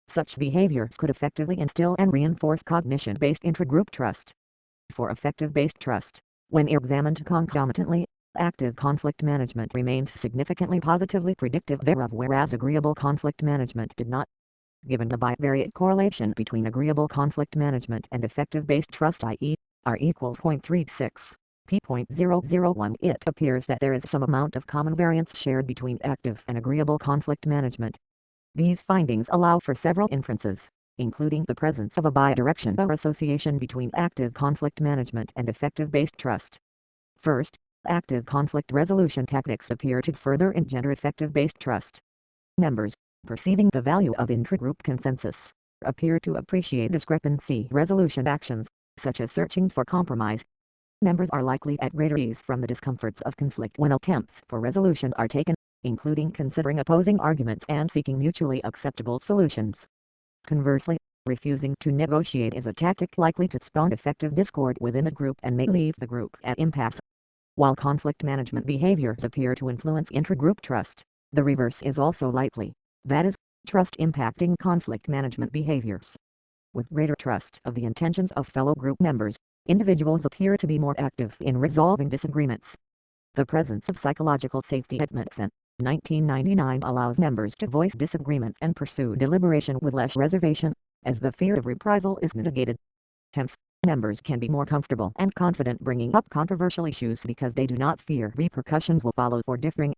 Such behaviors could effectively instill and reinforce cognition-based intragroup trust. For effective-based trust, when examined concomitantly, active conflict management remained significantly positively predictive thereof, whereas agreeable conflict management did not. Given the bivariate correlation between agreeable conflict management and effective-based trust, i.e., R equals 0.36, p.001, it appears that there is some amount of common variance shared between active and agreeable conflict management. These findings allow for several inferences, including the presence of a bidirectional association between active conflict management and effective-based trust. First, active conflict resolution tactics appear to further engender effective-based trust. Members, perceiving the value of intragroup consensus, appear to appreciate discrepancy resolution actions, such as searching for compromise. Members are likely at greater ease from the discomforts of conflict when attempts for resolution are taken, including considering opposing arguments and seeking mutually acceptable solutions. Conversely, refusing to negotiate is a tactic likely to spawn effective discord within the group and may leave the group at impasse. While conflict management behaviors appear to influence intragroup trust, the reverse is also likely, that is, trust impacting conflict management behaviors. With greater trust of the intentions of fellow group members, individuals appear to be more active in resolving disagreements. The presence of psychological safety at Metson, 1999 allows members to voice disagreement and pursue deliberation with less reservation, as the fear of reprisal is mitigated. Hence, members can be more comfortable and confident bringing up controversial issues because they do not fear repercussions will follow for differing.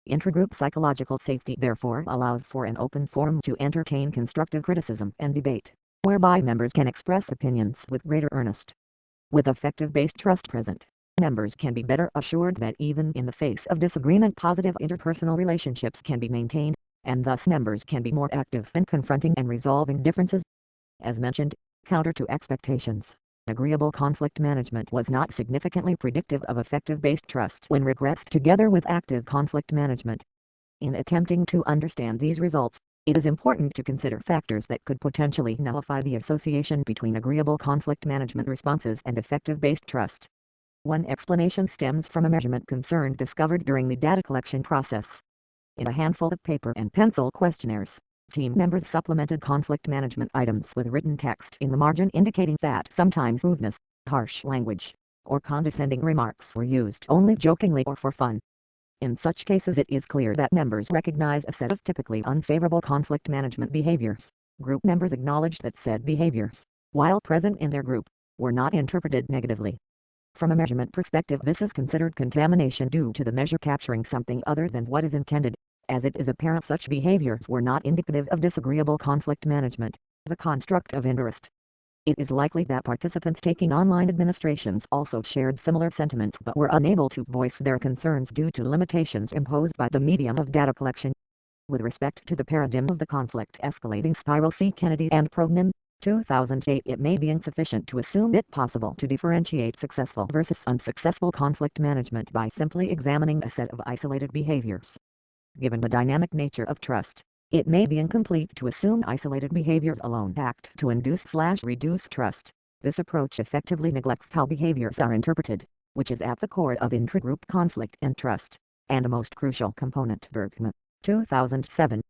Intragroup psychological safety therefore allows for an open forum to entertain constructive criticism and debate, whereby members can express opinions with greater earnest. With effective-based trust present, members can be better assured that even in the face of disagreement positive interpersonal relationships can be maintained, and thus members can be more active in confronting and resolving differences. As mentioned, counter to expectations, agreeable conflict management was not significantly predictive of effective-based trust when regressed together with active conflict management. In attempting to understand these results, it is important to consider factors that could potentially nullify the association between agreeable conflict management responses and effective-based trust. One explanation stems from a measurement concern discovered during the data collection process. In a handful of paper and pencil questionnaires, team members supplemented conflict management items with written text in the margin indicating that sometimes rudeness, harsh language, or condescending remarks were used only jokingly or for fun. In such cases it is clear that members recognize a set of typically unfavorable conflict management behaviors. Group members acknowledged that said behaviors, while present in their group, were not interpreted negatively. From a measurement perspective, this is considered contamination due to the measure capturing something other than what is intended, as it is apparent such behaviors were not indicative of disagreeable conflict management, the construct of interest. It is likely that participants taking online administrations also shared similar sentiments but were unable to voice their concerns due to limitations imposed by the medium of data collection. With respect to the paradigm of the conflict escalating spiral, see Kennedy and Prognan, 2008, it may be insufficient to assume it possible to differentiate successful versus unsuccessful conflict management by simply examining a set of isolated behaviors. Given the dynamic nature of trust, it may be incomplete to assume isolated behaviors alone act to induce/reduce trust. This approach effectively neglects how behaviors are interpreted, which is at the core of intragroup conflict and trust, and a most crucial component. Bergman, 2007.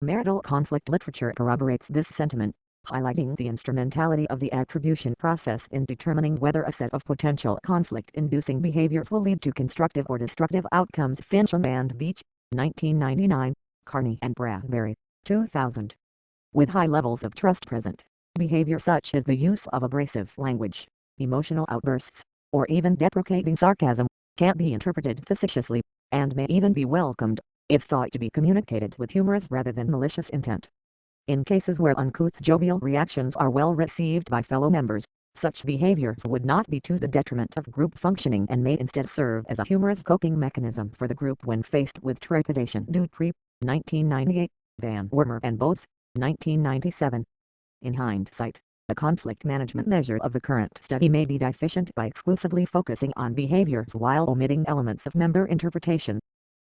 Marital conflict literature corroborates this sentiment, highlighting the instrumentality of the attribution process in determining whether a set of potential conflict-inducing behaviors will lead to constructive or destructive outcomes. Fincham and Beach, 1999, Carney and Bradbury, 2000. With high levels of trust present, behavior such as the use of abrasive language, emotional outbursts, or even deprecating sarcasm, can't be interpreted facetiously, and may even be welcomed, if thought to be communicated with humorous rather than malicious intent. In cases where uncouth jovial reactions are well received by fellow members, such behaviors would not be to the detriment of group functioning and may instead serve as a humorous coping mechanism for the group when faced with trepidation. Dupree, 1998, Van Wormer and Bose, 1997. In hindsight, the conflict management measure of the current study may be deficient by exclusively focusing on behaviors while omitting elements of member interpretation.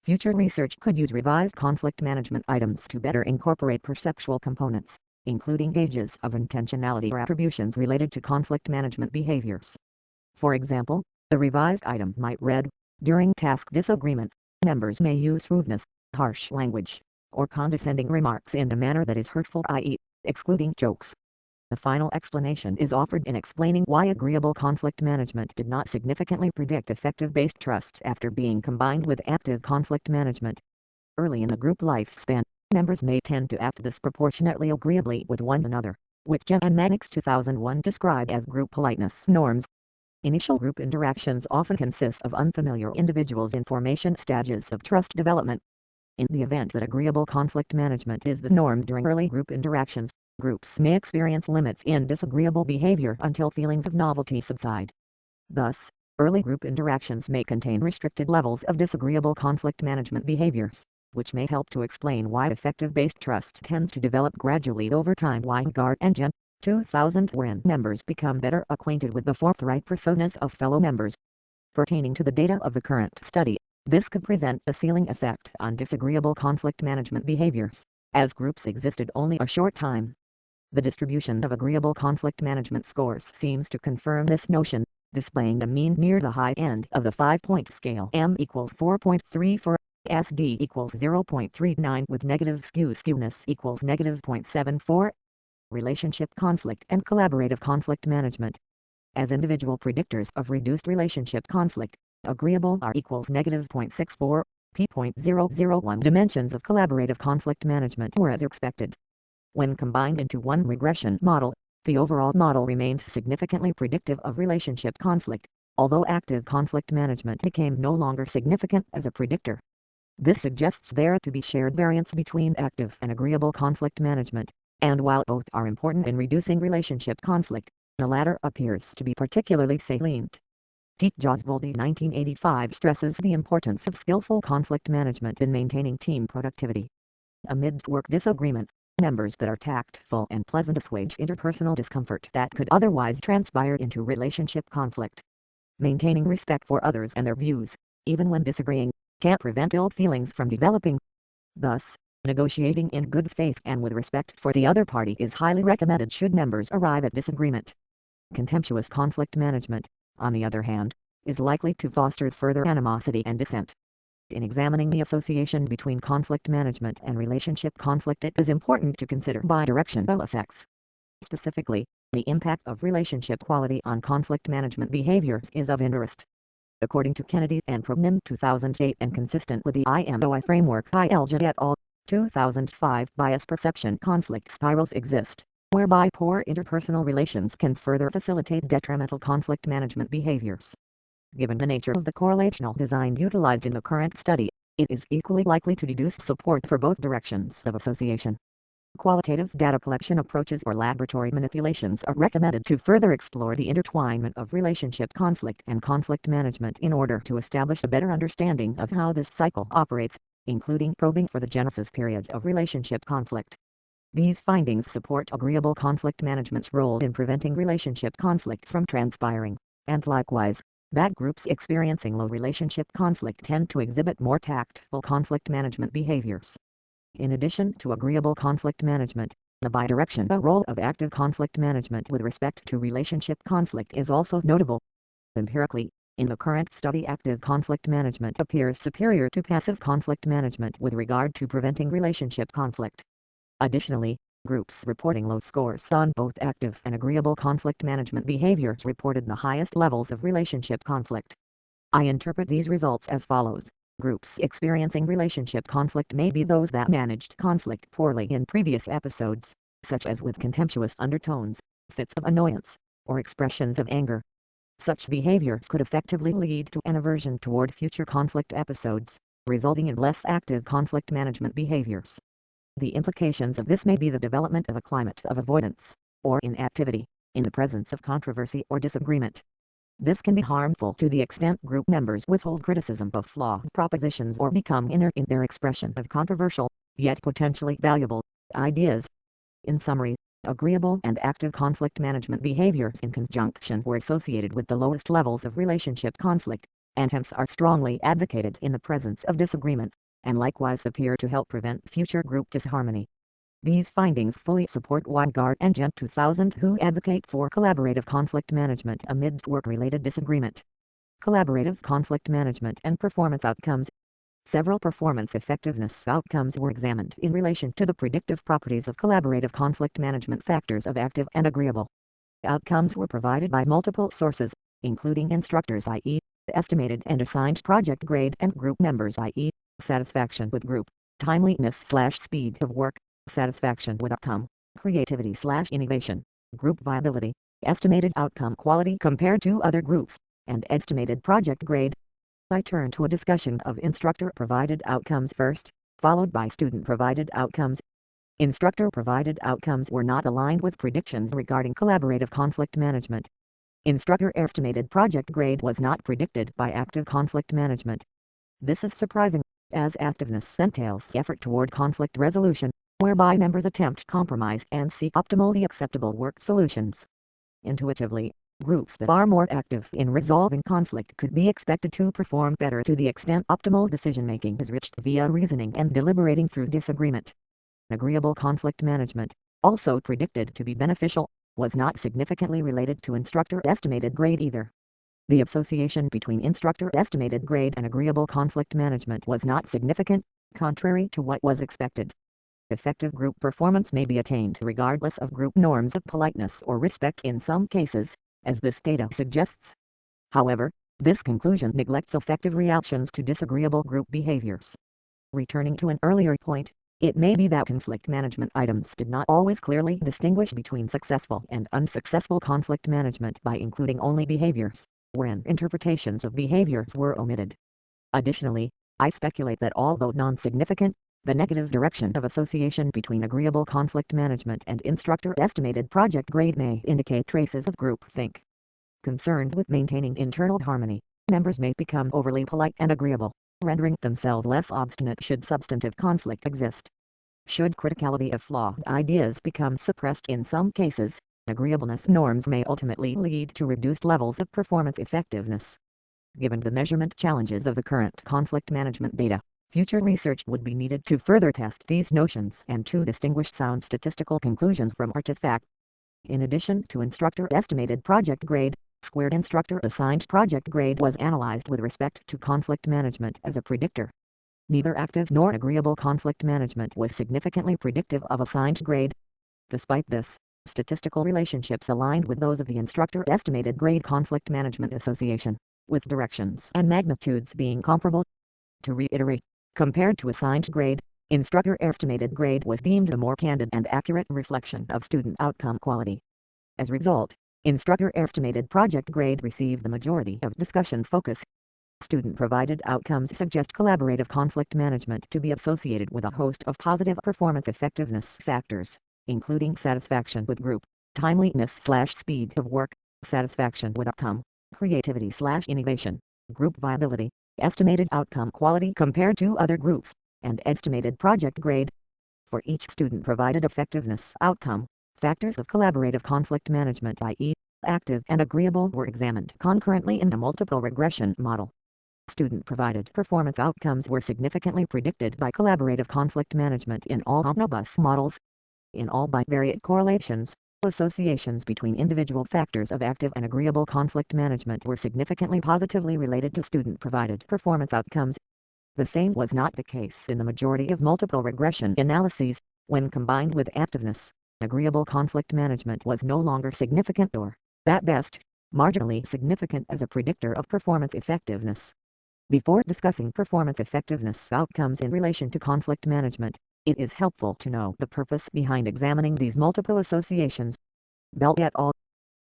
Future research could use revised conflict management items to better incorporate perceptual components, including gauges of intentionality or attributions related to conflict management behaviors. For example, the revised item might read, during task disagreement, members may use rudeness, harsh language, or condescending remarks in a manner that is hurtful, i.e., excluding jokes. The final explanation is offered in explaining why agreeable conflict management did not significantly predict effective-based trust after being combined with active conflict management. Early in the group lifespan, members may tend to act disproportionately agreeably with one another, which Jen and Mannix 2001 described as group politeness norms. Initial group interactions often consist of unfamiliar individuals in formation stages of trust development. In the event that agreeable conflict management is the norm during early group interactions, groups may experience limits in disagreeable behavior until feelings of novelty subside. Thus, early group interactions may contain restricted levels of disagreeable conflict management behaviors, which may help to explain why effective-based trust tends to develop gradually over time. Weingart and Jen, 2000. When members become better acquainted with the forthright personas of fellow members. Pertaining to the data of the current study, this could present a ceiling effect on disagreeable conflict management behaviors, as groups existed only a short time. The distribution of agreeable conflict management scores seems to confirm this notion, displaying a mean near the high end of the 5-point scale. M equals 4.34, SD equals 0.39 with negative skewness equals negative 0.74. Relationship conflict and collaborative conflict management. As individual predictors of reduced relationship conflict, agreeable R equals negative 0.64, p.001 dimensions of collaborative conflict management were as expected. When combined into one regression model, the overall model remained significantly predictive of relationship conflict, although active conflict management became no longer significant as a predictor. This suggests there to be shared variance between active and agreeable conflict management, and while both are important in reducing relationship conflict, the latter appears to be particularly salient. Josvoldi 1985 stresses the importance of skillful conflict management in maintaining team productivity. Amidst work disagreement, members that are tactful and pleasant assuage interpersonal discomfort that could otherwise transpire into relationship conflict. Maintaining respect for others and their views, even when disagreeing, can't prevent ill feelings from developing. Thus, negotiating in good faith and with respect for the other party is highly recommended should members arrive at disagreement. Contemptuous conflict management, on the other hand, is likely to foster further animosity and dissent. In examining the association between conflict management and relationship conflict, it is important to consider bidirectional effects. Specifically, the impact of relationship quality on conflict management behaviors is of interest. According to Kennedy and Probnin 2008 and consistent with the IMOI framework ILJ et al. 2005, bias perception conflict spirals exist, whereby poor interpersonal relations can further facilitate detrimental conflict management behaviors. Given the nature of the correlational design utilized in the current study, it is equally likely to deduce support for both directions of association. Qualitative data collection approaches or laboratory manipulations are recommended to further explore the intertwinement of relationship conflict and conflict management in order to establish a better understanding of how this cycle operates, including probing for the genesis period of relationship conflict. These findings support agreeable conflict management's role in preventing relationship conflict from transpiring, and likewise, that groups experiencing low relationship conflict tend to exhibit more tactful conflict management behaviors. In addition to agreeable conflict management, the bidirectional role of active conflict management with respect to relationship conflict is also notable. Empirically, in the current study, active conflict management appears superior to passive conflict management with regard to preventing relationship conflict. Additionally, groups reporting low scores on both active and agreeable conflict management behaviors reported the highest levels of relationship conflict. I interpret these results as follows. Groups experiencing relationship conflict may be those that managed conflict poorly in previous episodes, such as with contemptuous undertones, fits of annoyance, or expressions of anger. Such behaviors could effectively lead to an aversion toward future conflict episodes, resulting in less active conflict management behaviors. The implications of this may be the development of a climate of avoidance, or inactivity, in the presence of controversy or disagreement. This can be harmful to the extent group members withhold criticism of flawed propositions or become inert in their expression of controversial, yet potentially valuable, ideas. In summary, agreeable and active conflict management behaviors in conjunction were associated with the lowest levels of relationship conflict, and hence are strongly advocated in the presence of disagreement, and likewise appear to help prevent future group disharmony. These findings fully support Weingart and Gent 2000, who advocate for collaborative conflict management amidst work-related disagreement. Collaborative conflict management and performance outcomes. Several performance effectiveness outcomes were examined in relation to the predictive properties of collaborative conflict management factors of active and agreeable. Outcomes were provided by multiple sources, including instructors, i.e., estimated and assigned project grade, and group members, i.e., satisfaction with group, timeliness/speed of work, satisfaction with outcome, creativity/innovation, group viability, estimated outcome quality compared to other groups, and estimated project grade. I turn to a discussion of instructor-provided outcomes first, followed by student-provided outcomes. Instructor-provided outcomes were not aligned with predictions regarding collaborative conflict management. Instructor-estimated project grade was not predicted by active conflict management. This is surprising, as activeness entails effort toward conflict resolution, whereby members attempt compromise and seek optimally acceptable work solutions. Intuitively, groups that are more active in resolving conflict could be expected to perform better to the extent optimal decision-making is reached via reasoning and deliberating through disagreement. Agreeable conflict management, also predicted to be beneficial, was not significantly related to instructor-estimated grade either. The association between instructor-estimated grade and agreeable conflict management was not significant, contrary to what was expected. Effective group performance may be attained regardless of group norms of politeness or respect in some cases, as this data suggests. However, this conclusion neglects effective reactions to disagreeable group behaviors. Returning to an earlier point, it may be that conflict management items did not always clearly distinguish between successful and unsuccessful conflict management by including only behaviors, wherein interpretations of behaviors were omitted. Additionally, I speculate that although non-significant, the negative direction of association between agreeable conflict management and instructor estimated project grade may indicate traces of groupthink. Concerned with maintaining internal harmony, members may become overly polite and agreeable, rendering themselves less obstinate should substantive conflict exist. Should criticality of flawed ideas become suppressed in some cases, agreeableness norms may ultimately lead to reduced levels of performance effectiveness. Given the measurement challenges of the current conflict management data, future research would be needed to further test these notions and to distinguish sound statistical conclusions from artifact. In addition to instructor estimated project grade, squared instructor assigned project grade was analyzed with respect to conflict management as a predictor. Neither active nor agreeable conflict management was significantly predictive of assigned grade. Despite this, statistical relationships aligned with those of the instructor estimated grade conflict management association, with directions and magnitudes being comparable. To reiterate, compared to assigned grade, instructor estimated grade was deemed a more candid and accurate reflection of student outcome quality. As a result, instructor estimated project grade received the majority of discussion focus. Student-provided outcomes suggest collaborative conflict management to be associated with a host of positive performance effectiveness factors, including satisfaction with group, timeliness/speed of work, satisfaction with outcome, creativity/innovation, group viability, estimated outcome quality compared to other groups, and estimated project grade. For each student-provided effectiveness outcome, factors of collaborative conflict management, i.e., active and agreeable, were examined concurrently in the multiple regression model. Student-provided performance outcomes were significantly predicted by collaborative conflict management in all omnibus models. In all bivariate correlations, associations between individual factors of active and agreeable conflict management were significantly positively related to student-provided performance outcomes. The same was not the case in the majority of multiple regression analyses. When combined with activeness, agreeable conflict management was no longer significant or, at best, marginally significant as a predictor of performance effectiveness. Before discussing performance effectiveness outcomes in relation to conflict management, it is helpful to know the purpose behind examining these multiple associations. Bell et al.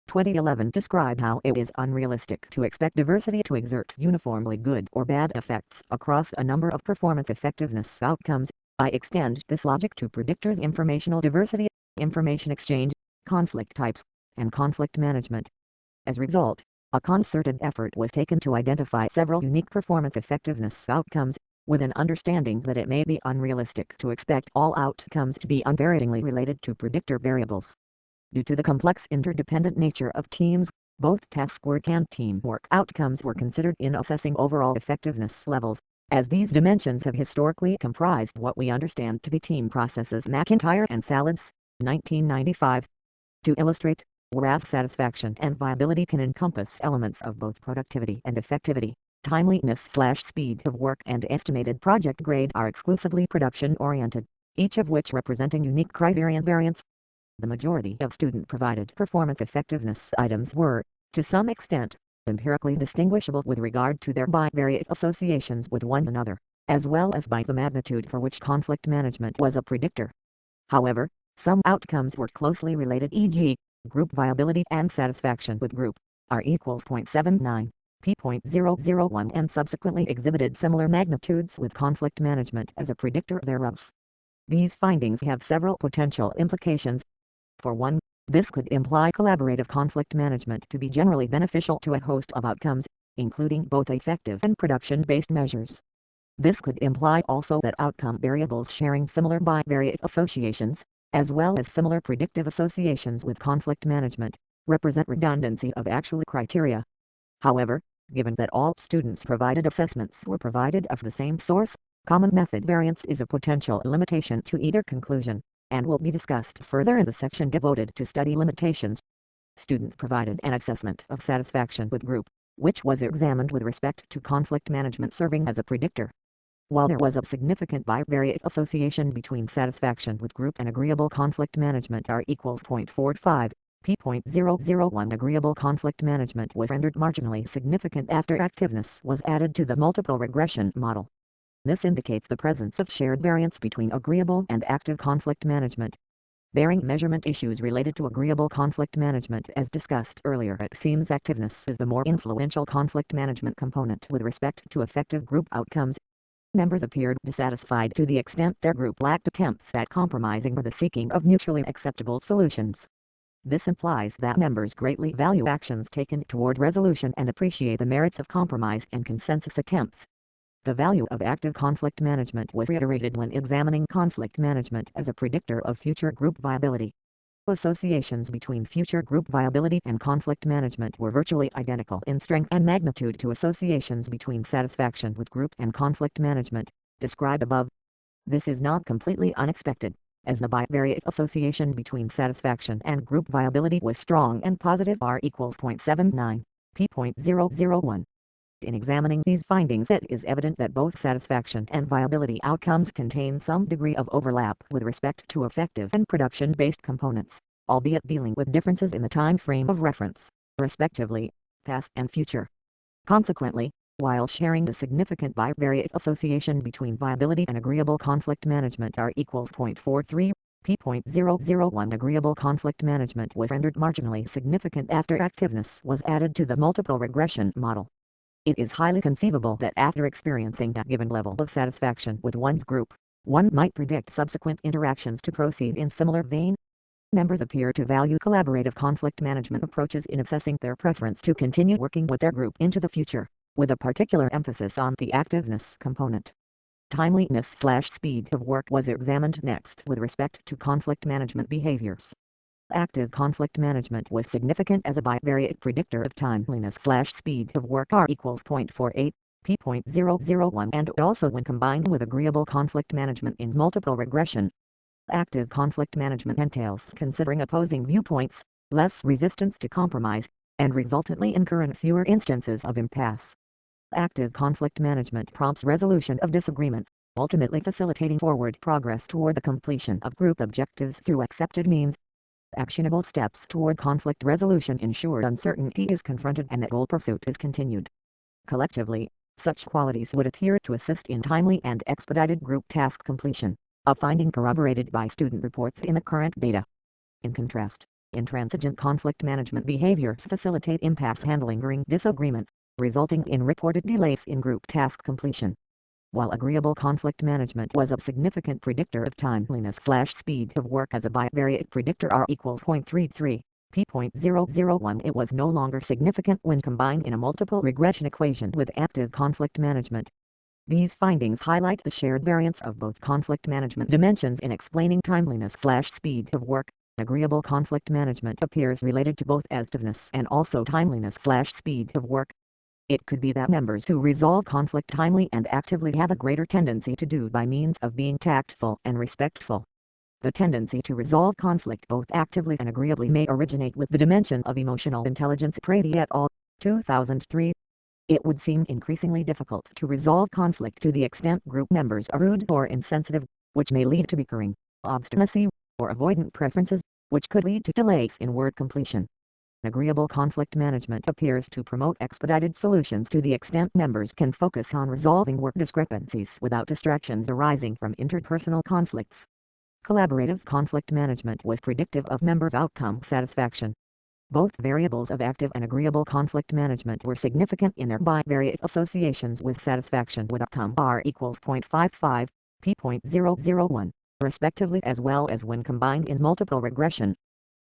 2011 describe how it is unrealistic to expect diversity to exert uniformly good or bad effects across a number of performance effectiveness outcomes. I extend this logic to predictors: informational diversity, information exchange, conflict types, and conflict management. As a result, a concerted effort was taken to identify several unique performance effectiveness outcomes, with an understanding that it may be unrealistic to expect all outcomes to be unvaryingly related to predictor variables. Due to the complex interdependent nature of teams, both task work and teamwork outcomes were considered in assessing overall effectiveness levels, as these dimensions have historically comprised what we understand to be team processes. McIntyre and Salads, 1995. To illustrate, whereas satisfaction and viability can encompass elements of both productivity and effectivity, timeliness/speed of work and estimated project grade are exclusively production-oriented, each of which representing unique criterion variants. The majority of student-provided performance effectiveness items were, to some extent, empirically distinguishable with regard to their bivariate associations with one another, as well as by the magnitude for which conflict management was a predictor. However, some outcomes were closely related, e.g., group viability and satisfaction with group, R equals 0.79, p.001, and subsequently exhibited similar magnitudes with conflict management as a predictor thereof. These findings have several potential implications. For one, this could imply collaborative conflict management to be generally beneficial to a host of outcomes, including both effective and production-based measures. This could imply also that outcome variables sharing similar bivariate associations, as well as similar predictive associations with conflict management, represent redundancy of actual criteria. However, given that all students' provided assessments were provided of the same source, common method variance is a potential limitation to either conclusion, and will be discussed further in the section devoted to study limitations. Students provided an assessment of satisfaction with group, which was examined with respect to conflict management serving as a predictor. While there was a significant bivariate association between satisfaction with group and agreeable conflict management, R equals 0.45, p.001, agreeable conflict management was rendered marginally significant after activeness was added to the multiple regression model. This indicates the presence of shared variance between agreeable and active conflict management. Bearing measurement issues related to agreeable conflict management, as discussed earlier, it seems activeness is the more influential conflict management component with respect to effective group outcomes. Members appeared dissatisfied to the extent their group lacked attempts at compromising or the seeking of mutually acceptable solutions. This implies that members greatly value actions taken toward resolution and appreciate the merits of compromise and consensus attempts. The value of active conflict management was reiterated when examining conflict management as a predictor of future group viability. Associations between future group viability and conflict management were virtually identical in strength and magnitude to associations between satisfaction with group and conflict management, described above. This is not completely unexpected, as the bivariate association between satisfaction and group viability was strong and positive R equals 0.79, p.001. In examining these findings, it is evident that both satisfaction and viability outcomes contain some degree of overlap with respect to effective and production-based components, albeit dealing with differences in the time frame of reference, respectively, past and future. Consequently, while sharing the significant bivariate association between viability and agreeable conflict management R equals 0.43, p.001, agreeable conflict management was rendered marginally significant after activeness was added to the multiple regression model. It is highly conceivable that after experiencing a given level of satisfaction with one's group, one might predict subsequent interactions to proceed in similar vein. Members appear to value collaborative conflict management approaches in assessing their preference to continue working with their group into the future, with a particular emphasis on the activeness component. Timeliness/speed of work was examined next with respect to conflict management behaviors. Active conflict management was significant as a bivariate predictor of timeliness/speed of work R equals 0.48, p.001, and also when combined with agreeable conflict management in multiple regression. Active conflict management entails considering opposing viewpoints, less resistance to compromise, and resultantly incurring fewer instances of impasse. Active conflict management prompts resolution of disagreement, ultimately facilitating forward progress toward the completion of group objectives through accepted means. Actionable steps toward conflict resolution ensure uncertainty is confronted and that goal pursuit is continued. Collectively, such qualities would appear to assist in timely and expedited group task completion, a finding corroborated by student reports in the current data. In contrast, intransigent conflict management behaviors facilitate impasse handling during disagreement, resulting in reported delays in group task completion. While agreeable conflict management was a significant predictor of timeliness/speed of work as a bivariate predictor R equals 0.33, p.001, it was no longer significant when combined in a multiple regression equation with active conflict management. These findings highlight the shared variance of both conflict management dimensions in explaining timeliness/speed of work. Agreeable conflict management appears related to both activeness and also timeliness/speed of work. It could be that members who resolve conflict timely and actively have a greater tendency to do by means of being tactful and respectful. The tendency to resolve conflict both actively and agreeably may originate with the dimension of emotional intelligence. Prady et al., 2003. It would seem increasingly difficult to resolve conflict to the extent group members are rude or insensitive, which may lead to bickering, obstinacy, or avoidant preferences, which could lead to delays in work completion. Agreeable conflict management appears to promote expedited solutions to the extent members can focus on resolving work discrepancies without distractions arising from interpersonal conflicts. Collaborative conflict management was predictive of members' outcome satisfaction. Both variables of active and agreeable conflict management were significant in their bivariate associations with satisfaction with outcome R equals 0.55, p.001, respectively, as well as when combined in multiple regression.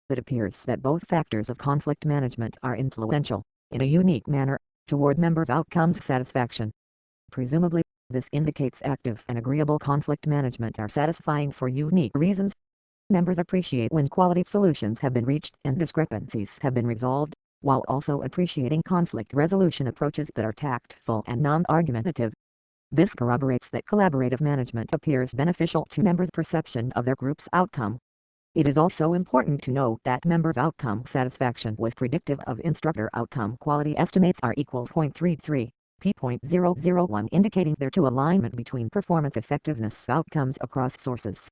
It appears that both factors of conflict management are influential, in a unique manner, toward members' outcomes satisfaction. Presumably, this indicates active and agreeable conflict management are satisfying for unique reasons. Members appreciate when quality solutions have been reached and discrepancies have been resolved, while also appreciating conflict resolution approaches that are tactful and non-argumentative. This corroborates that collaborative management appears beneficial to members' perception of their group's outcome. It is also important to note that members' outcome satisfaction was predictive of instructor outcome quality estimates R equals 0.33, p.001, indicating their true alignment between performance effectiveness outcomes across sources.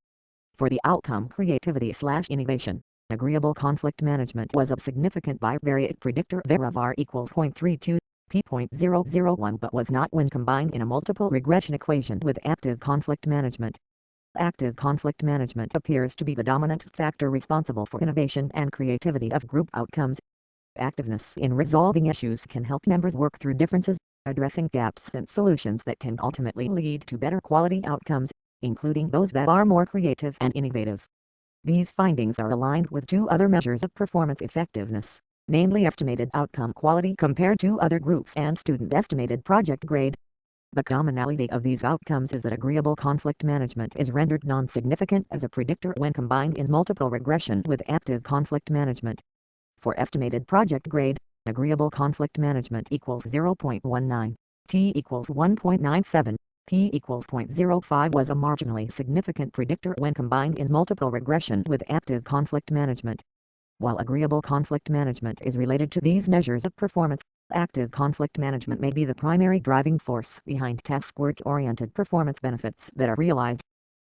For the outcome creativity/innovation, agreeable conflict management was a significant bivariate predictor thereof R equals 0.32, p.001, but was not when combined in a multiple regression equation with active conflict management. Active conflict management appears to be the dominant factor responsible for innovation and creativity of group outcomes. Activeness in resolving issues can help members work through differences, addressing gaps and solutions that can ultimately lead to better quality outcomes, including those that are more creative and innovative. These findings are aligned with two other measures of performance effectiveness, namely estimated outcome quality compared to other groups and student estimated project grade. The commonality of these outcomes is that agreeable conflict management is rendered non-significant as a predictor when combined in multiple regression with active conflict management. For estimated project grade, agreeable conflict management equals 0.19, T equals 1.97, P equals 0.05 was a marginally significant predictor when combined in multiple regression with active conflict management. While agreeable conflict management is related to these measures of performance, active conflict management may be the primary driving force behind task work-oriented performance benefits that are realized.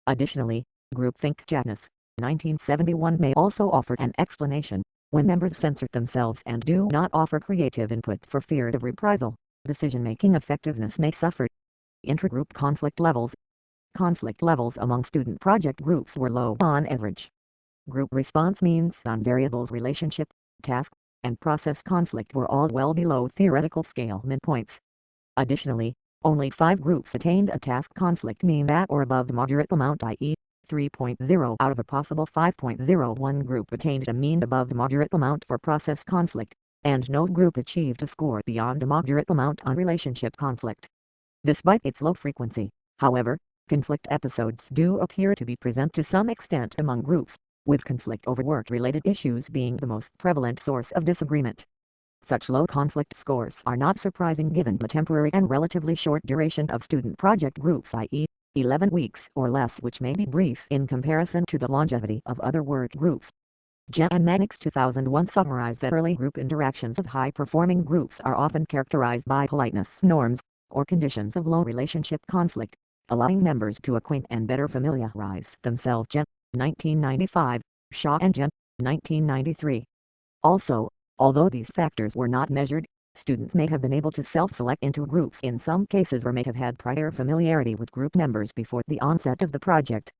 Additionally, groupthink Janice, 1971 may also offer an explanation. When members censor themselves and do not offer creative input for fear of reprisal, decision-making effectiveness may suffer. Intragroup conflict levels. Conflict levels among student project groups were low on average. Group response means on variables relationship, task, and process conflict were all well below theoretical scale midpoints. Additionally, only 5 groups attained a task conflict mean at or above the moderate amount, i.e., 3.0 out of a possible 5.01 group attained a mean above the moderate amount for process conflict, and no group achieved a score beyond a moderate amount on relationship conflict. Despite its low frequency, however, conflict episodes do appear to be present to some extent among groups, with conflict over work-related issues being the most prevalent source of disagreement. Such low conflict scores are not surprising given the temporary and relatively short duration of student project groups, i.e., 11 weeks or less, which may be brief in comparison to the longevity of other work groups. Jen and Mannix 2001 summarized that early group interactions of high-performing groups are often characterized by politeness norms, or conditions of low relationship conflict, allowing members to acquaint and better familiarize themselves. Jen, 1995, Shaw and Jen, 1993. Also, although these factors were not measured, students may have been able to self-select into groups in some cases or may have had prior familiarity with group members before the onset of the project.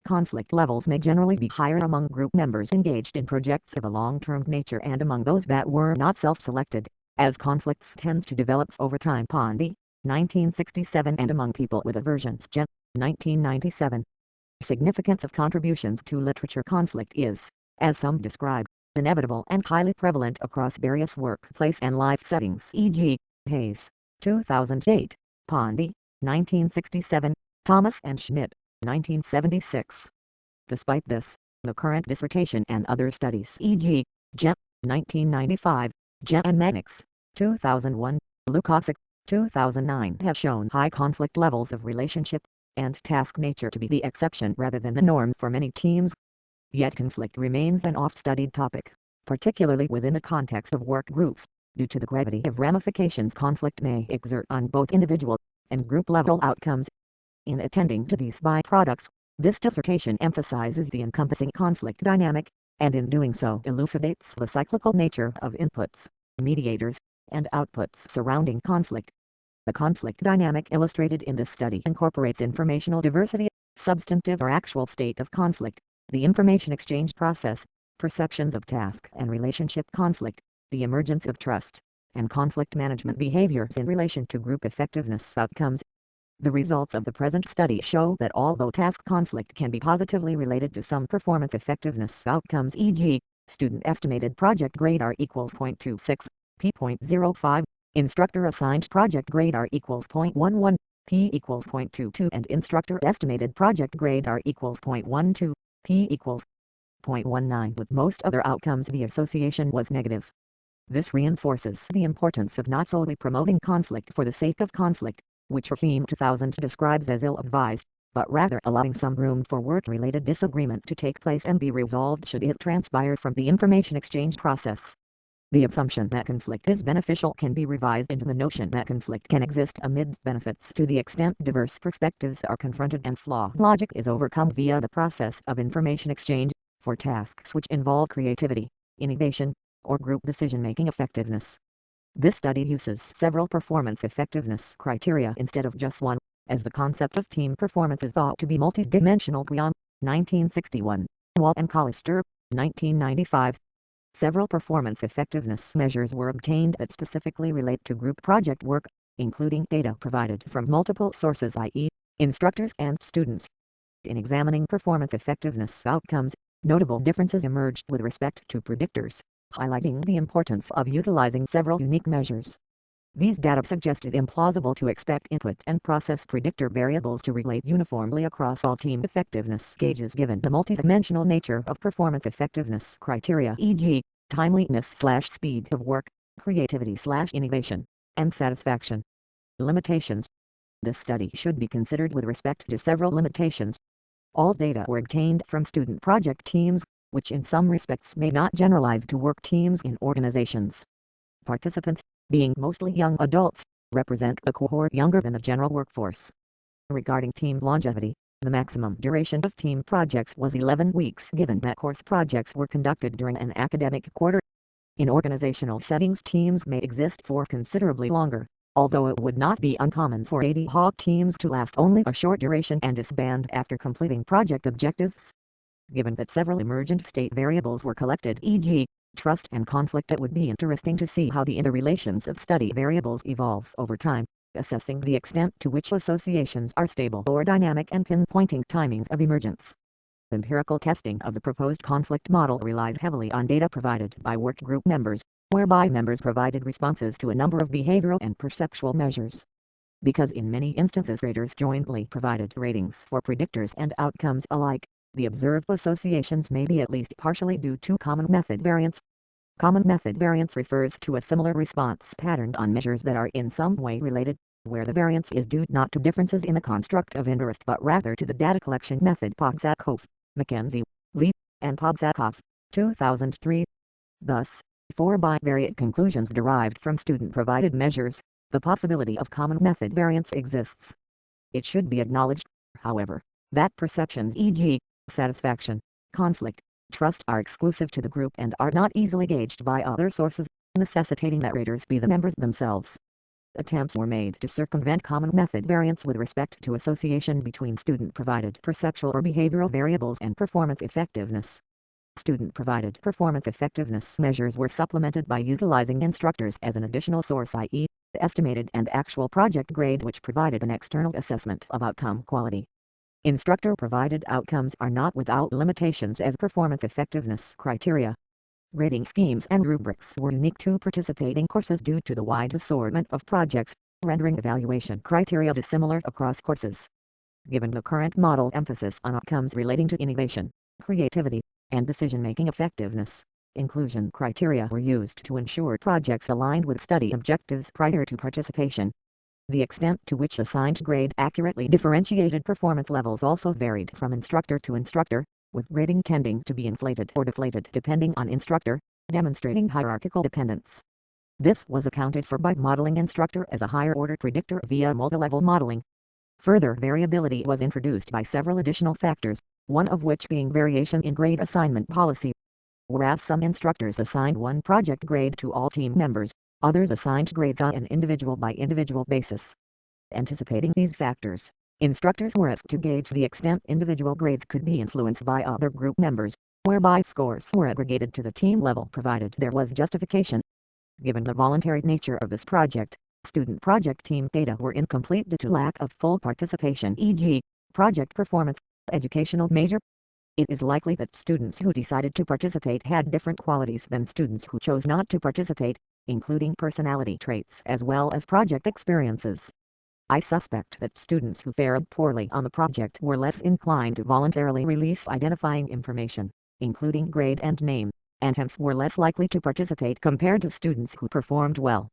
Conflict levels may generally be higher among group members engaged in projects of a long-term nature and among those that were not self-selected, as conflicts tends to develop over time. Pondy, 1967, and among people with aversions. Jen, 1997. Significance of contributions to literature. Conflict is, as some describe, inevitable and highly prevalent across various workplace and life settings, e.g., Hayes, 2008, Pondy, 1967, Thomas and Schmidt, 1976. Despite this, the current dissertation and other studies, e.g., Jen, 1995, Jen and Mannix, 2001, Lukasik, 2009, have shown high conflict levels of relationship and task nature to be the exception rather than the norm for many teams. Yet conflict remains an oft-studied topic, particularly within the context of work groups, due to the gravity of ramifications conflict may exert on both individual and group-level outcomes. In attending to these byproducts, this dissertation emphasizes the encompassing conflict dynamic, and in doing so elucidates the cyclical nature of inputs, mediators, and outputs surrounding conflict. The conflict dynamic illustrated in this study incorporates informational diversity, substantive or actual state of conflict, the information exchange process, perceptions of task and relationship conflict, the emergence of trust, and conflict management behaviors in relation to group effectiveness outcomes. The results of the present study show that although task conflict can be positively related to some performance effectiveness outcomes, e.g., student estimated project grade R equals 0.26, P.05, instructor assigned project grade R equals 0.11, P equals 0.22, and instructor estimated project grade R equals 0.12, P equals 0.19. With most other outcomes the association was negative. This reinforces the importance of not solely promoting conflict for the sake of conflict, which Rahim 2000 describes as ill-advised, but rather allowing some room for work-related disagreement to take place and be resolved should it transpire from the information exchange process. The assumption that conflict is beneficial can be revised into the notion that conflict can exist amidst benefits to the extent diverse perspectives are confronted and flaw logic is overcome via the process of information exchange, for tasks which involve creativity, innovation, or group decision-making effectiveness. This study uses several performance effectiveness criteria instead of just one, as the concept of team performance is thought to be multidimensional. Guion, 1961, Wall and Collister, 1995. Several performance effectiveness measures were obtained that specifically relate to group project work, including data provided from multiple sources, i.e., instructors and students. In examining performance effectiveness outcomes, notable differences emerged with respect to predictors, highlighting the importance of utilizing several unique measures. These data suggested implausible to expect input and process predictor variables to relate uniformly across all team effectiveness gauges given the multidimensional nature of performance effectiveness criteria, e.g., timeliness/speed of work, creativity/innovation, and satisfaction. Limitations. This study should be considered with respect to several limitations. All data were obtained from student project teams, which in some respects may not generalize to work teams in organizations. Participants, being mostly young adults, represent a cohort younger than the general workforce. Regarding team longevity, the maximum duration of team projects was 11 weeks given that course projects were conducted during an academic quarter. In organizational settings, teams may exist for considerably longer, although it would not be uncommon for ad hoc teams to last only a short duration and disband after completing project objectives. Given that several emergent state variables were collected, e.g., trust and conflict, it would be interesting to see how the interrelations of study variables evolve over time, assessing the extent to which associations are stable or dynamic and pinpointing timings of emergence. Empirical testing of the proposed conflict model relied heavily on data provided by workgroup members, whereby members provided responses to a number of behavioral and perceptual measures. Because in many instances raters jointly provided ratings for predictors and outcomes alike, the observed associations may be at least partially due to common method variance. Common method variance refers to a similar response pattern on measures that are in some way related, where the variance is due not to differences in the construct of interest but rather to the data collection method. Pogsakoff, Mackenzie, Lee, and Pogsakoff, 2003. Thus, for bivariate conclusions derived from student-provided measures, the possibility of common method variance exists. It should be acknowledged, however, that perceptions, e.g., satisfaction, conflict, trust, are exclusive to the group and are not easily gauged by other sources, necessitating that raters be the members themselves. Attempts were made to circumvent common method variance with respect to association between student-provided perceptual or behavioral variables and performance effectiveness. Student-provided performance effectiveness measures were supplemented by utilizing instructors as an additional source, i.e., the estimated and actual project grade, which provided an external assessment of outcome quality. Instructor-provided outcomes are not without limitations as performance effectiveness criteria. Rating schemes and rubrics were unique to participating courses due to the wide assortment of projects, rendering evaluation criteria dissimilar across courses. Given the current model emphasis on outcomes relating to innovation, creativity, and decision-making effectiveness, inclusion criteria were used to ensure projects aligned with study objectives prior to participation. The extent to which assigned grade accurately differentiated performance levels also varied from instructor to instructor, with rating tending to be inflated or deflated depending on instructor, demonstrating hierarchical dependence. This was accounted for by modeling instructor as a higher-order predictor via multilevel modeling. Further variability was introduced by several additional factors, one of which being variation in grade assignment policy. Whereas some instructors assigned one project grade to all team members, others assigned grades on an individual-by-individual basis. Anticipating these factors, instructors were asked to gauge the extent individual grades could be influenced by other group members, whereby scores were aggregated to the team level provided there was justification. Given the voluntary nature of this project, student project team data were incomplete due to lack of full participation, e.g., project performance, educational major. It is likely that students who decided to participate had different qualities than students who chose not to participate, including personality traits as well as project experiences. I suspect that students who fared poorly on the project were less inclined to voluntarily release identifying information, including grade and name, and hence were less likely to participate compared to students who performed well.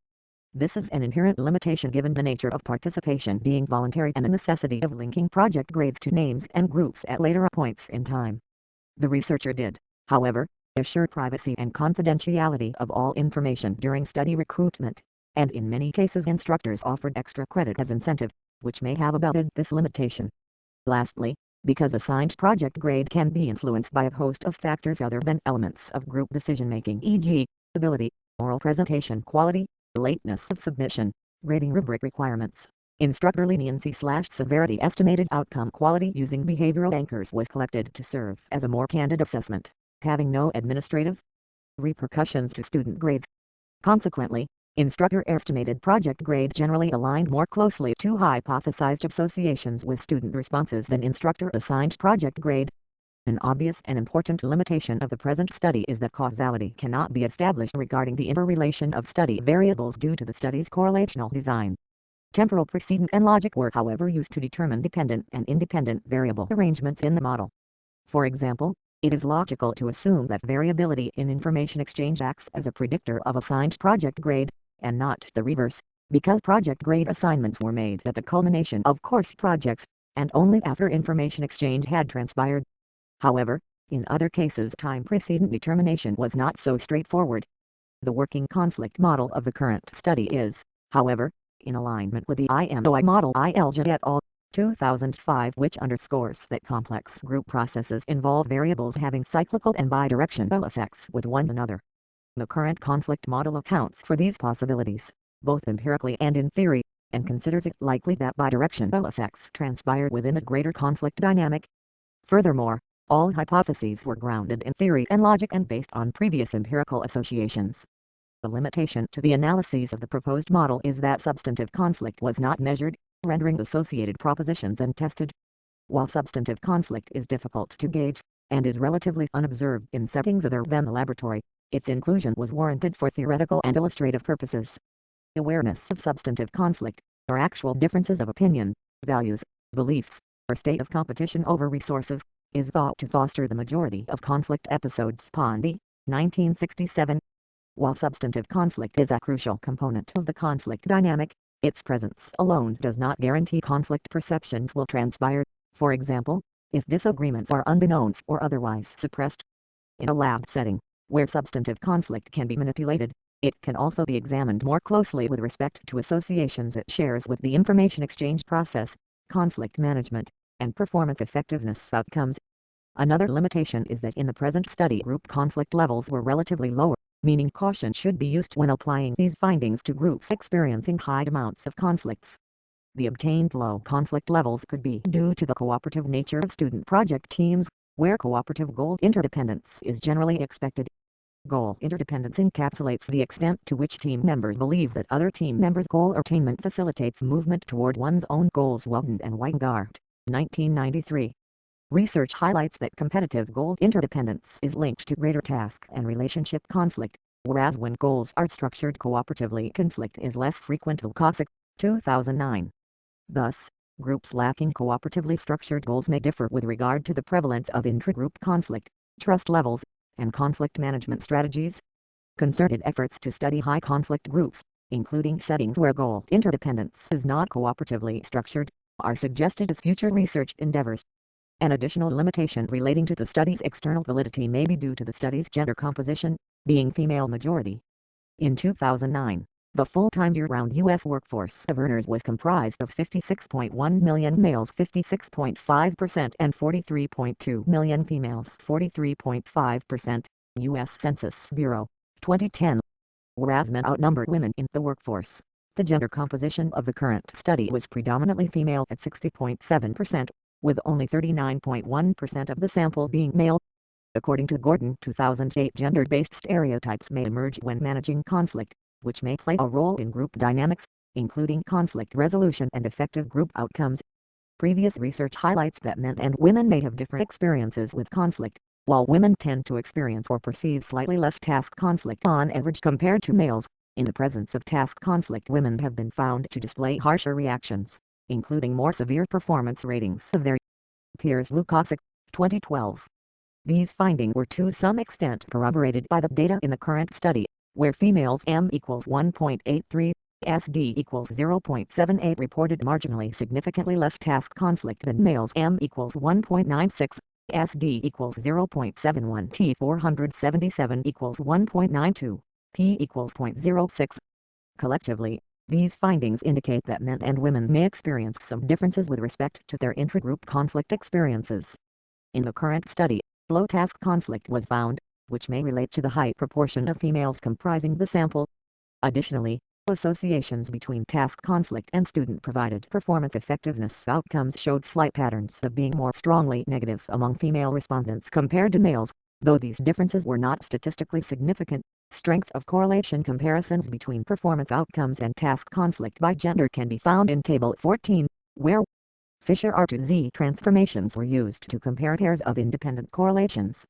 This is an inherent limitation given the nature of participation being voluntary and the necessity of linking project grades to names and groups at later points in time. The researcher did, however, assure privacy and confidentiality of all information during study recruitment, and in many cases instructors offered extra credit as incentive, which may have abetted this limitation. Lastly, because assigned project grade can be influenced by a host of factors other than elements of group decision-making, e.g., ability, oral presentation quality, lateness of submission, grading rubric requirements, instructor leniency/severity, estimated outcome quality using behavioral anchors was collected to serve as a more candid assessment, having no administrative repercussions to student grades. Consequently, Instructor estimated project grade generally aligned more closely to hypothesized associations with student responses than instructor assigned project grade. An obvious and important limitation of the present study is that causality cannot be established regarding the interrelation of study variables due to the study's correlational design. Temporal precedent and logic were however used to determine dependent and independent variable arrangements in the model. For example, it is logical to assume that variability in information exchange acts as a predictor of assigned project grade, and not the reverse, because project grade assignments were made at the culmination of course projects, and only after information exchange had transpired. However, in other cases time precedent determination was not so straightforward. The working conflict model of the current study is, however, in alignment with the IMOI model ILJ et al. 2005, which underscores that complex group processes involve variables having cyclical and bidirectional effects with one another. The current conflict model accounts for these possibilities, both empirically and in theory, and considers it likely that bidirectional effects transpire within a greater conflict dynamic. Furthermore, all hypotheses were grounded in theory and logic and based on previous empirical associations. The limitation to the analyses of the proposed model is that substantive conflict was not measured, rendering associated propositions untested. While substantive conflict is difficult to gauge, and is relatively unobserved in settings other than the laboratory, its inclusion was warranted for theoretical and illustrative purposes. Awareness of substantive conflict, or actual differences of opinion, values, beliefs, or state of competition over resources, is thought to foster the majority of conflict episodes. Pondy, 1967. While substantive conflict is a crucial component of the conflict dynamic, its presence alone does not guarantee conflict perceptions will transpire, for example, if disagreements are unbeknownst or otherwise suppressed. In a lab setting, where substantive conflict can be manipulated, it can also be examined more closely with respect to associations it shares with the information exchange process, conflict management, and performance effectiveness outcomes. Another limitation is that in the present study group conflict levels were relatively lower, meaning caution should be used when applying these findings to groups experiencing high amounts of conflicts. The obtained low conflict levels could be due to the cooperative nature of student project teams, where cooperative goal interdependence is generally expected. Goal interdependence encapsulates the extent to which team members believe that other team members' goal attainment facilitates movement toward one's own goals. Weldon and Weingart, 1993. Research highlights that competitive goal interdependence is linked to greater task and relationship conflict, whereas when goals are structured cooperatively conflict is less frequent. Lukasik, 2009. Thus, groups lacking cooperatively structured goals may differ with regard to the prevalence of intragroup conflict, trust levels, and conflict management strategies. Concerted efforts to study high conflict groups, including settings where goal interdependence is not cooperatively structured, are suggested as future research endeavors. An additional limitation relating to the study's external validity may be due to the study's gender composition, being female majority. In 2009, the full-time year-round U.S. workforce of earners was comprised of 56.1 million males 56.5% and 43.2 million females 43.5%, U.S. Census Bureau, 2010. Whereas men outnumbered women in the workforce, the gender composition of the current study was predominantly female at 60.7%. With only 39.1% of the sample being male. According to Gordon 2008, gender-based stereotypes may emerge when managing conflict, which may play a role in group dynamics, including conflict resolution and effective group outcomes. Previous research highlights that men and women may have different experiences with conflict, while women tend to experience or perceive slightly less task conflict on average compared to males. In the presence of task conflict, women have been found to display harsher reactions, including more severe performance ratings of their peers. Lukasik, 2012. These findings were to some extent corroborated by the data in the current study, where females M equals 1.83, SD equals 0.78 reported marginally significantly less task conflict than males M equals 1.96, SD equals 0.71, T 477 equals 1.92, P equals 0.06. Collectively, these findings indicate that men and women may experience some differences with respect to their intragroup conflict experiences. In the current study, low task conflict was found, which may relate to the high proportion of females comprising the sample. Additionally, associations between task conflict and student-provided performance effectiveness outcomes showed slight patterns of being more strongly negative among female respondents compared to males. Though these differences were not statistically significant, strength of correlation comparisons between performance outcomes and task conflict by gender can be found in Table 14, where Fisher R2Z transformations were used to compare pairs of independent correlations.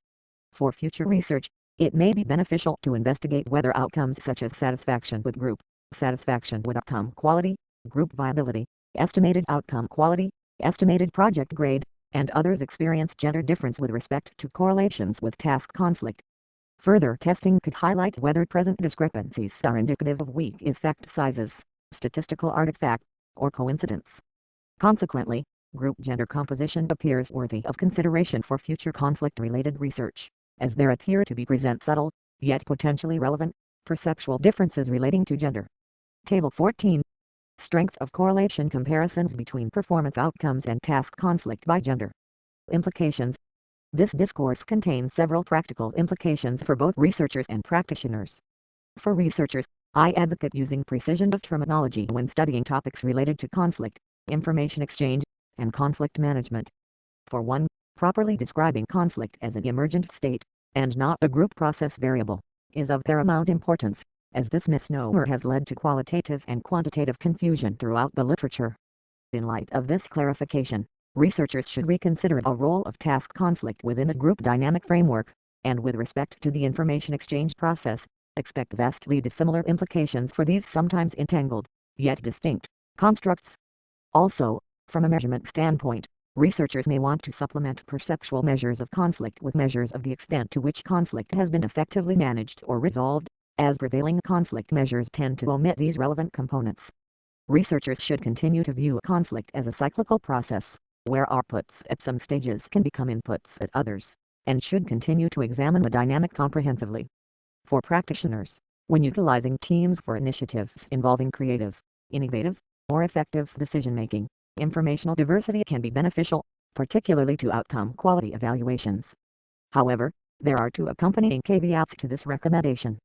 For future research, it may be beneficial to investigate whether outcomes such as satisfaction with group, satisfaction with outcome quality, group viability, estimated outcome quality, estimated project grade, and others experience gender difference with respect to correlations with task conflict. Further testing could highlight whether present discrepancies are indicative of weak effect sizes, statistical artifact, or coincidence. Consequently, group gender composition appears worthy of consideration for future conflict-related research, as there appear to be present subtle, yet potentially relevant, perceptual differences relating to gender. Table 14. Strength of correlation comparisons between performance outcomes and task conflict by gender. Implications. This discourse contains several practical implications for both researchers and practitioners. For researchers, I advocate using precision of terminology when studying topics related to conflict, information exchange, and conflict management. For one, properly describing conflict as an emergent state, and not a group process variable, is of paramount importance, as this misnomer has led to qualitative and quantitative confusion throughout the literature. In light of this clarification, researchers should reconsider the role of task conflict within the group dynamic framework, and with respect to the information exchange process, expect vastly dissimilar implications for these sometimes entangled, yet distinct, constructs. Also, from a measurement standpoint, researchers may want to supplement perceptual measures of conflict with measures of the extent to which conflict has been effectively managed or resolved, as prevailing conflict measures tend to omit these relevant components. Researchers should continue to view conflict as a cyclical process, where outputs at some stages can become inputs at others, and should continue to examine the dynamic comprehensively. For practitioners, when utilizing teams for initiatives involving creative, innovative, or effective decision-making, informational diversity can be beneficial, particularly to outcome quality evaluations. However, there are two accompanying caveats to this recommendation.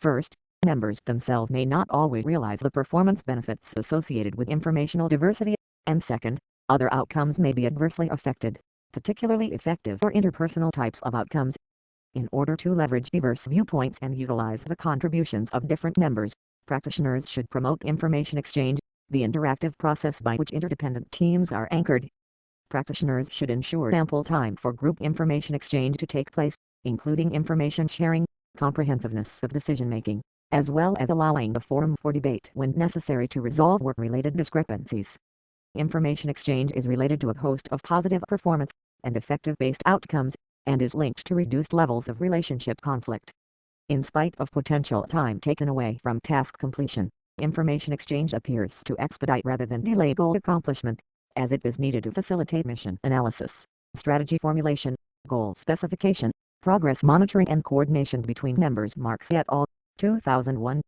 First, members themselves may not always realize the performance benefits associated with informational diversity, and second, other outcomes may be adversely affected, particularly effective or interpersonal types of outcomes. In order to leverage diverse viewpoints and utilize the contributions of different members, practitioners should promote information exchange, the interactive process by which interdependent teams are anchored. Practitioners should ensure ample time for group information exchange to take place, including information sharing, comprehensiveness of decision-making, as well as allowing the forum for debate when necessary to resolve work-related discrepancies. Information exchange is related to a host of positive performance and effective-based outcomes, and is linked to reduced levels of relationship conflict. In spite of potential time taken away from task completion, information exchange appears to expedite rather than delay goal accomplishment, as it is needed to facilitate mission analysis, strategy formulation, goal specification, progress monitoring and coordination between members. Marc et al., 2001.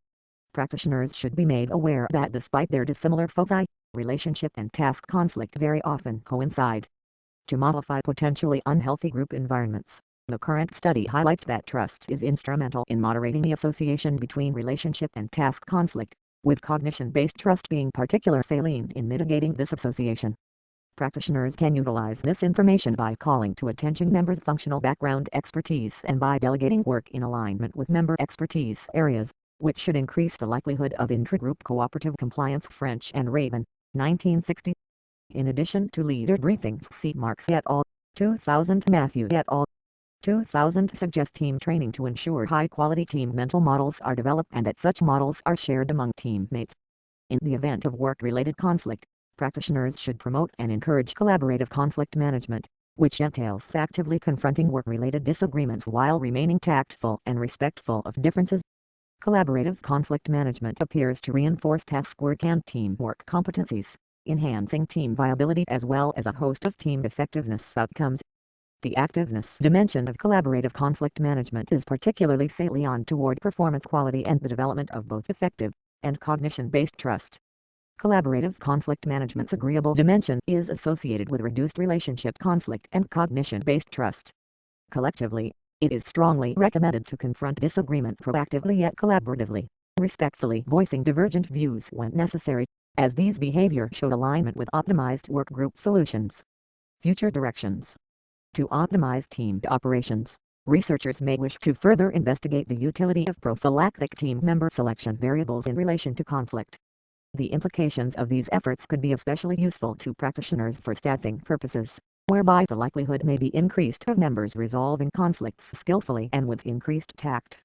Practitioners should be made aware that despite their dissimilar foci, relationship and task conflict very often coincide. To modify potentially unhealthy group environments, the current study highlights that trust is instrumental in moderating the association between relationship and task conflict, with cognition-based trust being particularly salient in mitigating this association. Practitioners can utilize this information by calling to attention members' functional background expertise and by delegating work in alignment with member expertise areas, which should increase the likelihood of intragroup cooperative compliance. French and Raven, 1960. In addition to leader briefings, see Marc et al., 2000, Matthew et al., 2000 suggest team training to ensure high-quality team mental models are developed and that such models are shared among teammates. In the event of work-related conflict, practitioners should promote and encourage collaborative conflict management, which entails actively confronting work-related disagreements while remaining tactful and respectful of differences. Collaborative conflict management appears to reinforce task work and teamwork competencies, enhancing team viability as well as a host of team effectiveness outcomes. The activeness dimension of collaborative conflict management is particularly salient toward performance quality and the development of both effective and cognition-based trust. Collaborative conflict management's agreeable dimension is associated with reduced relationship conflict and cognition-based trust. Collectively, it is strongly recommended to confront disagreement proactively yet collaboratively, respectfully voicing divergent views when necessary, as these behavior show alignment with optimized workgroup solutions. Future directions. To optimize team operations, Researchers may wish to further investigate the utility of prophylactic team member selection variables in relation to conflict. The implications of these efforts could be especially useful to practitioners for staffing purposes, whereby the likelihood may be increased of members resolving conflicts skillfully and with increased tact.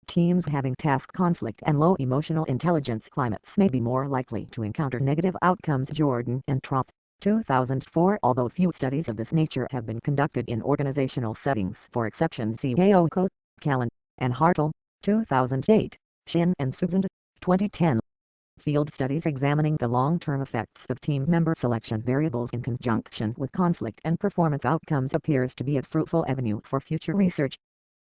Teams having task conflict and low emotional intelligence climates may be more likely to encounter negative outcomes. Jordan and Tropf, 2004. Although few studies of this nature have been conducted in organizational settings, for exceptions see Keoko, Callan, and Hartle, 2008, Shin and Susan, 2010. Field studies examining the long-term effects of team member selection variables in conjunction with conflict and performance outcomes appears to be a fruitful avenue for future research.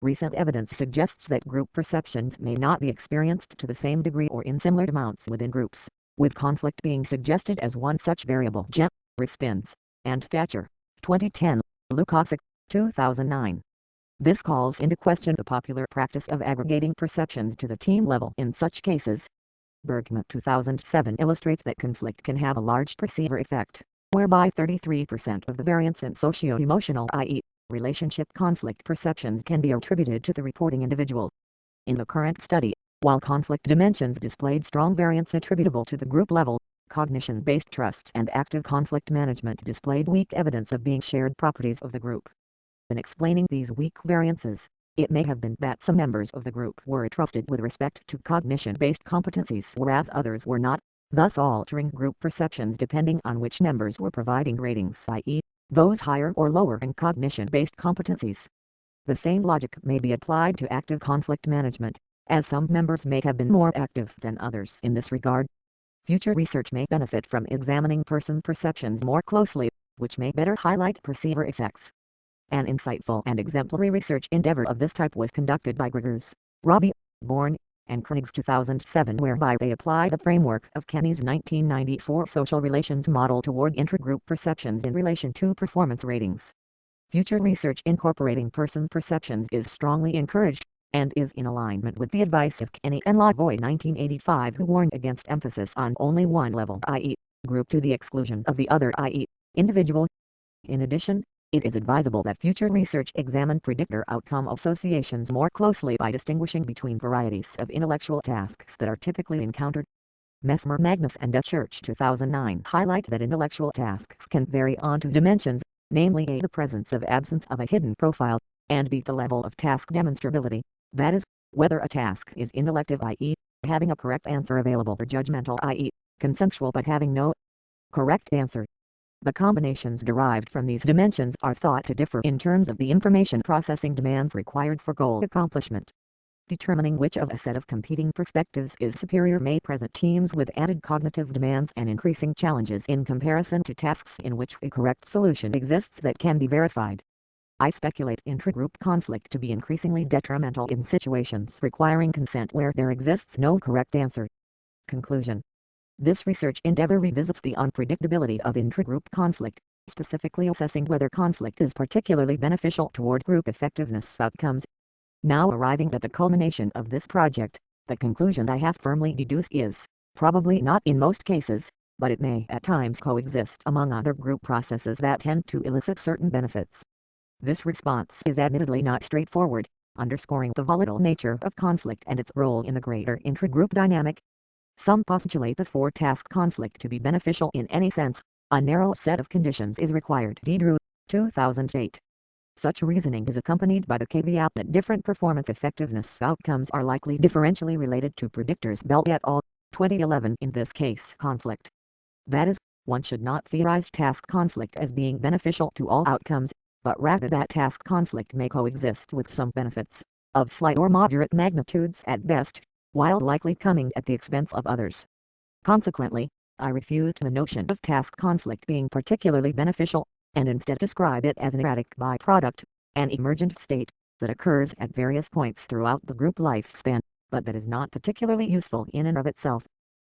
Recent evidence suggests that group perceptions may not be experienced to the same degree or in similar amounts within groups, with conflict being suggested as one such variable. Spins and Thatcher, 2010, Lukasik, 2009. This calls into question the popular practice of aggregating perceptions to the team level in such cases. Bergman, 2007, illustrates that conflict can have a large perceiver effect, whereby 33% of the variance in socio-emotional, i.e., relationship conflict perceptions, can be attributed to the reporting individual. In the current study, while conflict dimensions displayed strong variance attributable to the group level, cognition-based trust and active conflict management displayed weak evidence of being shared properties of the group. In explaining these weak variances, it may have been that some members of the group were trusted with respect to cognition-based competencies whereas others were not, thus altering group perceptions depending on which members were providing ratings, i.e., those higher or lower in cognition-based competencies. The same logic may be applied to active conflict management, as some members may have been more active than others in this regard. Future research may benefit from examining person perceptions more closely, which may better highlight perceiver effects. An insightful and exemplary research endeavor of this type was conducted by Gregors, Robbie, Bourne, and Kriegs, 2007, whereby they applied the framework of Kenny's 1994 social relations model toward intragroup perceptions in relation to performance ratings. Future research incorporating person perceptions is strongly encouraged, and is in alignment with the advice of Kenny and Lavoie 1985, who warned against emphasis on only one level, i.e., group, to the exclusion of the other, i.e., individual. In addition, it is advisable that future research examine predictor outcome associations more closely by distinguishing between varieties of intellectual tasks that are typically encountered. Mesmer, Magnus and Church, 2009, highlight that intellectual tasks can vary on two dimensions, namely a, the presence of absence of a hidden profile, and b, the level of task demonstrability, that is, whether a task is intellective, i.e., having a correct answer available, or judgmental, i.e., consensual but having no correct answer. The combinations derived from these dimensions are thought to differ in terms of the information processing demands required for goal accomplishment. Determining which of a set of competing perspectives is superior may present teams with added cognitive demands and increasing challenges in comparison to tasks in which a correct solution exists that can be verified. I speculate intragroup conflict to be increasingly detrimental in situations requiring consent where there exists no correct answer. Conclusion. This research endeavor revisits the unpredictability of intragroup conflict, specifically assessing whether conflict is particularly beneficial toward group effectiveness outcomes. Now arriving at the culmination of this project, the conclusion I have firmly deduced is, probably not in most cases, but it may at times coexist among other group processes that tend to elicit certain benefits. This response is admittedly not straightforward, underscoring the volatile nature of conflict and its role in the greater intragroup dynamic. Some postulate that for task conflict to be beneficial in any sense, a narrow set of conditions is required. Drew, 2008. Such reasoning is accompanied by the caveat that different performance effectiveness outcomes are likely differentially related to predictors. Bell et al., 2011. In this case, conflict. That is, one should not theorize task conflict as being beneficial to all outcomes, but rather that task conflict may coexist with some benefits, of slight or moderate magnitudes at best, while likely coming at the expense of others. Consequently, I refute the notion of task conflict being particularly beneficial, and instead describe it as an erratic byproduct, an emergent state, that occurs at various points throughout the group lifespan, but that is not particularly useful in and of itself.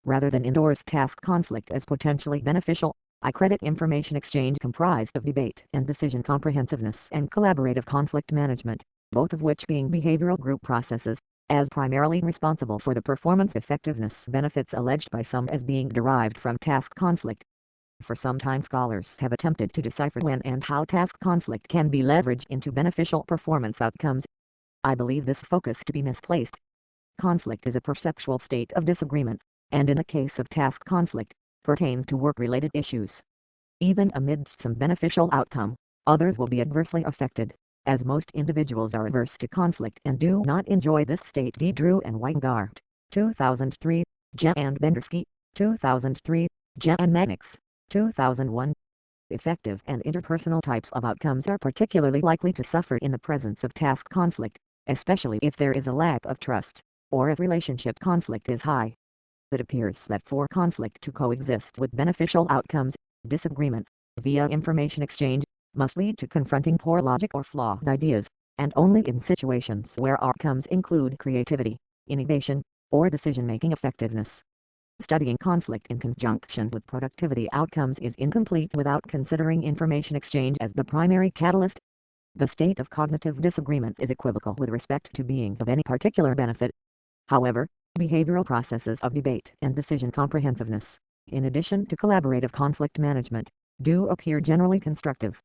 Rather than endorse task conflict as potentially beneficial, I credit information exchange comprised of debate and decision comprehensiveness and collaborative conflict management, both of which being behavioral group processes, as primarily responsible for the performance effectiveness benefits alleged by some as being derived from task conflict. For some time scholars have attempted to decipher when and how task conflict can be leveraged into beneficial performance outcomes. I believe this focus to be misplaced. Conflict is a perceptual state of disagreement, and in the case of task conflict, pertains to work-related issues. Even amidst some beneficial outcome, others will be adversely affected, as most individuals are averse to conflict and do not enjoy this state. D. Drew and Weingart, 2003, Jen and Bendersky, 2003, Jen and Mannix, 2001. Effective and interpersonal types of outcomes are particularly likely to suffer in the presence of task conflict, especially if there is a lack of trust, or if relationship conflict is high. It appears that for conflict to coexist with beneficial outcomes, disagreement, via information exchange, must lead to confronting poor logic or flawed ideas, and only in situations where outcomes include creativity, innovation, or decision-making effectiveness. Studying conflict in conjunction with productivity outcomes is incomplete without considering information exchange as the primary catalyst. The state of cognitive disagreement is equivocal with respect to being of any particular benefit. However, behavioral processes of debate and decision comprehensiveness, in addition to collaborative conflict management, do appear generally constructive.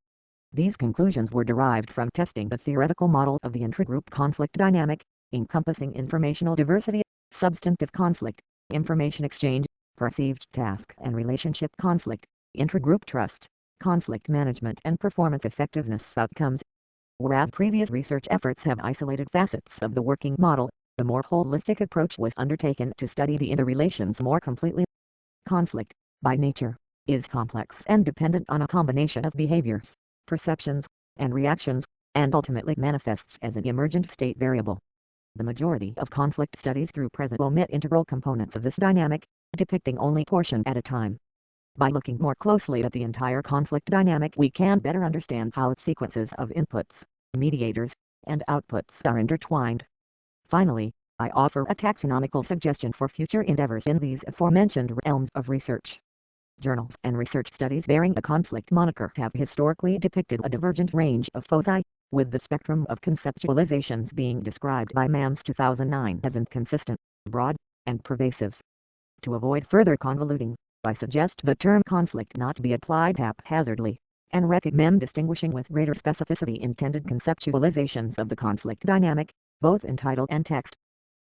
These conclusions were derived from testing the theoretical model of the intragroup conflict dynamic, encompassing informational diversity, substantive conflict, information exchange, perceived task and relationship conflict, intragroup trust, conflict management and performance effectiveness outcomes. Whereas previous research efforts have isolated facets of the working model, the more holistic approach was undertaken to study the interrelations more completely. Conflict, by nature, is complex and dependent on a combination of behaviors, perceptions, and reactions, and ultimately manifests as an emergent state variable. The majority of conflict studies through present omit integral components of this dynamic, depicting only portion at a time. By looking more closely at the entire conflict dynamic, we can better understand how its sequences of inputs, mediators, and outputs are intertwined. Finally, I offer a taxonomical suggestion for future endeavors in these aforementioned realms of research. Journals and research studies bearing the conflict moniker have historically depicted a divergent range of foci, with the spectrum of conceptualizations being described by Mans 2009 as inconsistent, broad, and pervasive. To avoid further convoluting, I suggest the term conflict not be applied haphazardly, and recommend distinguishing with greater specificity intended conceptualizations of the conflict dynamic, both in title and text.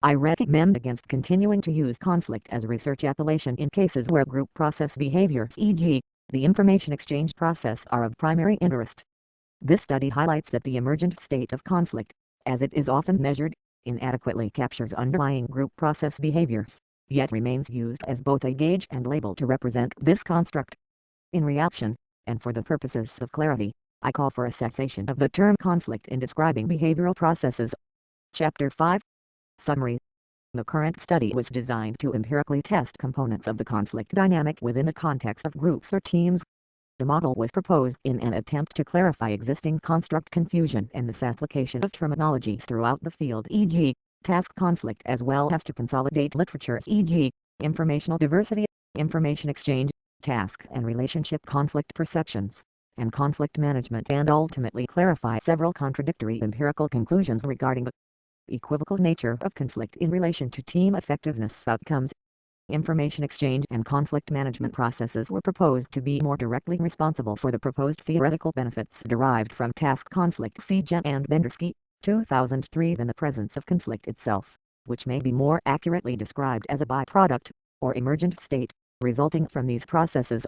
I recommend against continuing to use conflict as a research appellation in cases where group process behaviors, e.g., the information exchange process, are of primary interest. This study highlights that the emergent state of conflict, as it is often measured, inadequately captures underlying group process behaviors, yet remains used as both a gauge and label to represent this construct. In reaction, and for the purposes of clarity, I call for a cessation of the term conflict in describing behavioral processes. Chapter 5. Summary. The current study was designed to empirically test components of the conflict dynamic within the context of groups or teams. The model was proposed in an attempt to clarify existing construct confusion and misapplication of terminologies throughout the field, e.g., task conflict, as well as to consolidate literatures, e.g., informational diversity, information exchange, task and relationship conflict perceptions, and conflict management, and ultimately clarify several contradictory empirical conclusions regarding the equivocal nature of conflict in relation to team effectiveness outcomes. Information exchange and conflict management processes were proposed to be more directly responsible for the proposed theoretical benefits derived from task conflict, see Jen and Bendersky, 2003, than the presence of conflict itself, which may be more accurately described as a byproduct, or emergent state, resulting from these processes.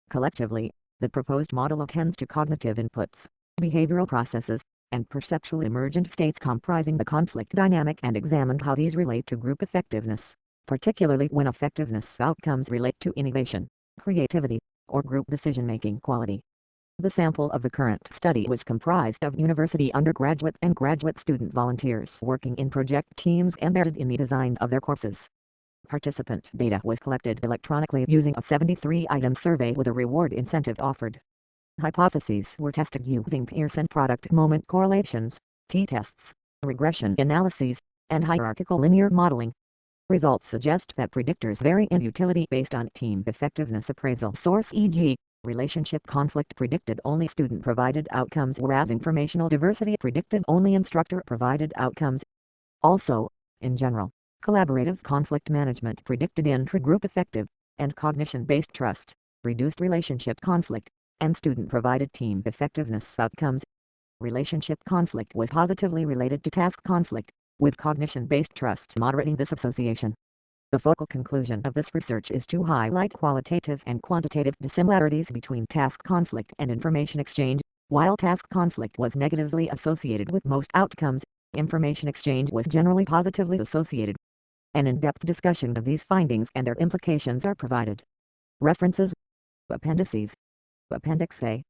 Collectively, the proposed model attends to cognitive inputs, behavioral processes, and perceptual emergent states comprising the conflict dynamic, and examined how these relate to group effectiveness, particularly when effectiveness outcomes relate to innovation, creativity, or group decision-making quality. The sample of the current study was comprised of university undergraduate and graduate student volunteers working in project teams embedded in the design of their courses. Participant data was collected electronically using a 73-item survey with a reward incentive offered. Hypotheses were tested using Pearson product moment correlations, t-tests, regression analyses, and hierarchical linear modeling. Results suggest that predictors vary in utility based on team effectiveness appraisal source, e.g., relationship conflict predicted only student-provided outcomes, whereas informational diversity predicted only instructor-provided outcomes. Also, in general, collaborative conflict management predicted intragroup effective, and cognition-based trust, reduced relationship conflict, and student-provided team effectiveness outcomes. Relationship conflict was positively related to task conflict, with cognition-based trust moderating this association. The focal conclusion of this research is to highlight qualitative and quantitative dissimilarities between task conflict and information exchange. While task conflict was negatively associated with most outcomes, information exchange was generally positively associated. An in-depth discussion of these findings and their implications are provided. References. Appendices. Appendix A.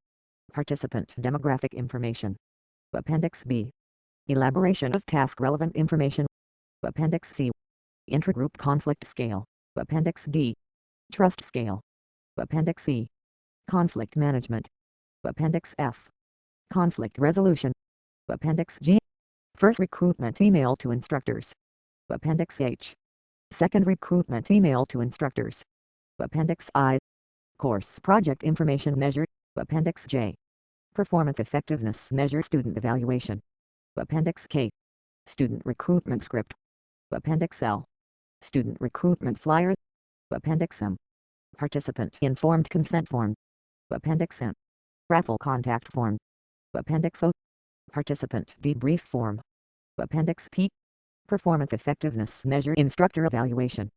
Participant demographic information. Appendix B. Elaboration of task-relevant information. Appendix C. Intragroup conflict scale. Appendix D. Trust scale. Appendix E. Conflict management. Appendix F. Conflict resolution. Appendix G. First recruitment email to instructors. Appendix H. Second recruitment email to instructors. Appendix I. Course project information measure. Appendix J. Performance effectiveness measure student evaluation. Appendix K. Student recruitment script. Appendix L. Student recruitment flyer. Appendix M. Participant informed consent form. Appendix N. Raffle contact form. Appendix O. Participant debrief form. Appendix P. Performance effectiveness measure instructor evaluation.